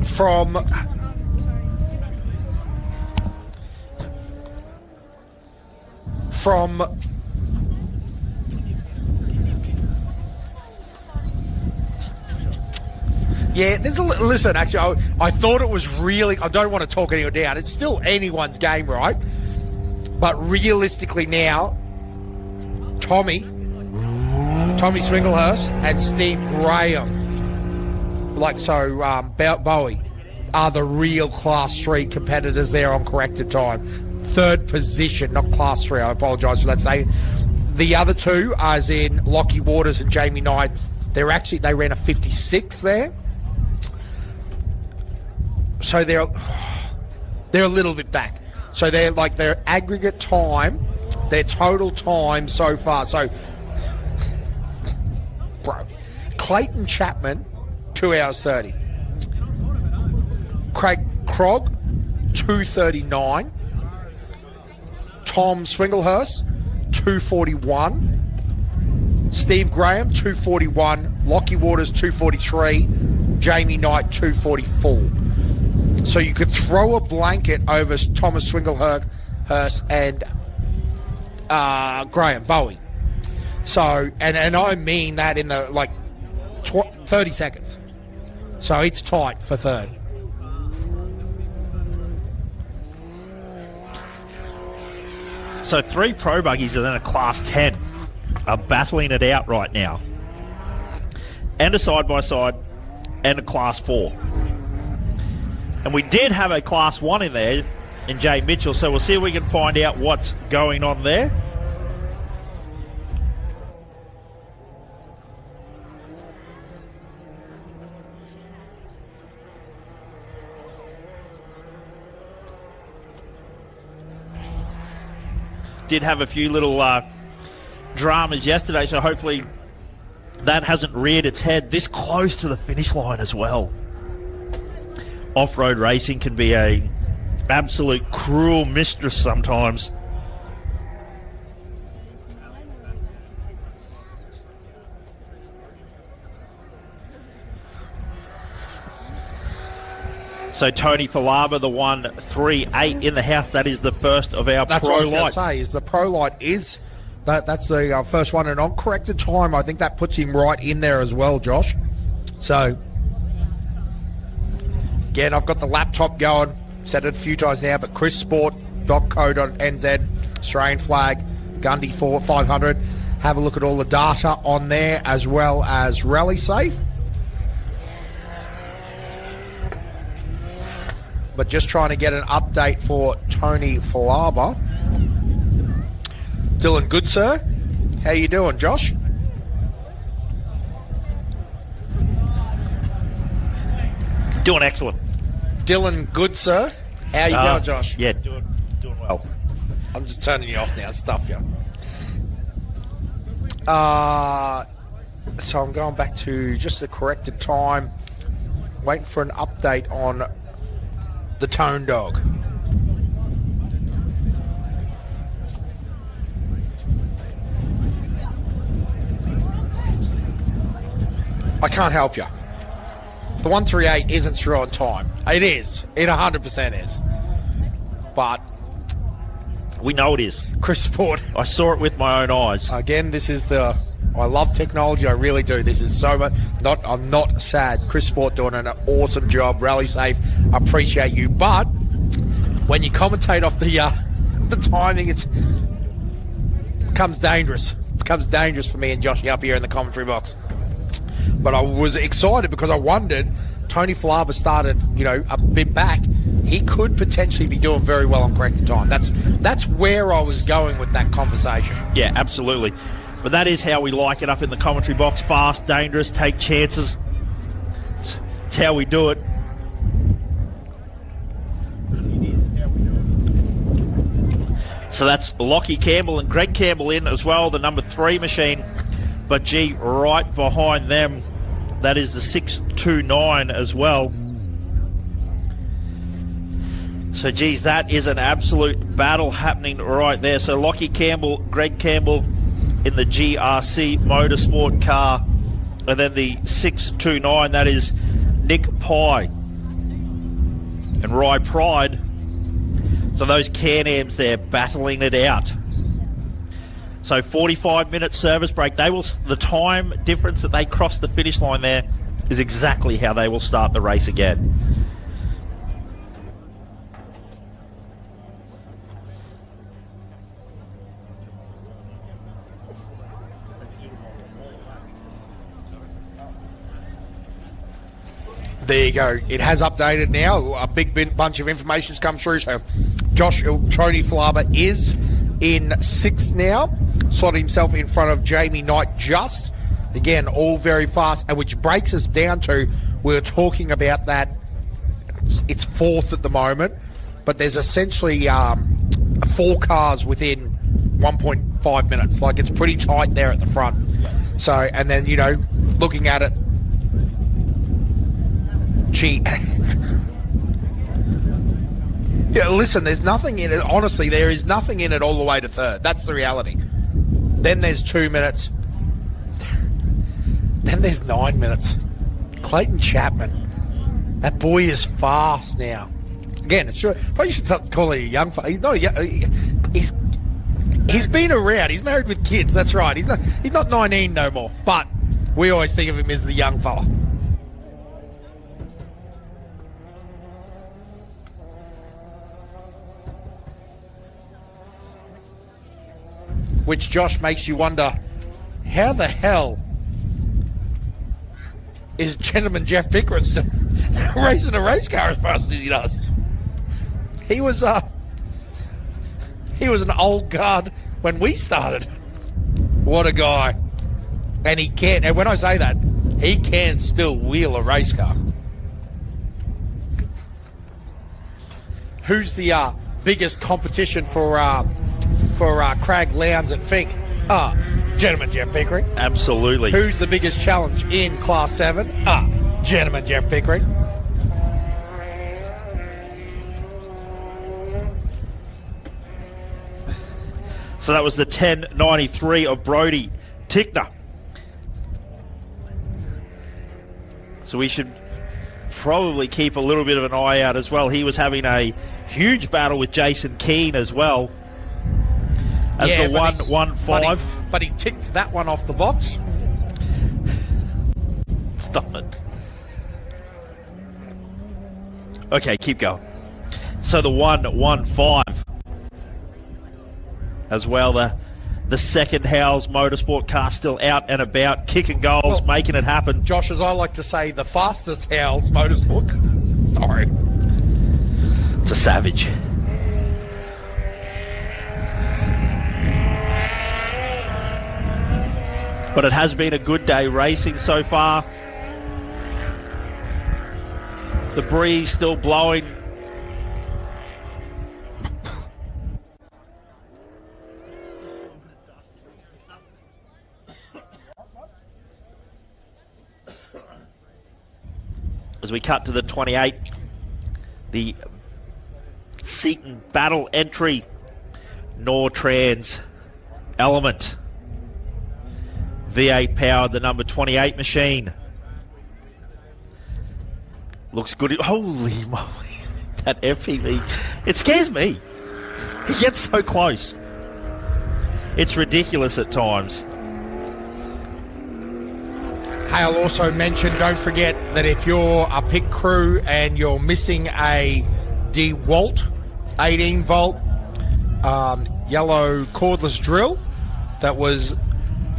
from yeah, there's a listen. Actually, I thought it was really. I don't want to talk anyone down. It's still anyone's game, right? But realistically now, Tommy Swinglehurst and Steve Graham, Bowie, are the real Class 3 competitors there on corrected time. Third position, not Class 3. I apologise for that saying. The other two, as in Lockie Waters and Jamie Knight, they ran a 56 there. So they're a little bit back. So they're like their aggregate time, their total time so far. So, bro, Clayton Chapman, 2 hours 30. Craig Krog, 2:39. Tom Swinglehurst, 2:41. Steve Graham, 2:41. Lockie Waters, 2:43. Jamie Knight, 2:44. So you could throw a blanket over Thomas Swinglehurst and Graham Bowie. So, and I mean that in the 30 seconds. So it's tight for third. So 3 pro buggies and then a Class 10 are battling it out right now. and a side-by-side and a Class 4. And we did have a Class 1 in there in Jay Mitchell, so we'll see if we can find out what's going on there. Did have a few little dramas yesterday, so hopefully that hasn't reared its head this close to the finish line as well. Off-road racing can be a absolute cruel mistress sometimes. So Tony Falaba, the 138 in the house. That is the first of our That's pro what I was going to lights. say, is the pro light is... That's the first one, and on corrected time, I think that puts him right in there as well, Josh. So, again, I've got the laptop going, said it a few times now, but chrissport.co.nz, Australian flag, Gundy 500. Have a look at all the data on there, as well as Rally Safe. But just trying to get an update for Tony Falaba. Dylan Good, sir. How you doing, Josh? Doing excellent. Dylan Good, sir. How you going, Josh? Yeah, doing well. I'm just turning you off now. Stuff you. So I'm going back to just the corrected time. Waiting for an update on the Tone Dog. I can't help you. The 138 isn't through on time. It is. It 100% is. But We know it is. Chris Sport, I saw it with my own eyes. again, this is the... I love technology. I really do. This is so much... I'm not sad. Chris Sport doing an awesome job. Rally Safe. I appreciate you. But when you commentate off the timing, it becomes dangerous. It becomes dangerous for me and Joshy up here in the commentary box. But I was excited because I wondered, Tony Falaba started, a bit back. He could potentially be doing very well on corrected time. That's where I was going with that conversation. Yeah, absolutely. But that is how we like it up in the commentary box. Fast, dangerous, take chances. It's how we do it. So that's Lockie Campbell and Greg Campbell in as well, the number 3 machine. But gee, right behind them, that is the 629 as well. So geez, that is an absolute battle happening right there. So Lockie Campbell, Greg Campbell in the GRC Motorsport car. And then the 629, that is Nick Pye and Rye Pride. So those Can-Ams there battling it out. So 45-minute service break. The time difference that they cross the finish line there is exactly how they will start the race again. There you go. It has updated now. A big bunch of information's come through. So Tony Falaba is in 6th now. Slotted himself in front of Jamie Knight just. Again, all very fast. And which breaks us down to, we were talking about that. It's 4th at the moment. But there's essentially 4 cars within 1.5 minutes. Like, it's pretty tight there at the front. So, and then, looking at it, gee. Yeah, listen, there's nothing in it. Honestly, there is nothing in it all the way to 3rd. That's the reality. Then there's 2 minutes. Then there's 9 minutes. Clayton Chapman. That boy is fast now. Again, it's true. Probably should stop calling him a young fella. He's not a young... He's been around. He's married with kids. That's right. He's not 19 no more. But we always think of him as the young fella. Which, Josh, makes you wonder, how the hell is gentleman Jeff Pickering still racing a race car as fast as he does. He was an old guard when we started. What a guy. And he can, and when I say that, he can still wheel a race car. Who's the biggest competition for Crag Lowndes at Fink? Gentleman Jeff Pickering. Absolutely. Who's the biggest challenge in Class 7? Gentleman Jeff Pickering. So that was the 10.93 of Brody Tickner. So we should probably keep a little bit of an eye out as well. He was having a huge battle with Jason Keane as well as the 1-1-5. But he ticked that one off the box. Stop it. Okay, keep going. So the 1-1-5 as well. The second Howes Motorsport car still out and about, kicking goals, making it happen. Josh, as I like to say, the fastest Howes Motorsport car. Sorry. It's a savage. But it has been a good day racing so far. The breeze still blowing. As we cut to the 28, the Seaton Battle entry, Nortrans Element. V8 powered, the number 28 machine. Looks good. Holy moly. That FPV. It scares me. He gets so close. It's ridiculous at times. Hale also mentioned, don't forget that if you're a pit crew and you're missing a DeWalt 18-volt yellow cordless drill that was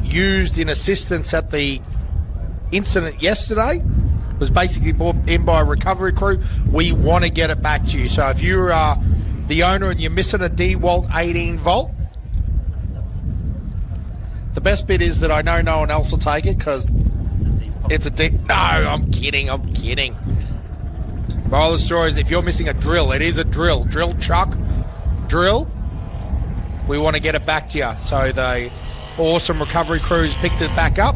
used in assistance at the incident yesterday, was basically brought in by a recovery crew, we want to get it back to you. So if you're the owner and you're missing a DeWalt 18-volt, the best bit is that I know no one else will take it because it's a no, I'm kidding. Moral of the story is if you're missing a drill, it is a drill chuck drill, we want to get it back to you. So the awesome recovery crews picked it back up,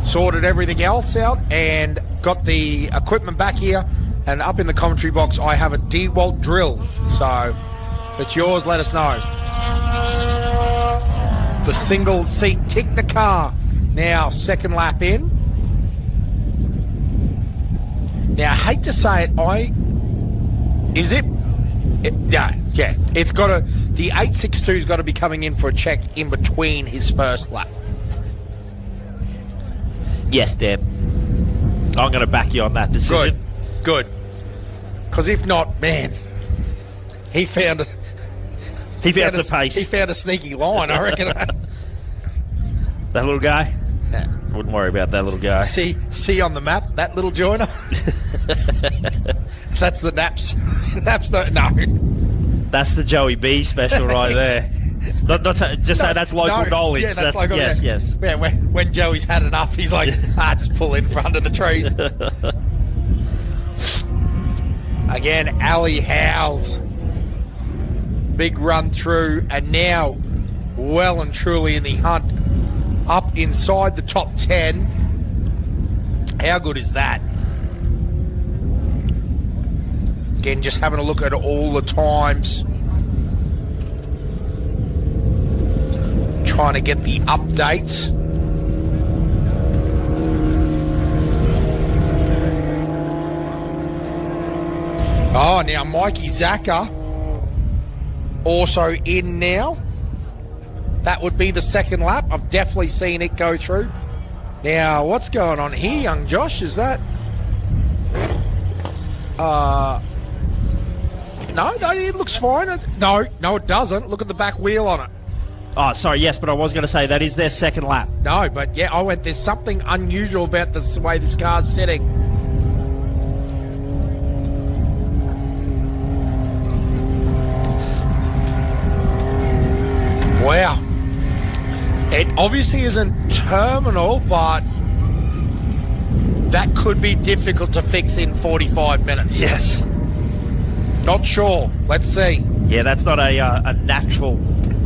sorted everything else out, and got the equipment back here. And up in the commentary box, I have a DeWalt drill. So if it's yours, let us know. The single seat Tickner car now second lap in. Now I hate to say it, it's got to, the 862's got to be coming in for a check in between his first lap. Yes, Dan. I'm going to back you on that decision. Good. Because if not, man, he found some pace. He found a sneaky line, I reckon. That little guy? Yeah. Wouldn't worry about that little guy. See on the map, that little joiner? That's the Naps. No. That's the Joey B special right there. Say that's local knowledge. Yeah, that's local. Yes. Yeah, when Joey's had enough, he's like, let's pull in front of the trees. Again, Ali Howes. Big run through, and now well and truly in the hunt. Up inside the top 10. How good is that? Again, just having a look at all the times. Trying to get the updates. Oh, now Mikey Zaka also in now. That would be the second lap. I've definitely seen it go through. Now, what's going on here, young Josh? Is that... No, it looks fine. No, it doesn't. Look at the back wheel on it. Oh, sorry, yes, but I was going to say that is their second lap. No, but yeah, I went, there's something unusual about the way this car's sitting. Wow. It obviously isn't terminal, but that could be difficult to fix in 45 minutes. Yes. Not sure. Let's see. Yeah, that's not a natural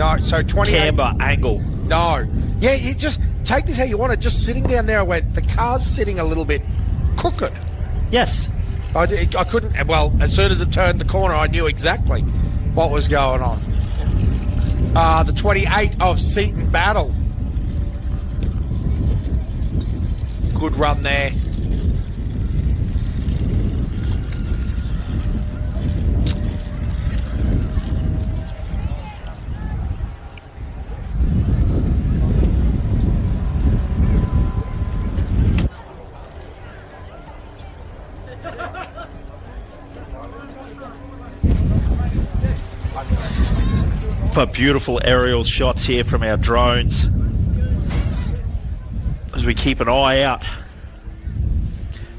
No, so 28. camber angle. No. Yeah, you just take this how you want it. Just sitting down there, I went, the car's sitting a little bit crooked. Yes. I couldn't, well, as soon as it turned the corner, I knew exactly what was going on. The 28 of Seaton Battle. Good run there. But beautiful aerial shots here from our drones as we keep an eye out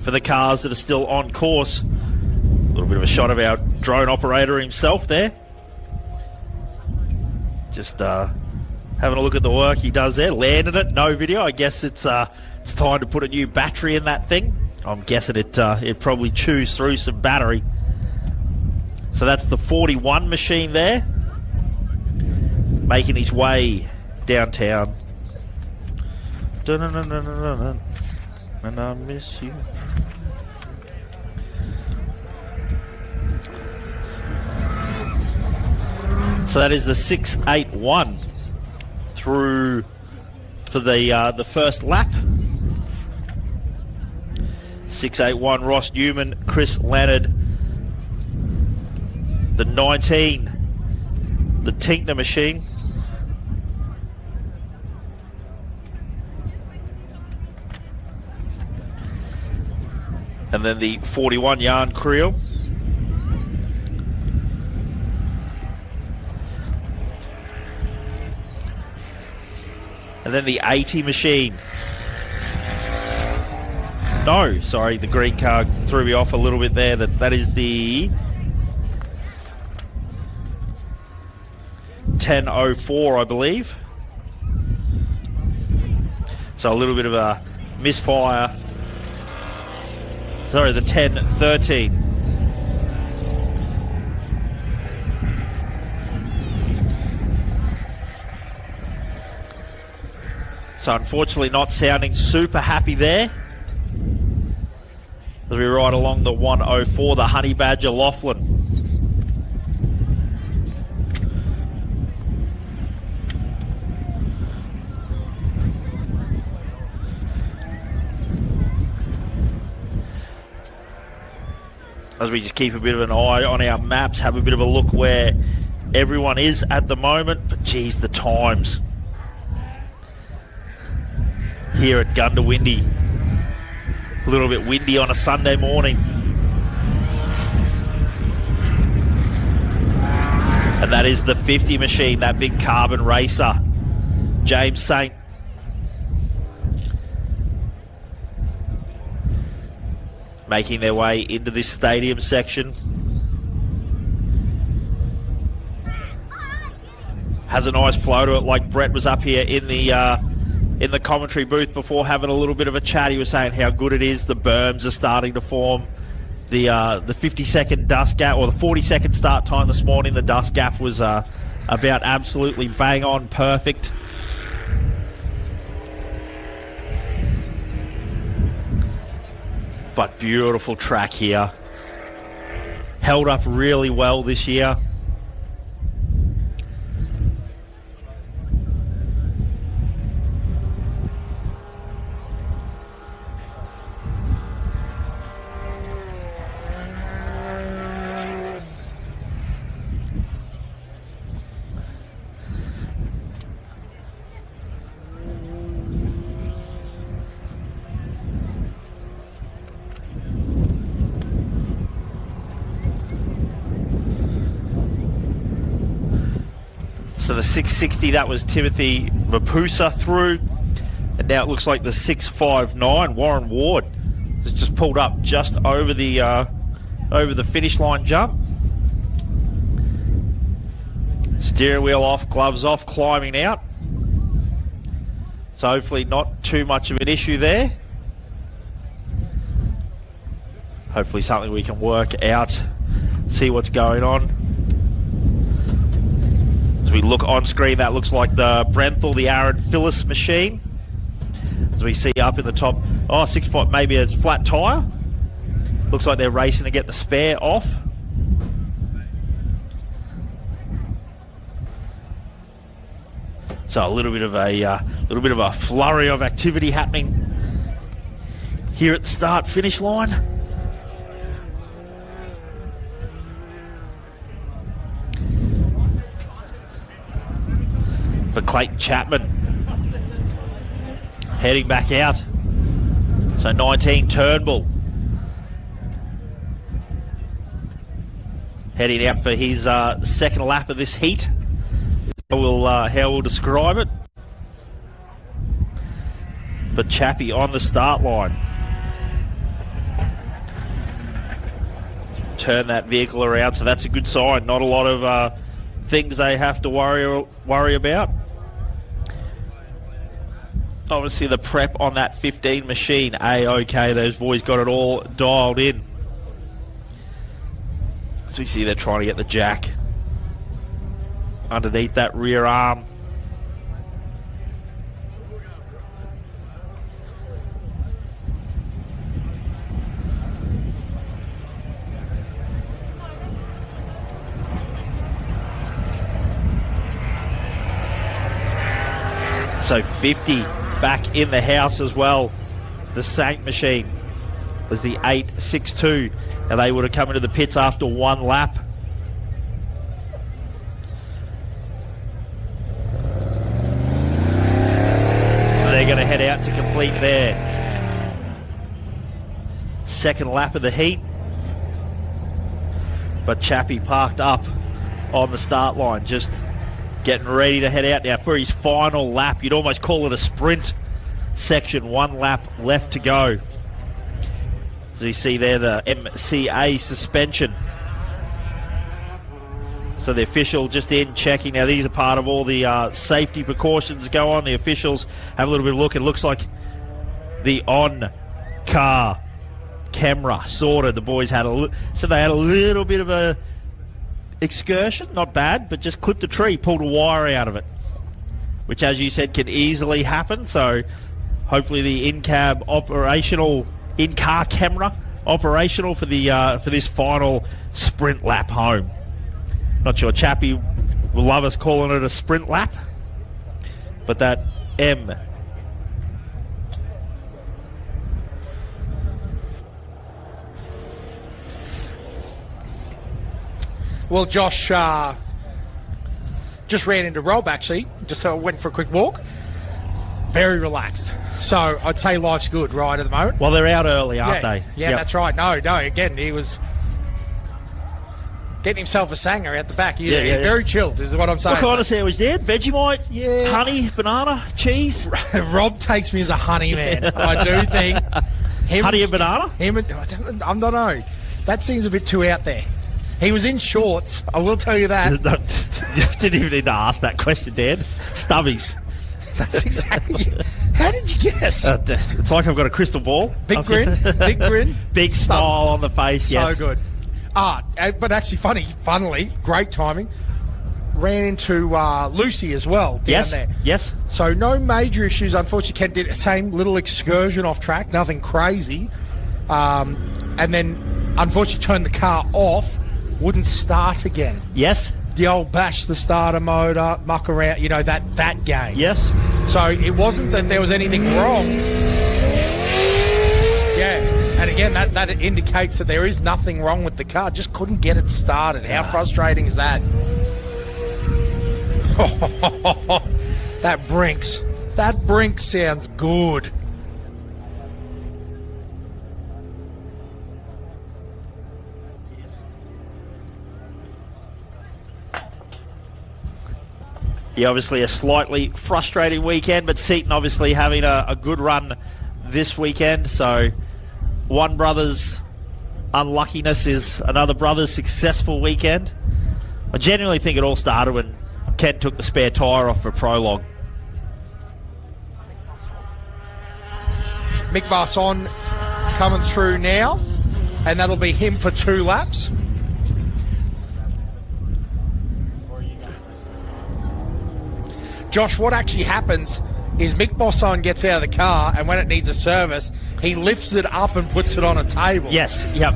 for the cars that are still on course. A little bit of a shot of our drone operator himself there. Just having a look at the work he does there. Landed it, no video. I guess it's time to put a new battery in that thing. I'm guessing it probably chews through some battery. So that's the 41 machine there, making his way downtown. Dun-dun-dun-dun-dun-dun. And I miss you. So that is the 681 through for the first lap. 681 Ross Newman, Chris Leonard. The 19, the Tinkner machine. And then the 41 Yarn Creel. And then the 80 machine. No, sorry, the green car threw me off a little bit there. That is the 1004, I believe. So a little bit of a misfire. Sorry, the 1013. So unfortunately not sounding super happy there. As we ride along the 104, the Honey Badger Laughlin. As we just keep a bit of an eye on our maps, have a bit of a look where everyone is at the moment. But geez, the times here at Gundy. A little bit windy on a Sunday morning. And that is the 50 machine, that big carbon racer. James Saint. Making their way into this stadium section. Has a nice flow to it, like Brett was up here in the commentary booth before having a little bit of a chat. He was saying how good it is. The berms are starting to form. The 50-second dust gap, or the 40-second start time this morning, the dust gap was about absolutely bang on perfect. But beautiful track here. Held up really well this year. So the 660, that was Timothy Mapusa through. And now it looks like the 659, Warren Ward, has just pulled up just over the finish line jump. Steering wheel off, gloves off, climbing out. So hopefully not too much of an issue there. Hopefully something we can work out, see what's going on. As we look on screen, that looks like the Brenthal, the Aaron Phyllis machine. As we see up in the top, 6 foot, maybe it's flat tyre. Looks like they're racing to get the spare off. So a little bit of a flurry of activity happening here at the start-finish line. But Clayton Chapman heading back out. So 19 Turnbull heading out for his second lap of this heat. How we'll describe it. But Chappie on the start line. Turn that vehicle around, so that's a good sign. Not a lot of things they have to worry about. Obviously the prep on that 15 machine, A-OK, those boys got it all dialed in. So you see they're trying to get the jack underneath that rear arm. So 50 back in the house as well. The Saint machine was the 862, and they would have come into the pits after one lap. So they're going to head out to complete their second lap of the heat. But Chappie parked up on the start line, just getting ready to head out now for his final lap. You'd almost call it a sprint section. One lap left to go. So you see there the MCA suspension. So the official just in checking. Now these are part of all the safety precautions go on. The officials have a little bit of a look. It looks like the on-car camera sorted. The boys had so they had a little bit of a excursion, not bad, but just clipped a tree, pulled a wire out of it, which, as you said, can easily happen. So hopefully the in-cab operational, in-car camera operational for the for this final sprint lap home. Not sure Chappie will love us calling it a sprint lap, but that M. Well, Josh just ran into Rob, actually. Just went for a quick walk. Very relaxed. So I'd say life's good right at the moment. Well, they're out early, aren't they? Yeah, yep. That's right. No, again, he was getting himself a sanger out the back. Very chilled, is what I'm saying. What kind of sandwich there? Vegemite? Honey, banana, cheese? Rob takes me as a honey man. I do think. Honey and banana? I don't know. That seems a bit too out there. He was in shorts, I will tell you that. Didn't even need to ask that question, Dan. Stubbies. That's exactly. How did you guess? It's like I've got a crystal ball. Big grin. Big smile on the face, so yes. So good. But actually funnily, great timing. Ran into Lucy as well down there. Yes. So no major issues. Unfortunately, Kent did the same little excursion off track, nothing crazy. And then, unfortunately, turned the car off. Wouldn't start again. Yes. The old bash the starter motor, muck around, that game. Yes. So it wasn't that there was anything wrong. Yeah. And again, that indicates that there is nothing wrong with the car. Just couldn't get it started. How frustrating is that? That Brinks sounds good. Yeah, obviously a slightly frustrating weekend, but Seaton obviously having a good run this weekend. So one brother's unluckiness is another brother's successful weekend. I genuinely think it all started when Ken took the spare tyre off for prologue. Mick Barson coming through now, and that'll be him for 2 laps. Josh, what actually happens is Mick Barson gets out of the car, and when it needs a service, he lifts it up and puts it on a table. Yes, yep.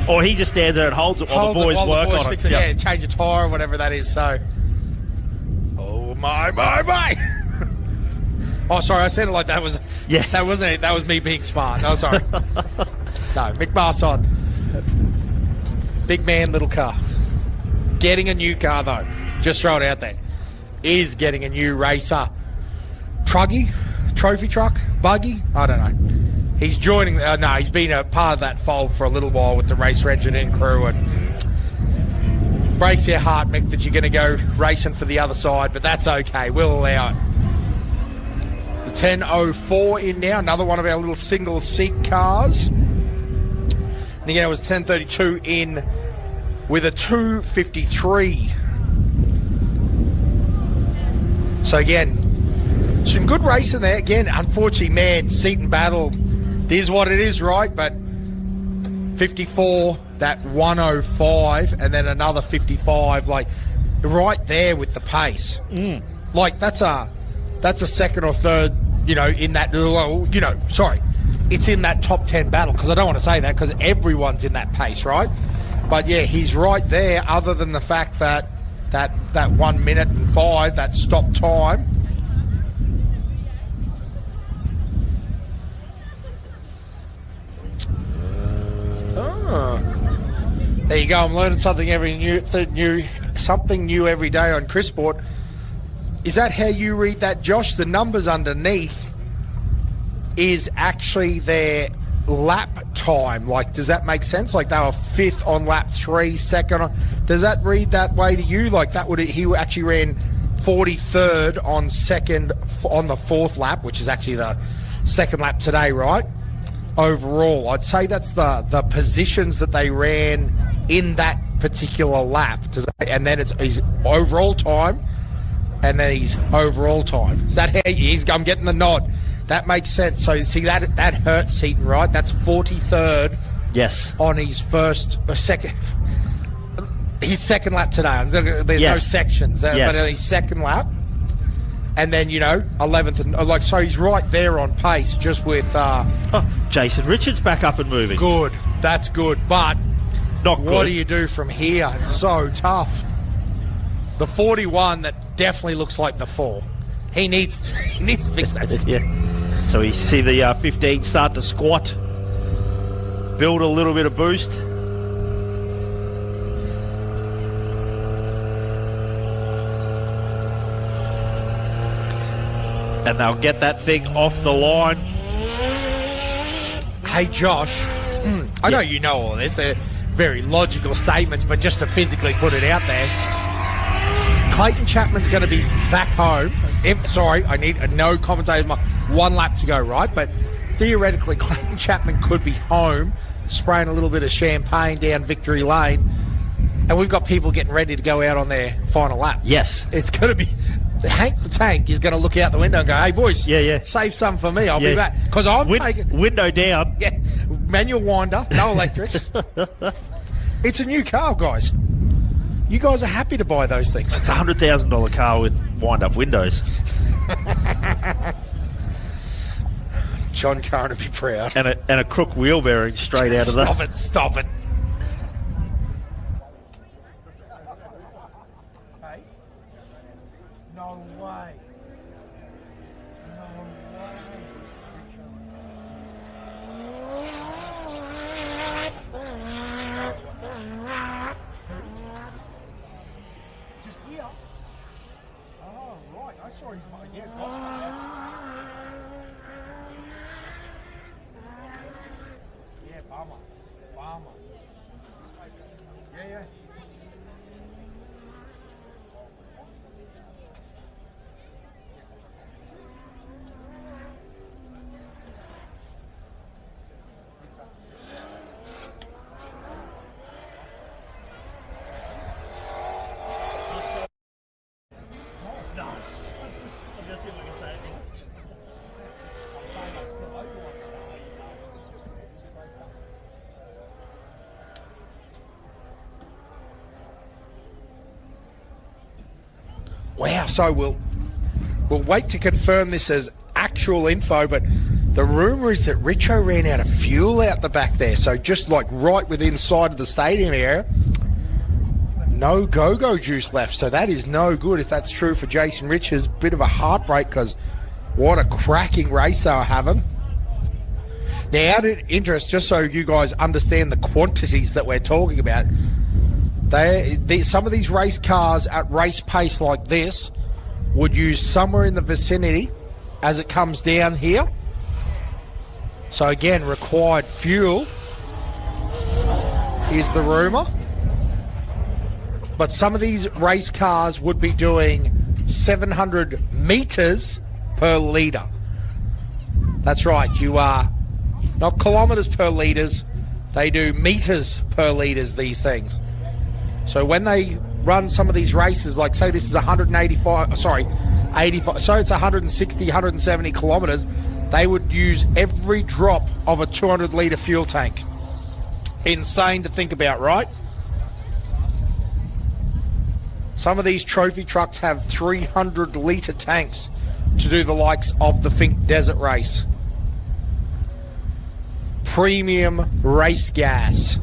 Or he just stands there and holds it while the boys work on it. Yep. Yeah, change a tyre or whatever that is. So, oh my. Oh, sorry, I said it like that was. Yeah, that wasn't it. That was me being smart. Oh, sorry. No, Mick Barson, big man, little car. Getting a new car though. Just throw it out there. Is getting a new racer. Truggy, trophy truck, buggy. I don't know. He's joining. No, he's been a part of that fold for a little while with the race engineering crew, and breaks your heart, Mick, that you're going to go racing for the other side. But that's okay. We'll allow it. 10.04 in now, another one of our little single seat cars. And again, it was 10.32 in with a 2.53. So again, some good racing there. Again, unfortunately, man, Seaton battle is what it is, right? But 54, that 105, and then another 55, like right there with the pace. Like that's a second or third, in that, it's in that top 10 battle, because I don't want to say that because everyone's in that pace, right? But yeah, he's right there, other than the fact that 1 minute and 5, that stop time. There you go. I'm learning something something new every day on Chris Sport. Is that how you read that, Josh? The numbers underneath is actually their lap time. Like, does that make sense? Like, they were 5th on lap 3, second on... Does that read that way to you? Like, he actually ran 43rd on the 4th lap, which is actually the second lap today, right? Overall, I'd say that's the positions that they ran in that particular lap. And then it's his overall time, and then his overall time. Is that how I'm getting the nod? That makes sense. So, see, that hurts Seaton, right? That's 43rd. Yes. On his second lap today. There's no sections. But on his second lap. And then, 11th. And so he's right there on pace, just with... Jason Richards back up and moving. Good. That's good. But not good. What do you do from here? It's so tough. The 41, that definitely looks like the 4. He needs to fix that. Yeah. So we see the 15 start to squat, build a little bit of boost. And they'll get that thing off the line. Hey, Josh, I know you know all this. They're very logical statements, but just to physically put it out there, Clayton Chapman's going to be back home. I need no commentator. 1 lap to go, right? But theoretically, Clayton Chapman could be home, spraying a little bit of champagne down Victory Lane, and we've got people getting ready to go out on their final lap. Yes. It's going to be... Hank the Tank is going to look out the window and go, hey, boys, save some for me. I'll be back. Because I'm taking... Window down. Yeah, manual winder, no electrics. It's a new car, guys. You guys are happy to buy those things. It's a $100,000 car with wind-up windows. John Curran would be proud. And a crook wheel bearing straight out of that. Stop it. No way. Just here? Oh, right. I saw his... Yeah, yeah, bummer. Yeah. Wow, so we'll wait to confirm this as actual info, but the rumour is that Richo ran out of fuel out the back there, so just like right within side of the stadium area, no go-go juice left, so that is no good if that's true for Jason Richards. Bit of a heartbreak because what a cracking race they were having. Now, out of interest, just so you guys understand the quantities that we're talking about, some of these race cars at race pace like this would use somewhere in the vicinity as it comes down here. So again, required fuel is the rumour. But some of these race cars would be doing 700 metres per litre. That's right, you are not kilometres per litres, they do metres per litres, these things. So when they run some of these races, like say this is 85, so it's 160, 170 kilometres, they would use every drop of a 200 litre fuel tank. Insane to think about, right? Some of these trophy trucks have 300 litre tanks to do the likes of the Fink Desert Race. Premium race gas.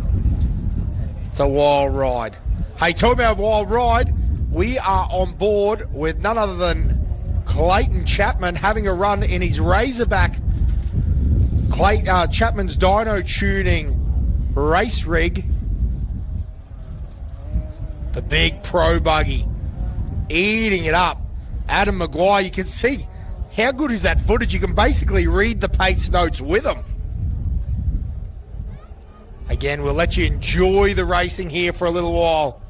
It's a wild ride. Hey, talking about wild ride, we are on board with none other than Clayton Chapman having a run in his Razorback Chapman's dyno tuning race rig. The big pro buggy eating it up. Adam Maguire, you can see how good is that footage. You can basically read the pace notes with them. Again, we'll let you enjoy the racing here for a little while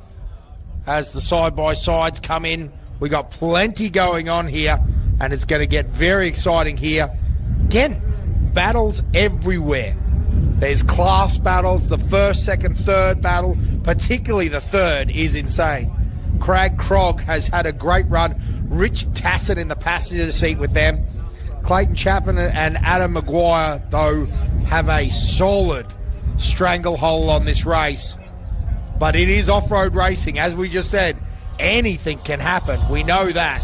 as the side-by-sides come in. We got plenty going on here, and it's going to get very exciting here. Again, battles everywhere. There's class battles, the first, second, third battle, particularly the third is insane. Craig Krog has had a great run. Rich Tassett in the passenger seat with them. Clayton Chapman and Adam Maguire, though, have a solid stranglehold on this race. But it is off-road racing, as we just said. Anything can happen. We know that.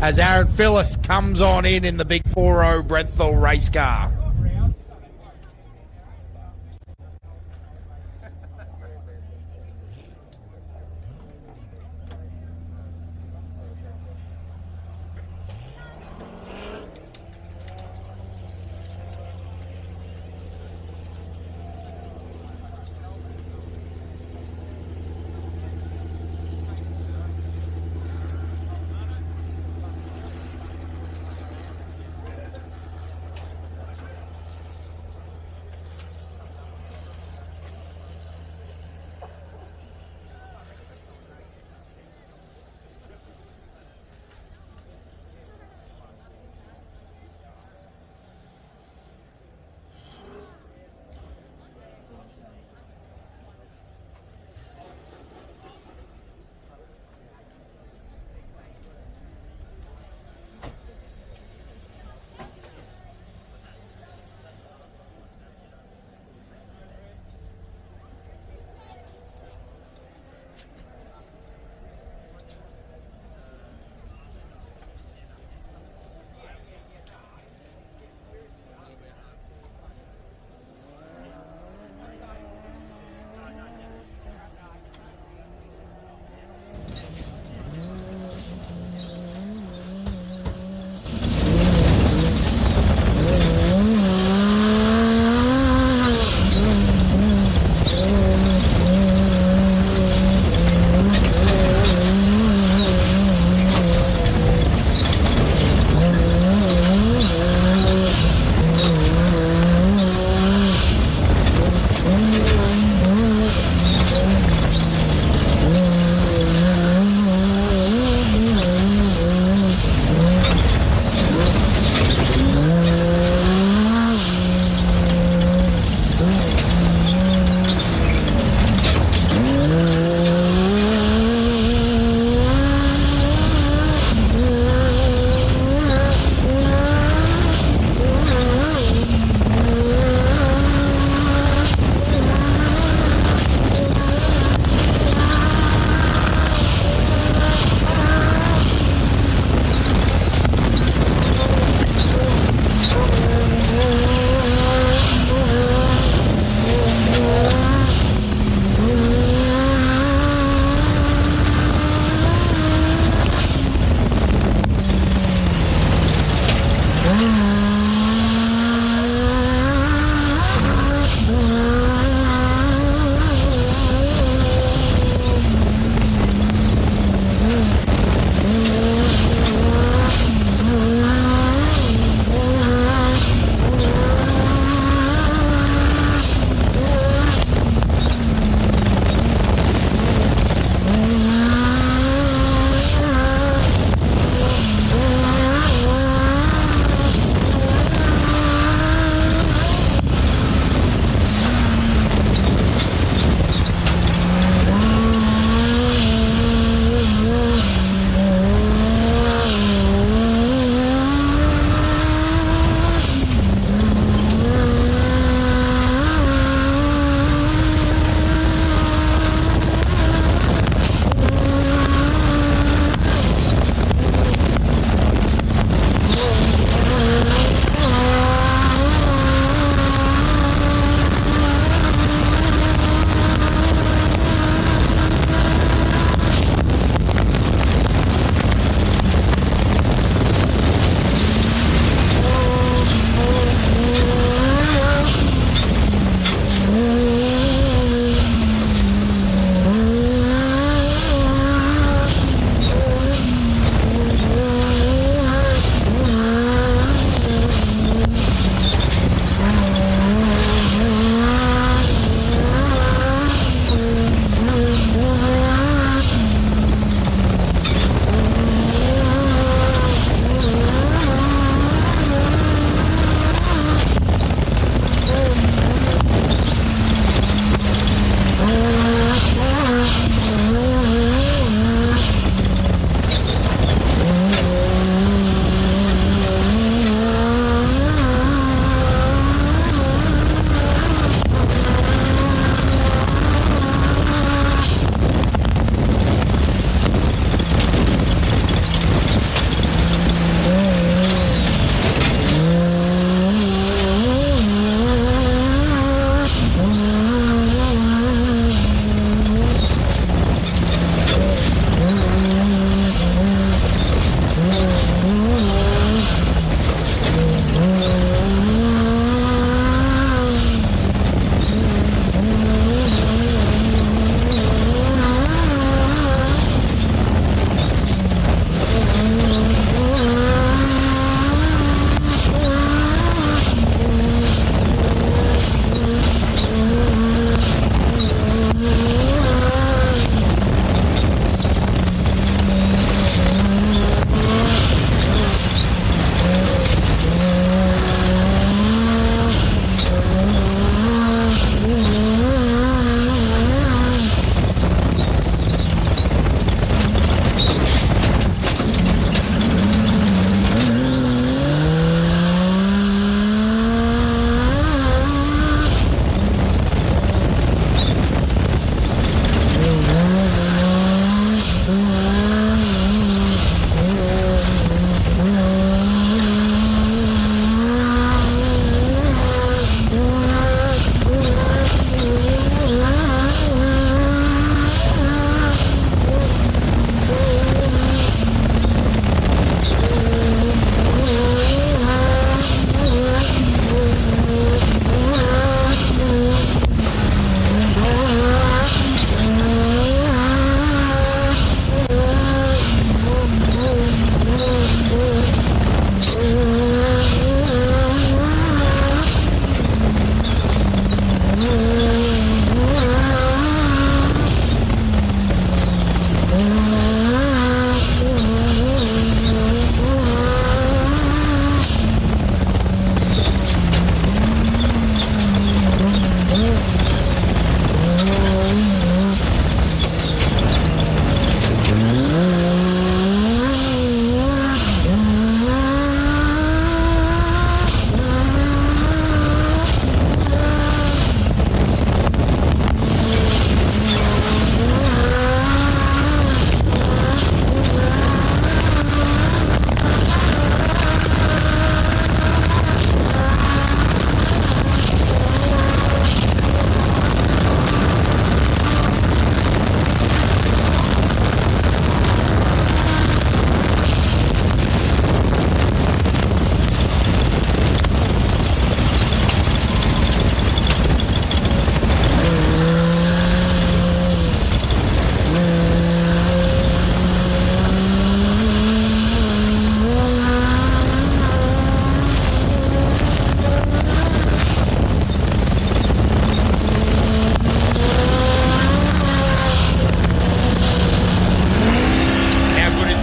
As Aaron Phillips comes on in the big 4.0 Brenthal race car.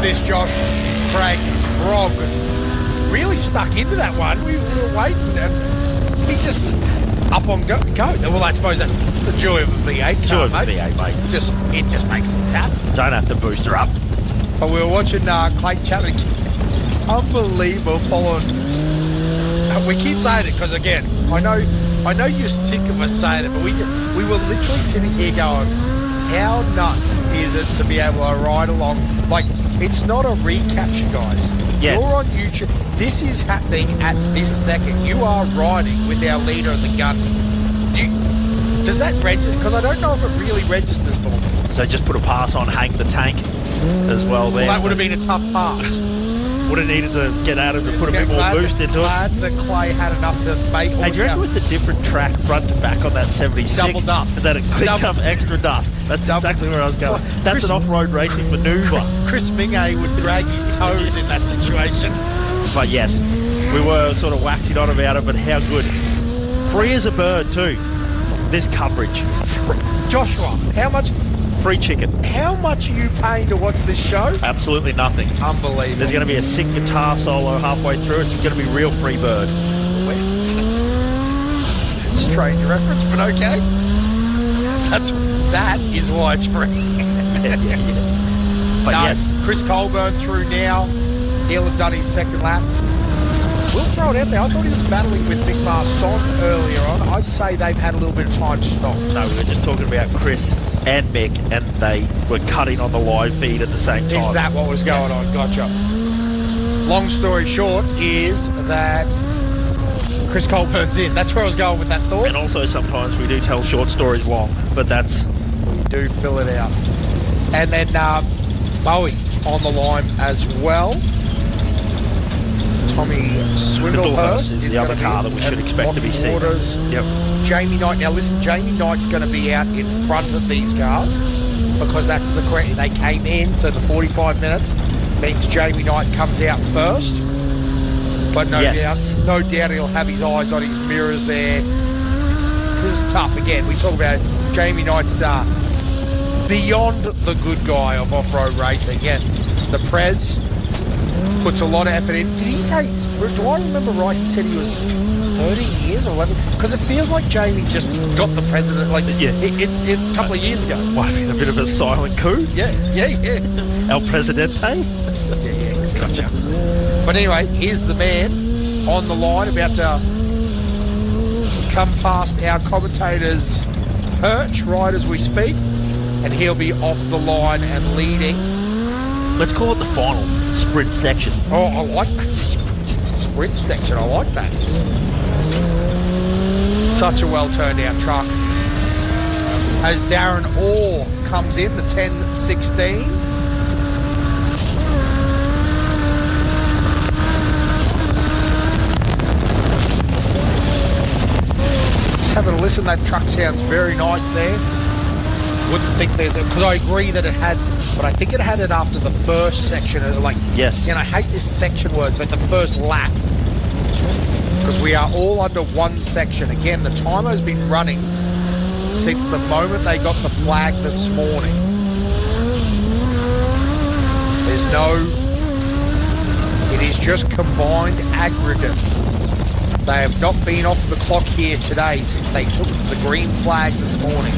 this, Josh? Craig Grog really stuck into that one. We were waiting, and he just up on go. Well, I suppose that's the joy of a V8 Joy car, of a V8, mate. It just makes things happen. Don't have to boost her up. But we were watching Clayton Chapman. Unbelievable following. We keep saying it because, again, I know you're sick of us saying it, but we were literally sitting here going, how nuts is it to be able to ride along? Like, it's not a recapture, guys. Yeah. You're on YouTube. This is happening at this second. You are riding with our leader of the gun. Does that register? Because I don't know if it really registers for me. So just put a pass on Hank the Tank as well there. Well, that would have been a tough pass. Would have needed to get out of it, put a bit more boost into it. Glad that Clay had enough to make. Hey, do you reckon with the different track front to back on that 76, Double dust. that it cleans up extra dust? That's exactly where I was going. like That's an off-road racing manoeuvre. Chris Mingay would drag his toes in that situation. But yes, we were sort of waxing on about it, but how good. Free as a bird too. This coverage. Joshua, Free chicken. how much are you paying to watch this show? Absolutely nothing. Unbelievable. There's going to be a sick guitar solo halfway through. It's going to be real free bird. Strange reference, but okay. That is why it's free. But No, yes, Chris Colburn through now. He'll have done his second lap. We'll throw it out there. I thought he was battling with Mick Marson earlier on. I'd say they've had a little bit of time to stop. no, we were just talking about Chris and Mick, and they were cutting on the live feed at the same time. Is that what was going Yes. on? Gotcha. Long story short is that Chris Colburn's in. That's where I was going with that thought. And also sometimes we do tell short stories long, but that's We do fill it out. And then Bowie on the line as well. Tommy Swindlehurst is the other gonna car be that we should at expect to be seen. Waters. Yep. Jamie Knight. Now listen, Jamie Knight's going to be out in front of these cars because that's the correct. They came in, so the 45 minutes means Jamie Knight comes out first. But no doubt he'll have his eyes on his mirrors there. This is tough. Again, we talk about Jamie Knight's beyond the good guy of off-road racing. Again, the Prez puts a lot of effort in. Did he say, do I remember right, he said he was 30 years or 11? Because it feels like Jamie just got the president, like it's a couple of years ago. What, a bit of a silent coup? Yeah. El Presidente? Yeah, gotcha. But anyway, here's the man on the line about to come past our commentator's perch right as we speak, and he'll be off the line and leading. Let's call it the final sprint section. Oh, I like that sprint section. I like that. Such a well turned out truck. As Darren Orr comes in, the 10-16. Just having a listen. That truck sounds very nice there. Wouldn't think there's a, because I agree that it had, but I think it had it after the first section. Like, Yes. and I hate this section word, but the first lap, because we are all under one section. Again, the timer's been running since the moment they got the flag this morning. It is just combined aggregate. They have not been off the clock here today since they took the green flag this morning.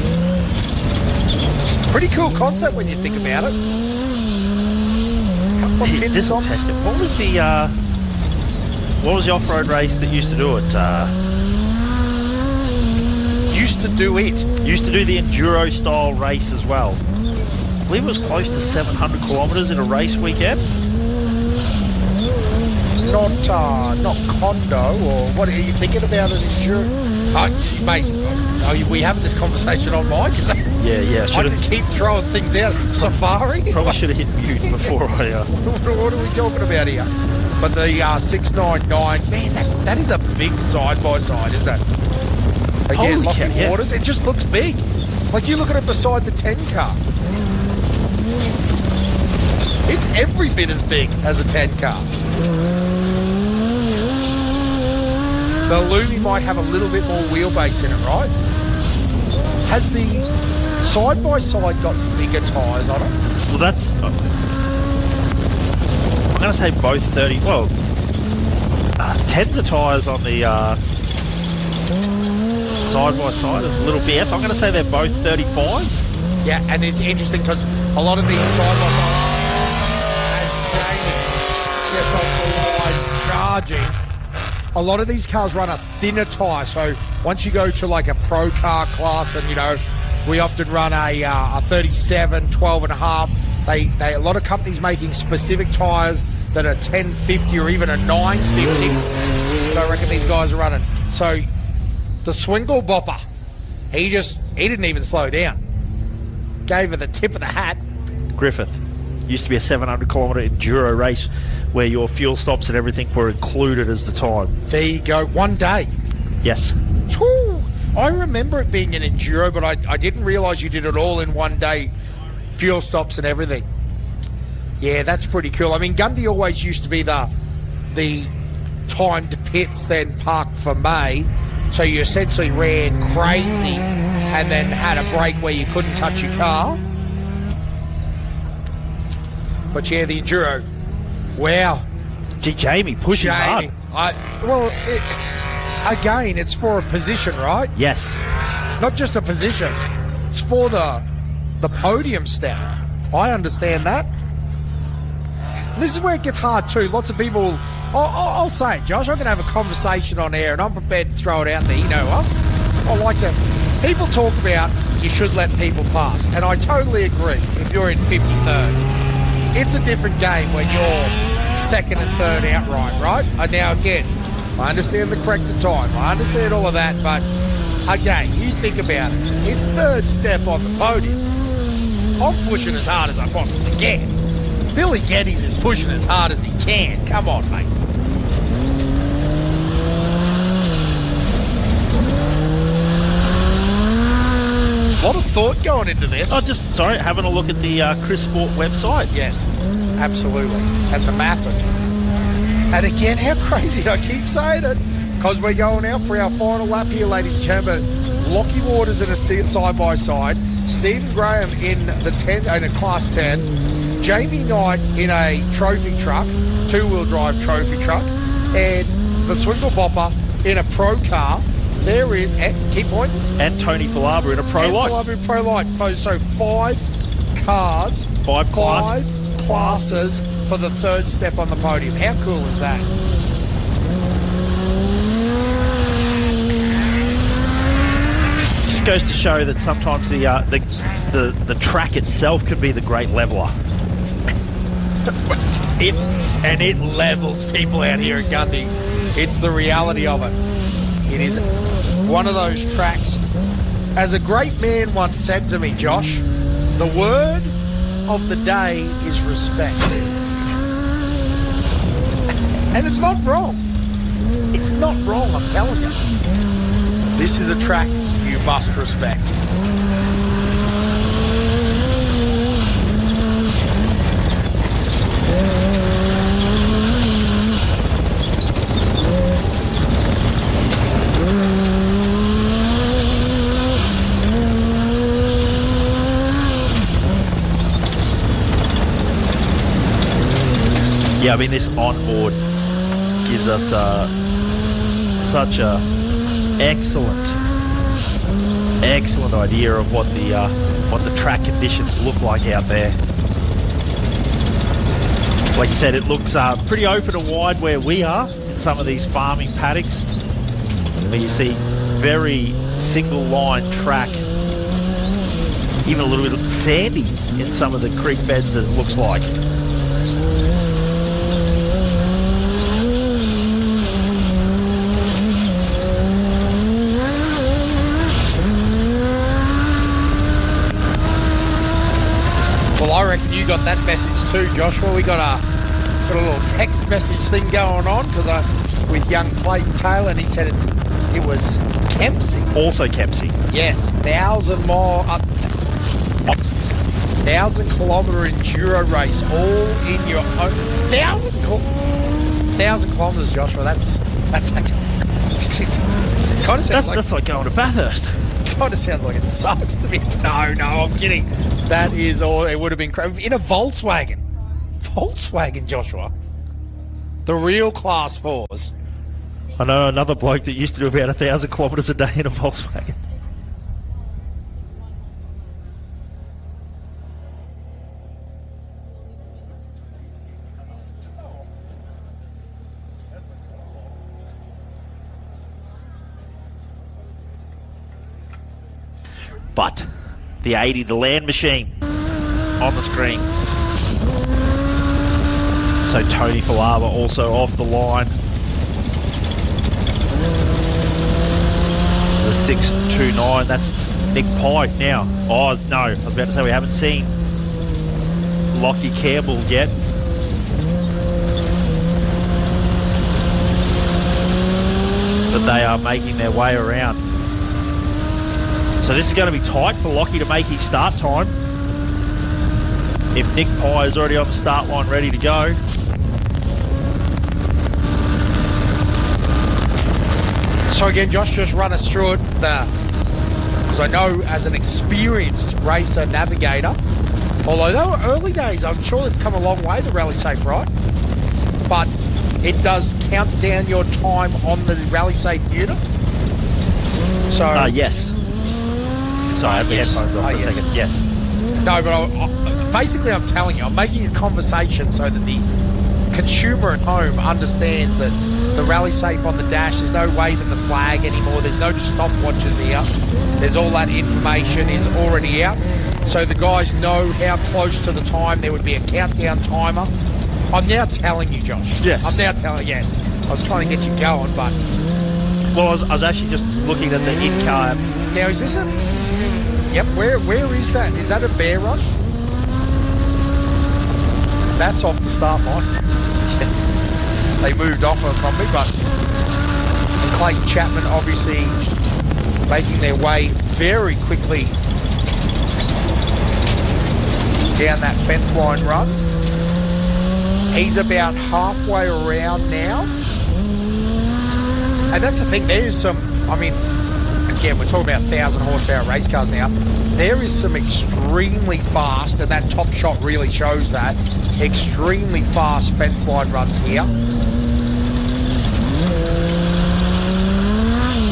Pretty cool concept when you think about it. Couple of pit This will stops. test it. What was the off-road race that used to do it? Used to do it. Used to do the enduro style race as well. I believe it was close to 700 kilometres in a race weekend. Not condo, or what are you thinking about an enduro? Mate, are we having this conversation on mic? Yeah. I can keep throwing things out. Safari? Probably should have hit mute before I. What are we talking about here? But the 699, man, that is a big side-by-side, isn't it? Again, Holy Lockie cow, yeah. Waters, it just looks big. Like you look at it beside the 10 car. It's every bit as big as a 10 car. The Lumi might have a little bit more wheelbase in it, right? Has the side-by-side got bigger tyres on it? Well, that's. going to say both 30. Well, tens of tyres on the side by side, a little BF. I'm going to say they're both 35s. Yeah, and it's interesting because a lot of these side by sides, as Jamie gets off the line charging, a lot of these cars run a thinner tyre. So once you go to like a pro car class, and we often run a 37, 12 and a half. They a lot of companies making specific tyres that are 1050 or even a 950. So I reckon these guys are running. So the Swingle Bopper, he didn't even slow down. Gave her the tip of the hat. Griffith. Used to be a 700-kilometre enduro race where your fuel stops and everything were included as the time. There you go. One day. Yes. Whew. I remember it being an enduro, but I didn't realise you did it all in one day. Fuel stops and everything. Yeah, that's pretty cool. I mean, Gundy always used to be the timed pits, then parked for May. So you essentially ran crazy and then had a break where you couldn't touch your car. But yeah, the enduro. Wow. Gee, Jamie, pushing hard. Again, it's for a position, right? Yes. Not just a position. It's for the podium step. I understand that. This is where it gets hard too. Lots of people... I'll say it, Josh. I'm going to have a conversation on air and I'm prepared to throw it out there. You know us. I like to... People talk about you should let people pass. And I totally agree if you're in 53rd. It's a different game when you're second and third outright, right? And now, again, I understand the corrected time. I understand all of that. But, again, you think about it. It's third step on the podium. I'm pushing as hard as I possibly can. Billy Geddes is pushing as hard as he can. Come on, mate. A lot of thought going into this. Having a look at the Chris Sport website. Yes, absolutely. And the mapping. And again, how crazy, I keep saying it, because we're going out for our final lap here, ladies and gentlemen. Lockie Waters in a side-by-side. Stephen Graham in a Class 10. Jamie Knight in a trophy truck, two-wheel drive trophy truck. And the Swingle Bopper in a pro car. There is, keep pointing. And Tony Falaba in a pro light. Falaba in pro light. So 5 cars. Five classes for the third step on the podium. How cool is that? Just goes to show that sometimes the track itself can be the great leveler. It levels people out here at Gundy. It's the reality of it. It is one of those tracks. As a great man once said to me, Josh, the word of the day is respect. And it's not wrong. It's not wrong, I'm telling you. This is a track you must respect. Yeah, I mean, this onboard gives us such a excellent idea of what the track conditions look like out there. Like you said, it looks pretty open and wide where we are in some of these farming paddocks. But you see very single line track, even a little bit sandy in some of the creek beds, it looks like. I reckon you got that message too, Joshua. We got a little text message thing going on because with young Clayton Taylor, and he said it was Kempsey. Also Kempsey. Yes, 1,000-kilometre enduro race, all in your own 1,000 kilometres, Joshua. That's like kind of sounds that's like going to Bathurst. Kind of sounds like it sucks to me. No, I'm kidding. That is all. It would have been crazy in a Volkswagen, Joshua. The real Class 4s. I know another bloke that used to do about 1,000 kilometres a day in a Volkswagen. But the 80, the land machine, on the screen. So Tony Falaba also off the line. This is a 6.29. That's Nick Pye now. Oh, no. I was about to say we haven't seen Lockie Campbell yet. But they are making their way around. So this is going to be tight for Lockie to make his start time. If Nick Pye is already on the start line ready to go. So again, Josh, just run us through it. Because I know as an experienced racer navigator, although they were early days, I'm sure it's come a long way, the Rally Safe, right? But it does count down your time on the Rally Safe unit. So Yes. Sorry, I had my headphones off for a yes. second. Yes. No, but basically I'm telling you, I'm making a conversation so that the consumer at home understands that the Rally Safe on the dash, there's no waving the flag anymore, there's no stopwatches here, there's all that information is already out, so the guys know how close to the time there would be a countdown timer. I'm now telling you, Josh. Yes. I'm now telling you, yes. I was trying to get you going, but... Well, I was actually just looking at the in-car app. Now, is this a... Yep, where is that? Is that a bear run? That's off the start line. They moved off from me, but and Clayton Chapman obviously making their way very quickly down that fence line run. He's about halfway around now. And that's the thing, there's some, I mean, again, we're talking about 1,000 horsepower race cars now. There is some extremely fast, and that top shot really shows that, extremely fast fence line runs here.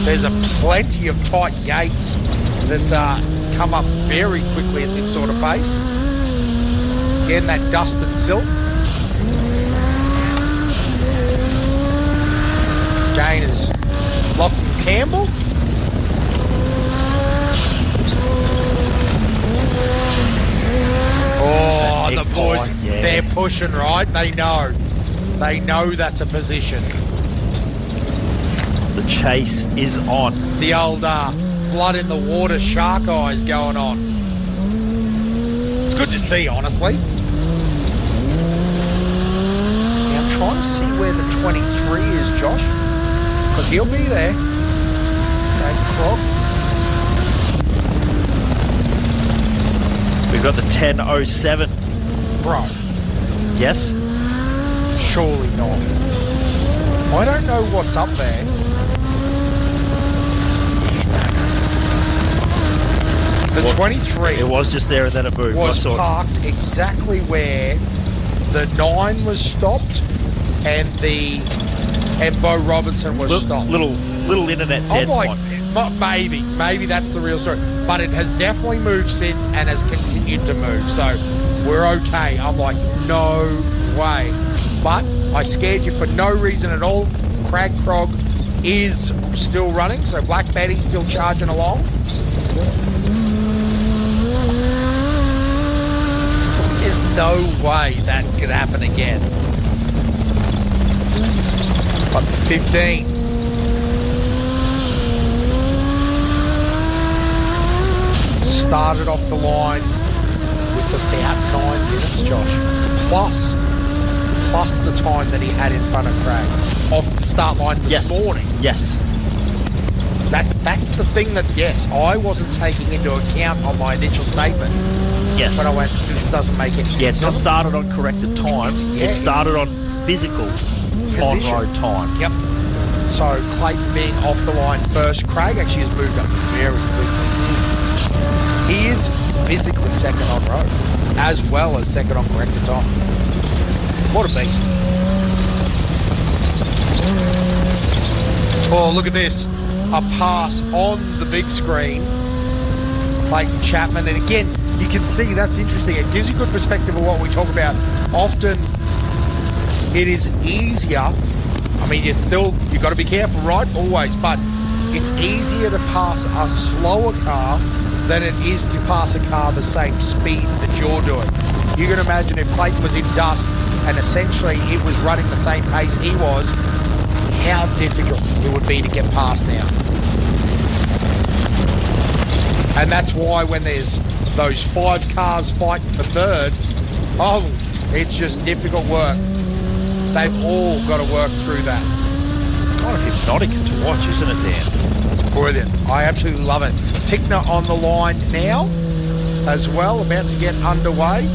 There's plenty of tight gates that come up very quickly at this sort of pace. Again, that dust and silt. Again is Lachlan Campbell. Oh, the boys, they're pushing, right? They know that's a position. The chase is on. The old blood in the water shark eyes going on. It's good to see, honestly. Now I'm trying to see where the 23 is, Josh, because he'll be there. That clock. We've got the 10.07. Bro, Yes? surely not. I don't know what's up there. The 23 It was just there and then it moved. I was saw it. parked exactly where the 9 was stopped and Bo Robinson was stopped. Little internet dead I'm like, spot. maybe that's the real story. But it has definitely moved since and has continued to move. So we're okay. I'm like, no way. But I scared you for no reason at all. Crag Krog is still running. So Black Betty's still charging along. There's no way that could happen again. But the 15. Started off the line with about 9 minutes, Josh. Plus the time that he had in front of Craig. Off the start line this morning. Yes. That's the thing that, yes, I wasn't taking into account on my initial statement. Yes. When I went, this doesn't make any sense. Yeah, it's not started on corrected time. It started on physical on-road time. Yep. So Clayton being off the line first. Craig actually has moved up very quickly. He is physically second on road, as well as second on corrected time. What a beast. Oh, look at this. A pass on the big screen. Clayton Chapman. And again, you can see that's interesting. It gives you good perspective of what we talk about. Often it is easier. I mean, it's still, you've got to be careful, right? Always. But it's easier to pass a slower car than it is to pass a car the same speed that you're doing. You can imagine if Clayton was in dust and essentially it was running the same pace he was, how difficult it would be to get past now. And that's why when there's those 5 cars fighting for third, oh, it's just difficult work. They've all got to work through that. It's kind of hypnotic to watch, isn't it, Dan? It's brilliant. I absolutely love it. Tickner on the line now as well, about to get underway.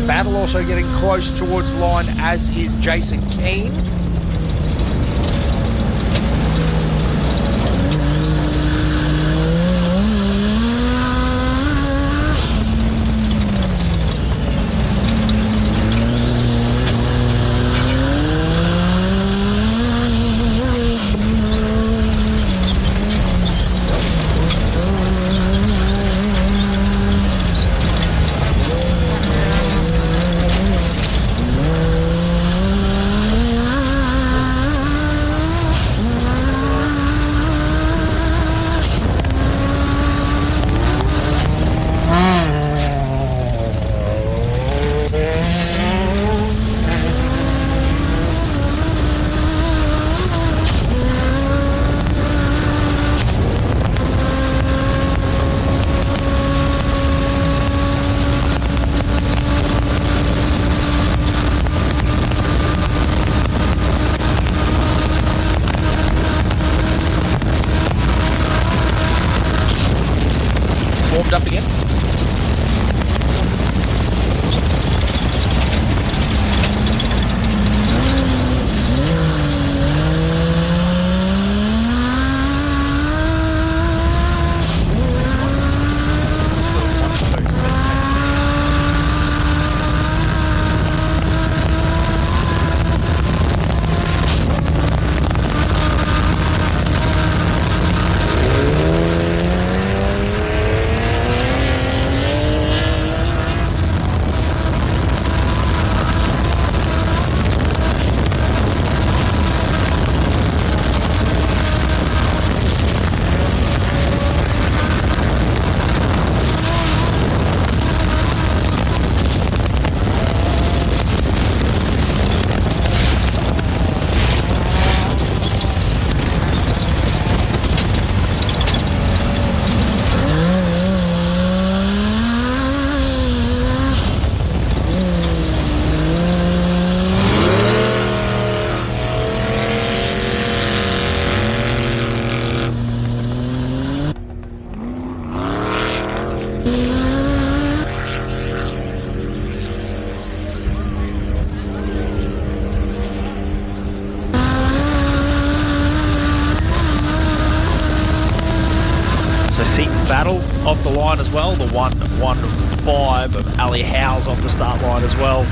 Battle also getting close towards the line, as is Jason Keane. Up again. Battle off the line as well. The 1-1-5 of Ali Howes off the start line as well.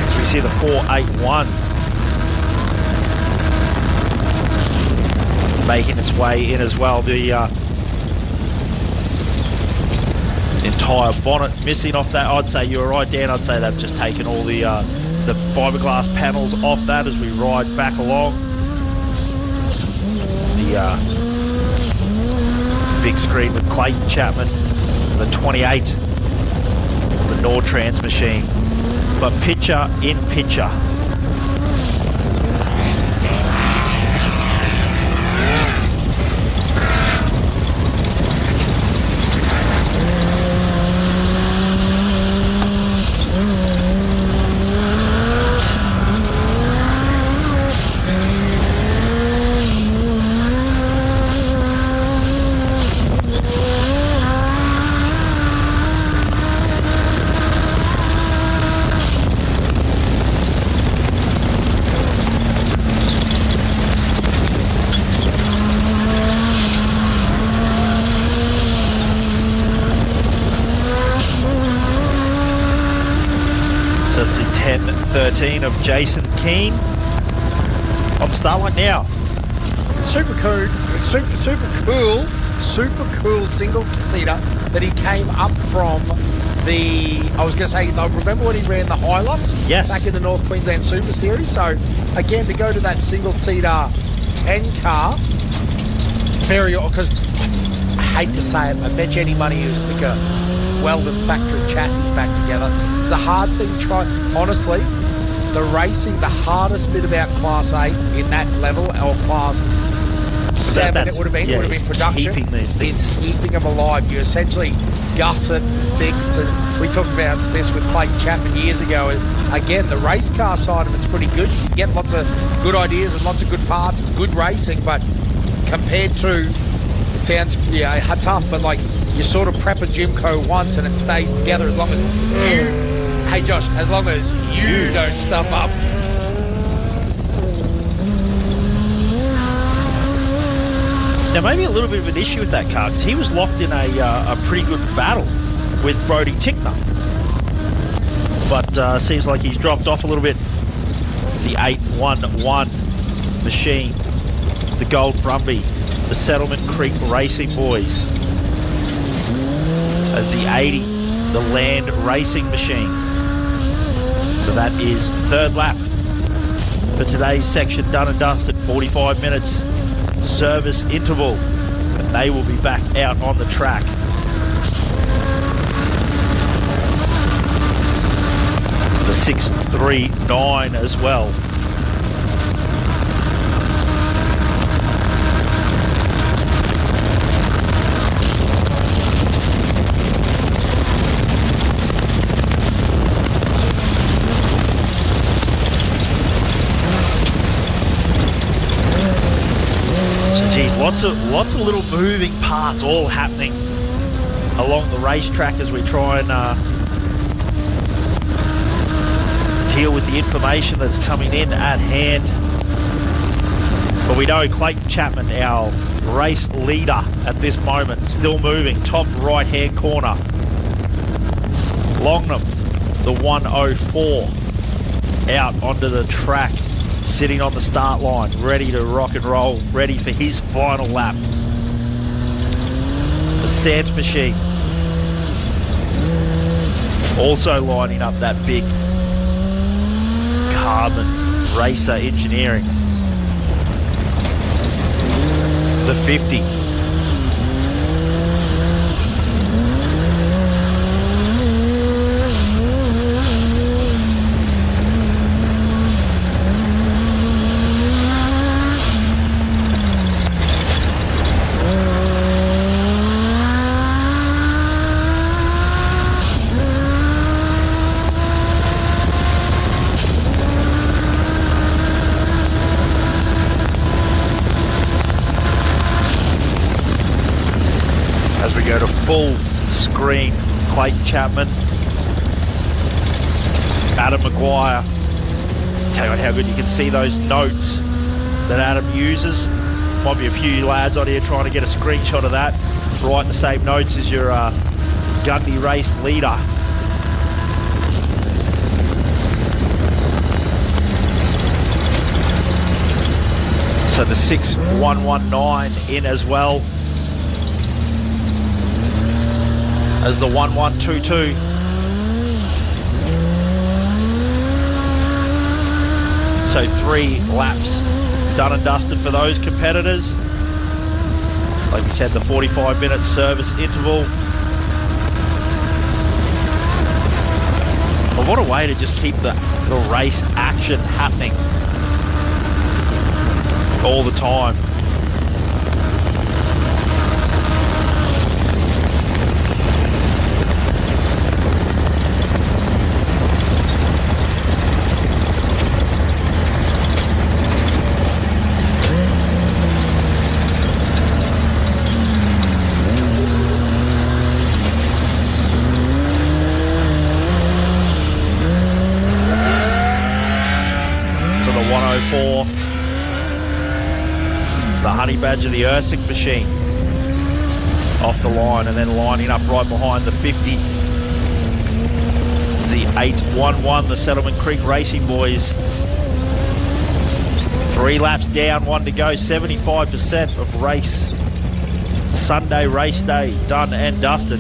So we see the 4-8-1 making its way in as well. The entire bonnet missing off that. I'd say you were right, Dan. I'd say they've just taken all the fiberglass panels off that as we ride back along. The big screen with Clayton Chapman, the 28, the Nordtrans machine. But picture in picture. 10:13 of Jason Keane on the start line now. Super cool single-seater that he came up from remember when he ran the Hilux? Yes. Back in the North Queensland Super Series. So, again, to go to that single-seater 10 car, because I hate to say it, I bet you any money he was sick of welding factory chassis back together. It's the hard thing, honestly, the racing, the hardest bit about Class 8 in that level, or Class 7 it would have been production, keeping these things. is keeping them alive. You essentially gusset, fix, and we talked about this with Clayton Chapman years ago. And again, the race car side of it's pretty good. You can get lots of good ideas and lots of good parts. It's good racing, but compared to, it sounds tough, but like you sort of prep a Gymco once and it stays together as long as you, hey Josh, as long as you don't stuff up. Now, maybe a little bit of an issue with that car because he was locked in a pretty good battle with Brody Tickner. But seems like he's dropped off a little bit. The 811 machine, the Gold Brumby, the Settlement Creek Racing Boys. As the 80, the Land Racing Machine. So that is third lap for today's section done and dusted. 45 minutes. Service interval, and they will be back out on the track. The 639 as well. Lots of little moving parts all happening along the racetrack as we try and deal with the information that's coming in at hand. But we know Clayton Chapman, our race leader at this moment, still moving, top right-hand corner. Longnam, the 104, out onto the track, sitting on the start line, ready to rock and roll, ready for his final lap. The Sands machine also lining up that big carbon racer engineering. The 50. Full screen, Clayton Chapman, Adam Maguire. Tell you what, how good you can see those notes that Adam uses. Might be a few lads on here trying to get a screenshot of that. Write the same notes as your Gundy race leader. So the 6119 in as well as the 1122. So 3 laps done and dusted for those competitors. Like we said, the 45-minute service interval. But what a way to just keep the race action happening all the time. For the Honey Badger, the Ursig machine off the line, and then lining up right behind the 50. The 8-1-1, the Settlement Creek Racing boys. 3 laps down, 1 to go, 75% of race. Sunday race day, done and dusted.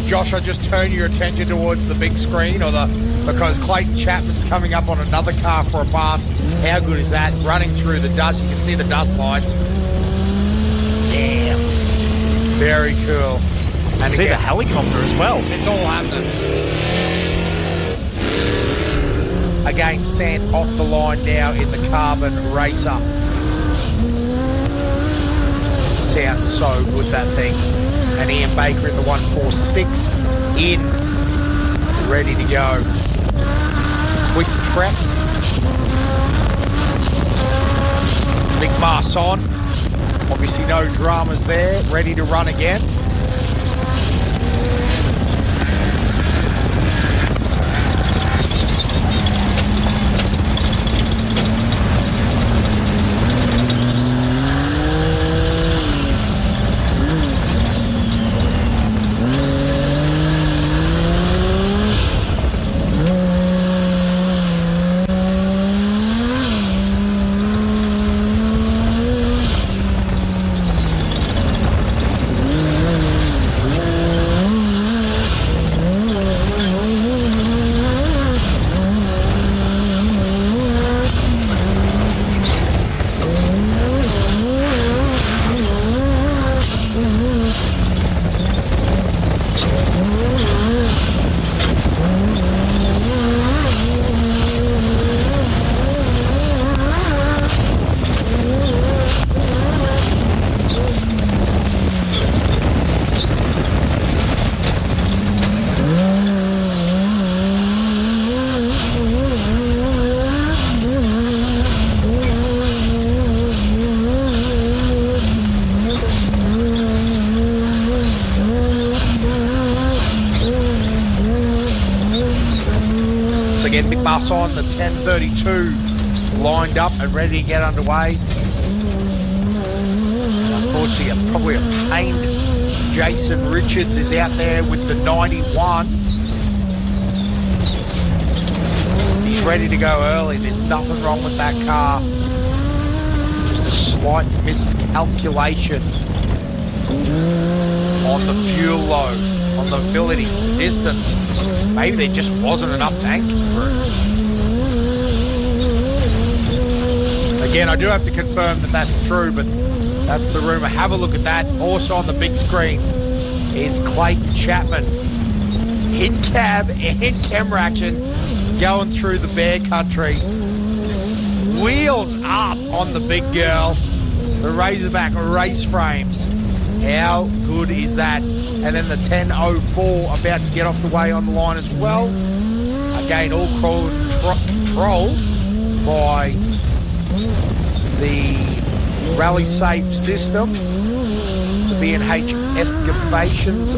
Josh, I just turn your attention towards the big screen because Clayton Chapman's coming up on another car for a pass. How good is that? Running through the dust. You can see the dust lights. Damn. Very cool. And See the helicopter as well. It's all happening. Again, sent off the line now in the Carbon Racer. Sounds so good, that thing. And Ian Baker in the 146 in, ready to go. Quick prep. Mick Marson, obviously no dramas there, ready to run again. Again, Mick Marson, the 1032, lined up and ready to get underway. Unfortunately, probably a pained Jason Richards is out there with the 91. He's ready to go early. There's nothing wrong with that car. Just a slight miscalculation on the fuel load, on the ability, distance. Maybe there just wasn't enough tank room. Again, I do have to confirm that that's true, but that's the rumour. Have a look at that. Also on the big screen is Clayton Chapman in cab and camera action going through the Bear Country. Wheels up on the big girl. The Razorback race frames. How good is that? And then the 10.04 about to get off the way on the line as well. Again, all controlled by the Rally Safe system. The B&H Excavations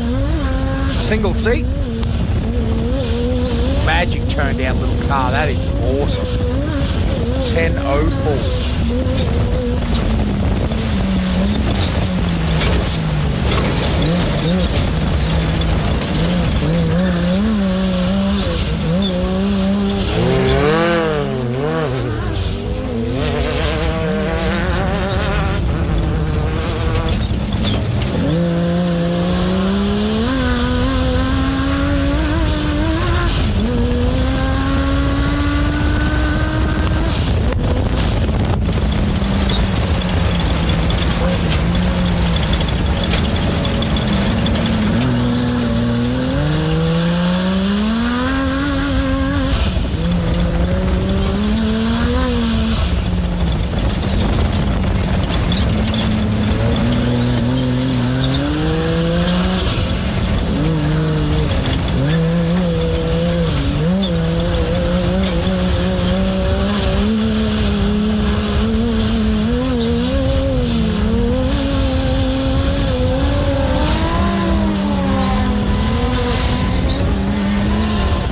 single seat. Magic turned down little car. That is awesome. 10.04.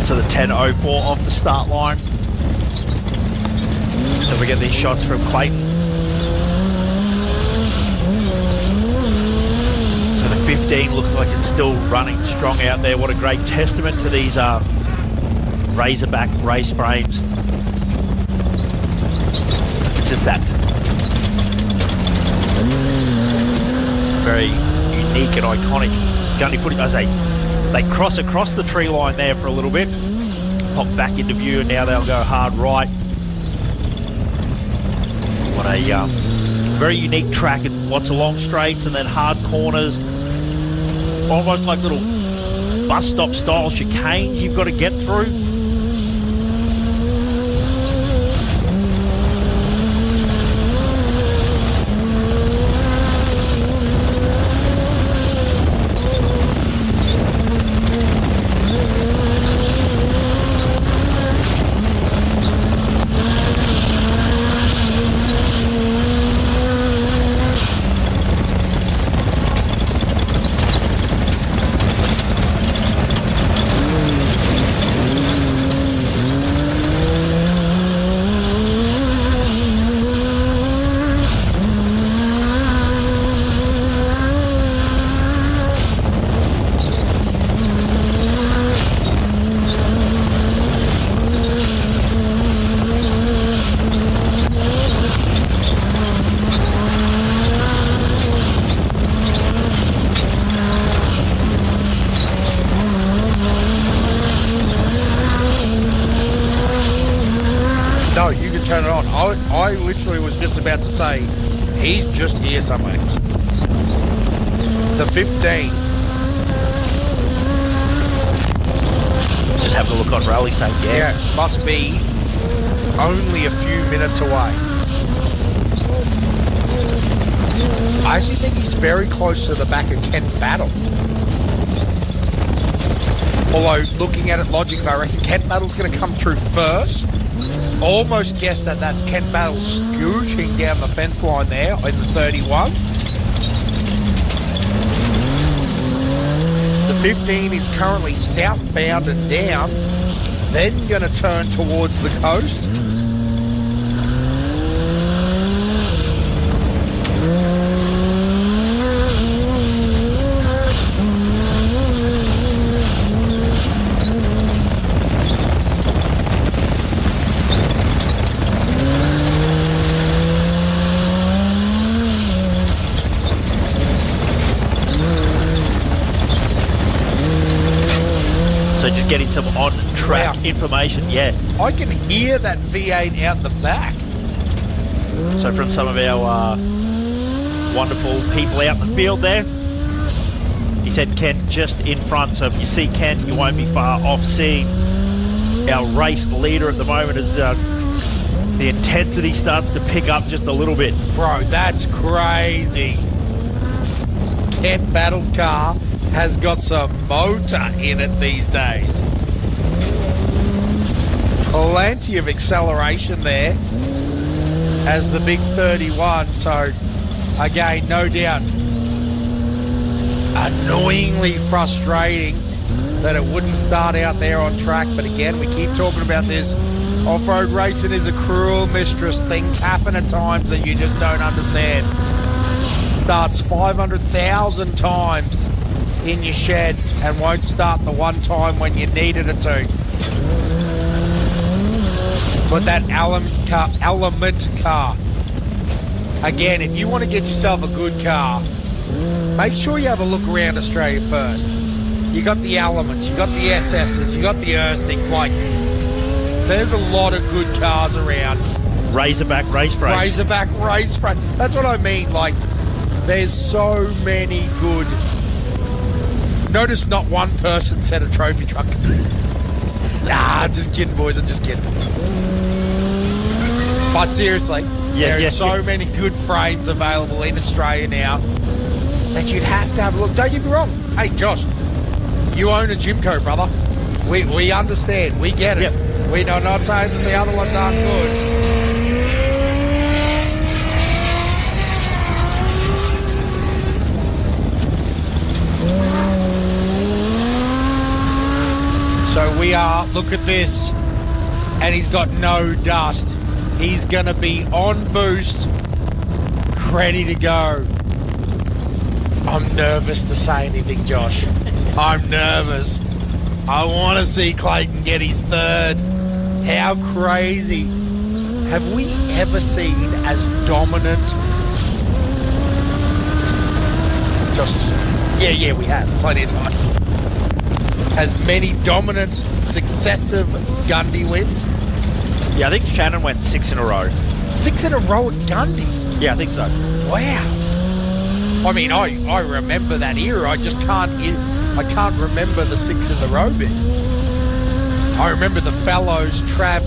So the 10.04 off the start line. Then we get these shots from Clayton. So the 15 looks like it's still running strong out there. What a great testament to these Razorback race frames. It's just that very unique and iconic Gundy footage. I say they cross across the tree line there for a little bit, pop back into view, and now they'll go hard right. What a very unique track, and lots of long straights and then hard corners, almost like little bus stop style chicanes you've got to get through. No, you can turn it on. I literally was just about to say, he's just here somewhere. The 15. Just having a look on rally site, Yeah, must be only a few minutes away. I actually think he's very close to the back of Kent Battle. Although, looking at it logically, I reckon Kent Battle's going to come through first. Almost guess that that's Kent Battle scooting down the fence line there in the 31. The 15 is currently southbound and down, then going to turn towards the coast. So just getting some on-track information, yeah. I can hear that V8 out the back. So from some of our wonderful people out in the field there, he said Kent just in front. So if you see Kent, you won't be far off seeing our race leader at the moment as the intensity starts to pick up just a little bit. Bro, that's crazy. Kent Battle's car has got some motor in it these days. Plenty of acceleration there as the big 31. So, again, no doubt, annoyingly frustrating that it wouldn't start out there on track. But again, we keep talking about this. Off-road racing is a cruel mistress. Things happen at times that you just don't understand. It starts 500,000 times in your shed and won't start the one time when you needed it to. But that Element car, again, if you want to get yourself a good car, make sure you have a look around Australia first. You got the Elements, you got the SSs, you got the Ursigs. Like, there's a lot of good cars around. Razorback race frames. Razorback race frame. That's what I mean. Like, there's so many good. Notice not one person said a trophy truck. Nah, I'm just kidding, boys. I'm just kidding. But seriously, there are so many good frames available in Australia now that you'd have to have a look. Don't get me wrong. Hey, Josh, you own a Gymco, brother. We understand. We get it. Yep. We are not saying that the other ones aren't good. So we are, look at this, and he's got no dust. He's going to be on boost, ready to go. I'm nervous to say anything, Josh. I'm nervous. I want to see Clayton get his third. How crazy. Have we ever seen as dominant? Yeah, we have. Plenty of times. As many dominant, successive Gundy wins. Yeah, I think Shannon went 6 in a row. 6 in a row at Gundy. Yeah, I think so. Wow. I mean, I remember that era. I just can't remember the 6 in the row bit. I remember the fellows, Trav.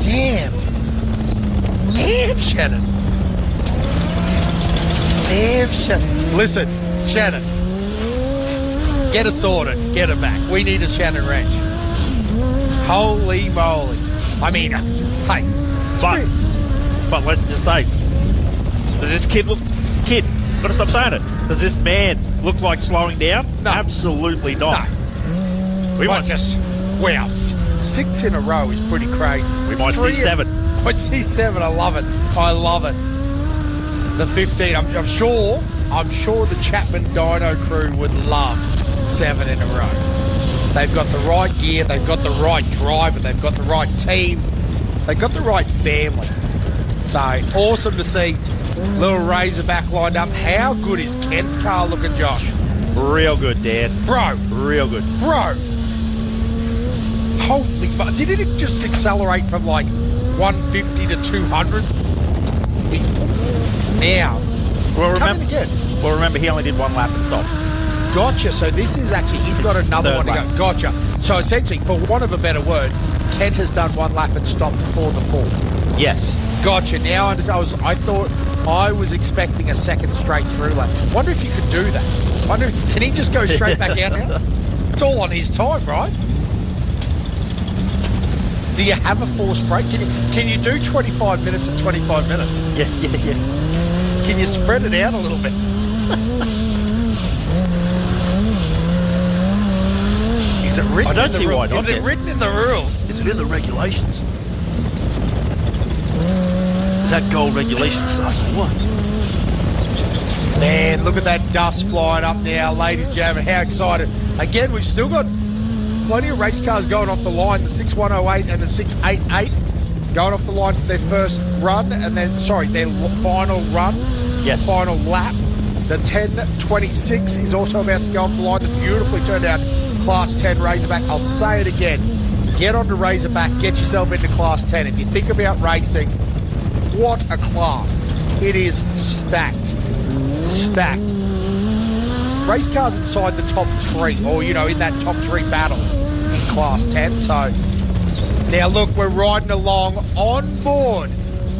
Damn, Shannon. Damn, Shannon. Listen, Shannon. Get us sorted. Get it back. We need a Shannon wrench. Holy moly. I mean, hey. But let's just say, does this kid gotta stop saying it. Does this man look like slowing down? No. Absolutely not. No. We might just, wow, 6 in a row is pretty crazy. We might see 7. Might see 7. I love it. I love it. The 15. I'm sure the Chapman Dyno crew would love 7 in a row. They've got the right gear. They've got the right driver. They've got the right team. They've got the right family. So awesome to see little Razorback lined up. How good is Kent's car looking, Josh? Real good, Dan. Bro. Real good. Bro. Holy... Didn't it just accelerate from like 150 to 200? He's... Now. Well, coming again. Well, remember, he only did 1 lap and stopped. Gotcha. So this is actually... He's got another one to lap. go. Gotcha. So essentially, for want of a better word, Kent has done 1 lap and stopped for the 4. Yes. Gotcha. Now I understand. I thought I was expecting a second straight through lap. Wonder if you could do that. Can he just go straight back out now? It's all on his time, right? Do you have a forced break? Can you do 25 minutes and 25 minutes? Yeah. Can you spread it out a little bit? Is it written? I don't see why not. Is it written in the rules? Is it in the regulations? Is that gold regulation size or what? Man, look at that dust flying up now, ladies and gentlemen. How excited. Again, we've still got plenty of race cars going off the line. The 6108 and the 688 going off the line for their first run, and then, their final run. Yes. Final lap. The 1026 is also about to go off the line. The beautifully turned out Class 10 Razorback. I'll say it again. Get onto Razorback. Get yourself into Class 10. If you think about racing, what a class. It is stacked. Stacked. Race cars inside the top 3, or, in that top 3 battle in Class 10. So, now look, we're riding along on board.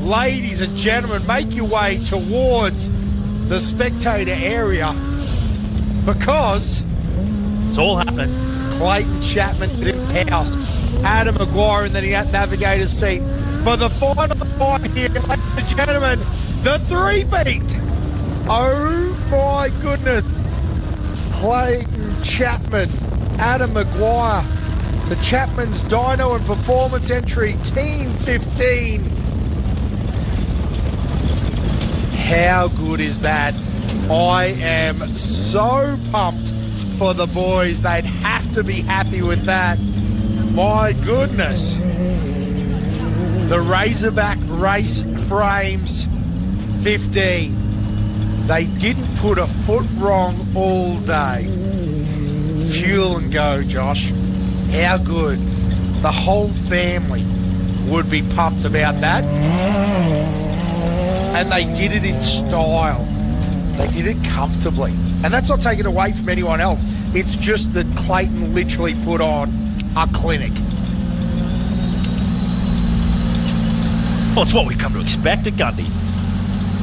Ladies and gentlemen, make your way towards the spectator area because it's all happening. Clayton Chapman's in house. Adam Maguire in the navigator's seat for the final time here, ladies and gentlemen, the 3-beat. Oh my goodness. Clayton Chapman, Adam Maguire, the Chapman's Dyno and Performance entry, Team 15. How good is that? I am so pumped for the boys. They'd have to be happy with that. My goodness. The Razorback Race Frames 15. They didn't put a foot wrong all day. Fuel and go, Josh. How good. The whole family would be pumped about that. And they did it in style. They did it comfortably. And that's not taken away from anyone else. It's just that Clayton literally put on a clinic. Well, it's what we've come to expect at Gundy.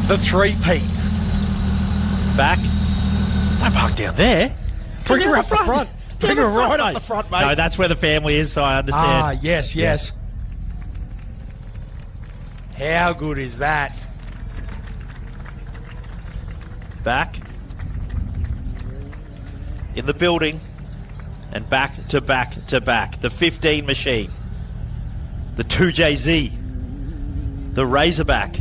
The 3-peat. Back. Don't park down there. Bring her up the front. Bring her right up the front, mate. No, that's where the family is, so I understand. Ah, yes. How good is that? Back. In the building. And back to back to back. The 15 machine. The 2JZ. The Razorback.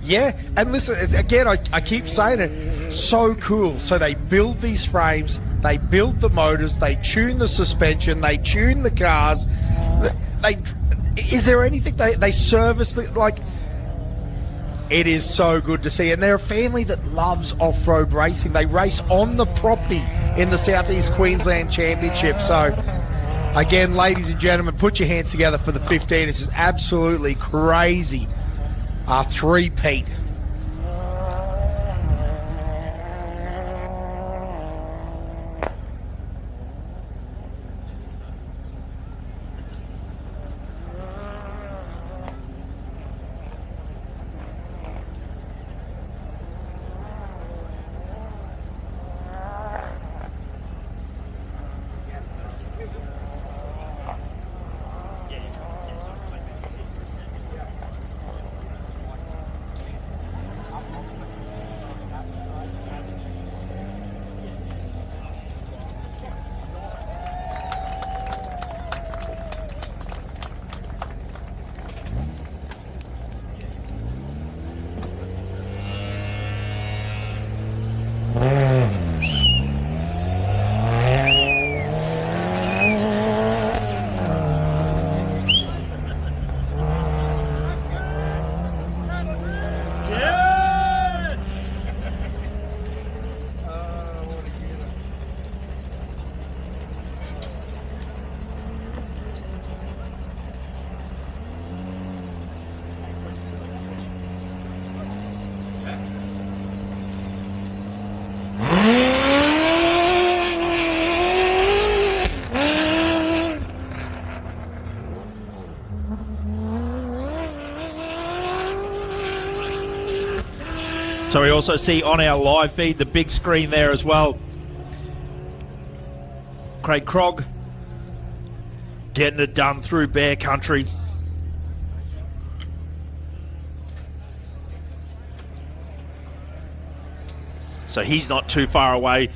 Yeah, and listen, again, I keep saying it, so cool. So they build these frames, they build the motors, they tune the suspension, they tune the cars. Is there anything they service, like, it is so good to see. And they're a family that loves off-road racing. They race on the property in the Southeast Queensland Championship. So, again, ladies and gentlemen, put your hands together for the 15. This is absolutely crazy. Three-peat. So we also see on our live feed, the big screen there as well, Craig Krog getting it done through Bear Country. So he's not too far away.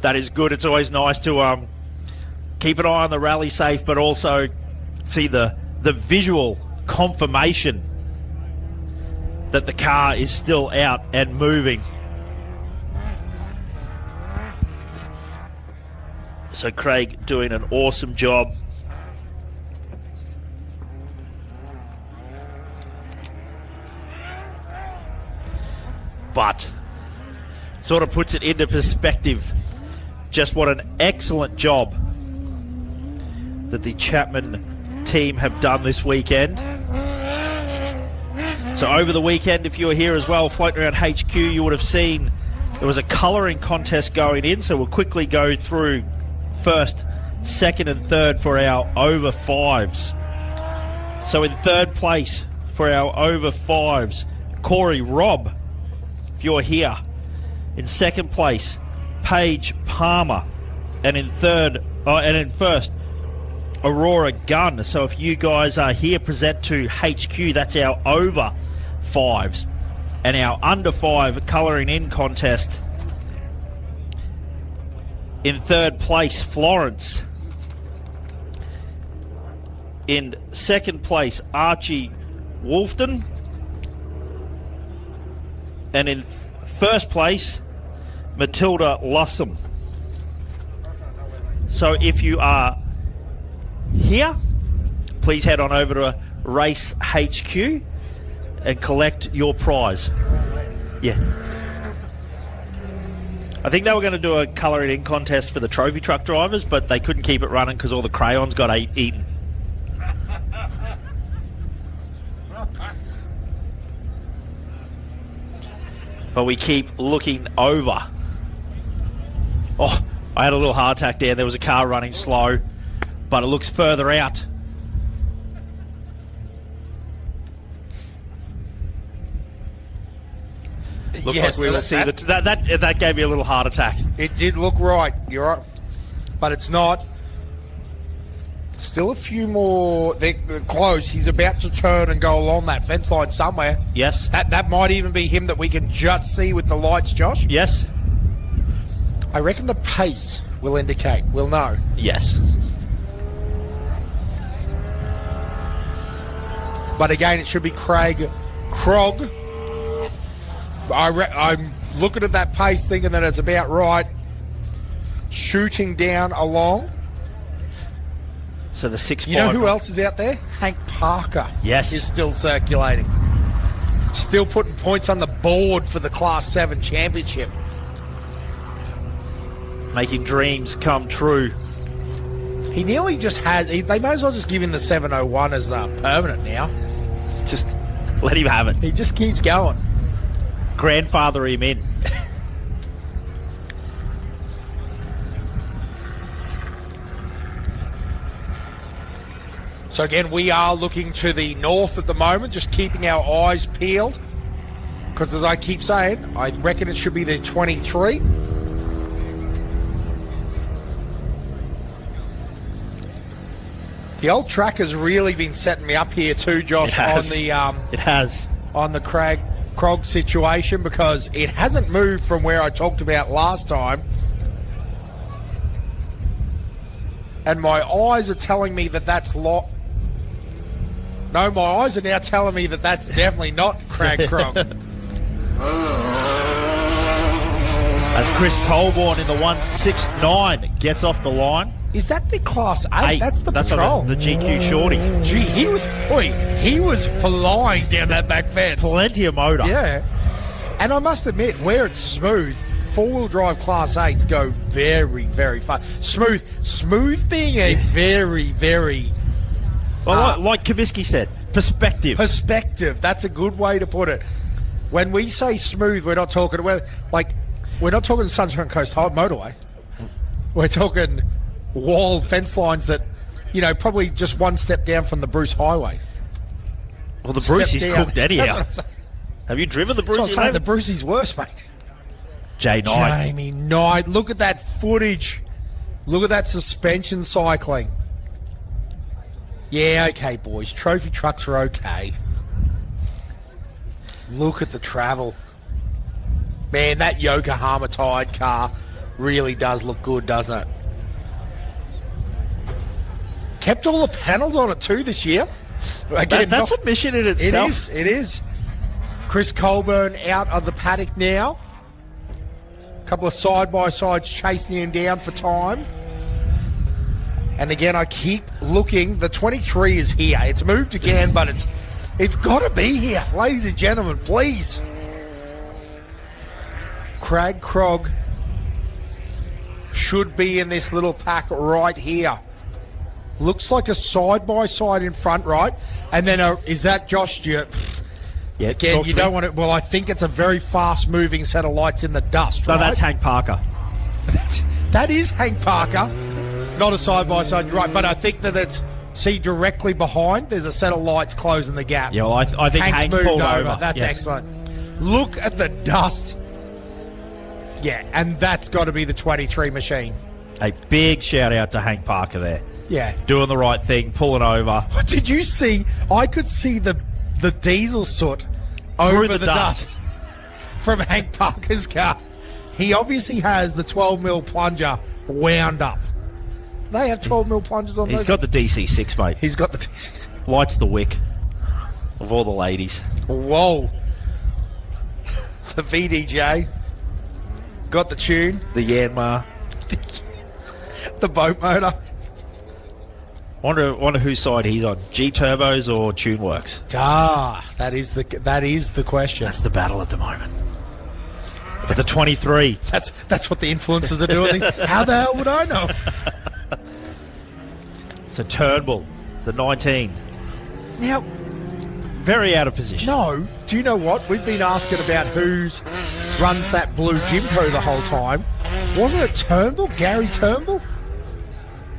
That is good. It's always nice to keep an eye on the rally safe, but also see the visual confirmation that the car is still out and moving. So Craig doing an awesome job. But sort of puts it into perspective just what an excellent job that the Chapman team have done this weekend. So over the weekend, if you were here as well, floating around HQ, you would have seen there was a colouring contest going in. So we'll quickly go through first, second and third for our over fives. So in third place for our over fives, Corey Robb, if you're here. In second place, Paige Palmer. And in first, Aurora Gunn. So if you guys are here, present to HQ. That's our over fives. And our under five colouring in contest. In third place, Florence. In second place, Archie Wolfton. And in first place, Matilda Lussum. So if you are here, please head on over to Race HQ and collect your prize. Yeah. I think they were going to do a colouring in contest for the trophy truck drivers, but they couldn't keep it running because all the crayons got eaten. But we keep looking over. Oh, I had a little heart attack there. There was a car running slow, but it looks further out. Looks like we will see that gave me a little heart attack. It did look right. You're right, but it's not. Still a few more. They're close. He's about to turn and go along that fence line somewhere. Yes. That might even be him that we can just see with the lights, Josh. Yes. I reckon the pace will indicate. We'll know. Yes. But again, it should be Craig Krog I'm looking at that pace thinking that it's about right. Shooting down along. So the 6-5. You know who else is out there? Hank Parker. Yes. Is still circulating. Still putting points on the board for the Class 7 championship. Making dreams come true. He nearly just has... They may as well just give him the 701 as the permanent now. Just let him have it. He just keeps going. Grandfather him in. So again, we are looking to the north at the moment, just keeping our eyes peeled. Because as I keep saying, I reckon it should be the 23. The old track has really been setting me up here too, Josh, It has. on the Krog situation, because it hasn't moved from where I talked about last time. And my eyes are telling me that that's No, my eyes are now telling me that that's definitely not Krog. As Chris Colborne in the 169 gets off the line. Is that the Class 8? That's the Patrol. The GQ Shorty. Gee, he was flying down that back fence. Plenty of motor. Yeah. And I must admit, where it's smooth, four-wheel drive Class 8s go very, very fast. Smooth being a very, very... Well, like Kabisky said, perspective. That's a good way to put it. When we say smooth, we're not talking Sunshine Coast Motorway. We're talking walled fence lines that, probably just one step down from the Bruce Highway. Well, the Brucey's cooked anyhow. That's what I'm saying. Have you driven the That's what Brucey? I'm saying, the Brucey's worse, mate. Jamie Knight. Look at that footage. Look at that suspension cycling. Yeah, okay, boys. Trophy trucks are okay. Look at the travel. Man, that Yokohama tired car really does look good, doesn't it? Kept all the panels on it too this year. Again, that's a mission in itself. It is. Chris Colburn out of the paddock now. A couple of side-by-sides chasing him down for time. And again, I keep looking. The 23 is here. It's moved again, but it's got to be here. Ladies and gentlemen, please. Krog should be in this little pack right here. Looks like a side-by-side in front, right? And then, is that Josh Stewart? Yeah, again, you don't want it. Well, I think it's a very fast-moving set of lights in the dust, right? No, that's Hank Parker. That is Hank Parker. Not a side-by-side, you're right. But I think that it's, see, directly behind, there's a set of lights closing the gap. Yeah, well, I think Hank's Hank moved pulled over. That's yes. excellent. Look at the dust. Yeah, and that's got to be the 23 machine. A big shout-out to Hank Parker there. Yeah. Doing the right thing, pulling over. Did you see? I could see the diesel soot over the dust from Hank Parker's car. He obviously has the 12mm plunger wound up. They have 12mm plungers on those. He's got the DC6, mate. He's got the DC6. Lights the wick of all the ladies. Whoa. The VDJ. Got the tune. The Yanmar. The boat motor. Wonder whose side he's on. G Turbos or Tuneworks? That is the question. That's the battle at the moment. But the 23. That's what the influencers are doing. How the hell would I know? So Turnbull, the 19. Now, very out of position. no. Do you know what? We've been asking about who's runs that blue Jimco the whole time. Wasn't it Turnbull? Gary Turnbull?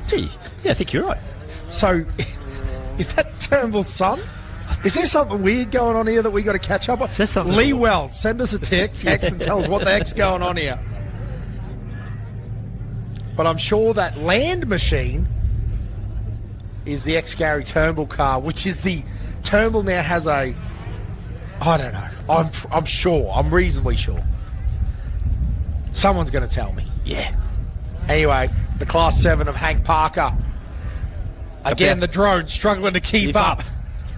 Gee, yeah, I think you're right. So, is that Turnbull's son? Is there something weird going on here that we got to catch up on? Is there something- Lee Wells, send us a text and tell us what the heck's going on here. But I'm sure that land machine is the ex-Gary Turnbull car, which is the... Turnbull now has a... I don't know. I'm sure. I'm reasonably sure. Someone's going to tell me. Yeah. Anyway, the Class 7 of Hank Parker. Again, the drone struggling to keep up.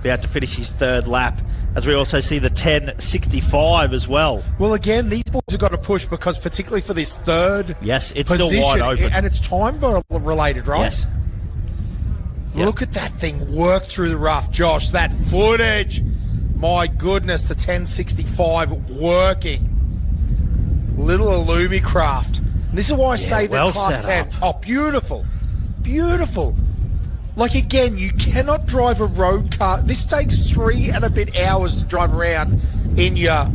About to finish his third lap as we also see the 1065 as well. Well, again, these boys have got to push because particularly for this third Yes, it's position, still wide open. and it's time related, right? Yes. Look at that thing work through the rough, Josh. That footage. My goodness, the 1065 working. Little Illumicraft. This is why I say well that Class set 10. up. Oh, beautiful. Beautiful. Like, again, you cannot drive a road car. This takes 3 and a bit hours to drive around in your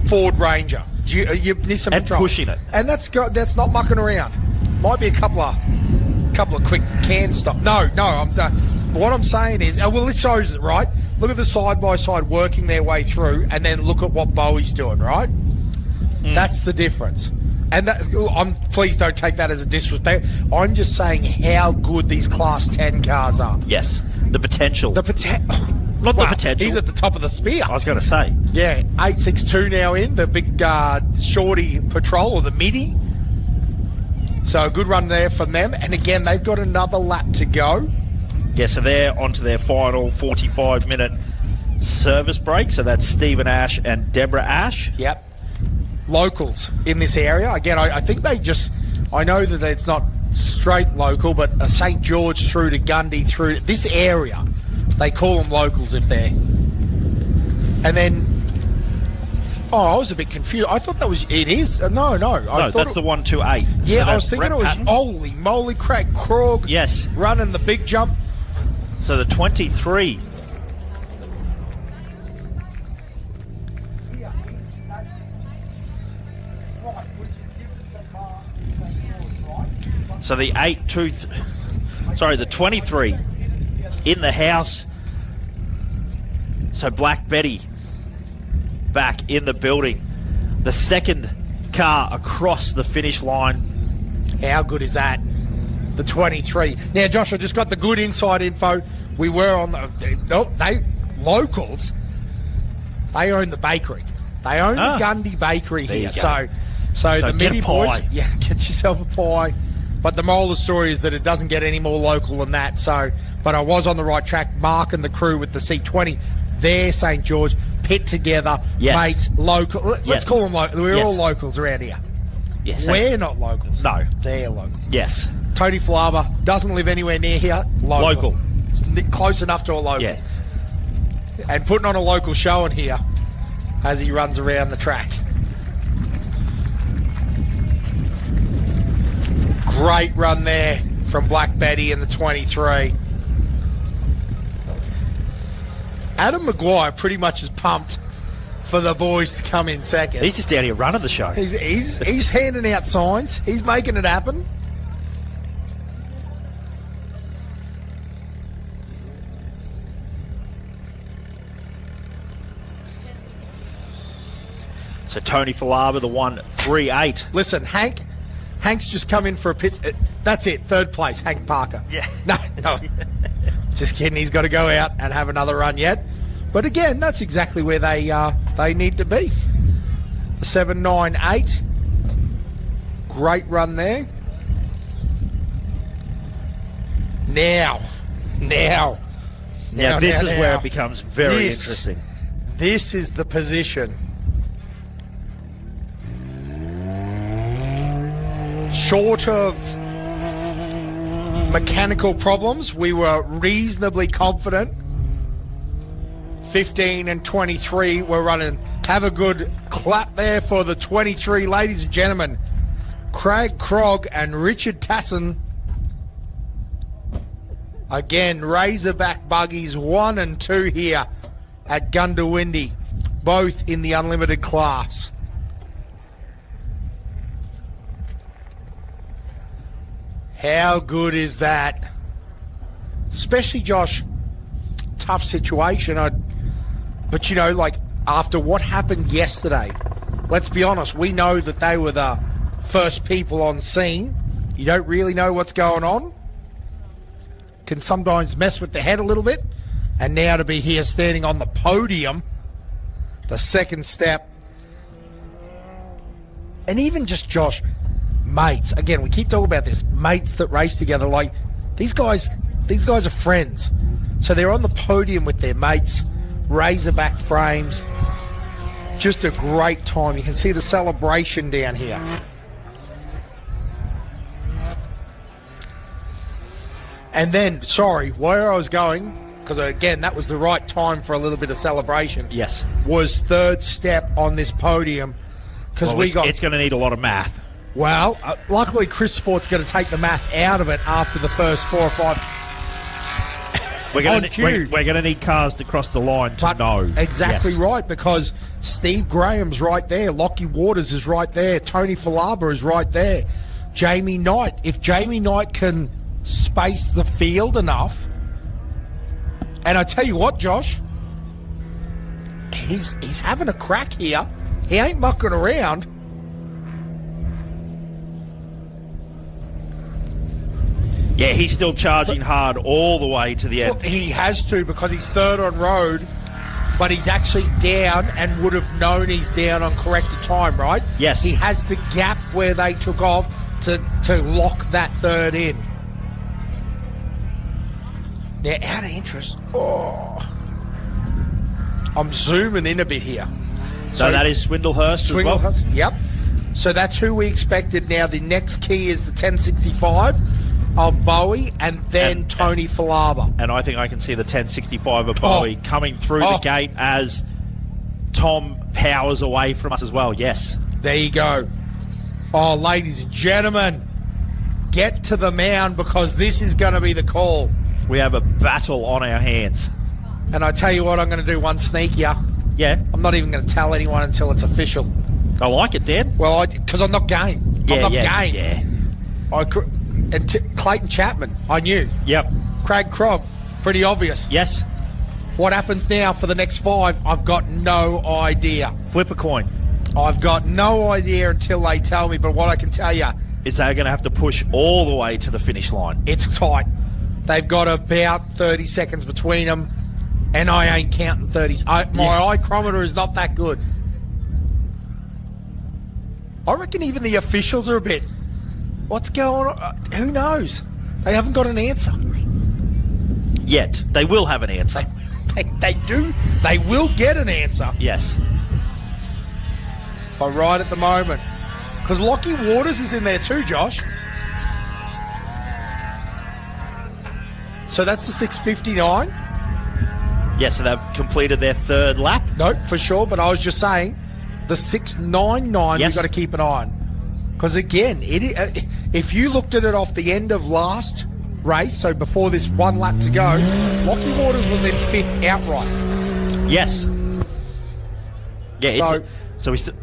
Ford Ranger. You Nissan And Patrol. pushing it. And that's not mucking around. Might be a couple of quick can stop. No, I'm done. What I'm saying is, well, this shows it, right? Look at the side-by-side working their way through, and then look at what Bowie's doing, right? That's the difference. And please don't take that as a disrespect. I'm just saying how good these Class 10 cars are. Yes. The potential. The potential. Not the potential. He's at the top of the spear. I was going to say. Yeah, 862 now in, the big shorty patrol, or the midi. So a good run there from them. And again, they've got another lap to go. Yeah, so they're onto their final 45-minute service break. So that's Stephen Ash and Deborah Ash. Yep. Locals in this area. Again, I think I know that it's not straight local, but St. George through to Gundy through this area, they call them locals if they're. And then, I was a bit confused. I thought it is. No. No, that's the 128. Yeah, So I was thinking Brett it was, Patton. holy moly, crack, Krog. Yes. Running the big jump. So the 23. So the the 23 in the house. So Black Betty back in the building. The second car across the finish line. How good is that? The 23. Now, Josh, I just got the good inside info. We were on they locals. They own the bakery. They own the Gundy bakery There you here. go. So the get mini a boys, pie. yeah, get yourself a pie. But the moral of the story is that it doesn't get any more local than that. So, but I was on the right track. Mark and the crew with the C20. There, St. George, pit together, Yes. mates, local. Let's Yes. call them local. We're Yes. all locals around here. Yes. We're not locals. No. They're locals. Yes. Tony Flava doesn't live anywhere near here. Local. It's close enough to a local. Yeah. And putting on a local show in here as he runs around the track. Great run there from Black Betty in the 23. Adam Maguire pretty much is pumped for the boys to come in second. He's just out here running the show. He's handing out signs. He's making it happen. So Tony Falaba, the 138. Listen, Hank's just come in for a pit. That's it, third place, Hank Parker. Yeah. No. Just kidding. He's got to go out and have another run yet. But again, that's exactly where they need to be. 798. Great run there. Now. Now this is where it becomes very interesting. This is the position. Short of mechanical problems, we were reasonably confident. 15 and 23 were running. Have a good clap there for the 23, ladies and gentlemen. Craig Krog and Richard Tasson. Again, Razorback buggies 1 and 2 here at Gundawindi, both in the unlimited class. How good is that? Especially, Josh, tough situation. But, you know, like, after what happened yesterday, let's be honest, we know that they were the first people on scene. You don't really know what's going on. Can sometimes mess with the head a little bit. And now to be here standing on the podium, the second step. And even just, Josh, mates. Again, we keep talking about this. Mates that race together. Like, these guys are friends. So they're on the podium with their mates, Razorback frames. Just a great time. You can see the celebration down here. And then, sorry, where I was going, because again, that was the right time for a little bit of celebration. Yes. Was third step on this podium. Because it's going to need a lot of math. Well, luckily Chris Sport's going to take the math out of it after the first 4 or 5. We're going to need cars to cross the line to know. Exactly Yes. right, because Steve Graham's right there. Lockie Waters is right there. Tony Falaba is right there. Jamie Knight. If Jamie Knight can space the field enough, and I tell you what, Josh, he's having a crack here. He ain't mucking around. Yeah, he's still charging hard all the way to the end. Well, he has to, because he's third on road, but he's actually down and would have known he's down on corrected time, right? Yes. He has to gap where they took off to lock that third in. Now, out of interest, I'm zooming in a bit here. So that is Swindlehurst as well? Swindlehurst, yep. So that's who we expected. Now, the next key is the 1065 of Bowie and then Tony Falaba. And I think I can see the 1065 of Bowie coming through the gate as Tom powers away from us as well. Yes. There you go. Oh, ladies and gentlemen, get to the mound, because this is going to be the call. We have a battle on our hands. And I tell you what, I'm going to do one sneakier. Yeah. I'm not even going to tell anyone until it's official. I like it, Dan. Well, because I'm not game. I'm not game. Yeah. Clayton Chapman, I knew. Yep. Craig Krog, pretty obvious. Yes. What happens now for the next 5? I've got no idea. Flip a coin. I've got no idea until they tell me, but what I can tell you, Is they're going to have to push all the way to the finish line. it's tight. They've got about 30 seconds between them, and I ain't counting 30s. My ichrometer is not that good. I reckon even the officials are a bit, what's going on? Who knows? They haven't got an answer. Yet. They will have an answer. They do. They will get an answer. Yes. But right at the moment, because Lockie Waters is in there too, Josh. So that's the 6:59. Yes, so they've completed their third lap. Nope, for sure. But I was just saying, the 6:99 Yes. we've got to keep an eye on. Because again, if you looked at it off the end of last race, so before this one lap to go, Lockie Waters was in 5th outright. Yes. Yeah, So- we still...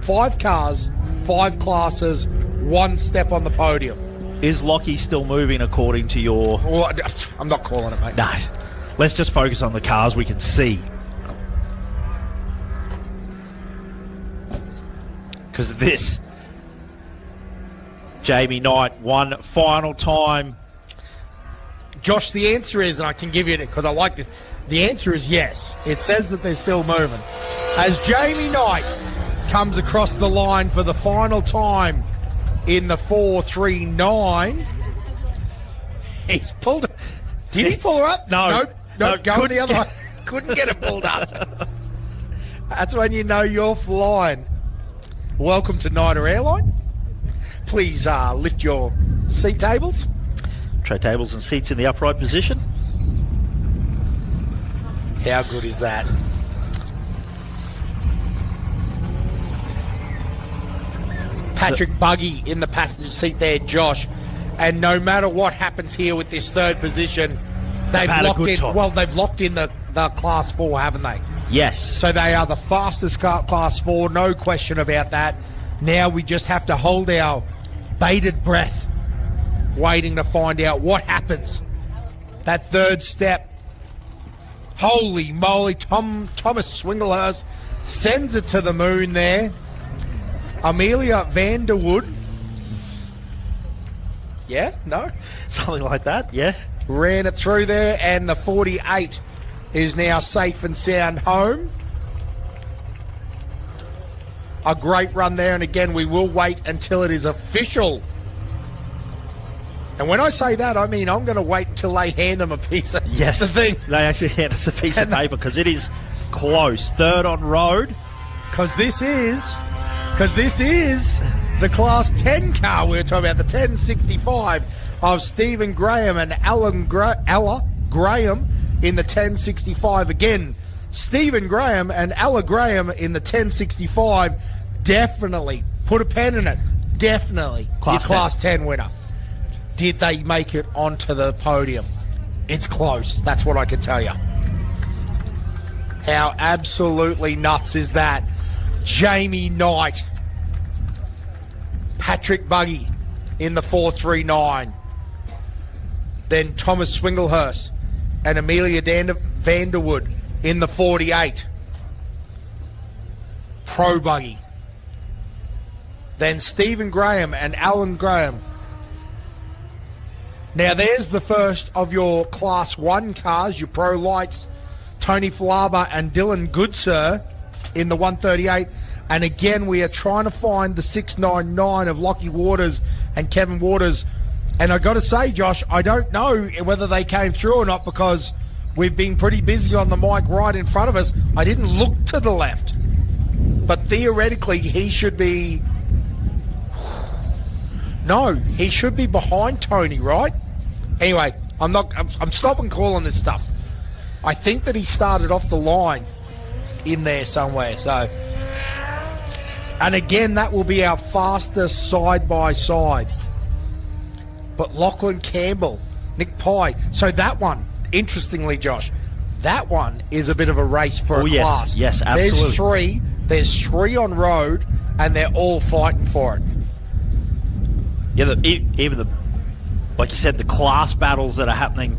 5 cars, 5 classes, 1 step on the podium. Is Lockie still moving according to your... Well, I'm not calling it, mate. No. Let's just focus on the cars we can see. Because this... Jamie Knight, one final time. Josh, the answer is, and I can give you it because I like this, the answer is yes. It says that they're still moving. As Jamie Knight comes across the line for the final time in the 4:39, he's pulled. Did he pull her up? No. Nope. Going the other way. Couldn't get it pulled up. That's when you know you're flying. Welcome to Nida Airline. Please lift your seat tables. Tray tables and seats in the upright position. How good is that? Patrick Buggy in the passenger seat there, Josh. And no matter what happens here with this third position, they've had a locked good in. time. Well, they've locked in the Class 4, haven't they? Yes. So they are the fastest Class 4, no question about that. Now we just have to hold our bated breath, waiting to find out what happens. That third step. Holy moly, Thomas Swinglehurst sends it to the moon there. Amelia Vanderwood. Yeah? No? Something like that, yeah. Ran it through there, and the 48 is now safe and sound home. A great run there, and again, we will wait until it is official. And when I say that, I mean I'm going to wait until they hand them a piece of Yes. the thing. They actually hand us a piece of And they- paper because it is close. Third on road. Because this is the Class 10 car we were talking about, the 1065 of Stephen Graham and Ella Graham in the 1065. Again, Stephen Graham and Ella Graham in the 1065. Definitely, put a pen in it, definitely your Class 10 winner. Did they make it onto the podium? It's close, that's what I can tell you. How absolutely nuts is that? Jamie Knight, Patrick Buggy in the 439. Then Thomas Swinglehurst and Amelia Vanderwood in the 48. Pro Buggy. Then Stephen Graham and Alan Graham. Now there's the first of your Class 1 cars, your Pro Lights, Tony Falaba and Dylan Goodsir in the 138. And again, we are trying to find the 699 of Lockie Waters and Kevin Waters. And I got to say, Josh, I don't know whether they came through or not because we've been pretty busy on the mic right in front of us. I didn't look to the left. But theoretically, he should be... No, he should be behind Tony, right? Anyway, I'm stopping calling this stuff. I think that he started off the line in there somewhere, so... And again, that will be our fastest side-by-side. But Lachlan Campbell, Nick Pye. So that one, interestingly, Josh, that one is a bit of a race for a class. Yes, absolutely. There's three on road, and they're all fighting for it. Yeah, even the, like you said, the class battles that are happening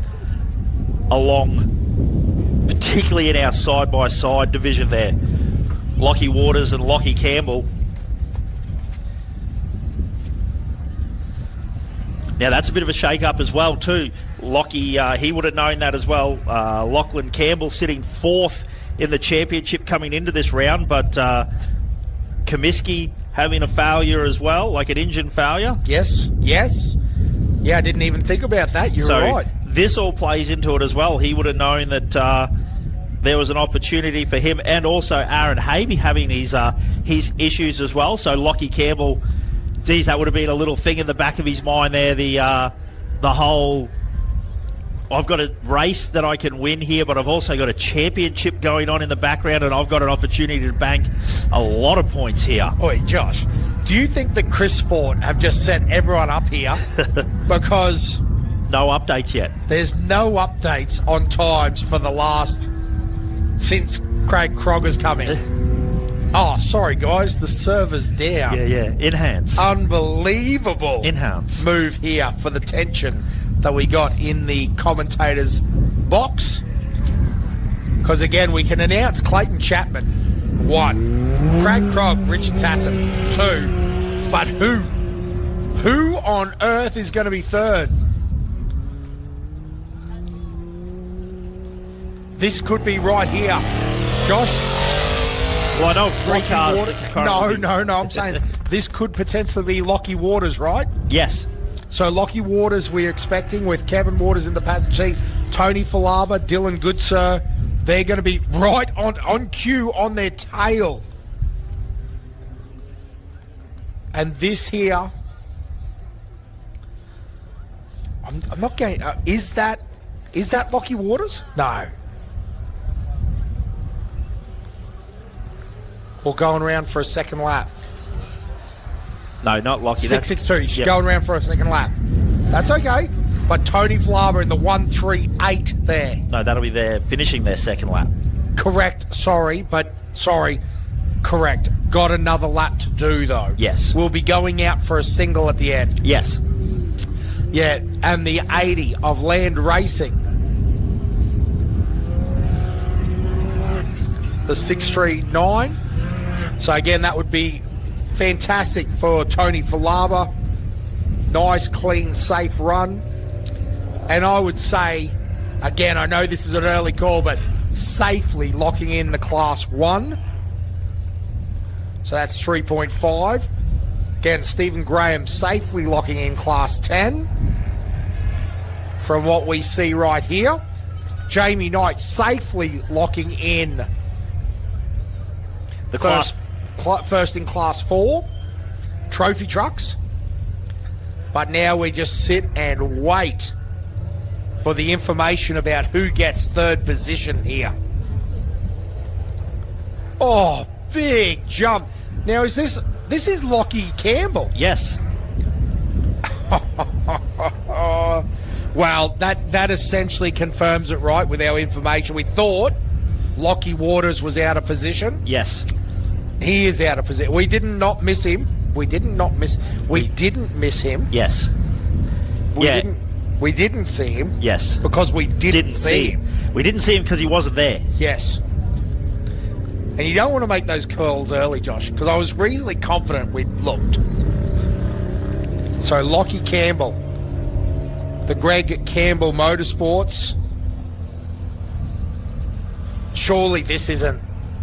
along, particularly in our side-by-side division there. Lockie Waters and Lockie Campbell. Now that's a bit of a shake-up as well too. Lockie, he would have known that as well. Lachlan Campbell sitting fourth in the championship coming into this round, but Comiskey having a failure as well, like an engine failure. Yes. Yeah, I didn't even think about that. You're right. This all plays into it as well. He would have known that there was an opportunity for him, and also Aaron Havey having his issues as well. So Lockie Campbell, geez, that would have been a little thing in the back of his mind there. The whole, I've got a race that I can win here, but I've also got a championship going on in the background, and I've got an opportunity to bank a lot of points here. Oi, Josh, do you think that Chris Sport have just set everyone up here because no updates yet? There's no updates on times for the last, since Craig Crogger's come in. Oh, sorry, guys. The server's down. Yeah. In-hands. Unbelievable. In-hands. Move here for the tension that we got in the commentators' box. Because, again, we can announce Clayton Chapman, 1. Craig Krog, Richard Tassin, 2. But who? Who on earth is going to be 3rd? This could be right here. Josh? Well, I know 3 cars. No, I'm saying this could potentially be Lockie Waters, right? Yes. So Lockie Waters we're expecting with Kevin Waters in the passenger seat, Tony Falaba, Dylan Goodsir. They're going to be right on cue on their tail. And this here, I'm not getting, is that Lockie Waters? No. Or going around for a second lap. No, not Lockie. 662. She's going around for a second lap. That's okay. But Tony Falaba in the 138 there. No, that'll be their finishing their second lap. Correct. Correct. Got another lap to do though. Yes. We'll be going out for a single at the end. Yes. Yeah, and the 80 of Land Racing. The 639. So again, that would be fantastic for Tony Falaba. Nice, clean, safe run. And I would say, again, I know this is an early call, but safely locking in the Class 1. So that's 3.5. Again, Stephen Graham safely locking in Class 10. From what we see right here. Jamie Knight safely locking in The first in class 4 trophy trucks. But now we just sit and wait for the information about who gets third position here. Oh, big jump. Now, is this is Lockie Campbell? Yes. Well, that essentially confirms it, right, with our information. We thought Lockie Waters was out of position. Yes. He is out of position. We didn't miss him. We didn't miss him. Yes. We didn't see him. Yes. Because we didn't see him. We didn't see him because he wasn't there. Yes. And you don't want to make those curls early, Josh, because I was reasonably confident we'd looked. So Lockie Campbell, the Greg Campbell Motorsports. Surely this isn't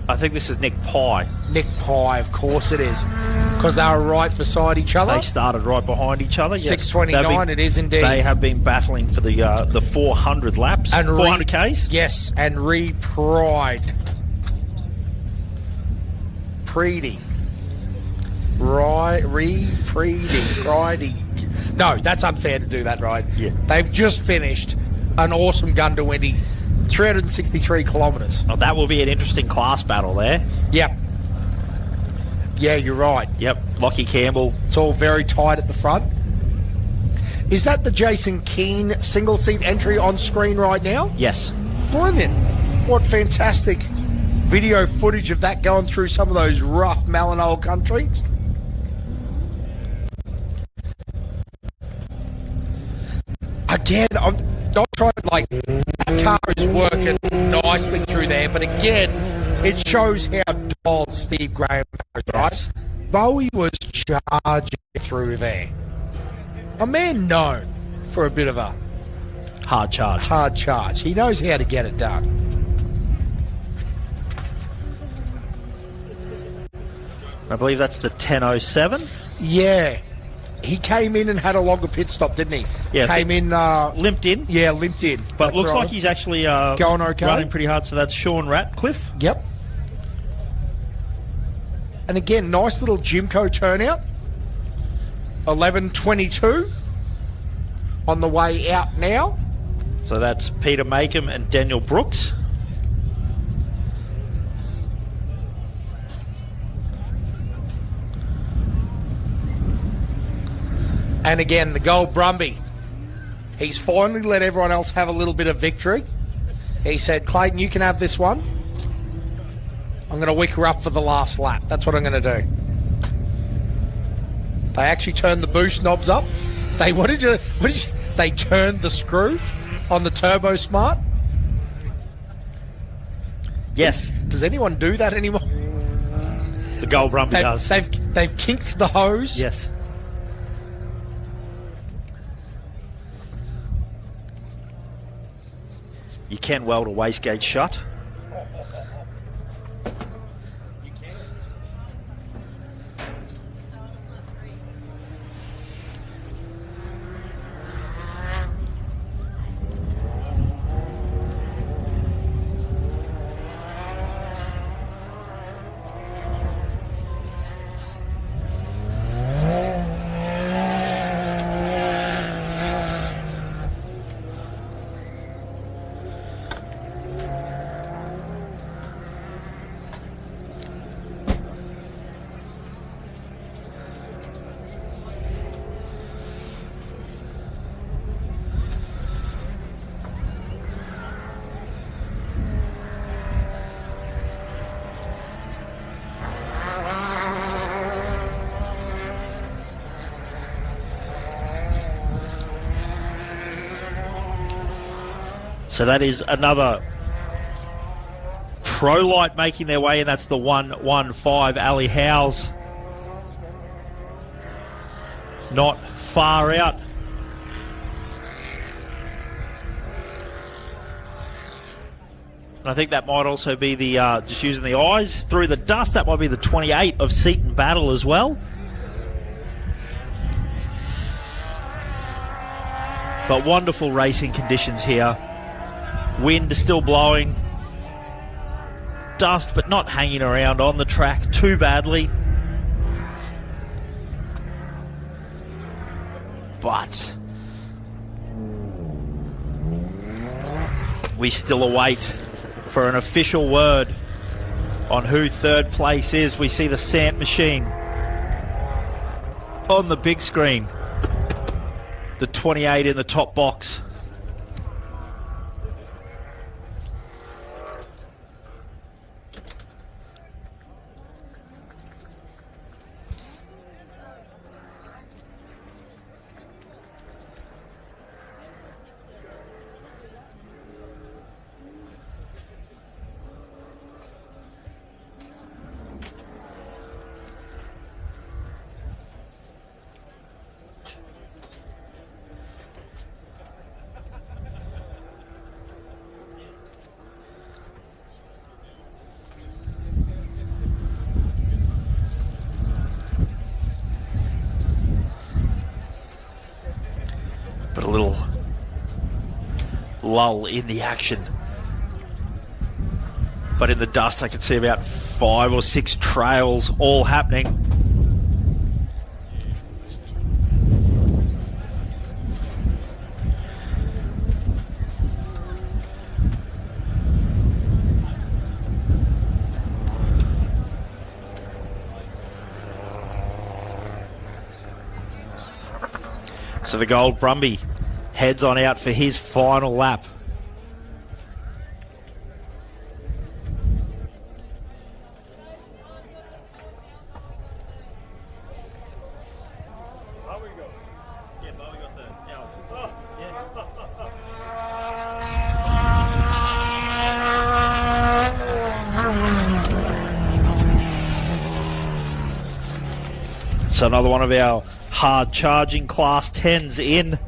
I think this is Nick Pye. Nick Pye, of course it is, because they were right beside each other. They started right behind each other. Yes. 6:29, it is indeed. They have been battling for the 400 laps, and 400 Ks. Yes, and Pride. Preedy. Preedy. No, that's unfair to do that, right? Yeah. They've just finished an awesome Gundy 363 kilometres. Oh, that will be an interesting class battle there. Yep. Yeah, you're right. Yep. Lockie Campbell. It's all very tight at the front. Is that the Jason Keane single seat entry on screen right now? Yes. Brilliant. What fantastic video footage of that going through some of those rough Malinol countries. Again, I'm not trying to, that car is working nicely through there, but again, it shows how dull Steve Graham is, right? Yes. Bowie was charging through there. A man known for a bit of a Hard charge. He knows how to get it done. I believe that's the 10:07. Yeah. He came in and had a longer pit stop, didn't he? Yeah. Came in... limped in. Yeah, limped in. But That's looks right. like he's actually going okay. running pretty hard. So that's Sean Ratcliffe. Yep. And again, nice little Jimco turnout. 11:22 on the way out now. So that's Peter Makem and Daniel Brooks. And again, the gold Brumby. He's finally let everyone else have a little bit of victory. He said, Clayton, you can have this one. I'm going to wick her up for the last lap. That's what I'm going to do. They actually turned the boost knobs up. They They turned the screw on the Turbo Smart. Yes. Does anyone do that anymore? The Gold Brumby does. They've kinked the hose. Yes. You can weld a wastegate shut. So that is another Pro Light making their way, and that's the 115. Ali Howes not far out. And I think that might also be the, just using the eyes through the dust, that might be the 28 of Seaton Battle as well. But wonderful racing conditions here. Wind is still blowing. dust, but not hanging around on the track too badly. But we still await for an official word on who third place is. We see the Sant machine on the big screen. The 28 in the top box. But a little lull in the action. But in the dust, I can see about 5 or 6 trails all happening. So the Gold Brumby heads on out for his final lap. So another one of our hard charging class 10s in.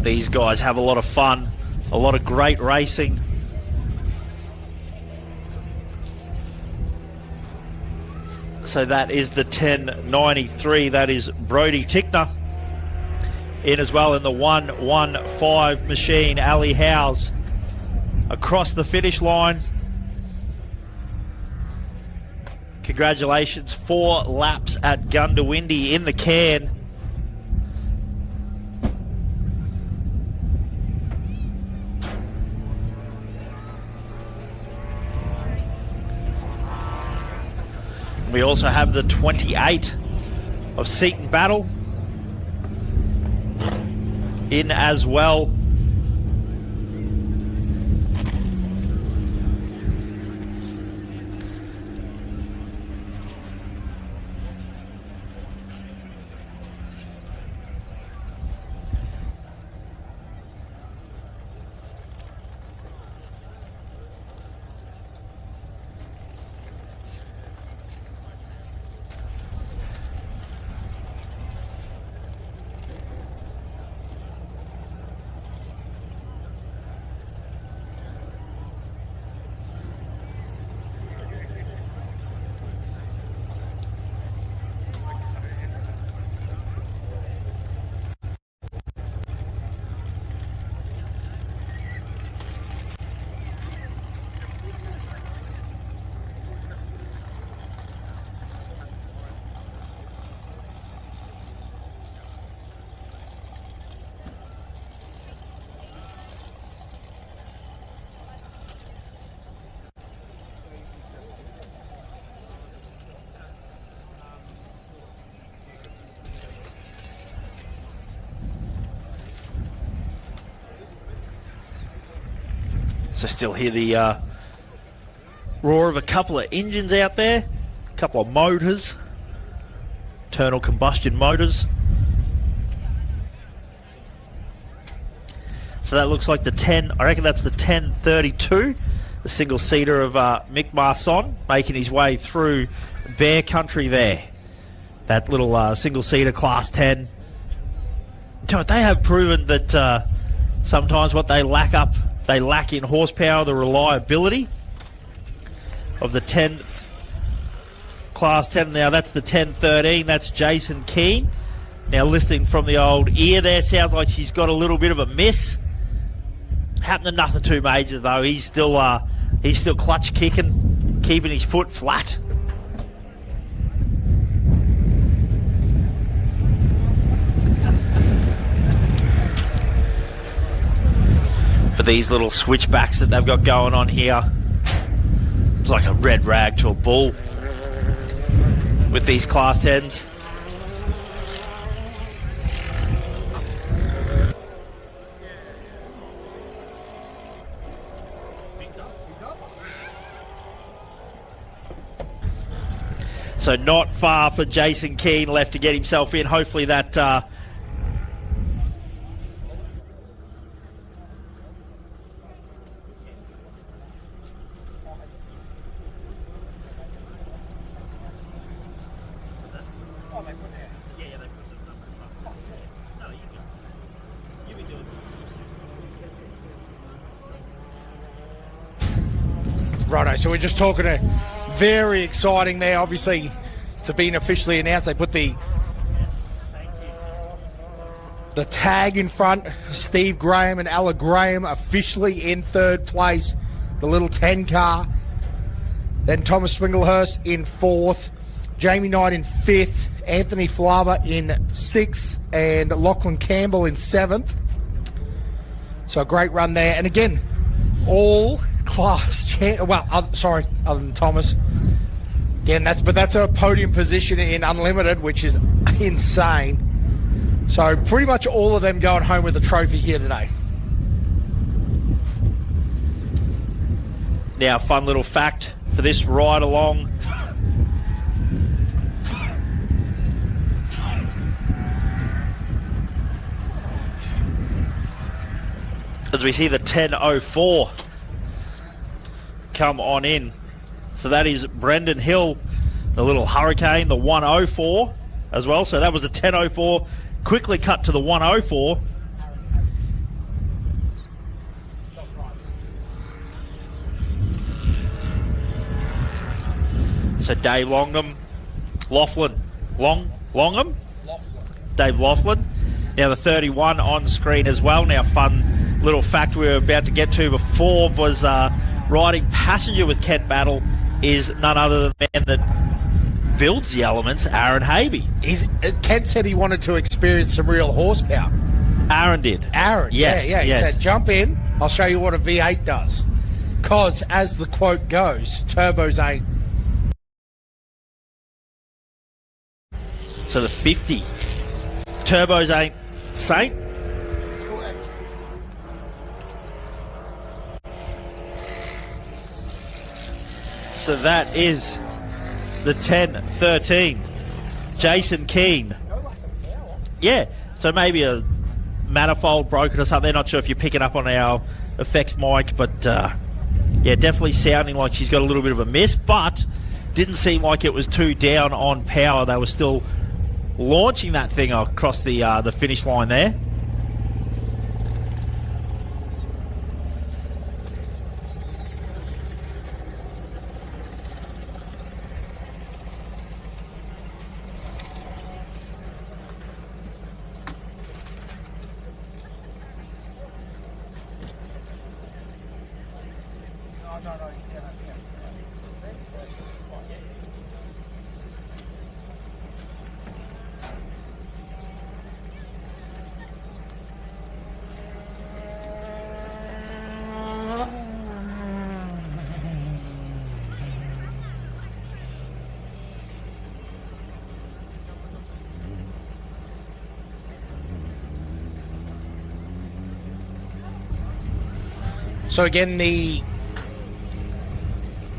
These guys have a lot of fun, a lot of great racing. So that is the 1093. That is Brody Tickner in as well in the 115 machine. Ali Howes across the finish line. Congratulations, 4 laps at Gundy in the can. We also have the 28 of Seaton Battle in as well. So still hear the roar of a couple of engines out there, a couple of motors, internal combustion motors. So that looks like the 10, I reckon that's the 1032, the single seater of Mick Marson, making his way through Bear Country there. That little single seater class 10. They have proven that sometimes what they lack in horsepower, the reliability of the 10 class 10. Now that's the 1013. That's Jason Keane. Now listening from the old ear there, sounds like she's got a little bit of a miss. Happening nothing too major though. He's still clutch kicking, keeping his foot flat. But these little switchbacks that they've got going on here, it's like a red rag to a bull with these Class 10s. So not far for Jason Keane left to get himself in. Hopefully that Righto, so we're just talking to very exciting there. Obviously, to being officially announced, they put the tag in front. Steve Graham and Ella Graham officially in third place. The little 10 car. Then Thomas Swinglehurst in fourth. Jamie Knight in fifth. Anthony Flava in sixth. And Lachlan Campbell in seventh. So a great run there. And again, all class other than Thomas. Again, that's a podium position in Unlimited, which is insane. So pretty much all of them going home with a trophy here today. Now, fun little fact for this ride along. As we see the 10.04 come on in. So that is Brendan Hill, the little Hurricane, the 104 as well. So that was a 10.04. Quickly cut to the 104. So Dave Longham, Longham? Dave Laughlin. Now the 31 on screen as well. Now fun little fact we were about to get to before was riding passenger with Kent Battle is none other than the man that builds the elements, Aaron Havey. Kent said he wanted to experience some real horsepower. Aaron did. Yes. He yes. said, jump in, I'll show you what a V8 does. Because, as the quote goes, turbos ain't. So the 50. Turbos ain't Saint. So that is the 10-13. Jason Keane. Yeah, so maybe a manifold broken or something. Not sure if you're picking up on our effects mic, but yeah, definitely sounding like she's got a little bit of a miss, but didn't seem like it was too down on power. They were still launching that thing across the finish line there. So again, the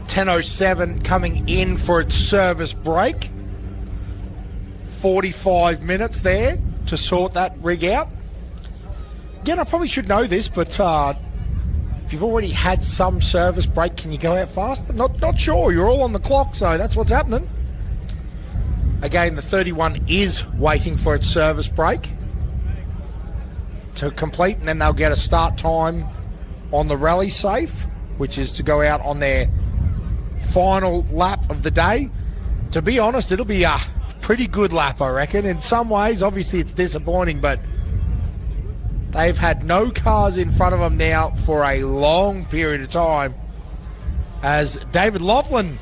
10.07 coming in for its service break. 45 minutes there to sort that rig out. Again, I probably should know this, but if you've already had some service break, can you go out faster? Not sure. You're all on the clock, so that's what's happening. Again, the 31 is waiting for its service break to complete, and then they'll get a start time on the rally safe, which is to go out on their final lap of the day. To be honest, it'll be a pretty good lap, I reckon. In some ways, obviously it's disappointing, but They've had no cars in front of them now for a long period of time as David Laughlin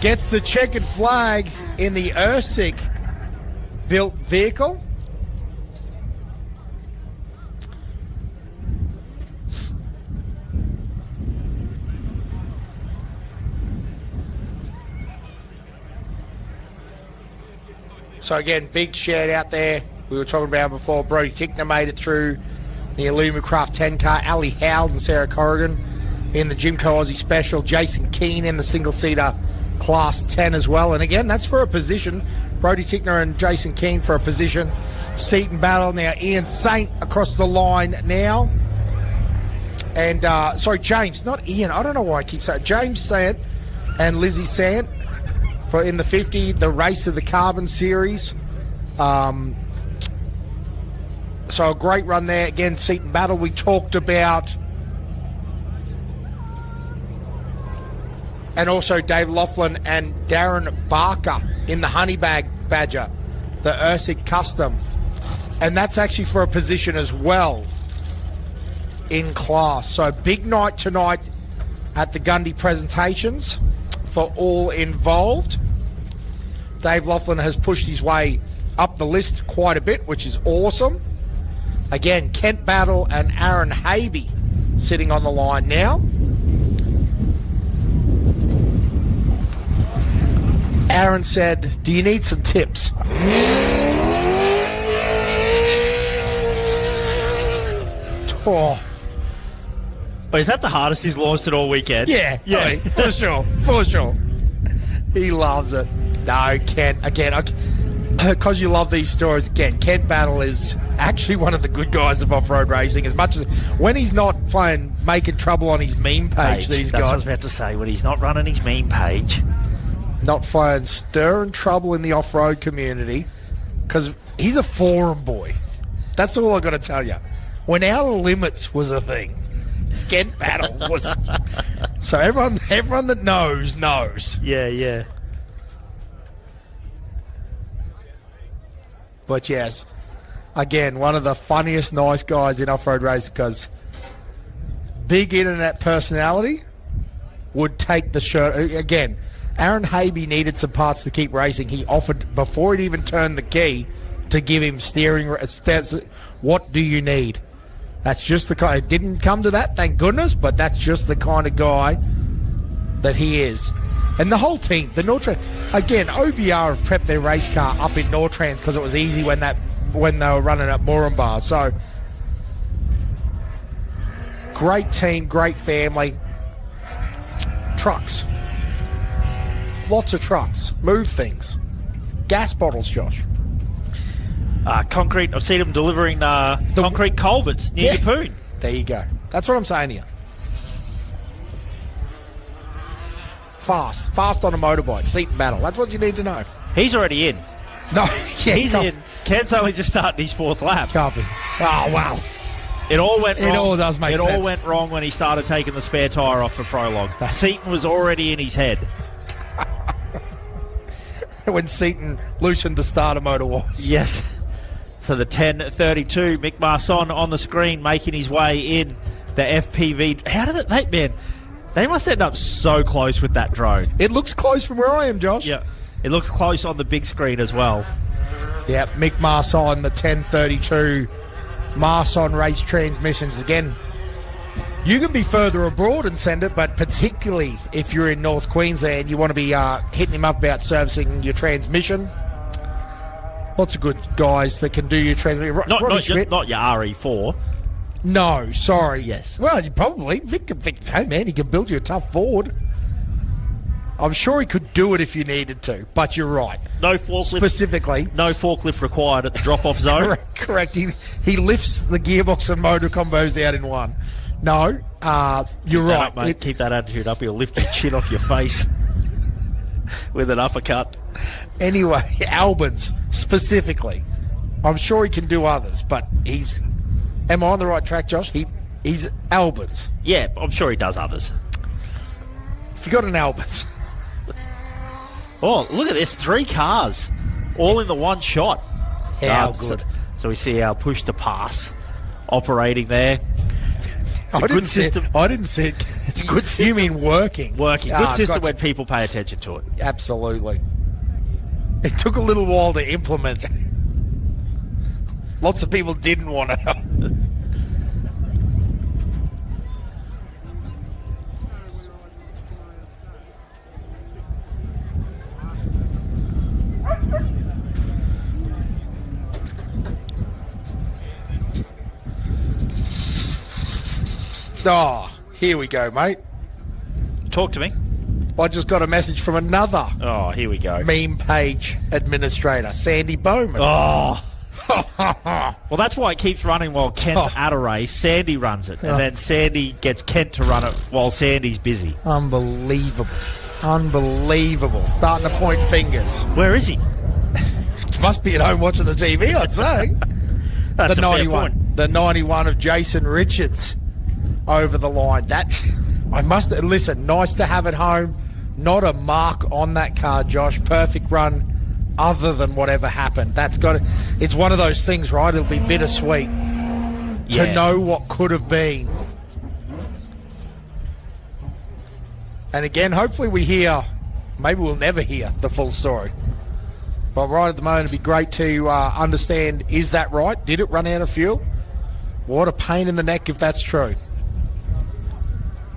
gets the checkered flag in the Ersic built vehicle. So again, big shout out there. We were talking about before. Brody Tickner made it through the Illumicraft 10 car. Ali Howells and Sarah Corrigan in the Jimco Aussie Special. Jason Keane in the single-seater Class 10 as well. And again, that's for a position. Brody Tickner and Jason Keane for a position. Seaton battle now. Ian Saint across the line now. And, James, not Ian. I don't know why I keep saying James Sant and Lizzie Sant for in the 50, the race of the Carbon Series. So a great run there. Again, Seaton battle we talked about. And also Dave Laughlin and Darren Barker in the Honeybag Badger, the Ersic Custom. And that's actually for a position as well in class. So big night tonight at the Gundy presentations for all involved. Dave Laughlin has pushed his way up the list quite a bit, which is awesome. Again, Kent Battle and Aaron Habe sitting on the line now. Aaron said, do you need some tips? Oh. Wait, is that the hardest he's launched it all weekend? Yeah, for sure. He loves it. No, Kent, again, because you love these stories, again, Kent Battle is actually one of the good guys of off-road racing, as much as when he's not playing, making trouble on his meme page, these that's guys. what I was about to say, when he's not running his meme page. Not playing stirring trouble in the off-road community, because he's a forum boy. That's all I got to tell you. When Outer Limits was a thing, Kent Battle was. So everyone that knows. Yeah. But yes, again, one of the funniest nice guys in off-road racing, because big internet personality would take the shirt. Again, Aaron Habe needed some parts to keep racing. He offered, before he'd even turned the key, to give him steering. What do you need? That's just the kind. It didn't come to that, thank goodness, but that's just the kind of guy that he is. And the whole team, the Nortrans, again, OBR have prepped their race car up in Nortrans because it was easy when they were running at Moranbah. So, great team, great family. Trucks. Lots of trucks. Move things. Gas bottles, Josh. Concrete, I've seen them delivering concrete culverts near Yeppoon. There you go. That's what I'm saying here. Fast on a motorbike, Seaton battle. That's what you need to know. He's already in. No, yeah, he's in. Ken's only just starting his fourth lap. Copy. Oh, wow. It all went wrong. It all does make sense. It all went wrong when he started taking the spare tyre off the prologue. Seaton was already in his head. When Seaton loosened the starter motor was. Yes. So the 10:32, Mick Marson on the screen making his way in the FPV. How did it, man? They must end up so close with that drone. It looks close from where I am, Josh. Yeah. It looks close on the big screen as well. Yeah, Mick Marson, the 10:32 Marson race transmissions. Again, you can be further abroad and send it, but particularly if you're in North Queensland, you want to be hitting him up about servicing your transmission. Lots of good guys that can do your transmission. Not your RE4. No, sorry. Yes. Well, probably. Mick can think, hey, man, he can build you a tough Ford. I'm sure he could do it if you needed to, but you're right. No forklift. Specifically. No forklift required at the drop-off zone. Correct. He lifts the gearbox and motor combos out in one. No, you're right. Up, mate. Keep that attitude up. He'll lift your chin off your face with an uppercut. Anyway, Albans, specifically. I'm sure he can do others, but he's... Am I on the right track, Josh? He's Albans. Yeah, I'm sure he does others. If you got an Albans... Oh, look at this. 3 cars. All in the one shot. How good. So we see our push to pass operating there. It's a good system. I didn't see it. It's a good system. You mean working? Working. Good system gotcha. when people pay attention to it. Absolutely. It took a little while to implement. Lots of people didn't want to. Oh, here we go, mate. Talk to me. I just got a message from another Oh, here we go. meme page administrator, Sandy Bowman. Oh. Well, that's why it keeps running while Kent's at a race. Sandy runs it, and then Sandy gets Kent to run it while Sandy's busy. Unbelievable. Unbelievable. Starting to point fingers. Where is he? Must be at home watching the TV, I'd say. That's the a fair 91. point. The 91 of Jason Richards over the line. That, I must, listen, nice to have at home. Not a mark on that car, Josh. Perfect run other than whatever happened. That's got it. It's one of those things, right? It'll be bittersweet to know what could have been. And again, hopefully we hear, maybe we'll never hear the full story. But right at the moment, it'd be great to understand, is that right? Did it run out of fuel? What a pain in the neck if that's true.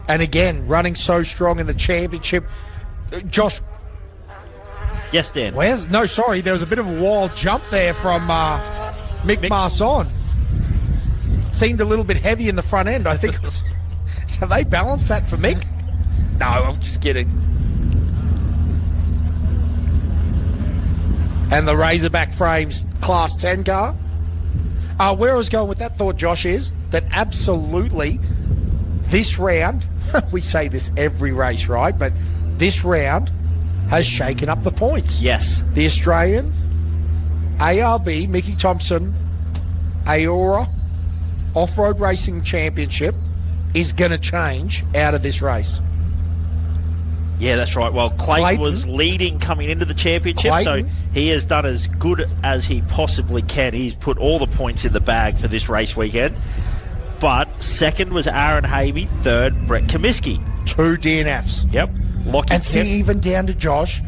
And again, running so strong in the championship. Josh. Yes, Dan. No, sorry. There was a bit of a wild jump there from Mick Marson. Seemed a little bit heavy in the front end. I think it was. Have they balanced that for Mick? No, I'm just kidding. And the Razorback Frames Class 10 car. Where I was going with that thought, Josh, is that absolutely this round, we say this every race, right? But this round has shaken up the points. Yes. The Australian, ARB, Mickey Thompson, Aora Off-Road Racing Championship is going to change out of this race. Yeah, that's right. Well, Clayton was leading coming into the championship, so he has done as good as he possibly can. He's put all the points in the bag for this race weekend. But second was Aaron Havey, third, Brett Comiskey. 2 DNFs. Yep. And see, even down to Josh,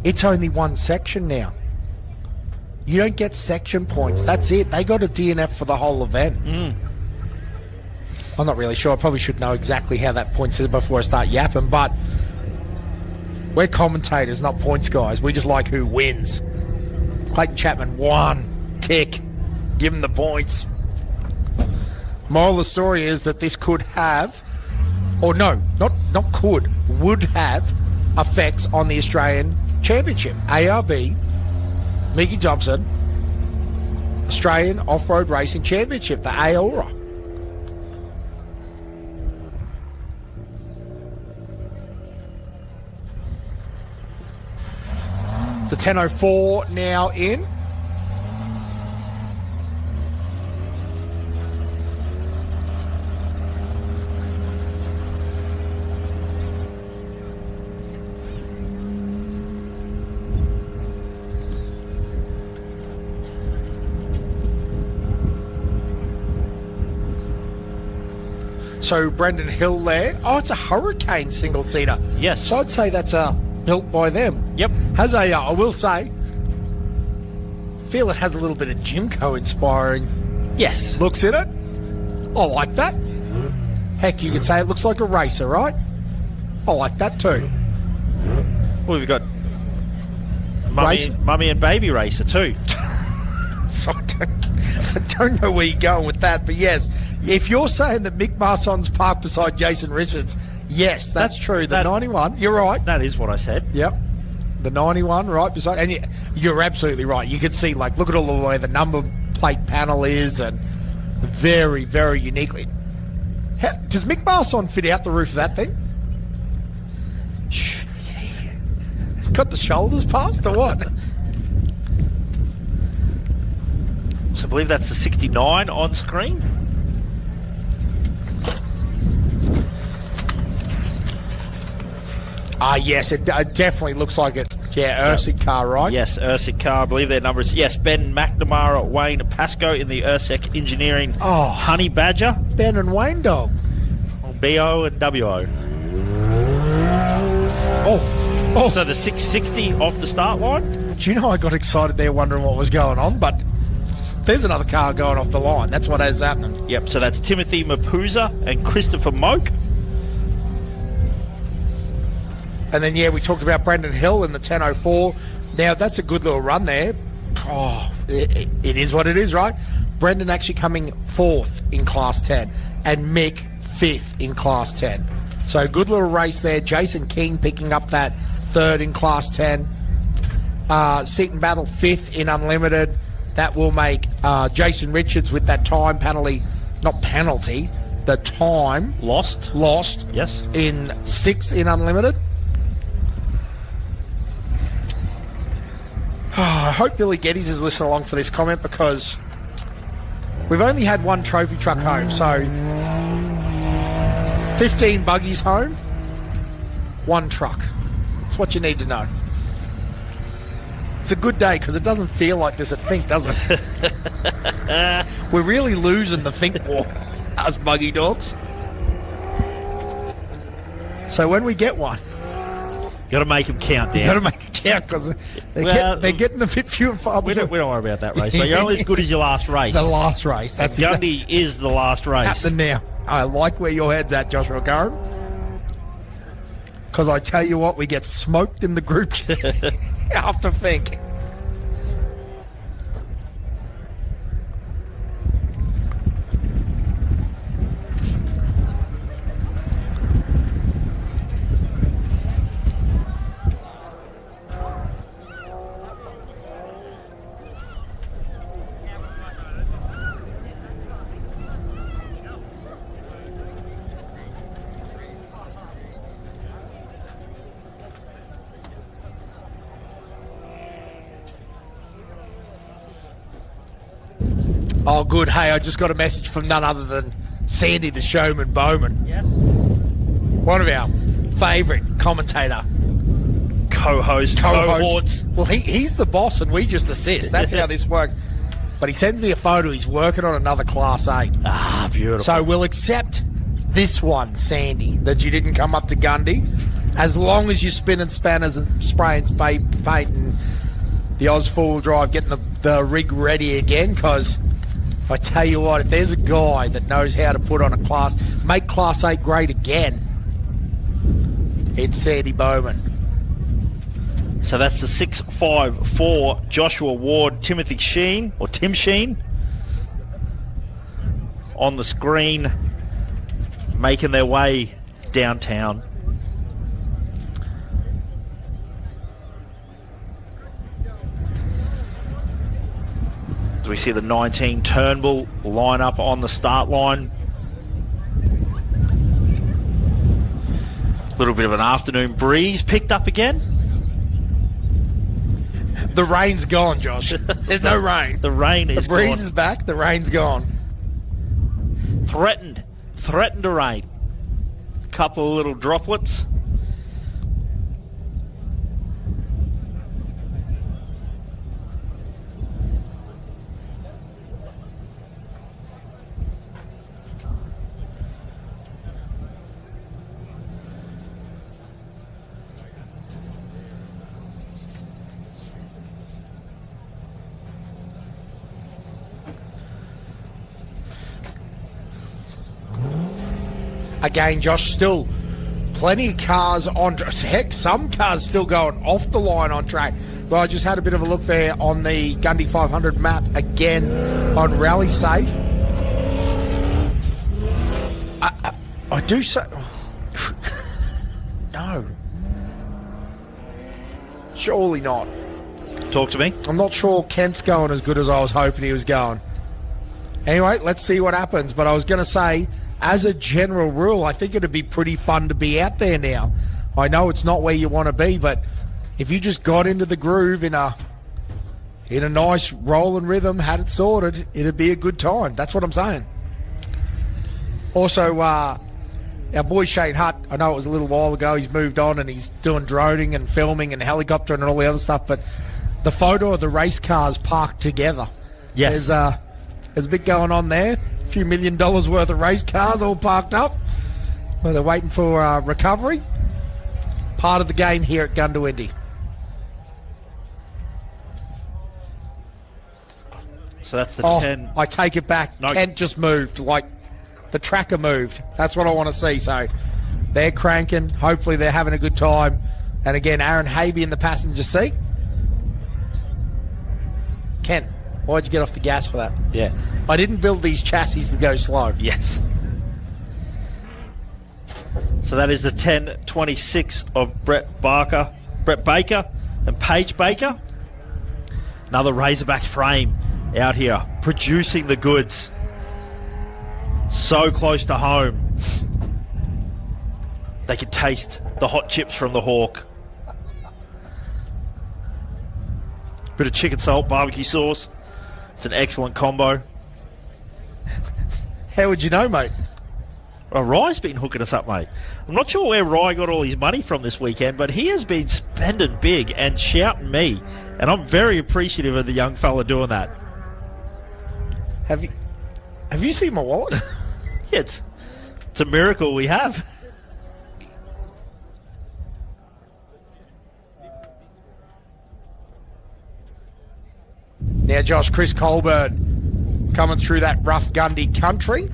it's only one section now. You don't get section points. That's it. They got a DNF for the whole event. I'm not really sure. I probably should know exactly how that points is before I start yapping, but we're commentators, not points guys. We just like who wins. Clayton Chapman won. Tick. Give him the points. Moral of the story is that this could have, or no, not could, would have effects on the Australian Championship. ARB, Mickey Thompson, Australian Off-Road Racing Championship, the AORA. The 10:04 now in. So Brendan Hill there. Oh, it's a Hurricane single-seater. Yes. So I'd say that's built by them. Yep. Has a, I will say, feel it has a little bit of Jimco inspiring Yes. looks in it. I like that. Heck, you could say it looks like a racer, right? I like that too. Well, we've got Racer. Mummy and Baby Racer too. I don't know where you're going with that, but yes, if you're saying that Mick Marson's parked beside Jason Richards, yes, that's true. The 91, you're right. That is what I said. Yep. The 91 right beside, and you're absolutely right. You can see, like, look at all the way the number plate panel is, and very, very uniquely. Does Mick Marson fit out the roof of that thing? Got the shoulders past or what? So I believe that's the 69 on screen. Yes, it definitely looks like it. Yeah, Ursik car, right? Yes, Ursik car. I believe their number is, yes, Ben McNamara, Wayne Pascoe in the Ursik Engineering Honey Badger. Ben and Wayne dog. BO and WO. So the 660 off the start line. Do you know I got excited there wondering what was going on, but there's another car going off the line. That's what is happening. Yep, so that's Timothy Mapuza and Christopher Moak. And then, we talked about Brendan Hill in the 10.04. Now, that's a good little run there. Oh, it is what it is, right? Brendan actually coming 4th in Class 10 and Mick 5th in Class 10. So, good little race there. Jason King picking up that 3rd in Class 10. Seaton Battle 5th in Unlimited. That will make Jason Richards with that time penalty, not penalty, the time Lost. Yes. In 6th in Unlimited. I hope Billy Geddes is listening along for this comment because we've only had one trophy truck home, so 15 buggies home, one truck. That's what you need to know. It's a good day because it doesn't feel like this at Fink, does it? We're really losing the Fink war, us buggy dogs. So when we get one, Got to make them count, Dan. got to make it count because they're getting a bit few and far We between. don't worry about that race. But you're only as good as your last race. The last race. That's Gundy is the last race. happening now. I like where your head's at, Joshua Curran. Because I tell you what, we get smoked in the group after Fink. Oh, good. Hey, I just got a message from none other than Sandy the Showman Bowman. Yes. One of our favourite commentator. Co-host. Cohorts. Well, he's the boss and we just assist. That's how this works. But he sends me a photo. He's working on another Class 8. Ah, beautiful. So we'll accept this one, Sandy, that you didn't come up to Gundy. As long as you're spinning spanners and spraying paint and the Oz four-wheel drive, getting the rig ready again, because I tell you what, if there's a guy that knows how to put on make Class 8 great again, it's Sandy Bowman. So that's the 654 Joshua Ward, Timothy Sheen, or Tim Sheen, on the screen, making their way downtown. As we see the 19 Turnbull line up on the start line. A little bit of an afternoon breeze picked up again. The rain's gone, Josh. There's no rain. The rain is The breeze gone. is back. The rain's gone. Threatened to rain. Couple of little droplets. Again, Josh, still plenty of cars on. Heck, some cars still going off the line on track. Well, I just had a bit of a look there on the Gundy 500 map again on Rally Safe. I do say... No. Surely not. Talk to me. I'm not sure Kent's going as good as I was hoping he was going. Anyway, let's see what happens. But I was going to say, as a general rule, I think it'd be pretty fun to be out there now. I know it's not where you want to be, but if you just got into the groove in a nice rolling rhythm, had it sorted, it'd be a good time. That's what I'm saying. Also, Our boy Shane Hutt, I know it was a little while ago, he's moved on and he's doing droning and filming and helicopter and all the other stuff, but the photo of the race cars parked together. Yes. There's a bit going on there. A few $1 million worth of race cars all parked up. Well, they're waiting for recovery. Part of the game here at Gundy. So that's the 10. I take it back. No. Kent just moved, like the tracker moved. That's what I want to see. So they're cranking. Hopefully they're having a good time. And again, Aaron Habe in the passenger seat. Kent, why'd you get off the gas for that? Yeah. I didn't build these chassis to go slow. Yes. So that is the 10.26 of Brett Baker and Paige Baker. Another Razorback frame out here, producing the goods. So close to home. They could taste the hot chips from the Hawk. Bit of chicken salt, barbecue sauce. It's an excellent combo. How would you know, mate? Well, Rye's been hooking us up, mate. I'm not sure where Rye got all his money from this weekend, but he has been spending big and shouting me. And I'm very appreciative of the young fella doing that. Have you seen my wallet? Yeah, it's a miracle we have. Now, Josh, Chris Colburn coming through that rough Gundy country.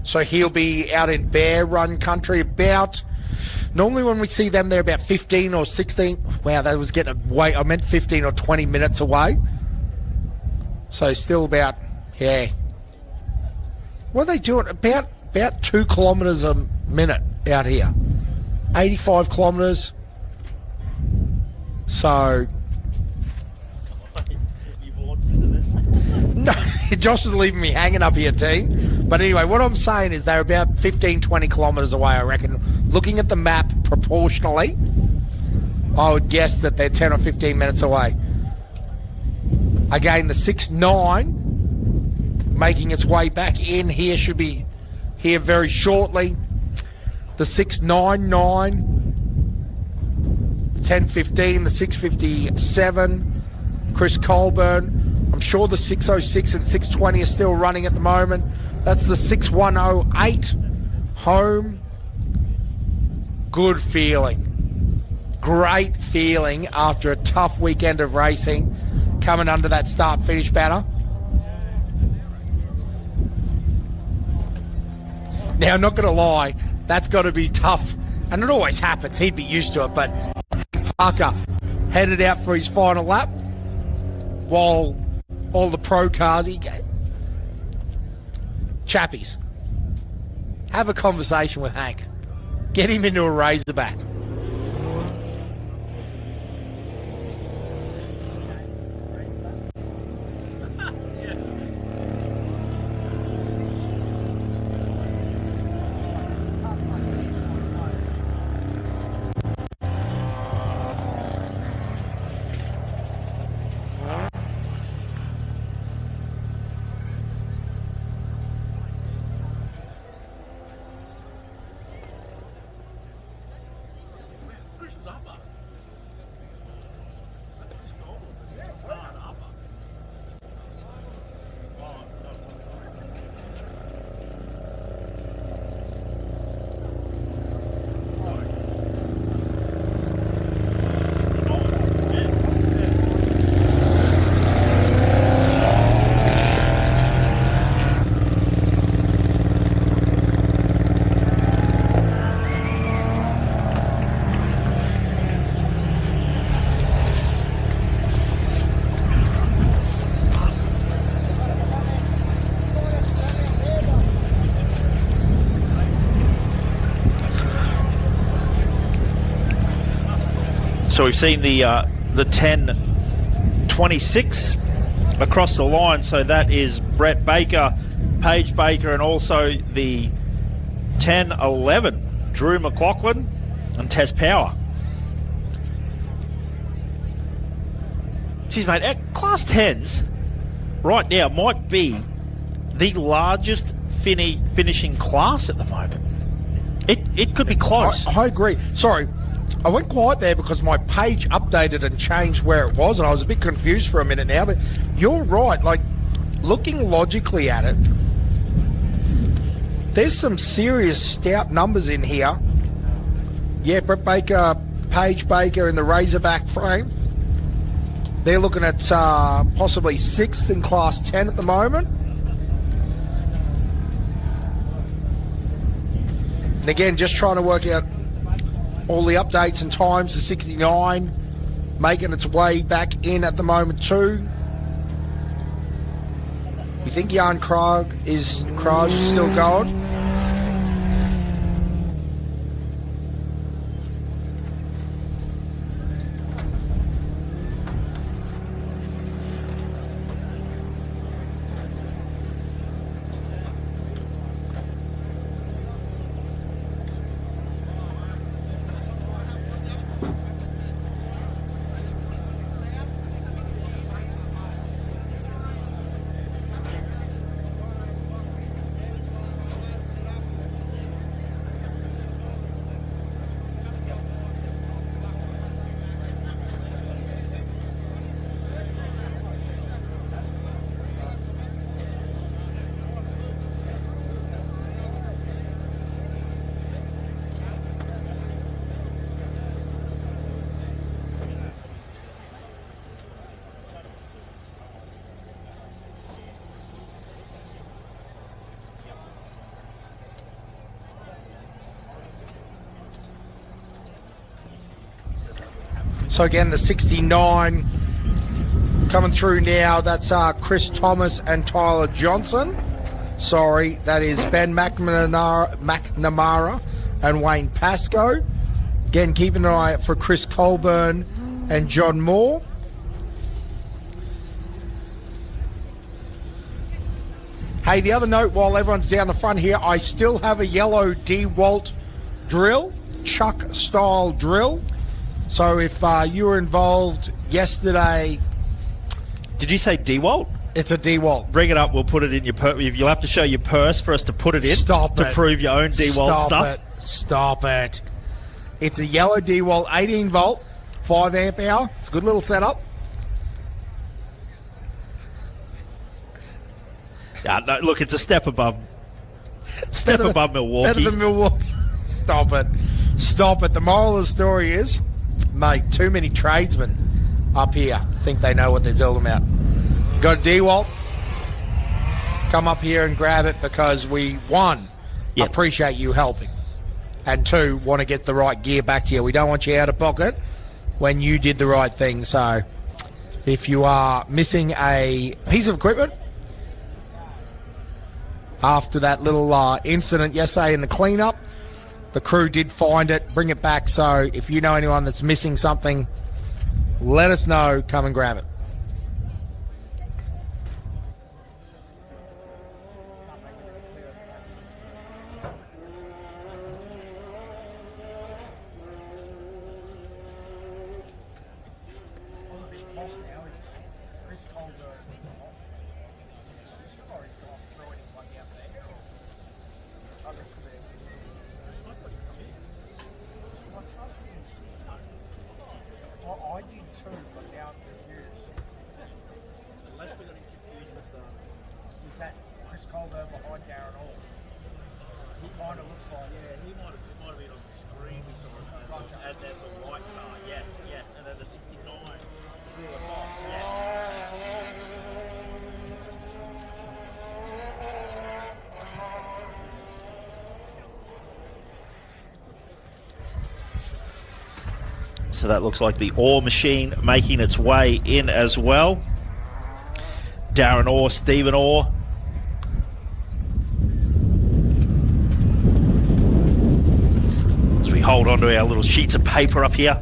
So he'll be out in Bear Run country about... Normally when we see them, they're about 15 or 16... Wow, that was getting away. I meant 15 or 20 minutes away. So still about... Yeah. What are they doing? About 2 kilometres a minute out here. 85 kilometres. So... No, Josh is leaving me hanging up here, team. But anyway, what I'm saying is they're about 15, 20 kilometres away, I reckon. Looking at the map proportionally, I would guess that they're 10 or 15 minutes away. Again, the 6-9 making its way back in here, should be here very shortly. The 6-9-9, 10-15, the 6-57, Chris Colburn. I'm sure the 606 and 620 are still running at the moment. That's the 6108 home. Good feeling. Great feeling after a tough weekend of racing, coming under that start-finish banner. Now, I'm not going to lie, that's got to be tough. And it always happens. He'd be used to it. But Parker headed out for his final lap while all the pro cars... Chappies, have a conversation with Hank. Get him into a Razorback. So we've seen the 10.26 across the line. So that is Brett Baker, Paige Baker, and also the 10.11, Drew McLaughlin and Tess Power. Jeez, mate, Class 10s right now might be the largest finishing class at the moment. It could be close. I agree. Sorry, I went quiet there because my page updated and changed where it was, and I was a bit confused for a minute now. But you're right. Like, looking logically at it, there's some serious stout numbers in here. Yeah, Brett Baker, Paige Baker in the Razorback frame. They're looking at possibly 6th in Class 10 at the moment. And again, just trying to work out all the updates and times. The 69 making its way back in at the moment too. You think Jan Krag is still going? So again, the 69 coming through now. That's Chris Thomas and Tyler Johnson. Sorry, that is Ben McNamara and Wayne Pascoe. Again, keep an eye out for Chris Colburn and John Moore. Hey, the other note while everyone's down the front here, I still have a yellow DeWalt drill, Chuck style drill. So if you were involved yesterday... Did you say DeWalt? It's a DeWalt. Bring it up. We'll put it in your purse. You'll have to show your purse for us to put it in. Stop to it. prove your own DeWalt stuff. Stop it. It's a yellow DeWalt, 18 volt, 5 amp hour. It's a good little setup. Yeah, no, look, it's a step above. Step above Milwaukee. Better than Milwaukee. Stop it. Stop it. The moral of the story is, mate, too many tradesmen up here think they know what they're talking about. Got a DeWalt. Come up here and grab it because we, one, appreciate you helping, and two, want to get the right gear back to you. We don't want you out of pocket when you did the right thing. So if you are missing a piece of equipment after that little incident yesterday in the cleanup, the crew did find it, bring it back. So if you know anyone that's missing something, let us know. Come and grab it. I did too, but now I'm confused. Unless we got confused with is that Chris Colbert behind Darren Hall? He kind of looks like. Yeah, it might have been on the screen. We saw it. Gotcha. And then the white car, yes. And then the 69. Yes. So that looks like the Orr machine making its way in as well. Darren Orr, Stephen Orr. As we hold on to our little sheets of paper up here.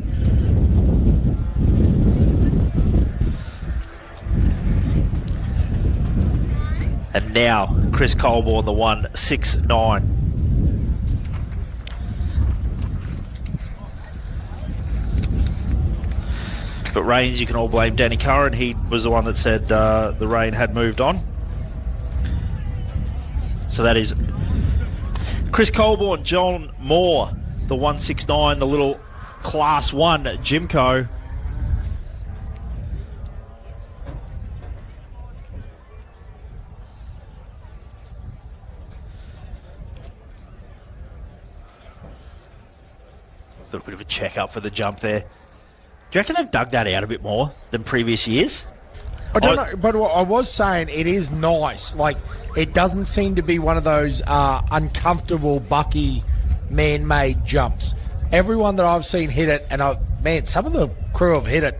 And now Chris Colborne, the 169. But rains, you can all blame Danny Curran. He was the one that said the rain had moved on. So So that is Chris Colborne, John Moore, the 169, the little Class 1 Jimco. A little bit of a check-up for the jump there. Do you reckon they've dug that out a bit more than previous years? I don't know, but what I was saying, it is nice. Like, it doesn't seem to be one of those uncomfortable, bucky, man-made jumps. Everyone that I've seen hit it, and man, some of the crew have hit it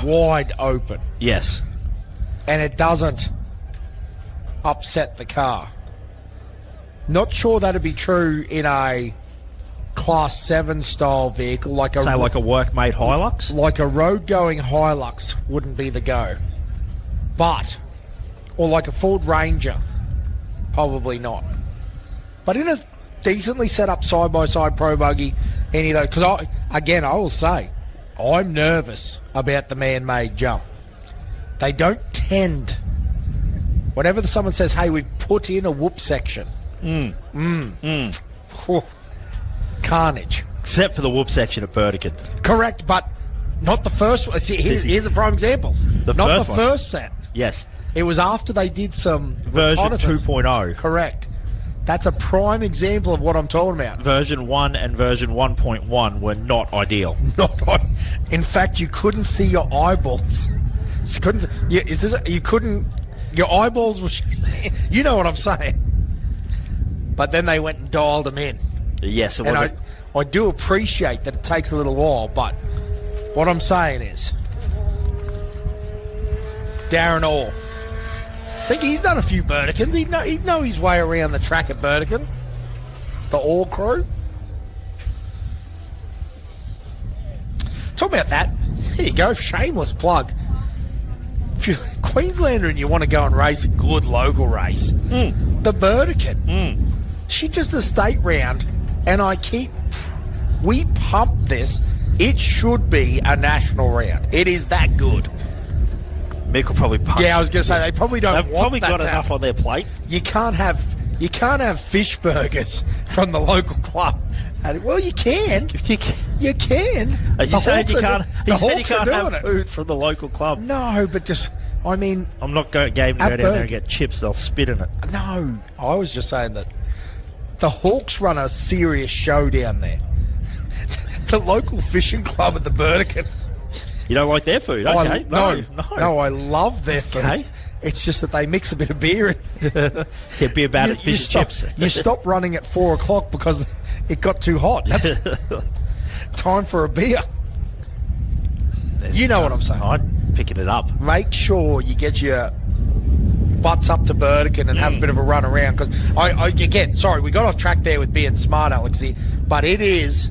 wide open. Yes. And it doesn't upset the car. Not sure that'd be true in a Class 7 style vehicle, like a like a workmate Hilux? Like a road-going Hilux wouldn't be the go. But, or like a Ford Ranger, probably not. But in a decently set up side-by-side Pro Buggy, any of those, because I will say, I'm nervous about the man-made jump. They don't tend, whenever someone says, hey, we've put in a whoop section. Carnage. Except for the whoop section at Burdekin. Correct, but not the first one. See, here's a prime example. Not the first set. Yes. It was after they did some version reconnaissance. 2.0. Correct. That's a prime example of what I'm talking about. Version 1 and version 1.1 were not ideal. In fact, you couldn't see your eyeballs. You couldn't. Your eyeballs were. You know what I'm saying. But then they went and dialed them in. Yes, it was. And I do appreciate that it takes a little while, but what I'm saying is, Darren Orr, I think he's done a few Burdekins. He'd know his way around the track at Burdekin. The Orr crew. Talk about that. There you go, shameless plug. If you're a Queenslander and you want to go and race a good local race, the Burdekin. She just a state round, and we pump this. It should be a national round. It is that good. Mick will probably pump. Yeah, I was going to say they probably don't. They've want probably that got to enough happen. on their plate. You can't have fish burgers from the local club. And, well, you can. You can. Are you saying you can't? The You said you Hawks are can't doing have it. food from the local club. No, but just I mean, I'm not game to go At down there and Burke. get chips. They'll spit in it. no. I was just saying that the Hawks run a serious show down there. The local fishing club at the Burdekin. You don't like their food, okay? No, I love their food. Okay. It's just that they mix a bit of beer in. Get beer bad at fish and chips. You stop running at 4 o'clock because it got too hot. That's time for a beer. You know what I'm saying. I'm picking it up. Make sure you get your butts up to Burdekin and have a bit of a run around. Because again, sorry, we got off track there with being smart, Alexi, but it is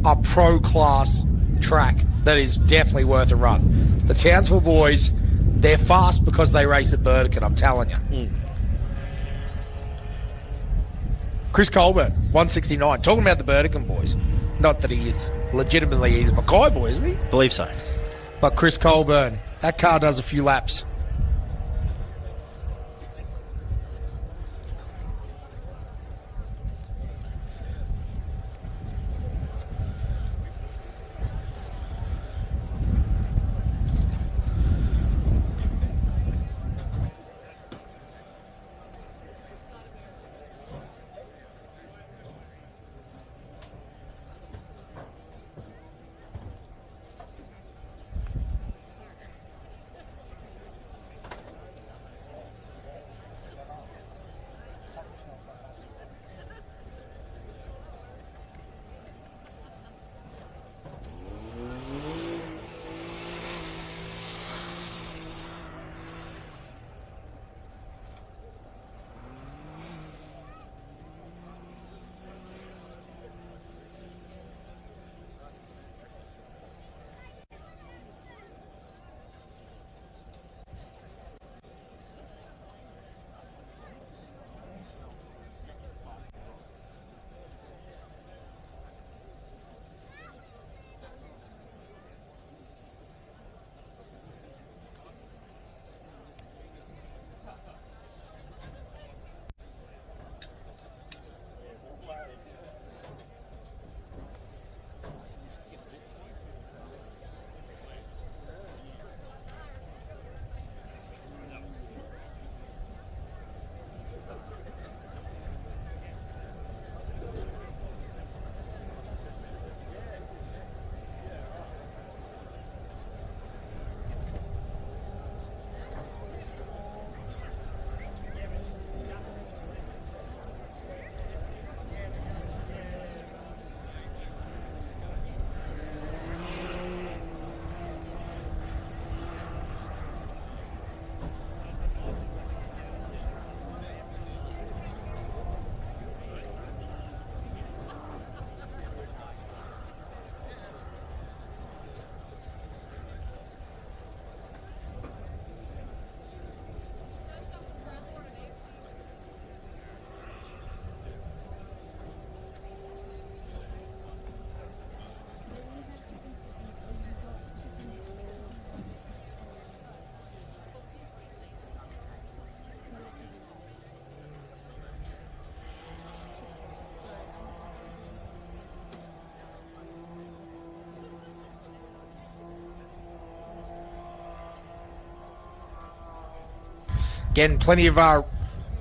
a pro class track that is definitely worth a run. The Townsville boys, they're fast because they race at Burdekin, I'm telling you. Chris Colburn, 169. Talking about the Burdekin boys. Not that he is legitimately, he's a Mackay boy, isn't he? Believe so. But Chris Colburn, that car does a few laps. Again, plenty of our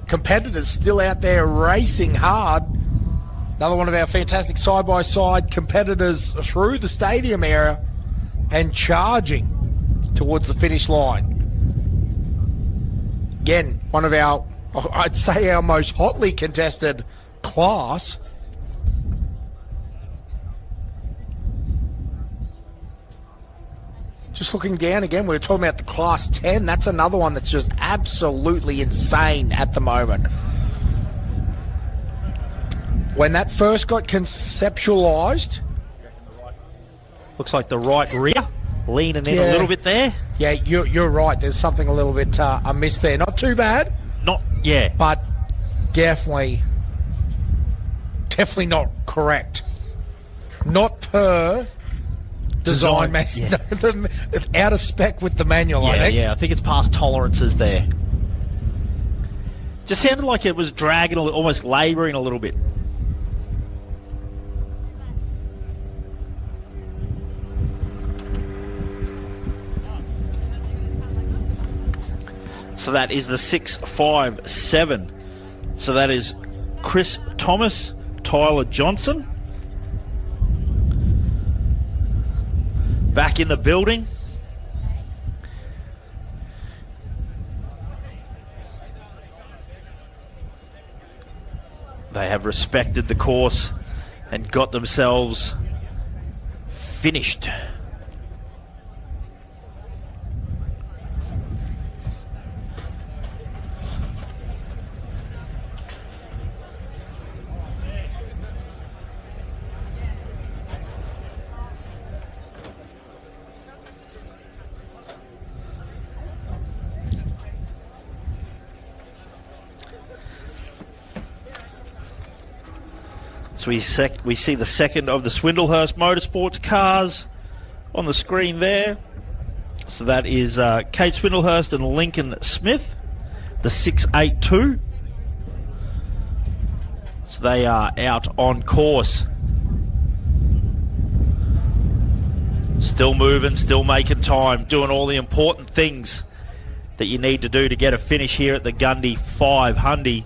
competitors still out there racing hard. Another one of our fantastic side-by-side competitors through the stadium area and charging towards the finish line. Again, one of our, I'd say our most hotly contested class. Just looking down again, we were talking about the Class 10. That's another one that's just absolutely insane at the moment. When that first got conceptualised... Looks like the right rear leaning in a little bit there. Yeah, you're right. There's something a little bit amiss there. Not too bad. But definitely not correct. Not per... design man, out of spec with the manual. I think. Yeah, I think it's past tolerances there. Just sounded like it was dragging, almost labouring a little bit. So that is the 6.57. So that is Chris Thomas, Tyler Johnson. Back in the building. They have respected the course and got themselves finished. So we see the second of the Swindlehurst Motorsports cars on the screen there. So that is Kate Swindlehurst and Lincoln Smith, the 682. So they are out on course. Still moving, still making time, doing all the important things that you need to do to get a finish here at the Gundy 500.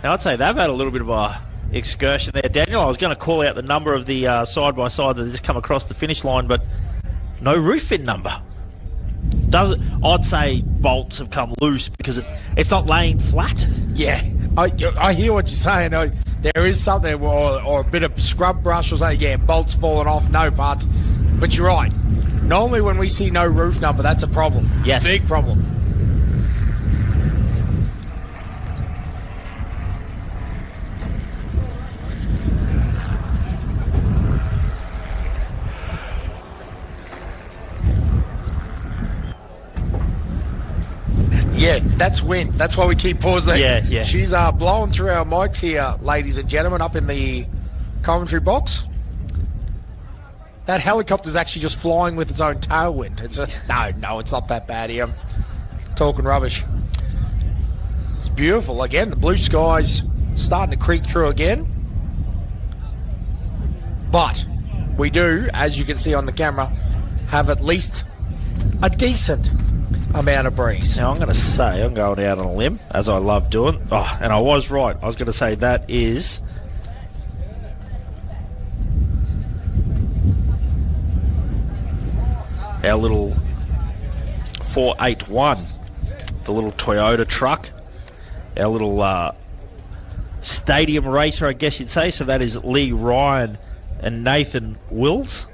Now, I'd say they've had a little bit of a excursion there. Daniel, I was going to call out the number of the side-by-side that just come across the finish line, but no roof fin number. I'd say bolts have come loose because it's not laying flat. Yeah, I hear what you're saying. There is something, or a bit of scrub brush or something. Yeah, bolts falling off, no parts. But you're right. Normally when we see no roof number, that's a problem. Yes. Big problem. Yeah, that's wind. That's why we keep pausing. Yeah. She's blowing through our mics here, ladies and gentlemen, up in the commentary box. That helicopter's actually just flying with its own tailwind. No, it's not that bad here. I'm talking rubbish. It's beautiful. Again, the blue sky's starting to creep through again. But we do, as you can see on the camera, have at least a decent amount of breeze. Now, I'm going to say, I'm going out on a limb, as I love doing. Oh, and I was right. I was going to say that is our little 481, the little Toyota truck, our little stadium racer, I guess you'd say. So that is Lee Ryan and Nathan Wills.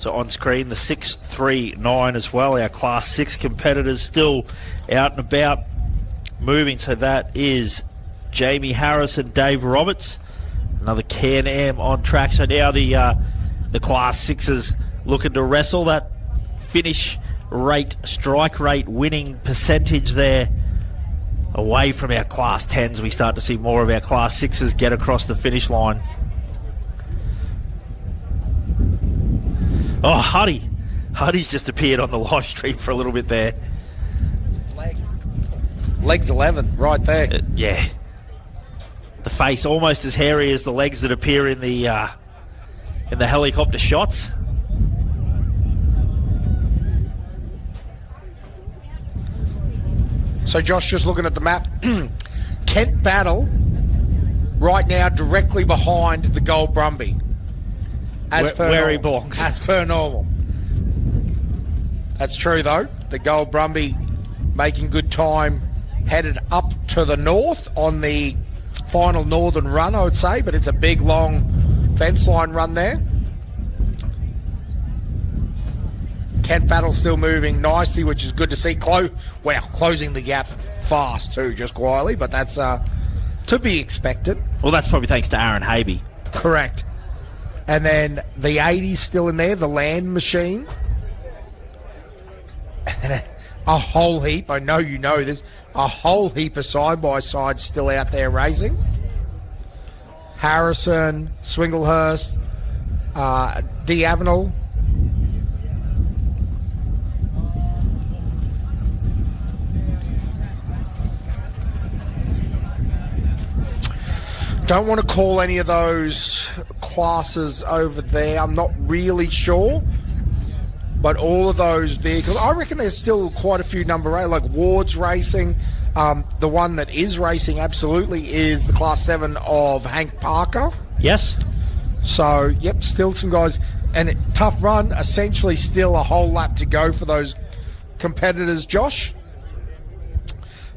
So on screen, the 639 as well. Our Class 6 competitors still out and about. Moving to that is Jamie Harris and Dave Roberts. Another Can-Am on track. So now the Class 6s looking to wrestle that finish rate, strike rate, winning percentage there. Away from our Class 10s, we start to see more of our Class 6s get across the finish line. Oh, Huddy's just appeared on the live stream for a little bit there. Legs 11, right there. Yeah. The face almost as hairy as the legs that appear in the helicopter shots. So Josh, just looking at the map, Kent Battle right now directly behind the Gold Brumby. Where he belongs. As per normal. That's true though. The Gold Brumby making good time, headed up to the north on the final northern run, I would say, but it's a big long fence line run there. Kent Battle still moving nicely, which is good to see. Closing the gap fast too, just quietly, but that's to be expected. Well, that's probably thanks to Aaron Habe. Correct. And then the 80s still in there, the Land Machine. And a whole heap, I know you know this, a whole heap of side-by-sides still out there racing. Harrison, Swinglehurst, D. Avenel. Don't want to call any of those classes over there. I'm not really sure. But all of those vehicles, I reckon there's still quite a few number 8, like Ward's racing. The one that is racing absolutely is the Class 7 of Hank Parker. Yes. So, yep, still some guys. And tough run, essentially still a whole lap to go for those competitors, Josh.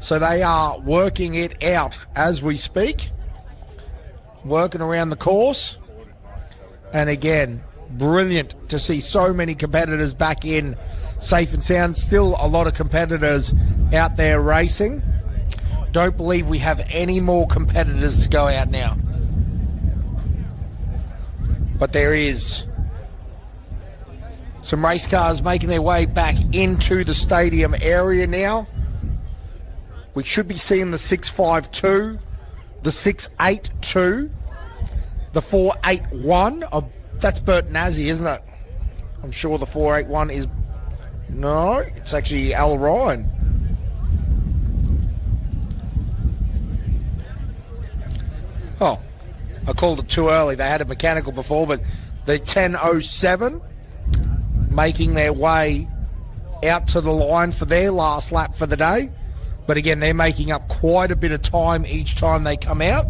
So they are working it out as we speak. Working around the course. And again, brilliant to see so many competitors back in safe and sound. Still a lot of competitors out there racing. Don't believe we have any more competitors to go out now. But there is some race cars making their way back into the stadium area now. We should be seeing the 652, the 682, the 481. That's Bert Nazzy, isn't it? I'm sure the 481 is... No, it's actually Al Ryan. Oh, I called it too early. They had a mechanical before, but the 1007 making their way out to the line for their last lap for the day. But again, they're making up quite a bit of time each time they come out.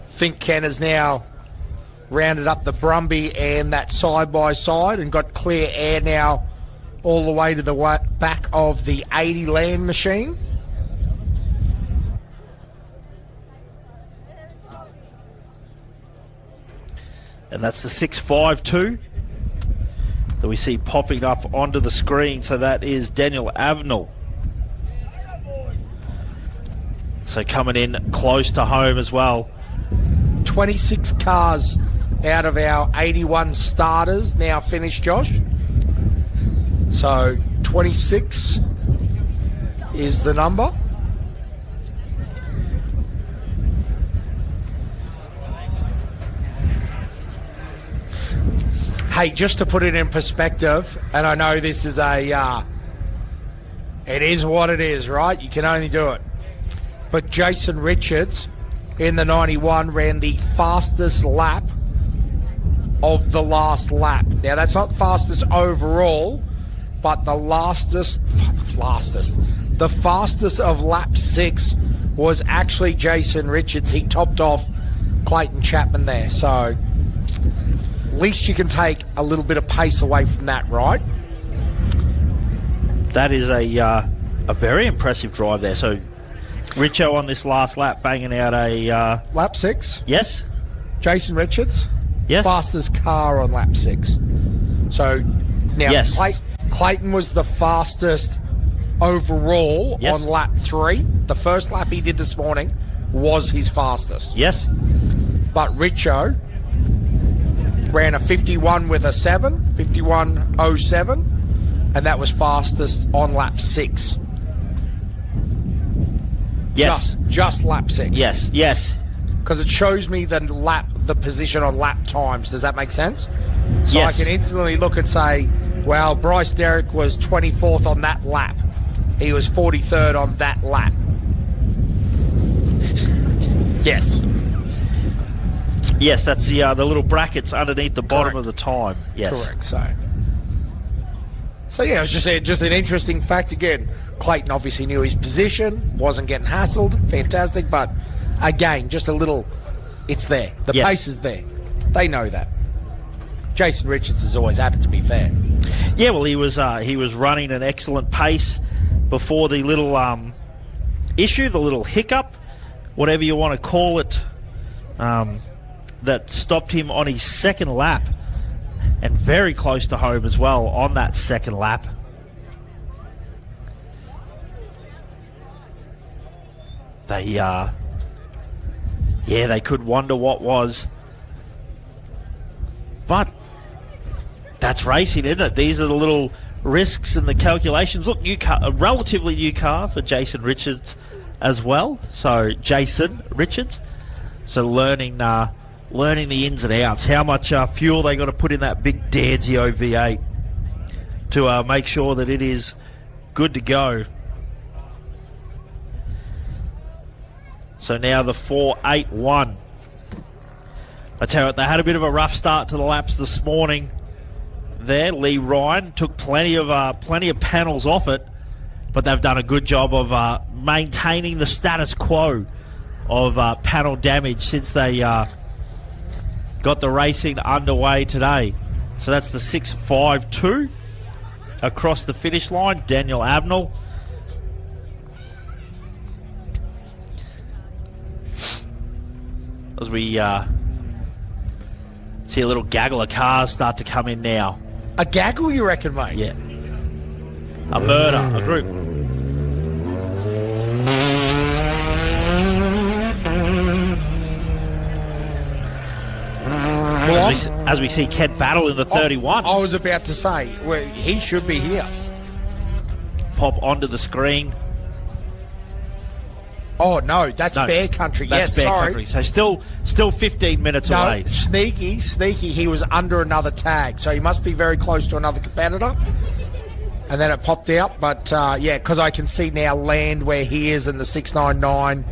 I think Ken has now rounded up the Brumby and that side-by-side and got clear air now all the way to the back of the 80 Land Machine. And that's the 652 that we see popping up onto the screen. So that is Daniel Avenel. So coming in close to home as well. 26 cars out of our 81 starters now finished, Josh. So 26 is the number. Hey, just to put it in perspective, and I know this is it is what it is, right? You can only do it. But Jason Richards in the 91 ran the fastest lap of the last lap. Now, that's not fastest overall, but the the fastest of lap 6 was actually Jason Richards. He topped off Clayton Chapman there. So, at least you can take a little bit of pace away from that, right? That is a A very impressive drive there. So Richo on this last lap banging out a... Lap 6. Yes? Jason Richards. Yes? Fastest car on lap 6. So now Yes. Clayton was the fastest overall Yes. on lap 3. The first lap he did this morning was his fastest. Yes? But Richo ran a 51 with a 7, 51.07, and that was fastest on lap 6. Yes. Just lap 6. Yes. Yes. Because it shows me the position on lap times. Does that make sense? So Yes. I can instantly look and say, well, Bryce Derrick was 24th on that lap. He was 43rd on that lap. Yes. Yes, that's the little brackets underneath the bottom Correct. of the time. Yes. Correct. So yeah, it was just an interesting fact. Again, Clayton obviously knew his position, wasn't getting hassled. Fantastic. But again, just a little, it's there. The Yes. pace is there. They know that. Jason Richards has always had it, to be fair. Yeah, well, he was running an excellent pace before the little issue, the little hiccup, whatever you want to call it, that stopped him on his second lap, and very close to home as well on that second lap. They could wonder what was, but that's racing, isn't it? These are the little risks and the calculations. Look, new car, a relatively new car for Jason Richards as well. So Jason Richards, so learning the ins and outs. How much fuel they got to put in that big Danzio V8 to make sure that it is good to go. So now the 4.81. I tell you what, they had a bit of a rough start to the laps this morning. There, Lee Ryan took plenty of panels off it, but they've done a good job of maintaining the status quo of panel damage since they got the racing underway today. So that's the 6.52 across the finish line. Daniel Avnell. As we see a little gaggle of cars start to come in now. A gaggle, you reckon, mate? Yeah. A murder, a group. Well, As we see Kent Battle in the 31 I was about to say, well, he should be here. pop onto the screen. Oh, no, that's No, Bear Country. That's Yes, Bear sorry. Country. So still 15 minutes No, away. sneaky. He was under another tag, so he must be very close to another competitor. And then it popped out, but yeah, because I can see now land where he is in the 699.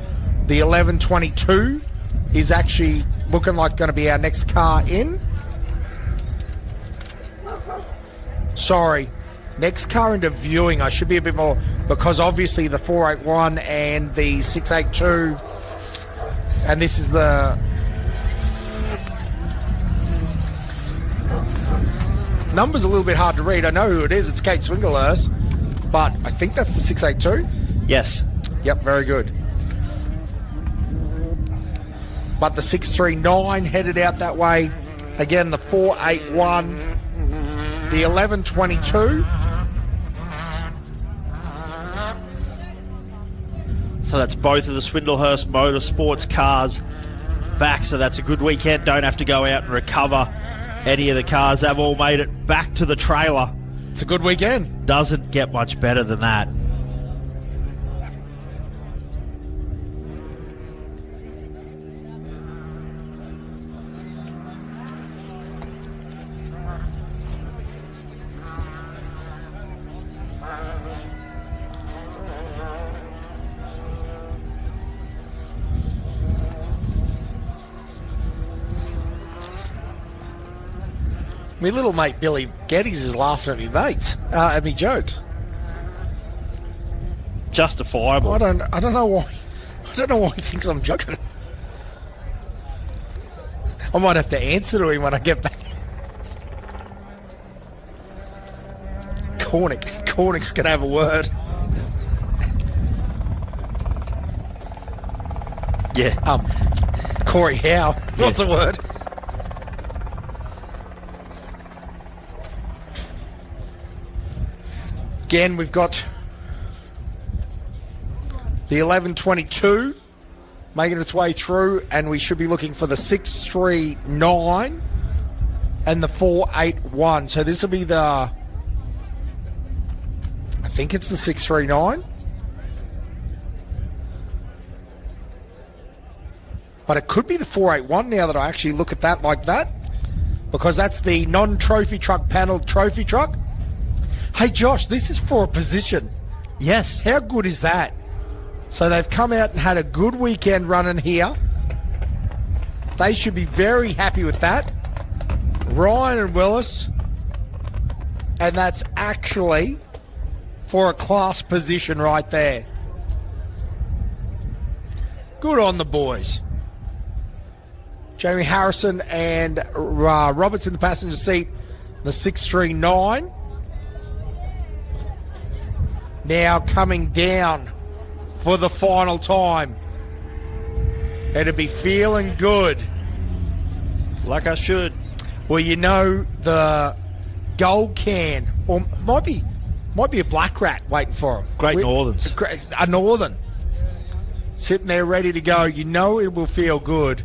The 1122 is actually looking like going to be our next car in. Sorry. Next car into viewing, I should be a bit more, because obviously the 481 and the 682, and this is the number's a little bit hard to read. I know who it is. It's Kate Swinglehurst, but I think that's the 682. Yes. Yep, very good. But the 639 headed out that way. Again, the 481, the 1122. So that's both of the Swindlehurst Motorsports cars back. So that's a good weekend. Don't have to go out and recover any of the cars. They've all made it back to the trailer. It's a good weekend. Doesn't get much better than that. My little mate Billy Geddes is laughing at me mates, at me jokes. Justifiable. I don't know why. I don't know why he thinks I'm joking. I might have to answer to him when I get back. Cornick's gonna have a word. Yeah. Corey Howe. What's the word? Again, we've got the 11.22 making its way through, and we should be looking for the 6.39 and the 4.81. So this will be the, I think it's the 6.39. But it could be the 4.81 now that I actually look at that like that, because that's the non-trophy truck panel trophy truck. Hey, Josh, this is for a position. Yes. How good is that? So they've come out and had a good weekend running here. They should be very happy with that. Ryan and Willis. And that's actually for a class position right there. Good on the boys. Jamie Harrison and Roberts in the passenger seat, the 639. Now coming down for the final time. It'll be feeling good. Like I should. Well, you know, the gold can, or might be a black rat waiting for him. Great Northerns. A Northern. Sitting there ready to go. You know it will feel good.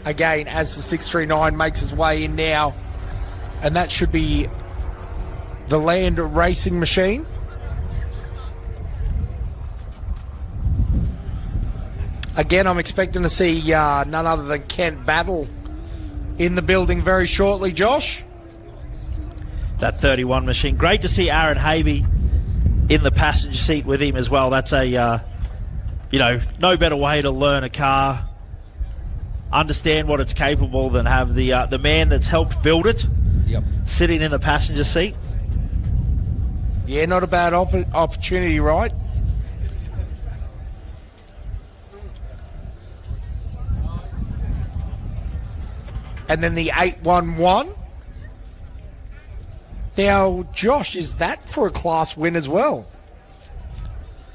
Again, as the 639 makes its way in now, and that should be the Land Racing Machine. Again, I'm expecting to see none other than Kent Battle in the building very shortly, Josh. That 31 machine. Great to see Aaron Havey in the passenger seat with him as well. That's a, no better way to learn a car, understand what it's capable, than have the man that's helped build it sitting in the passenger seat. Yeah, not a bad opportunity, right? And then the 811. Now, Josh, is that for a class win as well?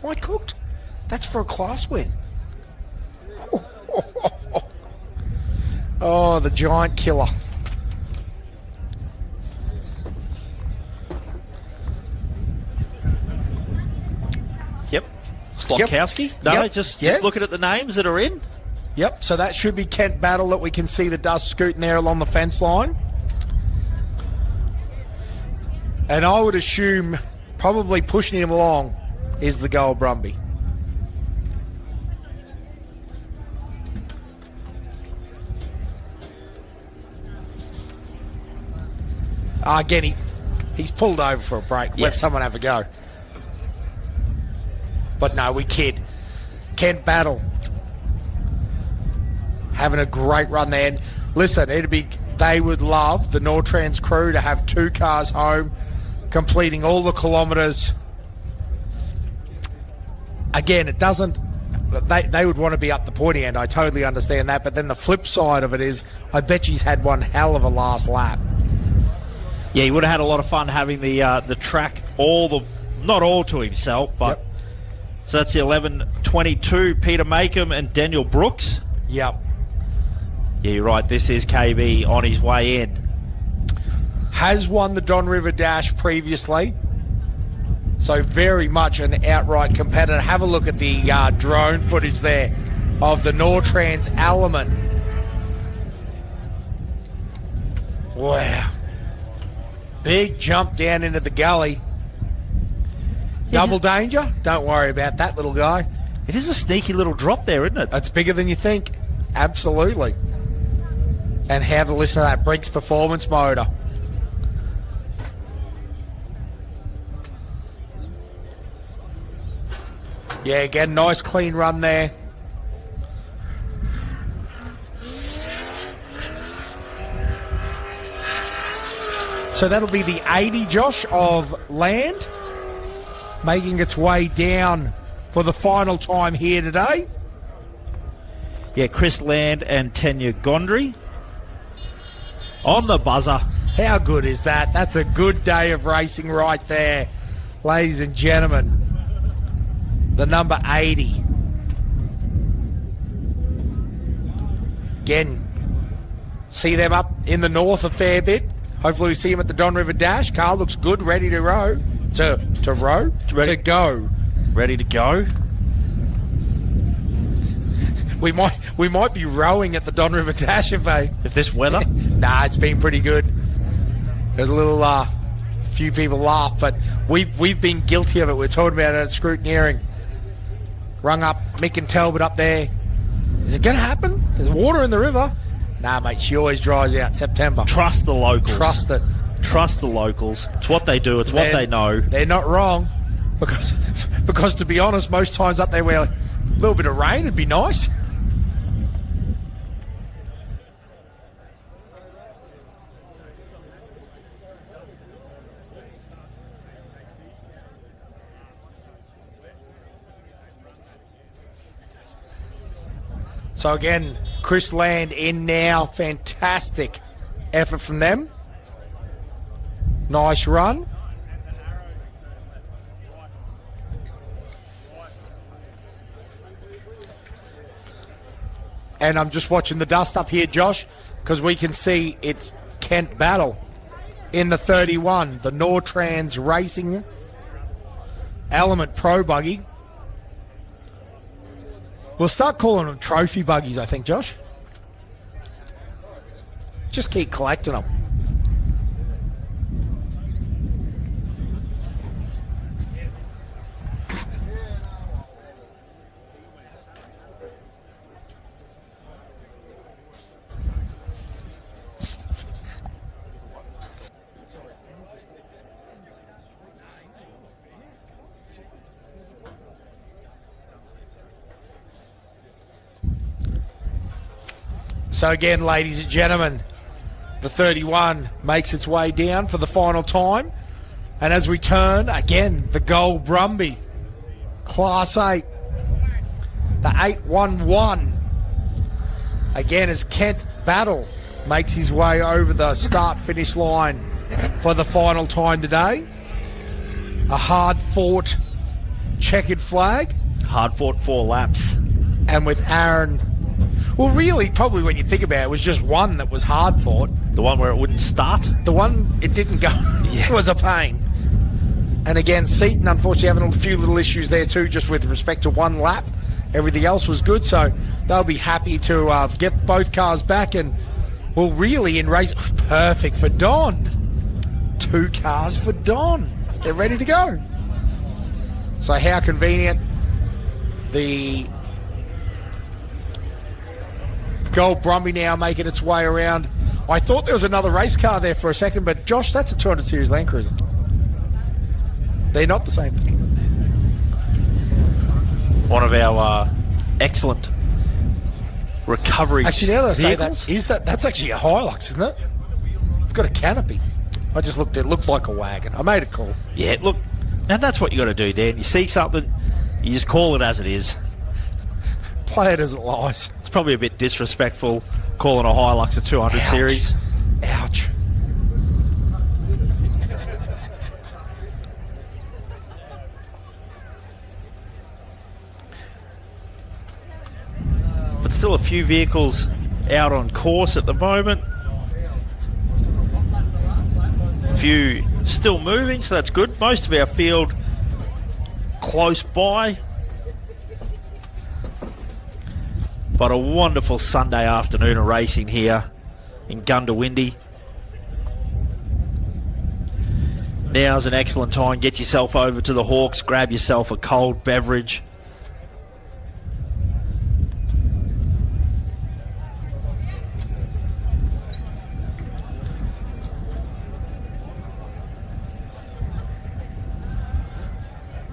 I cooked. That's for a class win. Oh, the giant killer. Yep. Slokowski? No, Yep. just Yeah. looking at the names that are in. Yep, so that should be Kent Battle that we can see the dust scooting there along the fence line. And I would assume probably pushing him along is the Gold Brumby. Again, he's pulled over for a break. Yeah. Let someone have a go. But no, we kid. Kent Battle having a great run there. And listen, they would love the Nortrans crew to have two cars home, completing all the kilometres. Again, it doesn't. They would want to be up the pointy end. I totally understand that. But then the flip side of it is, I bet he's had one hell of a last lap. Yeah, he would have had a lot of fun having the track not all to himself, but so that's the 11.22. Peter Makem and Daniel Brooks. Yep. Yeah, you're right. This is KB on his way in. Has won the Don River Dash previously, so very much an outright competitor. Have a look at the drone footage there of the Nortrans element. Wow. Big jump down into the gully. Double danger? Don't worry about that, little guy. It is a sneaky little drop there, isn't it? That's bigger than you think. Absolutely. And have a listen to that Briggs performance motor. Yeah, again, nice clean run there. So that'll be the 80, Josh, of Land, making its way down for the final time here today. Yeah, Chris Land and Tanya Gondry on the buzzer. How good is that? That's a good day of racing right there, ladies and gentlemen. The number 80. Again, see them up in the north a fair bit. Hopefully we see him at the Don River Dash. Car looks good, ready to row. To go. Ready to go. We might be rowing at the Don River Dash if this weather. Nah, it's been pretty good. There's a little few people laugh, but we've been guilty of it. We're talking about it at scrutineering. Rung up Mick and Talbot up there. Is it going to happen? There's water in the river. Nah, mate, she always dries out September. Trust the locals. Trust it. Trust the locals. It's what they do. It's what they know. They're not wrong. Because to be honest, most times up there where a little bit of rain would be nice. So again, Chris Land in now. Fantastic effort from them. Nice run. And I'm just watching the dust up here, Josh, because we can see it's Kent Battle in the 31, the Nortrans Racing Element Pro Buggy. We'll start calling them trophy buggies, I think, Josh. Just keep collecting them. So again, ladies and gentlemen, the 31 makes its way down for the final time. And as we turn, again, the Gold Brumby, Class 8, the 811. Again, as Kent Battle makes his way over the start-finish line for the final time today. A hard-fought checkered flag. Hard-fought 4 laps. And with Aaron... Well, really, probably when you think about it, it was just one that was hard fought. The one where it wouldn't start? The one it didn't go. It was a pain. And again, Seaton, unfortunately, having a few little issues there too, just with respect to one lap. Everything else was good, so they'll be happy to get both cars back. And, well, really, in race, perfect for Don. 2 cars for Don. They're ready to go. So how convenient. The Gold Brumby now making its way around. I thought there was another race car there for a second, but Josh, that's a 200 Series Land Cruiser. They're not the same thing. One of our excellent recovery actually, now that I say vehicles. that's actually a Hilux, isn't it? It's got a canopy. I just looked, it looked like a wagon. I made it cool. Yeah, look, and that's what you got to do, Dan. You see something, you just call it as it is. Play it as it lies. It's probably a bit disrespectful calling a Hilux a 200 Series. Ouch. But still a few vehicles out on course at the moment. A few still moving, so that's good. Most of our field close by. But a wonderful Sunday afternoon of racing here in Gundy. Now's an excellent time. Get yourself over to the Hawks. Grab yourself a cold beverage.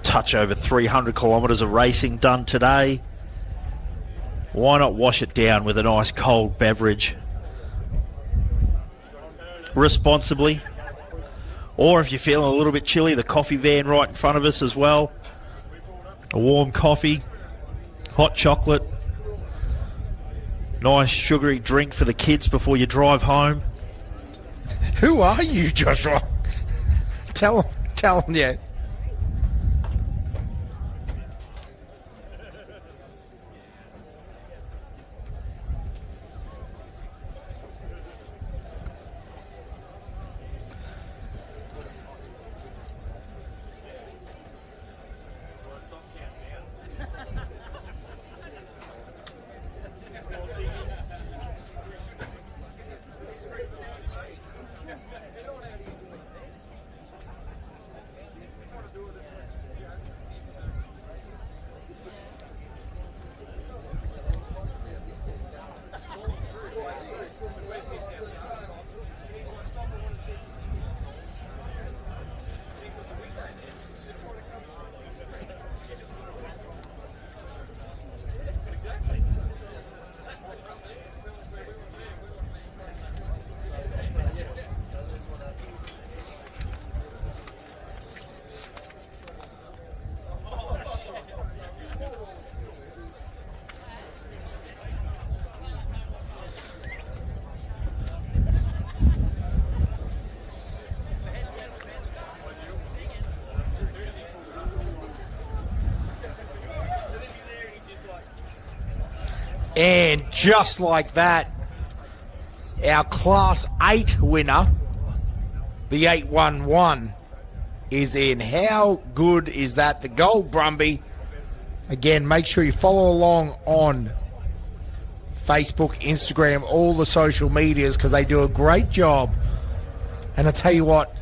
Touch over 300 kilometres of racing done today. Why not wash it down with a nice cold beverage responsibly? Or if you're feeling a little bit chilly, the coffee van right in front of us as well. a warm coffee, hot chocolate, nice sugary drink for the kids before you drive home. Who are you, Joshua? Tell them, yeah. And just like that, our Class 8 winner, the 811, is in. How good is that? The Gold Brumby. Again, make sure you follow along on Facebook, Instagram, all the social medias, because they do a great job. And I tell you what,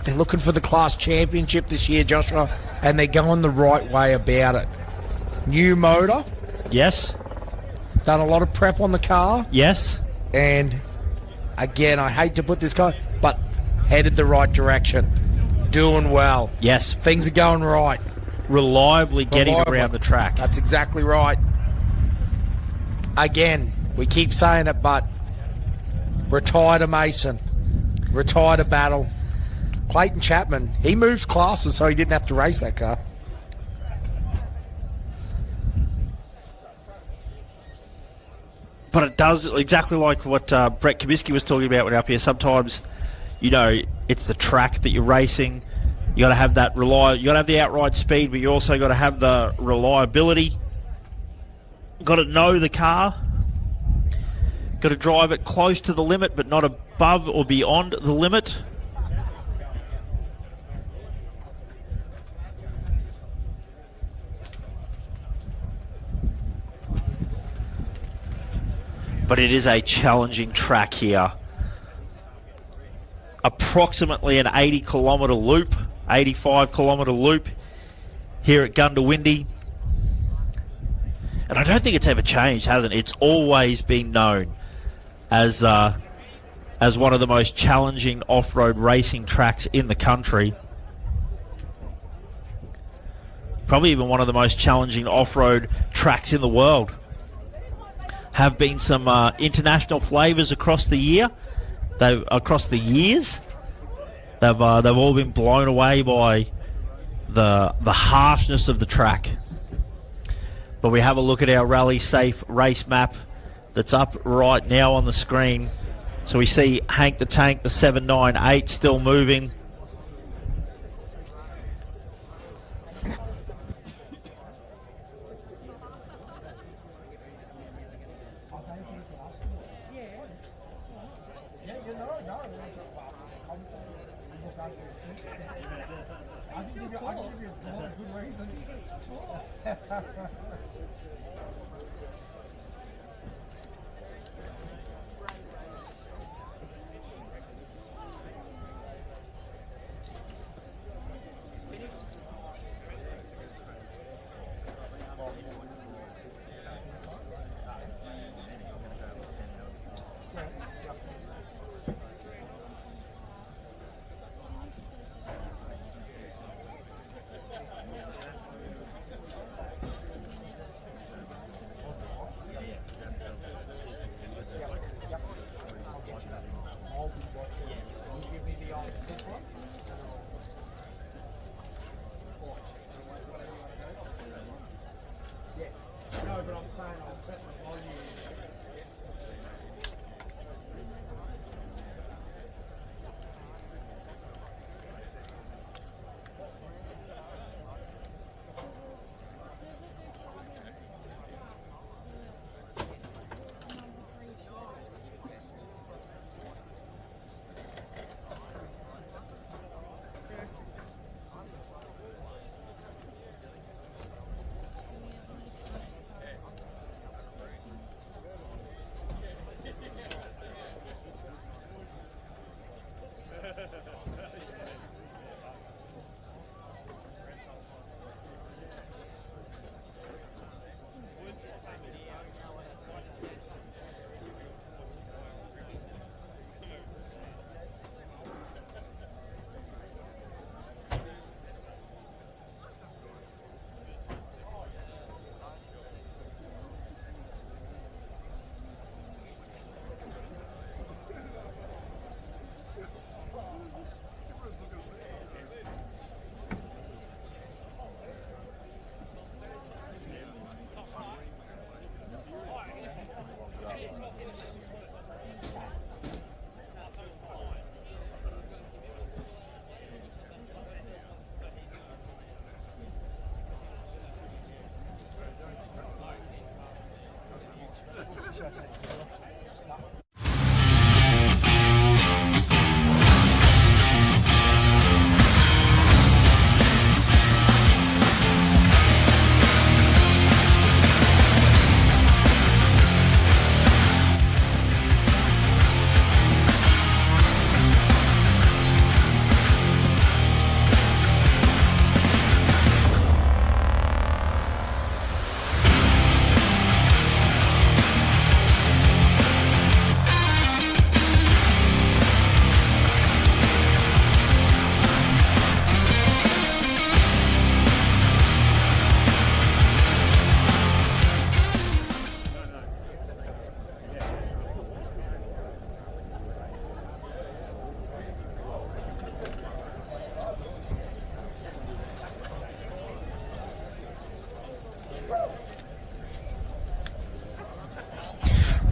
they're looking for the class championship this year, Joshua, and they're going the right way about it. New motor. Yes. Done a lot of prep on the car. Yes. And again, I hate to put this guy, but headed the right direction. Doing well. Yes. Things are going right. Reliably getting around the track. That's exactly right. Again, we keep saying it, but retire to Mason. Retire to Battle. Clayton Chapman, he moved classes so he didn't have to race that car. But it does exactly like what Brett Kabisky was talking about when up here. Sometimes, you know, it's the track that you're racing. You got to have that you got to have the outright speed, but you also got to have the reliability. Got to know the car. Got to drive it close to the limit, but not above or beyond the limit. But it is a challenging track here. Approximately an 80-kilometre loop, 85-kilometre loop here at Gundy. And I don't think it's ever changed, hasn't it? It's always been known as one of the most challenging off-road racing tracks in the country. Probably even one of the most challenging off-road tracks in the world. Have been some international flavours across the years. They've all been blown away by the harshness of the track. But we have a look at our rally safe race map that's up right now on the screen. So we see Hank the Tank, the 798, still moving.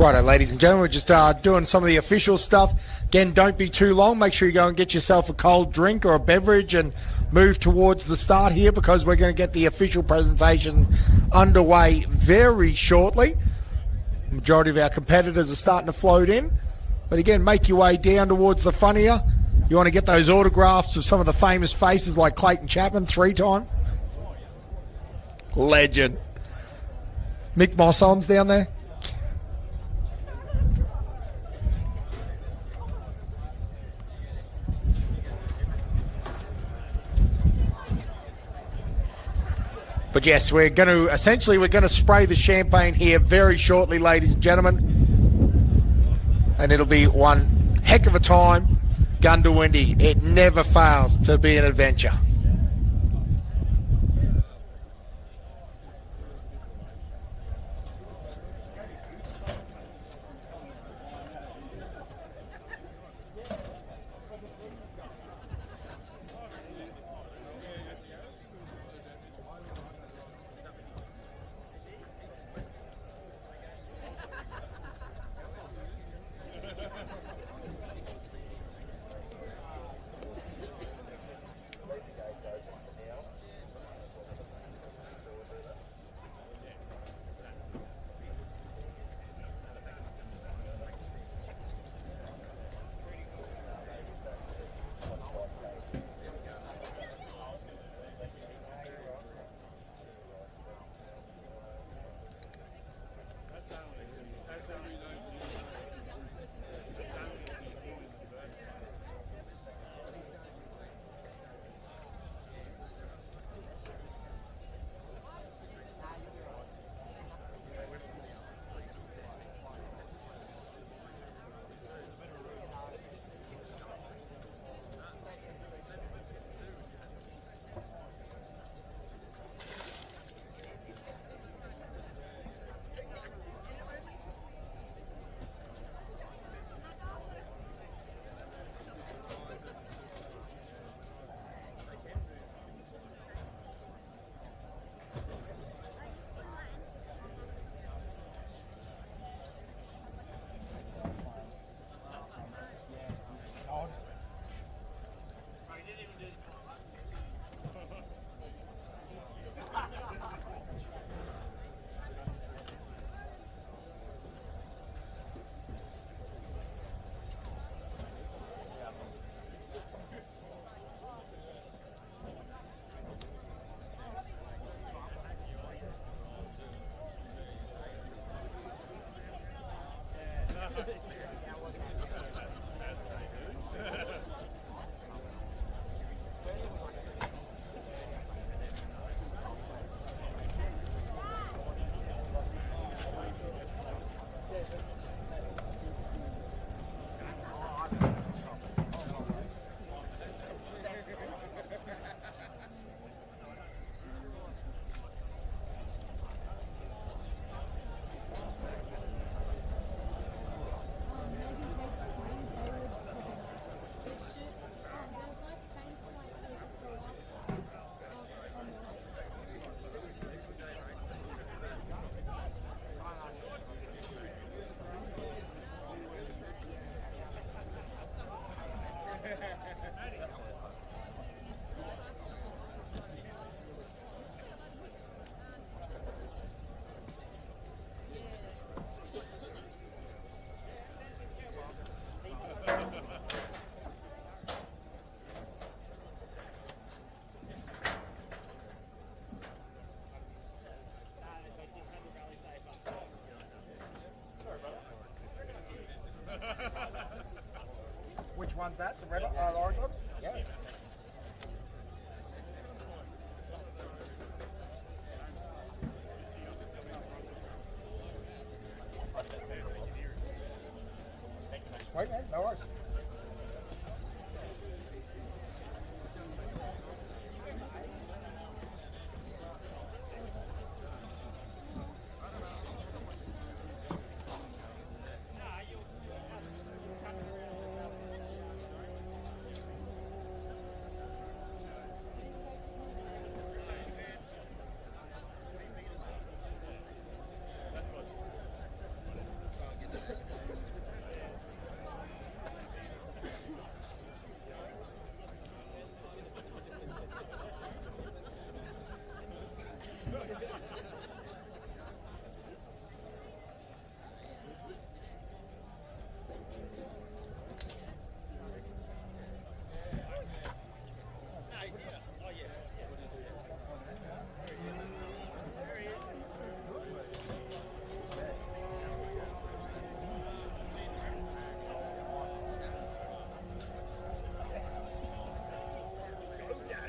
Righto, ladies and gentlemen, we're just doing some of the official stuff. Again, don't be too long. Make sure you go and get yourself a cold drink or a beverage and move towards the start here, because we're going to get the official presentation underway very shortly. The majority of our competitors are starting to float in. But again, make your way down towards the front here. You want to get those autographs of some of the famous faces like Clayton Chapman, 3-time. Legend. Mick Mosson's down there. But yes, we're going to spray the champagne here very shortly, ladies and gentlemen. And it'll be one heck of a time. Gundy, it never fails to be an adventure. Which one's that? The red orange one? Yeah. Wait, man, no worries.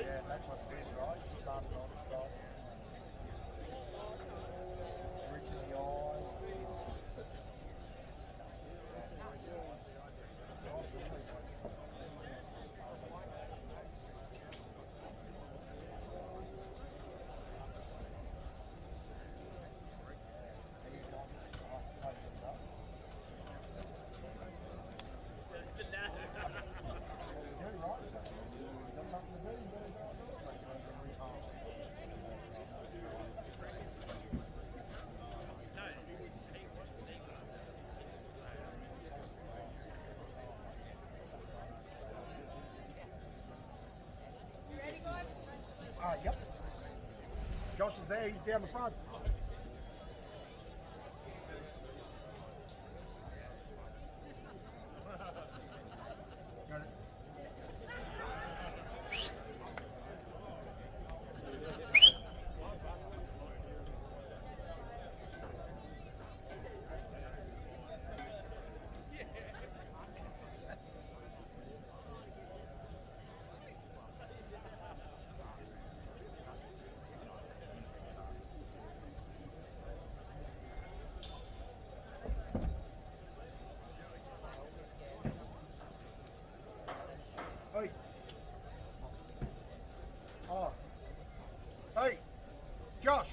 Yeah, that's what it is, right? Sun non-stop. Reaching the eye. Yep. Josh is there. He's down the front. Got it. Hey. Oh. Hey. Josh.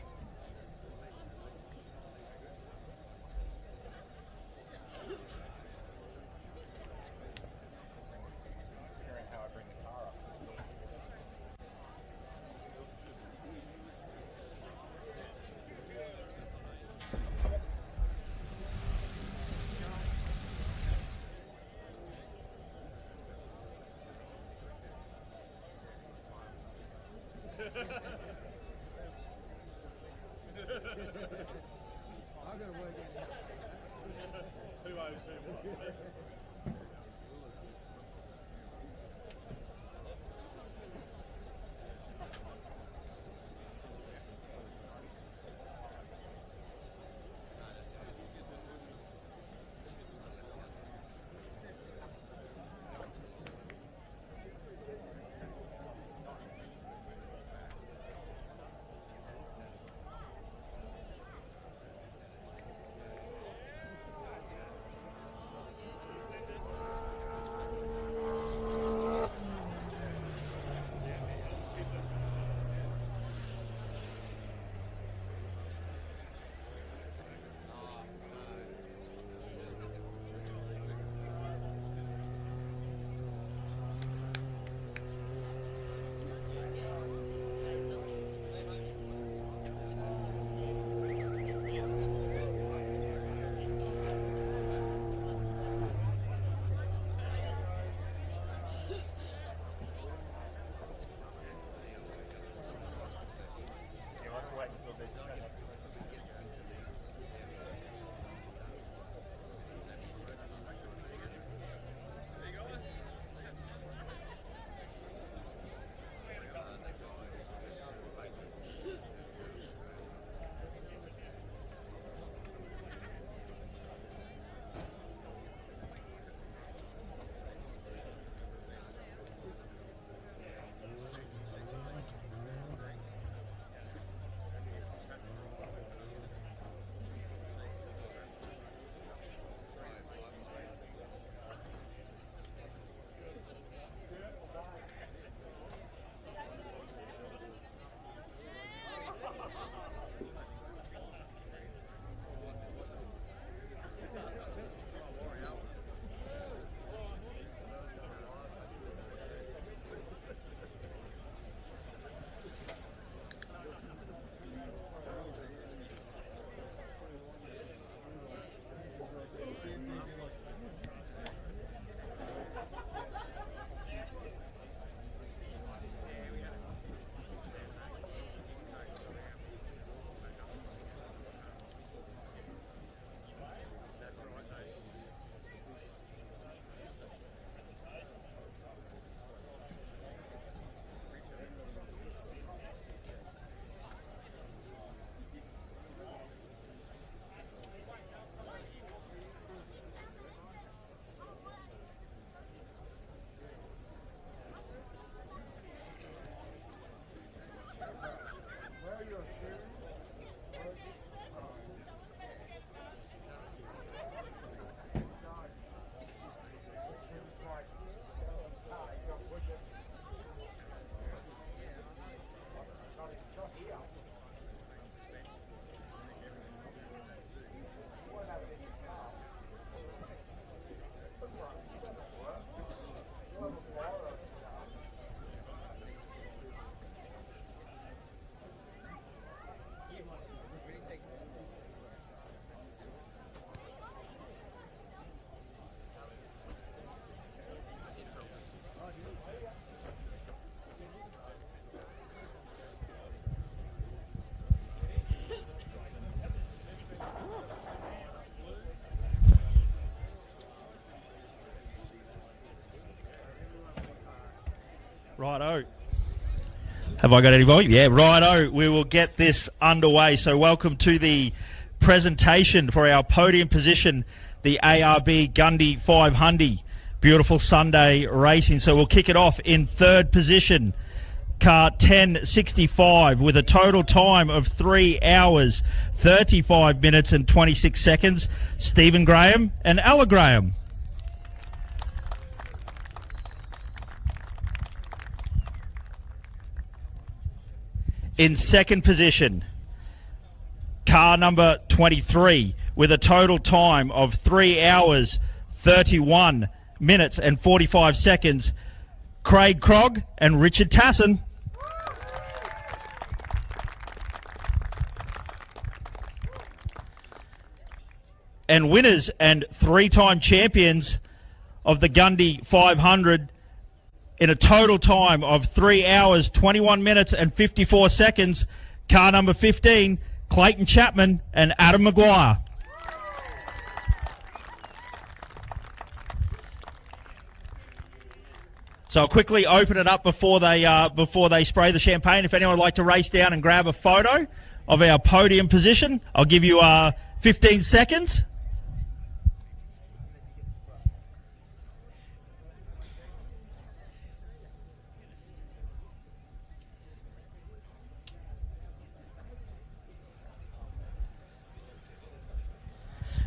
How I bring the car up. Who owes who what? Have I got any volume? Yeah, righto. We will get this underway. So welcome to the presentation for our podium position, the ARB Gundy 500. Beautiful Sunday racing. So we'll kick it off in third position. Car 1065 with a total time of 3 hours, 35 minutes and 26 seconds. Stephen Graham and Ella Graham. In second position, car number 23 with a total time of 3 hours, 31 minutes and 45 seconds. Craig Krog and Richard Tasson. And winners and three-time champions of the Gundy 500 in a total time of 3 hours, 21 minutes and 54 seconds. Car number 15, Clayton Chapman and Adam Maguire. So I'll quickly open it up before they spray the champagne. If anyone would like to race down and grab a photo of our podium position, I'll give you 15 seconds.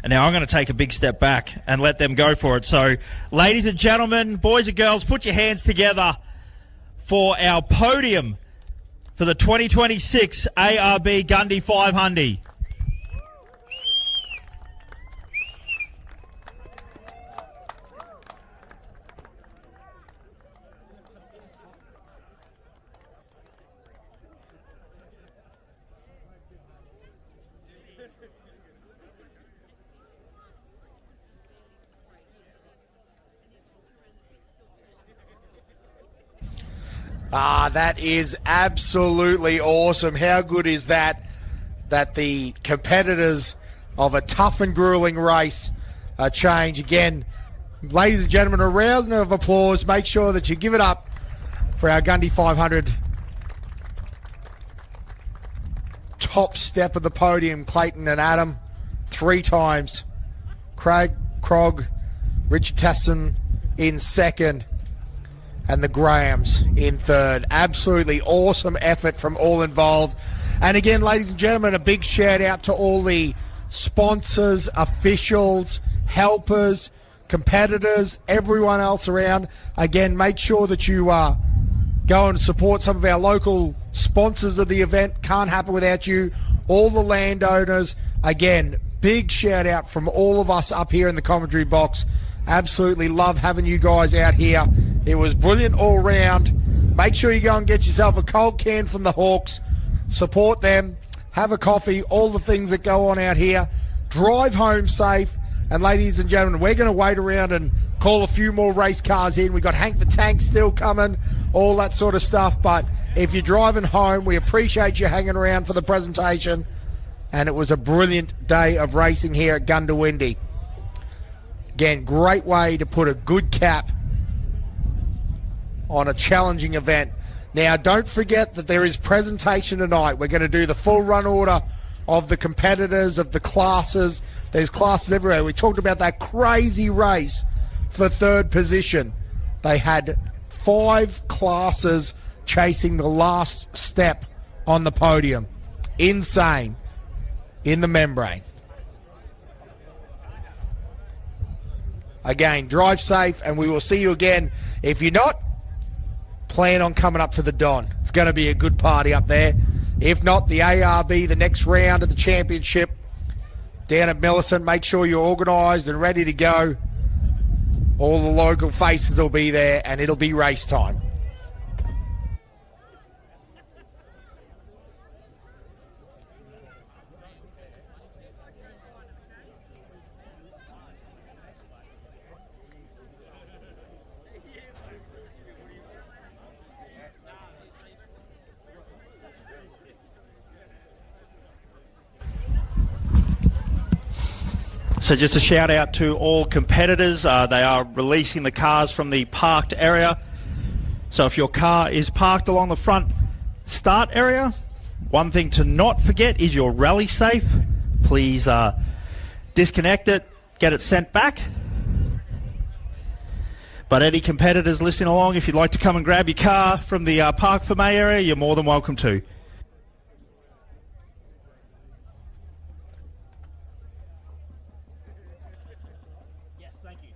And now I'm going to take a big step back and let them go for it. So, ladies and gentlemen, boys and girls, put your hands together for our podium for the 2026 ARB Gundy 500. That is absolutely awesome. How good is that? That the competitors of a tough and grueling race change. Again, ladies and gentlemen, a round of applause. Make sure that you give it up for our Gundy 500. Top step of the podium, Clayton and Adam. 3 times. Craig Krog, Richard Tasson in second. And the Grahams in third. Absolutely awesome effort from all involved. And again, ladies and gentlemen, a big shout out to all the sponsors, officials, helpers, competitors, everyone else around. Again, make sure that you go and support some of our local sponsors of the event. Can't happen without you. All the landowners. Again, big shout out from all of us up here in the commentary box. Absolutely love having you guys out here. It was brilliant all round. Make sure you go and get yourself a cold can from the Hawks. Support them. Have a coffee. All the things that go on out here. Drive home safe. And ladies and gentlemen, we're going to wait around and call a few more race cars in. We've got Hank the Tank still coming. All that sort of stuff. But if you're driving home, we appreciate you hanging around for the presentation. And it was a brilliant day of racing here at Gundawindi. Again, great way to put a good cap on a challenging event. Now, don't forget that there is presentation tonight. We're going to do the full run order of the competitors, of the classes. There's classes everywhere. We talked about that crazy race for third position. They had 5 classes chasing the last step on the podium. Insane in the membrane. Again, drive safe, and we will see you again. If you're not, plan on coming up to the Don. It's going to be a good party up there. If not, the ARB, the next round of the championship down at Millicent. Make sure you're organised and ready to go. All the local faces will be there, and it'll be race time. So just a shout out to all competitors. They are releasing the cars from the parked area. So if your car is parked along the front start area. One thing to not forget is your rally safe. Please disconnect it, get it sent back. But any competitors listening along, if you'd like to come and grab your car from the Park for May area, you're more than welcome to. Yes, thank you.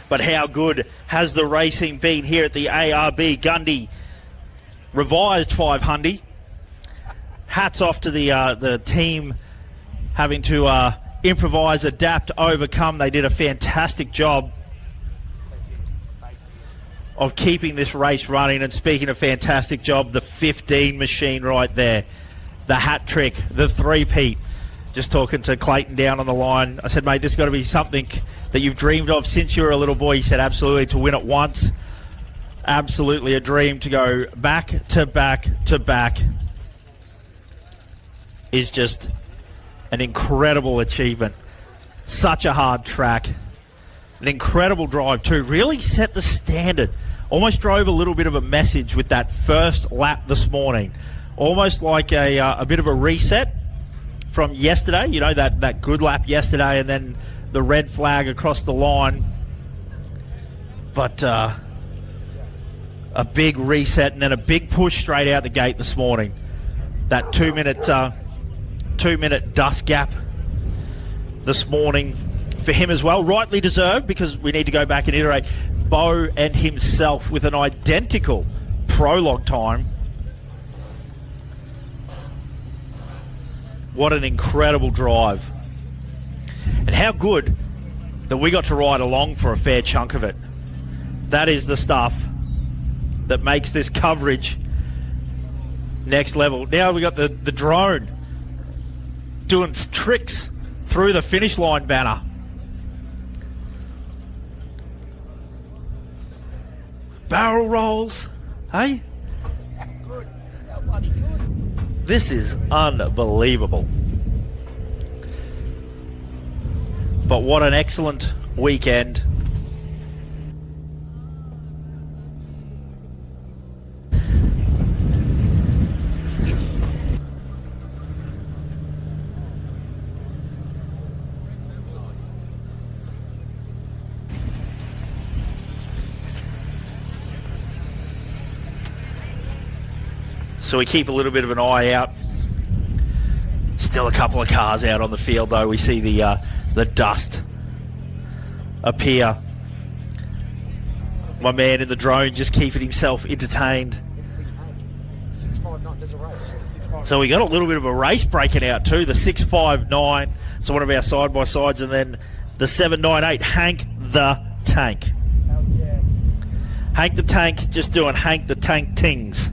But how good has the racing been here at the ARB Gundy revised 500? Hats off to the team having to improvise, adapt, overcome. They did a fantastic job of keeping this race running. And speaking of fantastic job, the 15 machine right there, the hat trick, the three-peat. Just talking to Clayton down on the line. I said, mate, this has got to be something that you've dreamed of since you were a little boy. He said, absolutely, to win it once. Absolutely a dream. To go back to back to back is just an incredible achievement. Such a hard track. An incredible drive too. Really set the standard. Almost drove a little bit of a message with that first lap this morning. Almost like a bit of a reset from yesterday. You know, that good lap yesterday and then the red flag across the line. But a big reset and then a big push straight out the gate this morning. That 2 minute dust gap this morning for him as well. Rightly deserved, because we need to go back and iterate. Bo and himself with an identical prologue time. What an incredible drive. And how good that we got to ride along for a fair chunk of it. That is the stuff that makes this coverage next level. Now we got the drone doing tricks through the finish line banner. Barrel rolls, hey? Good. How bloody good. This is unbelievable. But what an excellent weekend. So we keep a little bit of an eye out. Still a couple of cars out on the field, though. We see the dust appear. My man in the drone just keeping himself entertained. 659, there's a race. 659. So we got a little bit of a race breaking out too. The 659, so one of our side-by-sides, and then the 798, Hank the Tank. Oh, yeah. Hank the Tank just doing Hank the Tank tings.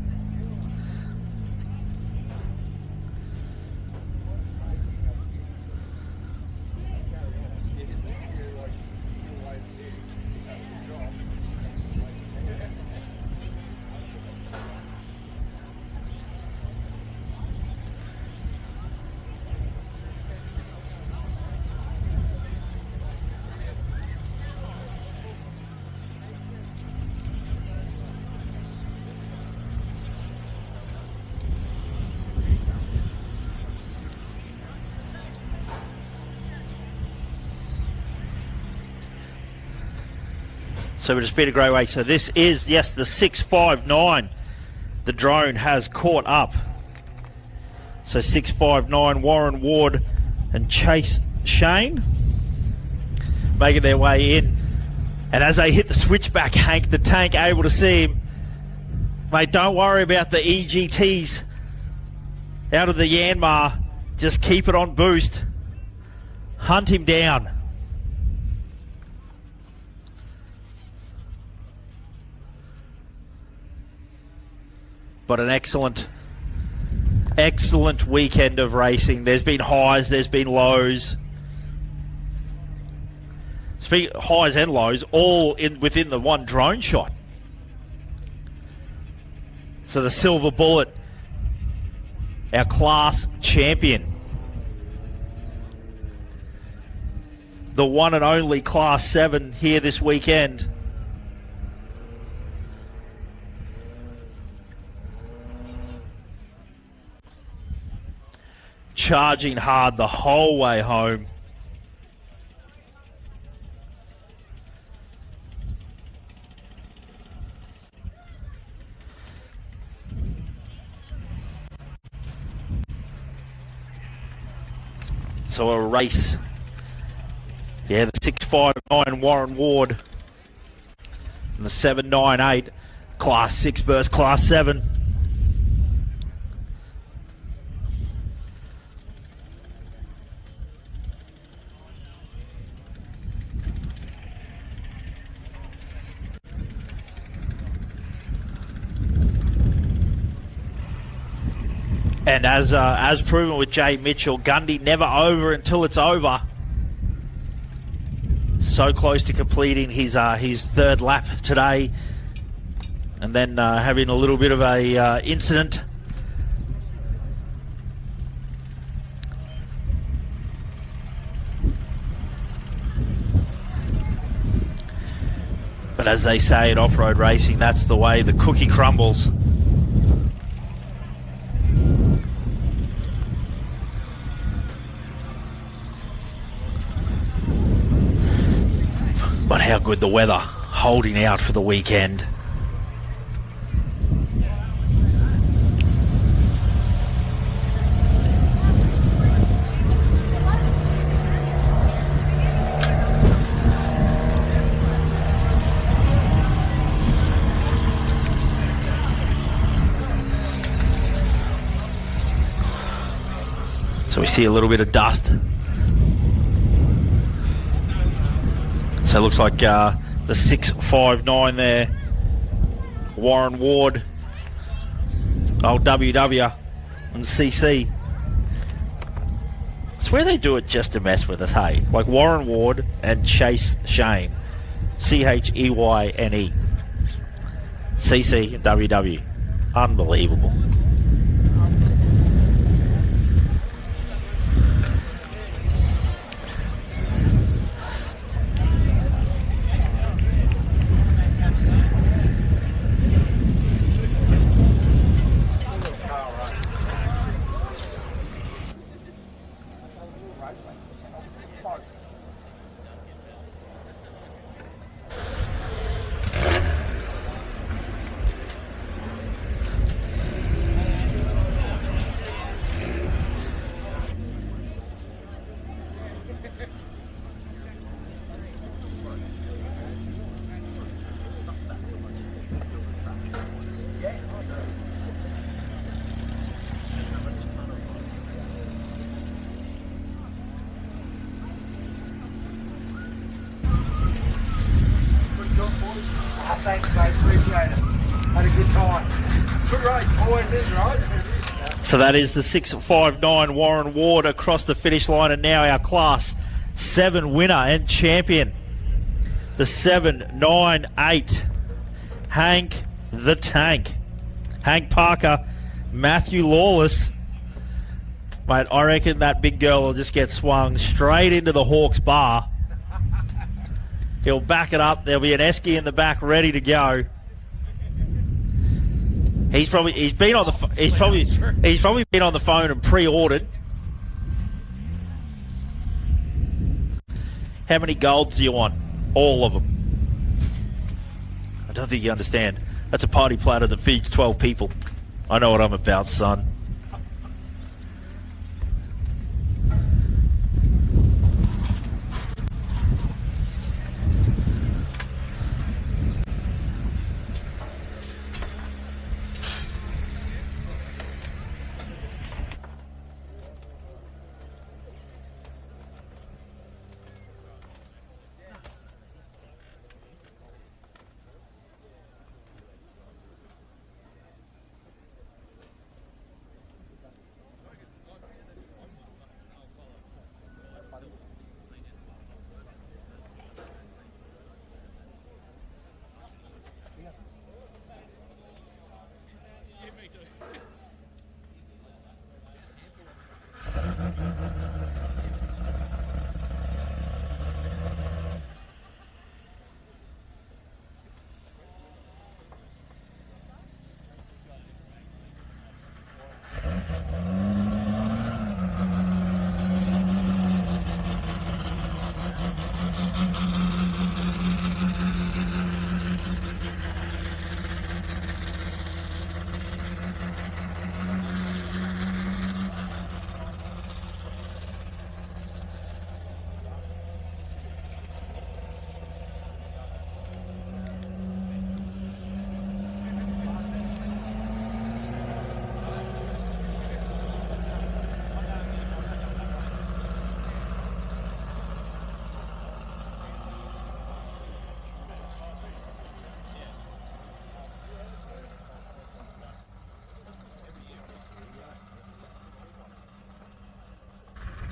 So we're just been a great way. So this is, yes, the 659. The drone has caught up. So 659, Warren Ward and Chase Shane making their way in. And as they hit the switchback, Hank the Tank able to see him. Mate, don't worry about the EGTs out of the Yanmar. Just keep it on boost. Hunt him down. But an excellent weekend of racing. There's been highs, there's been lows. Highs and lows, all within the one drone shot. So the Silver Bullet, our class champion. The one and only Class 7 here this weekend. Charging hard the whole way home. So a race. Yeah, the 659 Warren Ward and the 798 Class 6 versus Class 7. And as proven with Jay Mitchell, Gundy never over until it's over. So close to completing his third lap today, and then having a little bit of a incident. But as they say in off-road racing, that's the way the cookie crumbles. But how good the weather holding out for the weekend. So we see a little bit of dust. So it looks like the 659 there, Warren Ward, old WW and CC. I swear they do it just to mess with us, hey? Like Warren Ward and Chase Shane, CHEYNE, CC and WW. Unbelievable. Thanks, mate. Appreciate it. Had a good time. Good race. Always is, right? So that is the 659 Warren Ward across the finish line, and now our Class 7 winner and champion, the 798 Hank the Tank. Hank Parker, Matthew Lawless. Mate, I reckon that big girl will just get swung straight into the Hawks bar. He'll back it up. There'll be an esky in the back ready to go. He's probably been on the phone and pre-ordered. How many golds do you want? All of them. don't think you understand. That's a party platter that feeds 12 people. I know what I'm about, son.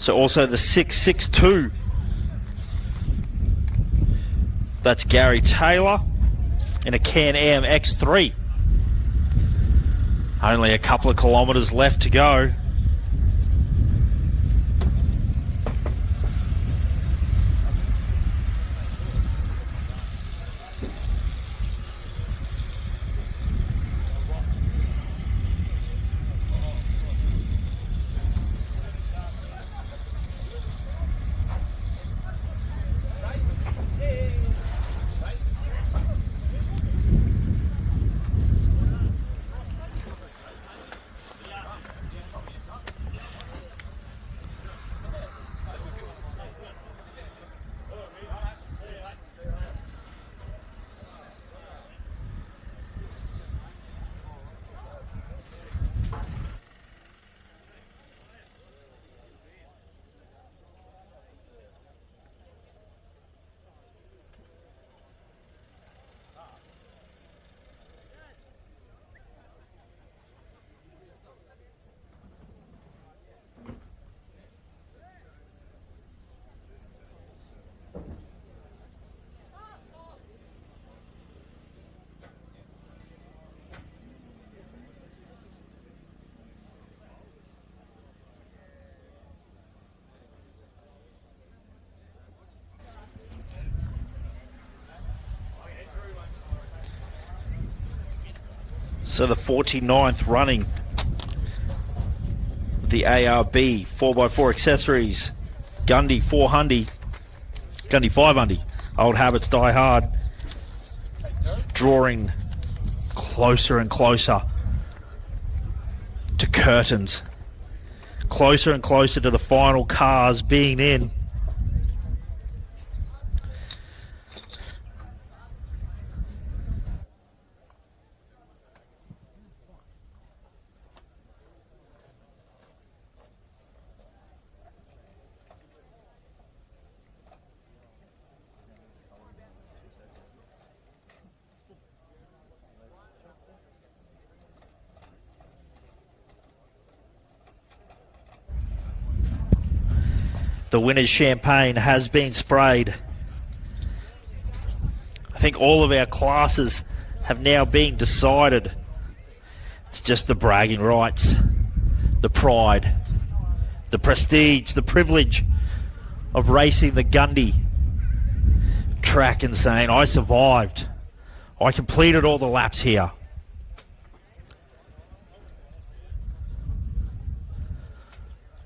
So also the 662. That's Gary Taylor in a Can-Am X3. Only a couple of kilometres left to go. So the 49th running the ARB 4x4 accessories. Gundy 400, Gundy 500. Old habits die hard. Drawing closer and closer to curtains. Closer and closer to the final cars being in. The winner's champagne has been sprayed. I think all of our classes have now been decided. It's just the bragging rights, the pride, the prestige, the privilege of racing the Gundy track and saying, I survived. I completed all the laps here.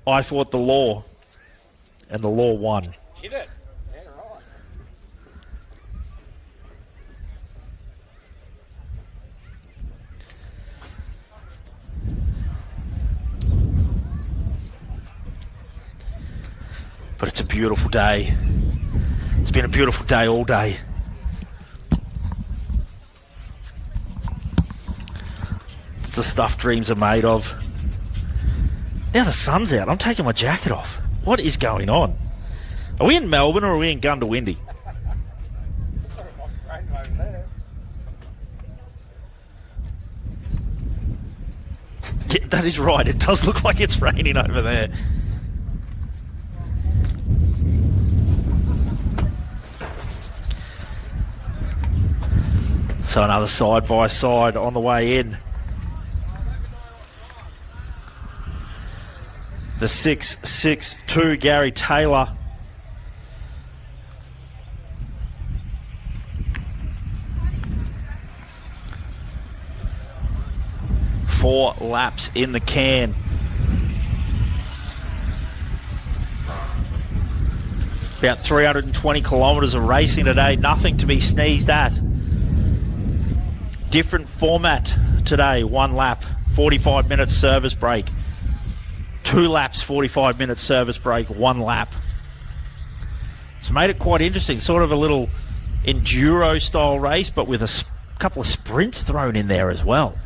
I fought the law. And the law won. Did it? Yeah, right. it's a beautiful day. It's been a beautiful day all day. It's the stuff dreams are made of. Now the sun's out. I'm taking my jacket off. What is going on? Are we in Melbourne or are we in Gundy? Yeah, that is right. It does look like it's raining over there. So another side by side on the way in. The 6'6" Gary Taylor. Four laps in the can. About 320 kilometres of racing today. Nothing to be sneezed at. Different format today. 1 lap, 45 minutes service break. 2 laps, 45 minutes service break, 1 lap. So made it quite interesting. Sort of a little enduro style race, but with a couple of sprints thrown in there as well.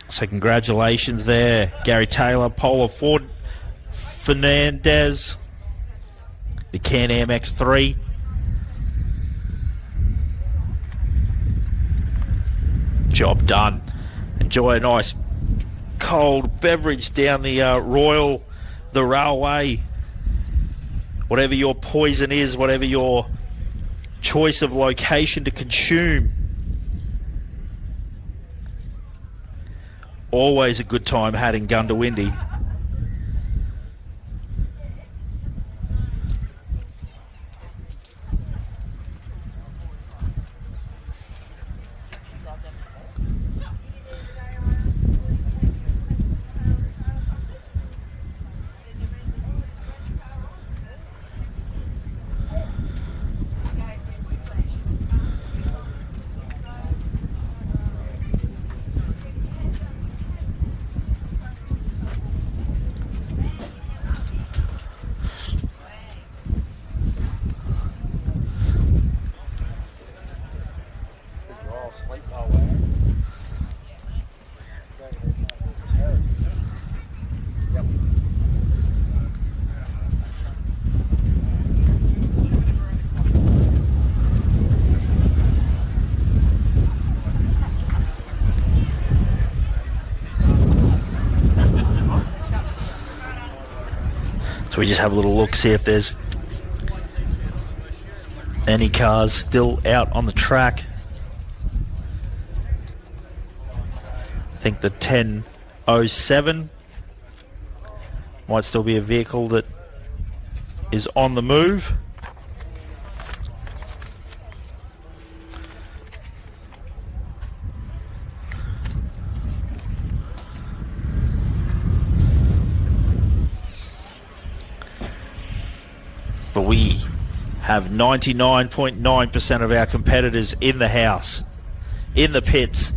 So congratulations there, Gary Taylor, Paula Ford Fernandez, the Can-Am X3. Job done. Enjoy a nice cold beverage down the the railway. Whatever your poison is, whatever your choice of location to consume. Always a good time had in Gundy. So we just have a little look, see if there's any cars still out on the track. I think the 1007 might still be a vehicle that is on the move. But we have 99.9% of our competitors in the house, in the pits.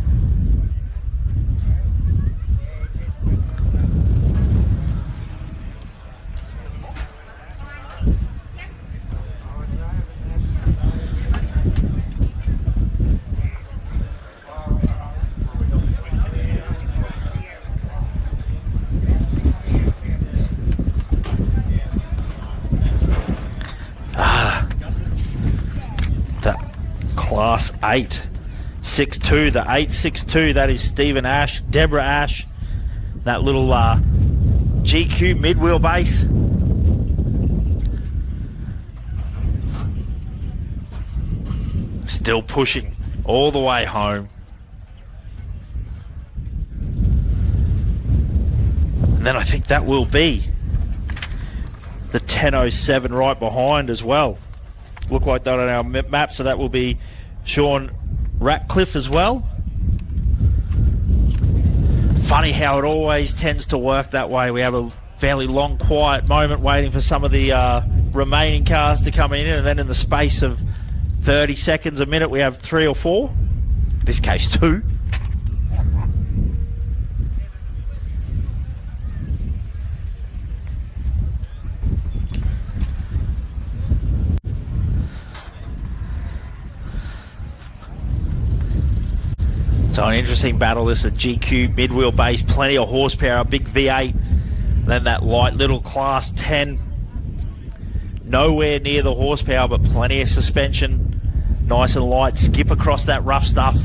Class 862, the 862, that is Stephen Ash, Deborah Ash, that little GQ mid-wheel base. Still pushing all the way home. And then I think that will be the 1007 right behind as well. Look like that on our map, so that will be Sean Ratcliffe as well. Funny how it always tends to work that way. We have a fairly long, quiet moment waiting for some of the remaining cars to come in, and then in the space of 30 seconds, a minute, we have 3 or 4. In this case, 2. So an interesting battle. This is a GQ mid-wheel base, plenty of horsepower, big V8. Then that light little Class 10. Nowhere near the horsepower, but plenty of suspension. Nice and light. Skip across that rough stuff.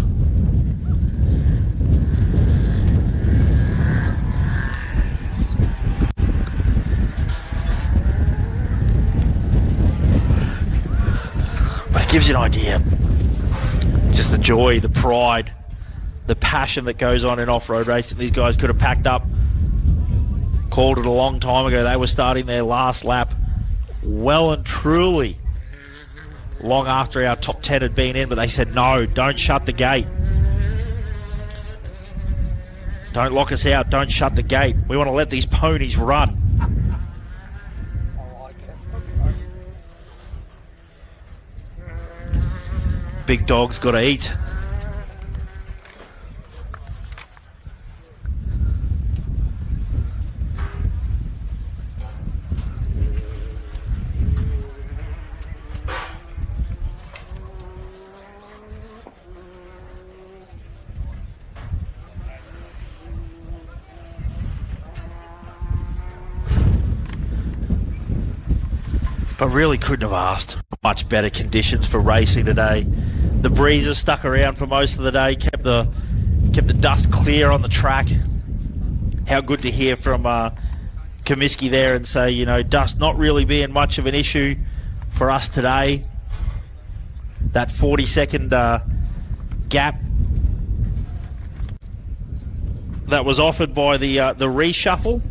But it gives you an idea. Just the joy, the pride, the passion that goes on in off-road racing. These guys could have packed up, called it a long time ago. They were starting their last lap well and truly long after our top 10 had been in, but they said, no, don't shut the gate. Don't lock us out. Don't shut the gate. We want to let these ponies run. Big dog's got to eat. But really couldn't have asked for much better conditions for racing today. The breezes stuck around for most of the day, kept the dust clear on the track. How good to hear from Comiskey there and say, you know, dust not really being much of an issue for us today. That 40-second gap that was offered by the reshuffle.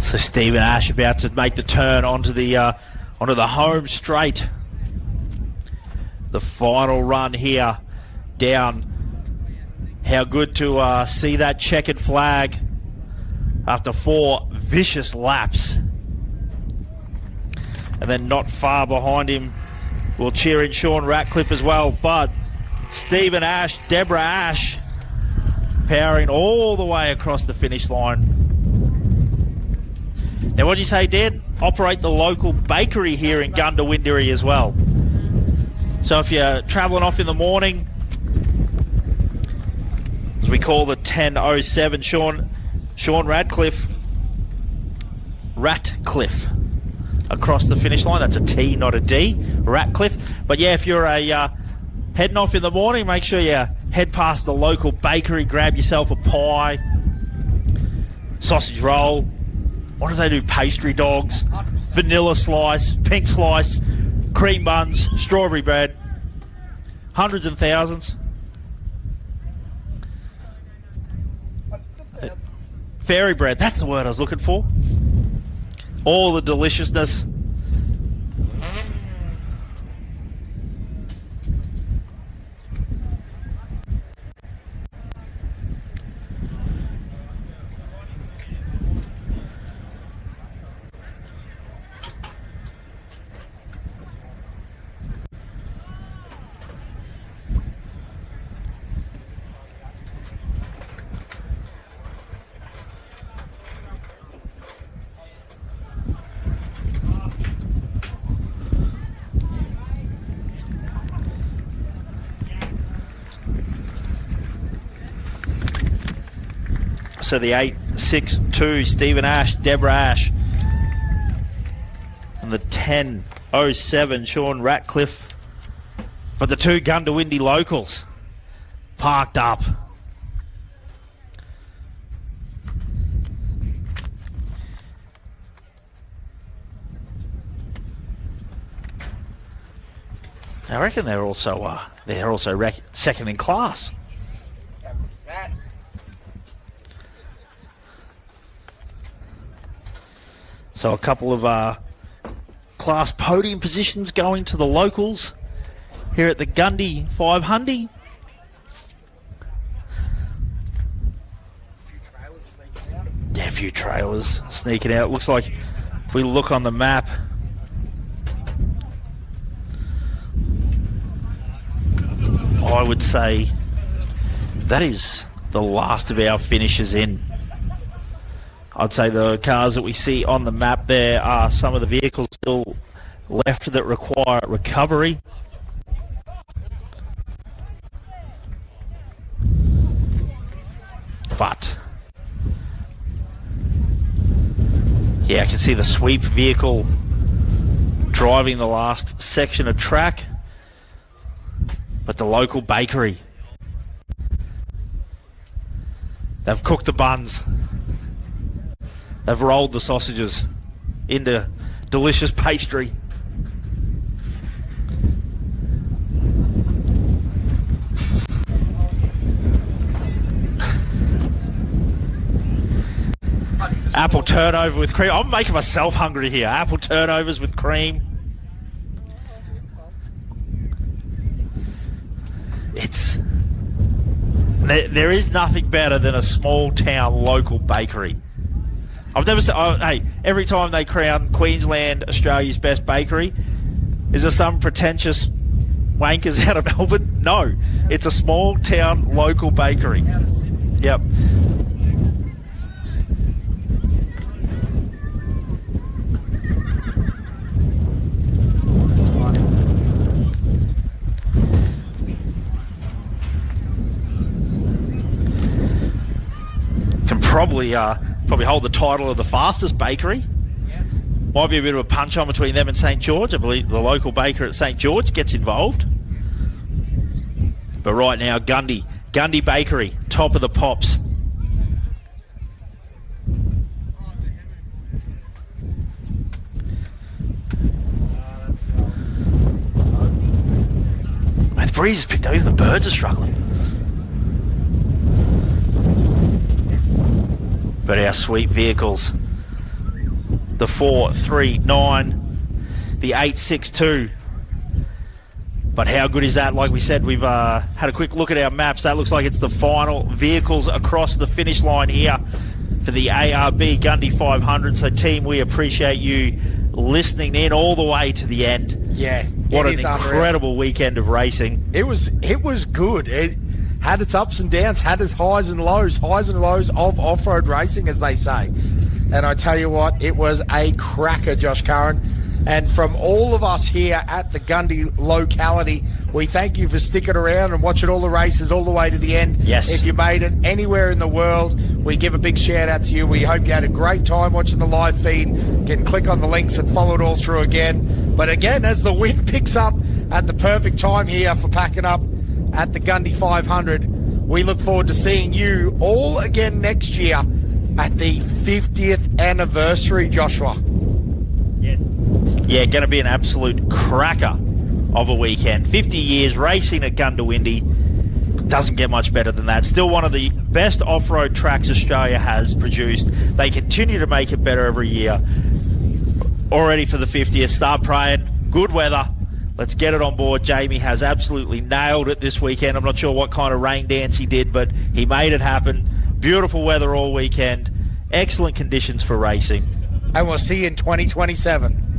So Stephen Ash about to make the turn onto the home straight. The final run here down. How good to see that checkered flag after 4 vicious laps. And then not far behind him, we'll cheer in Sean Ratcliffe as well. But Stephen Ash, Deborah Ash, powering all the way across the finish line. Now, what do you say, Dan? Operate the local bakery here in Gundawinderi as well. So if you're travelling off in the morning, as we call the 10:07, Sean Ratcliffe across the finish line. That's a T, not a D. Ratcliffe. But yeah, if you're heading off in the morning, make sure you head past the local bakery, grab yourself a pie, sausage roll. What do they do? Pastry dogs, 100%. Vanilla slice, pink slice, cream buns, strawberry bread. Hundreds and thousands. Fairy bread, that's the word I was looking for. All the deliciousness. So the 8 8-6-2, Stephen Ash, Deborah Ash. And the 10-07, Sean Ratcliffe. But the two Gundy locals parked up. I reckon they're also second in class. So a couple of class podium positions going to the locals here at the Gundy 500. Yeah, a few trailers sneaking out. Looks like if we look on the map, I would say that is the last of our finishers in. I'd say the cars that we see on the map there are some of the vehicles still left that require recovery. But yeah, I can see the sweep vehicle driving the last section of track. But the local bakery, they've cooked the buns. They've rolled the sausages into delicious pastry. Apple turnover with cream. I'm making myself hungry here. Apple turnovers with cream. There is nothing better than a small town local bakery. I've never said, hey, every time they crown Queensland Australia's best bakery, is there some pretentious wankers out of Melbourne? No, it's a small town local bakery. Yep. Probably hold the title of the fastest bakery. Yes. Might be a bit of a punch on between them and St. George. I believe the local baker at St. George gets involved. But right now, Gundy Bakery, top of the pops. The breeze has picked up, even the birds are struggling. But our sweet vehicles, the 439, the 862. But how good is that? Like we said, we've had a quick look at our maps. That looks like it's the final vehicles across the finish line here for the ARB Gundy 500. So team, we appreciate you listening in all the way to the end. Yeah. What an incredible weekend of racing. It was good. It had its ups and downs, had its highs and lows of off-road racing, as they say. And I tell you what, it was a cracker, Josh Curran. And from all of us here at the Gundy locality, we thank you for sticking around and watching all the races all the way to the end. Yes. If you made it anywhere in the world, we give a big shout out to you. We hope you had a great time watching the live feed. You can click on the links and follow it all through again. But again, as the wind picks up at the perfect time here for packing up at the Gundy 500, we look forward to seeing you all again next year at the 50th anniversary, Joshua. Yeah, going to be an absolute cracker of a weekend. 50 years racing at Gundy. Doesn't get much better than that. Still one of the best off-road tracks Australia has produced. They continue to make it better every year. Already for the 50th, start praying. Good weather. Let's get it on board. Jamie has absolutely nailed it this weekend. I'm not sure what kind of rain dance he did, but he made it happen. Beautiful weather all weekend. Excellent conditions for racing. And we'll see you in 2027.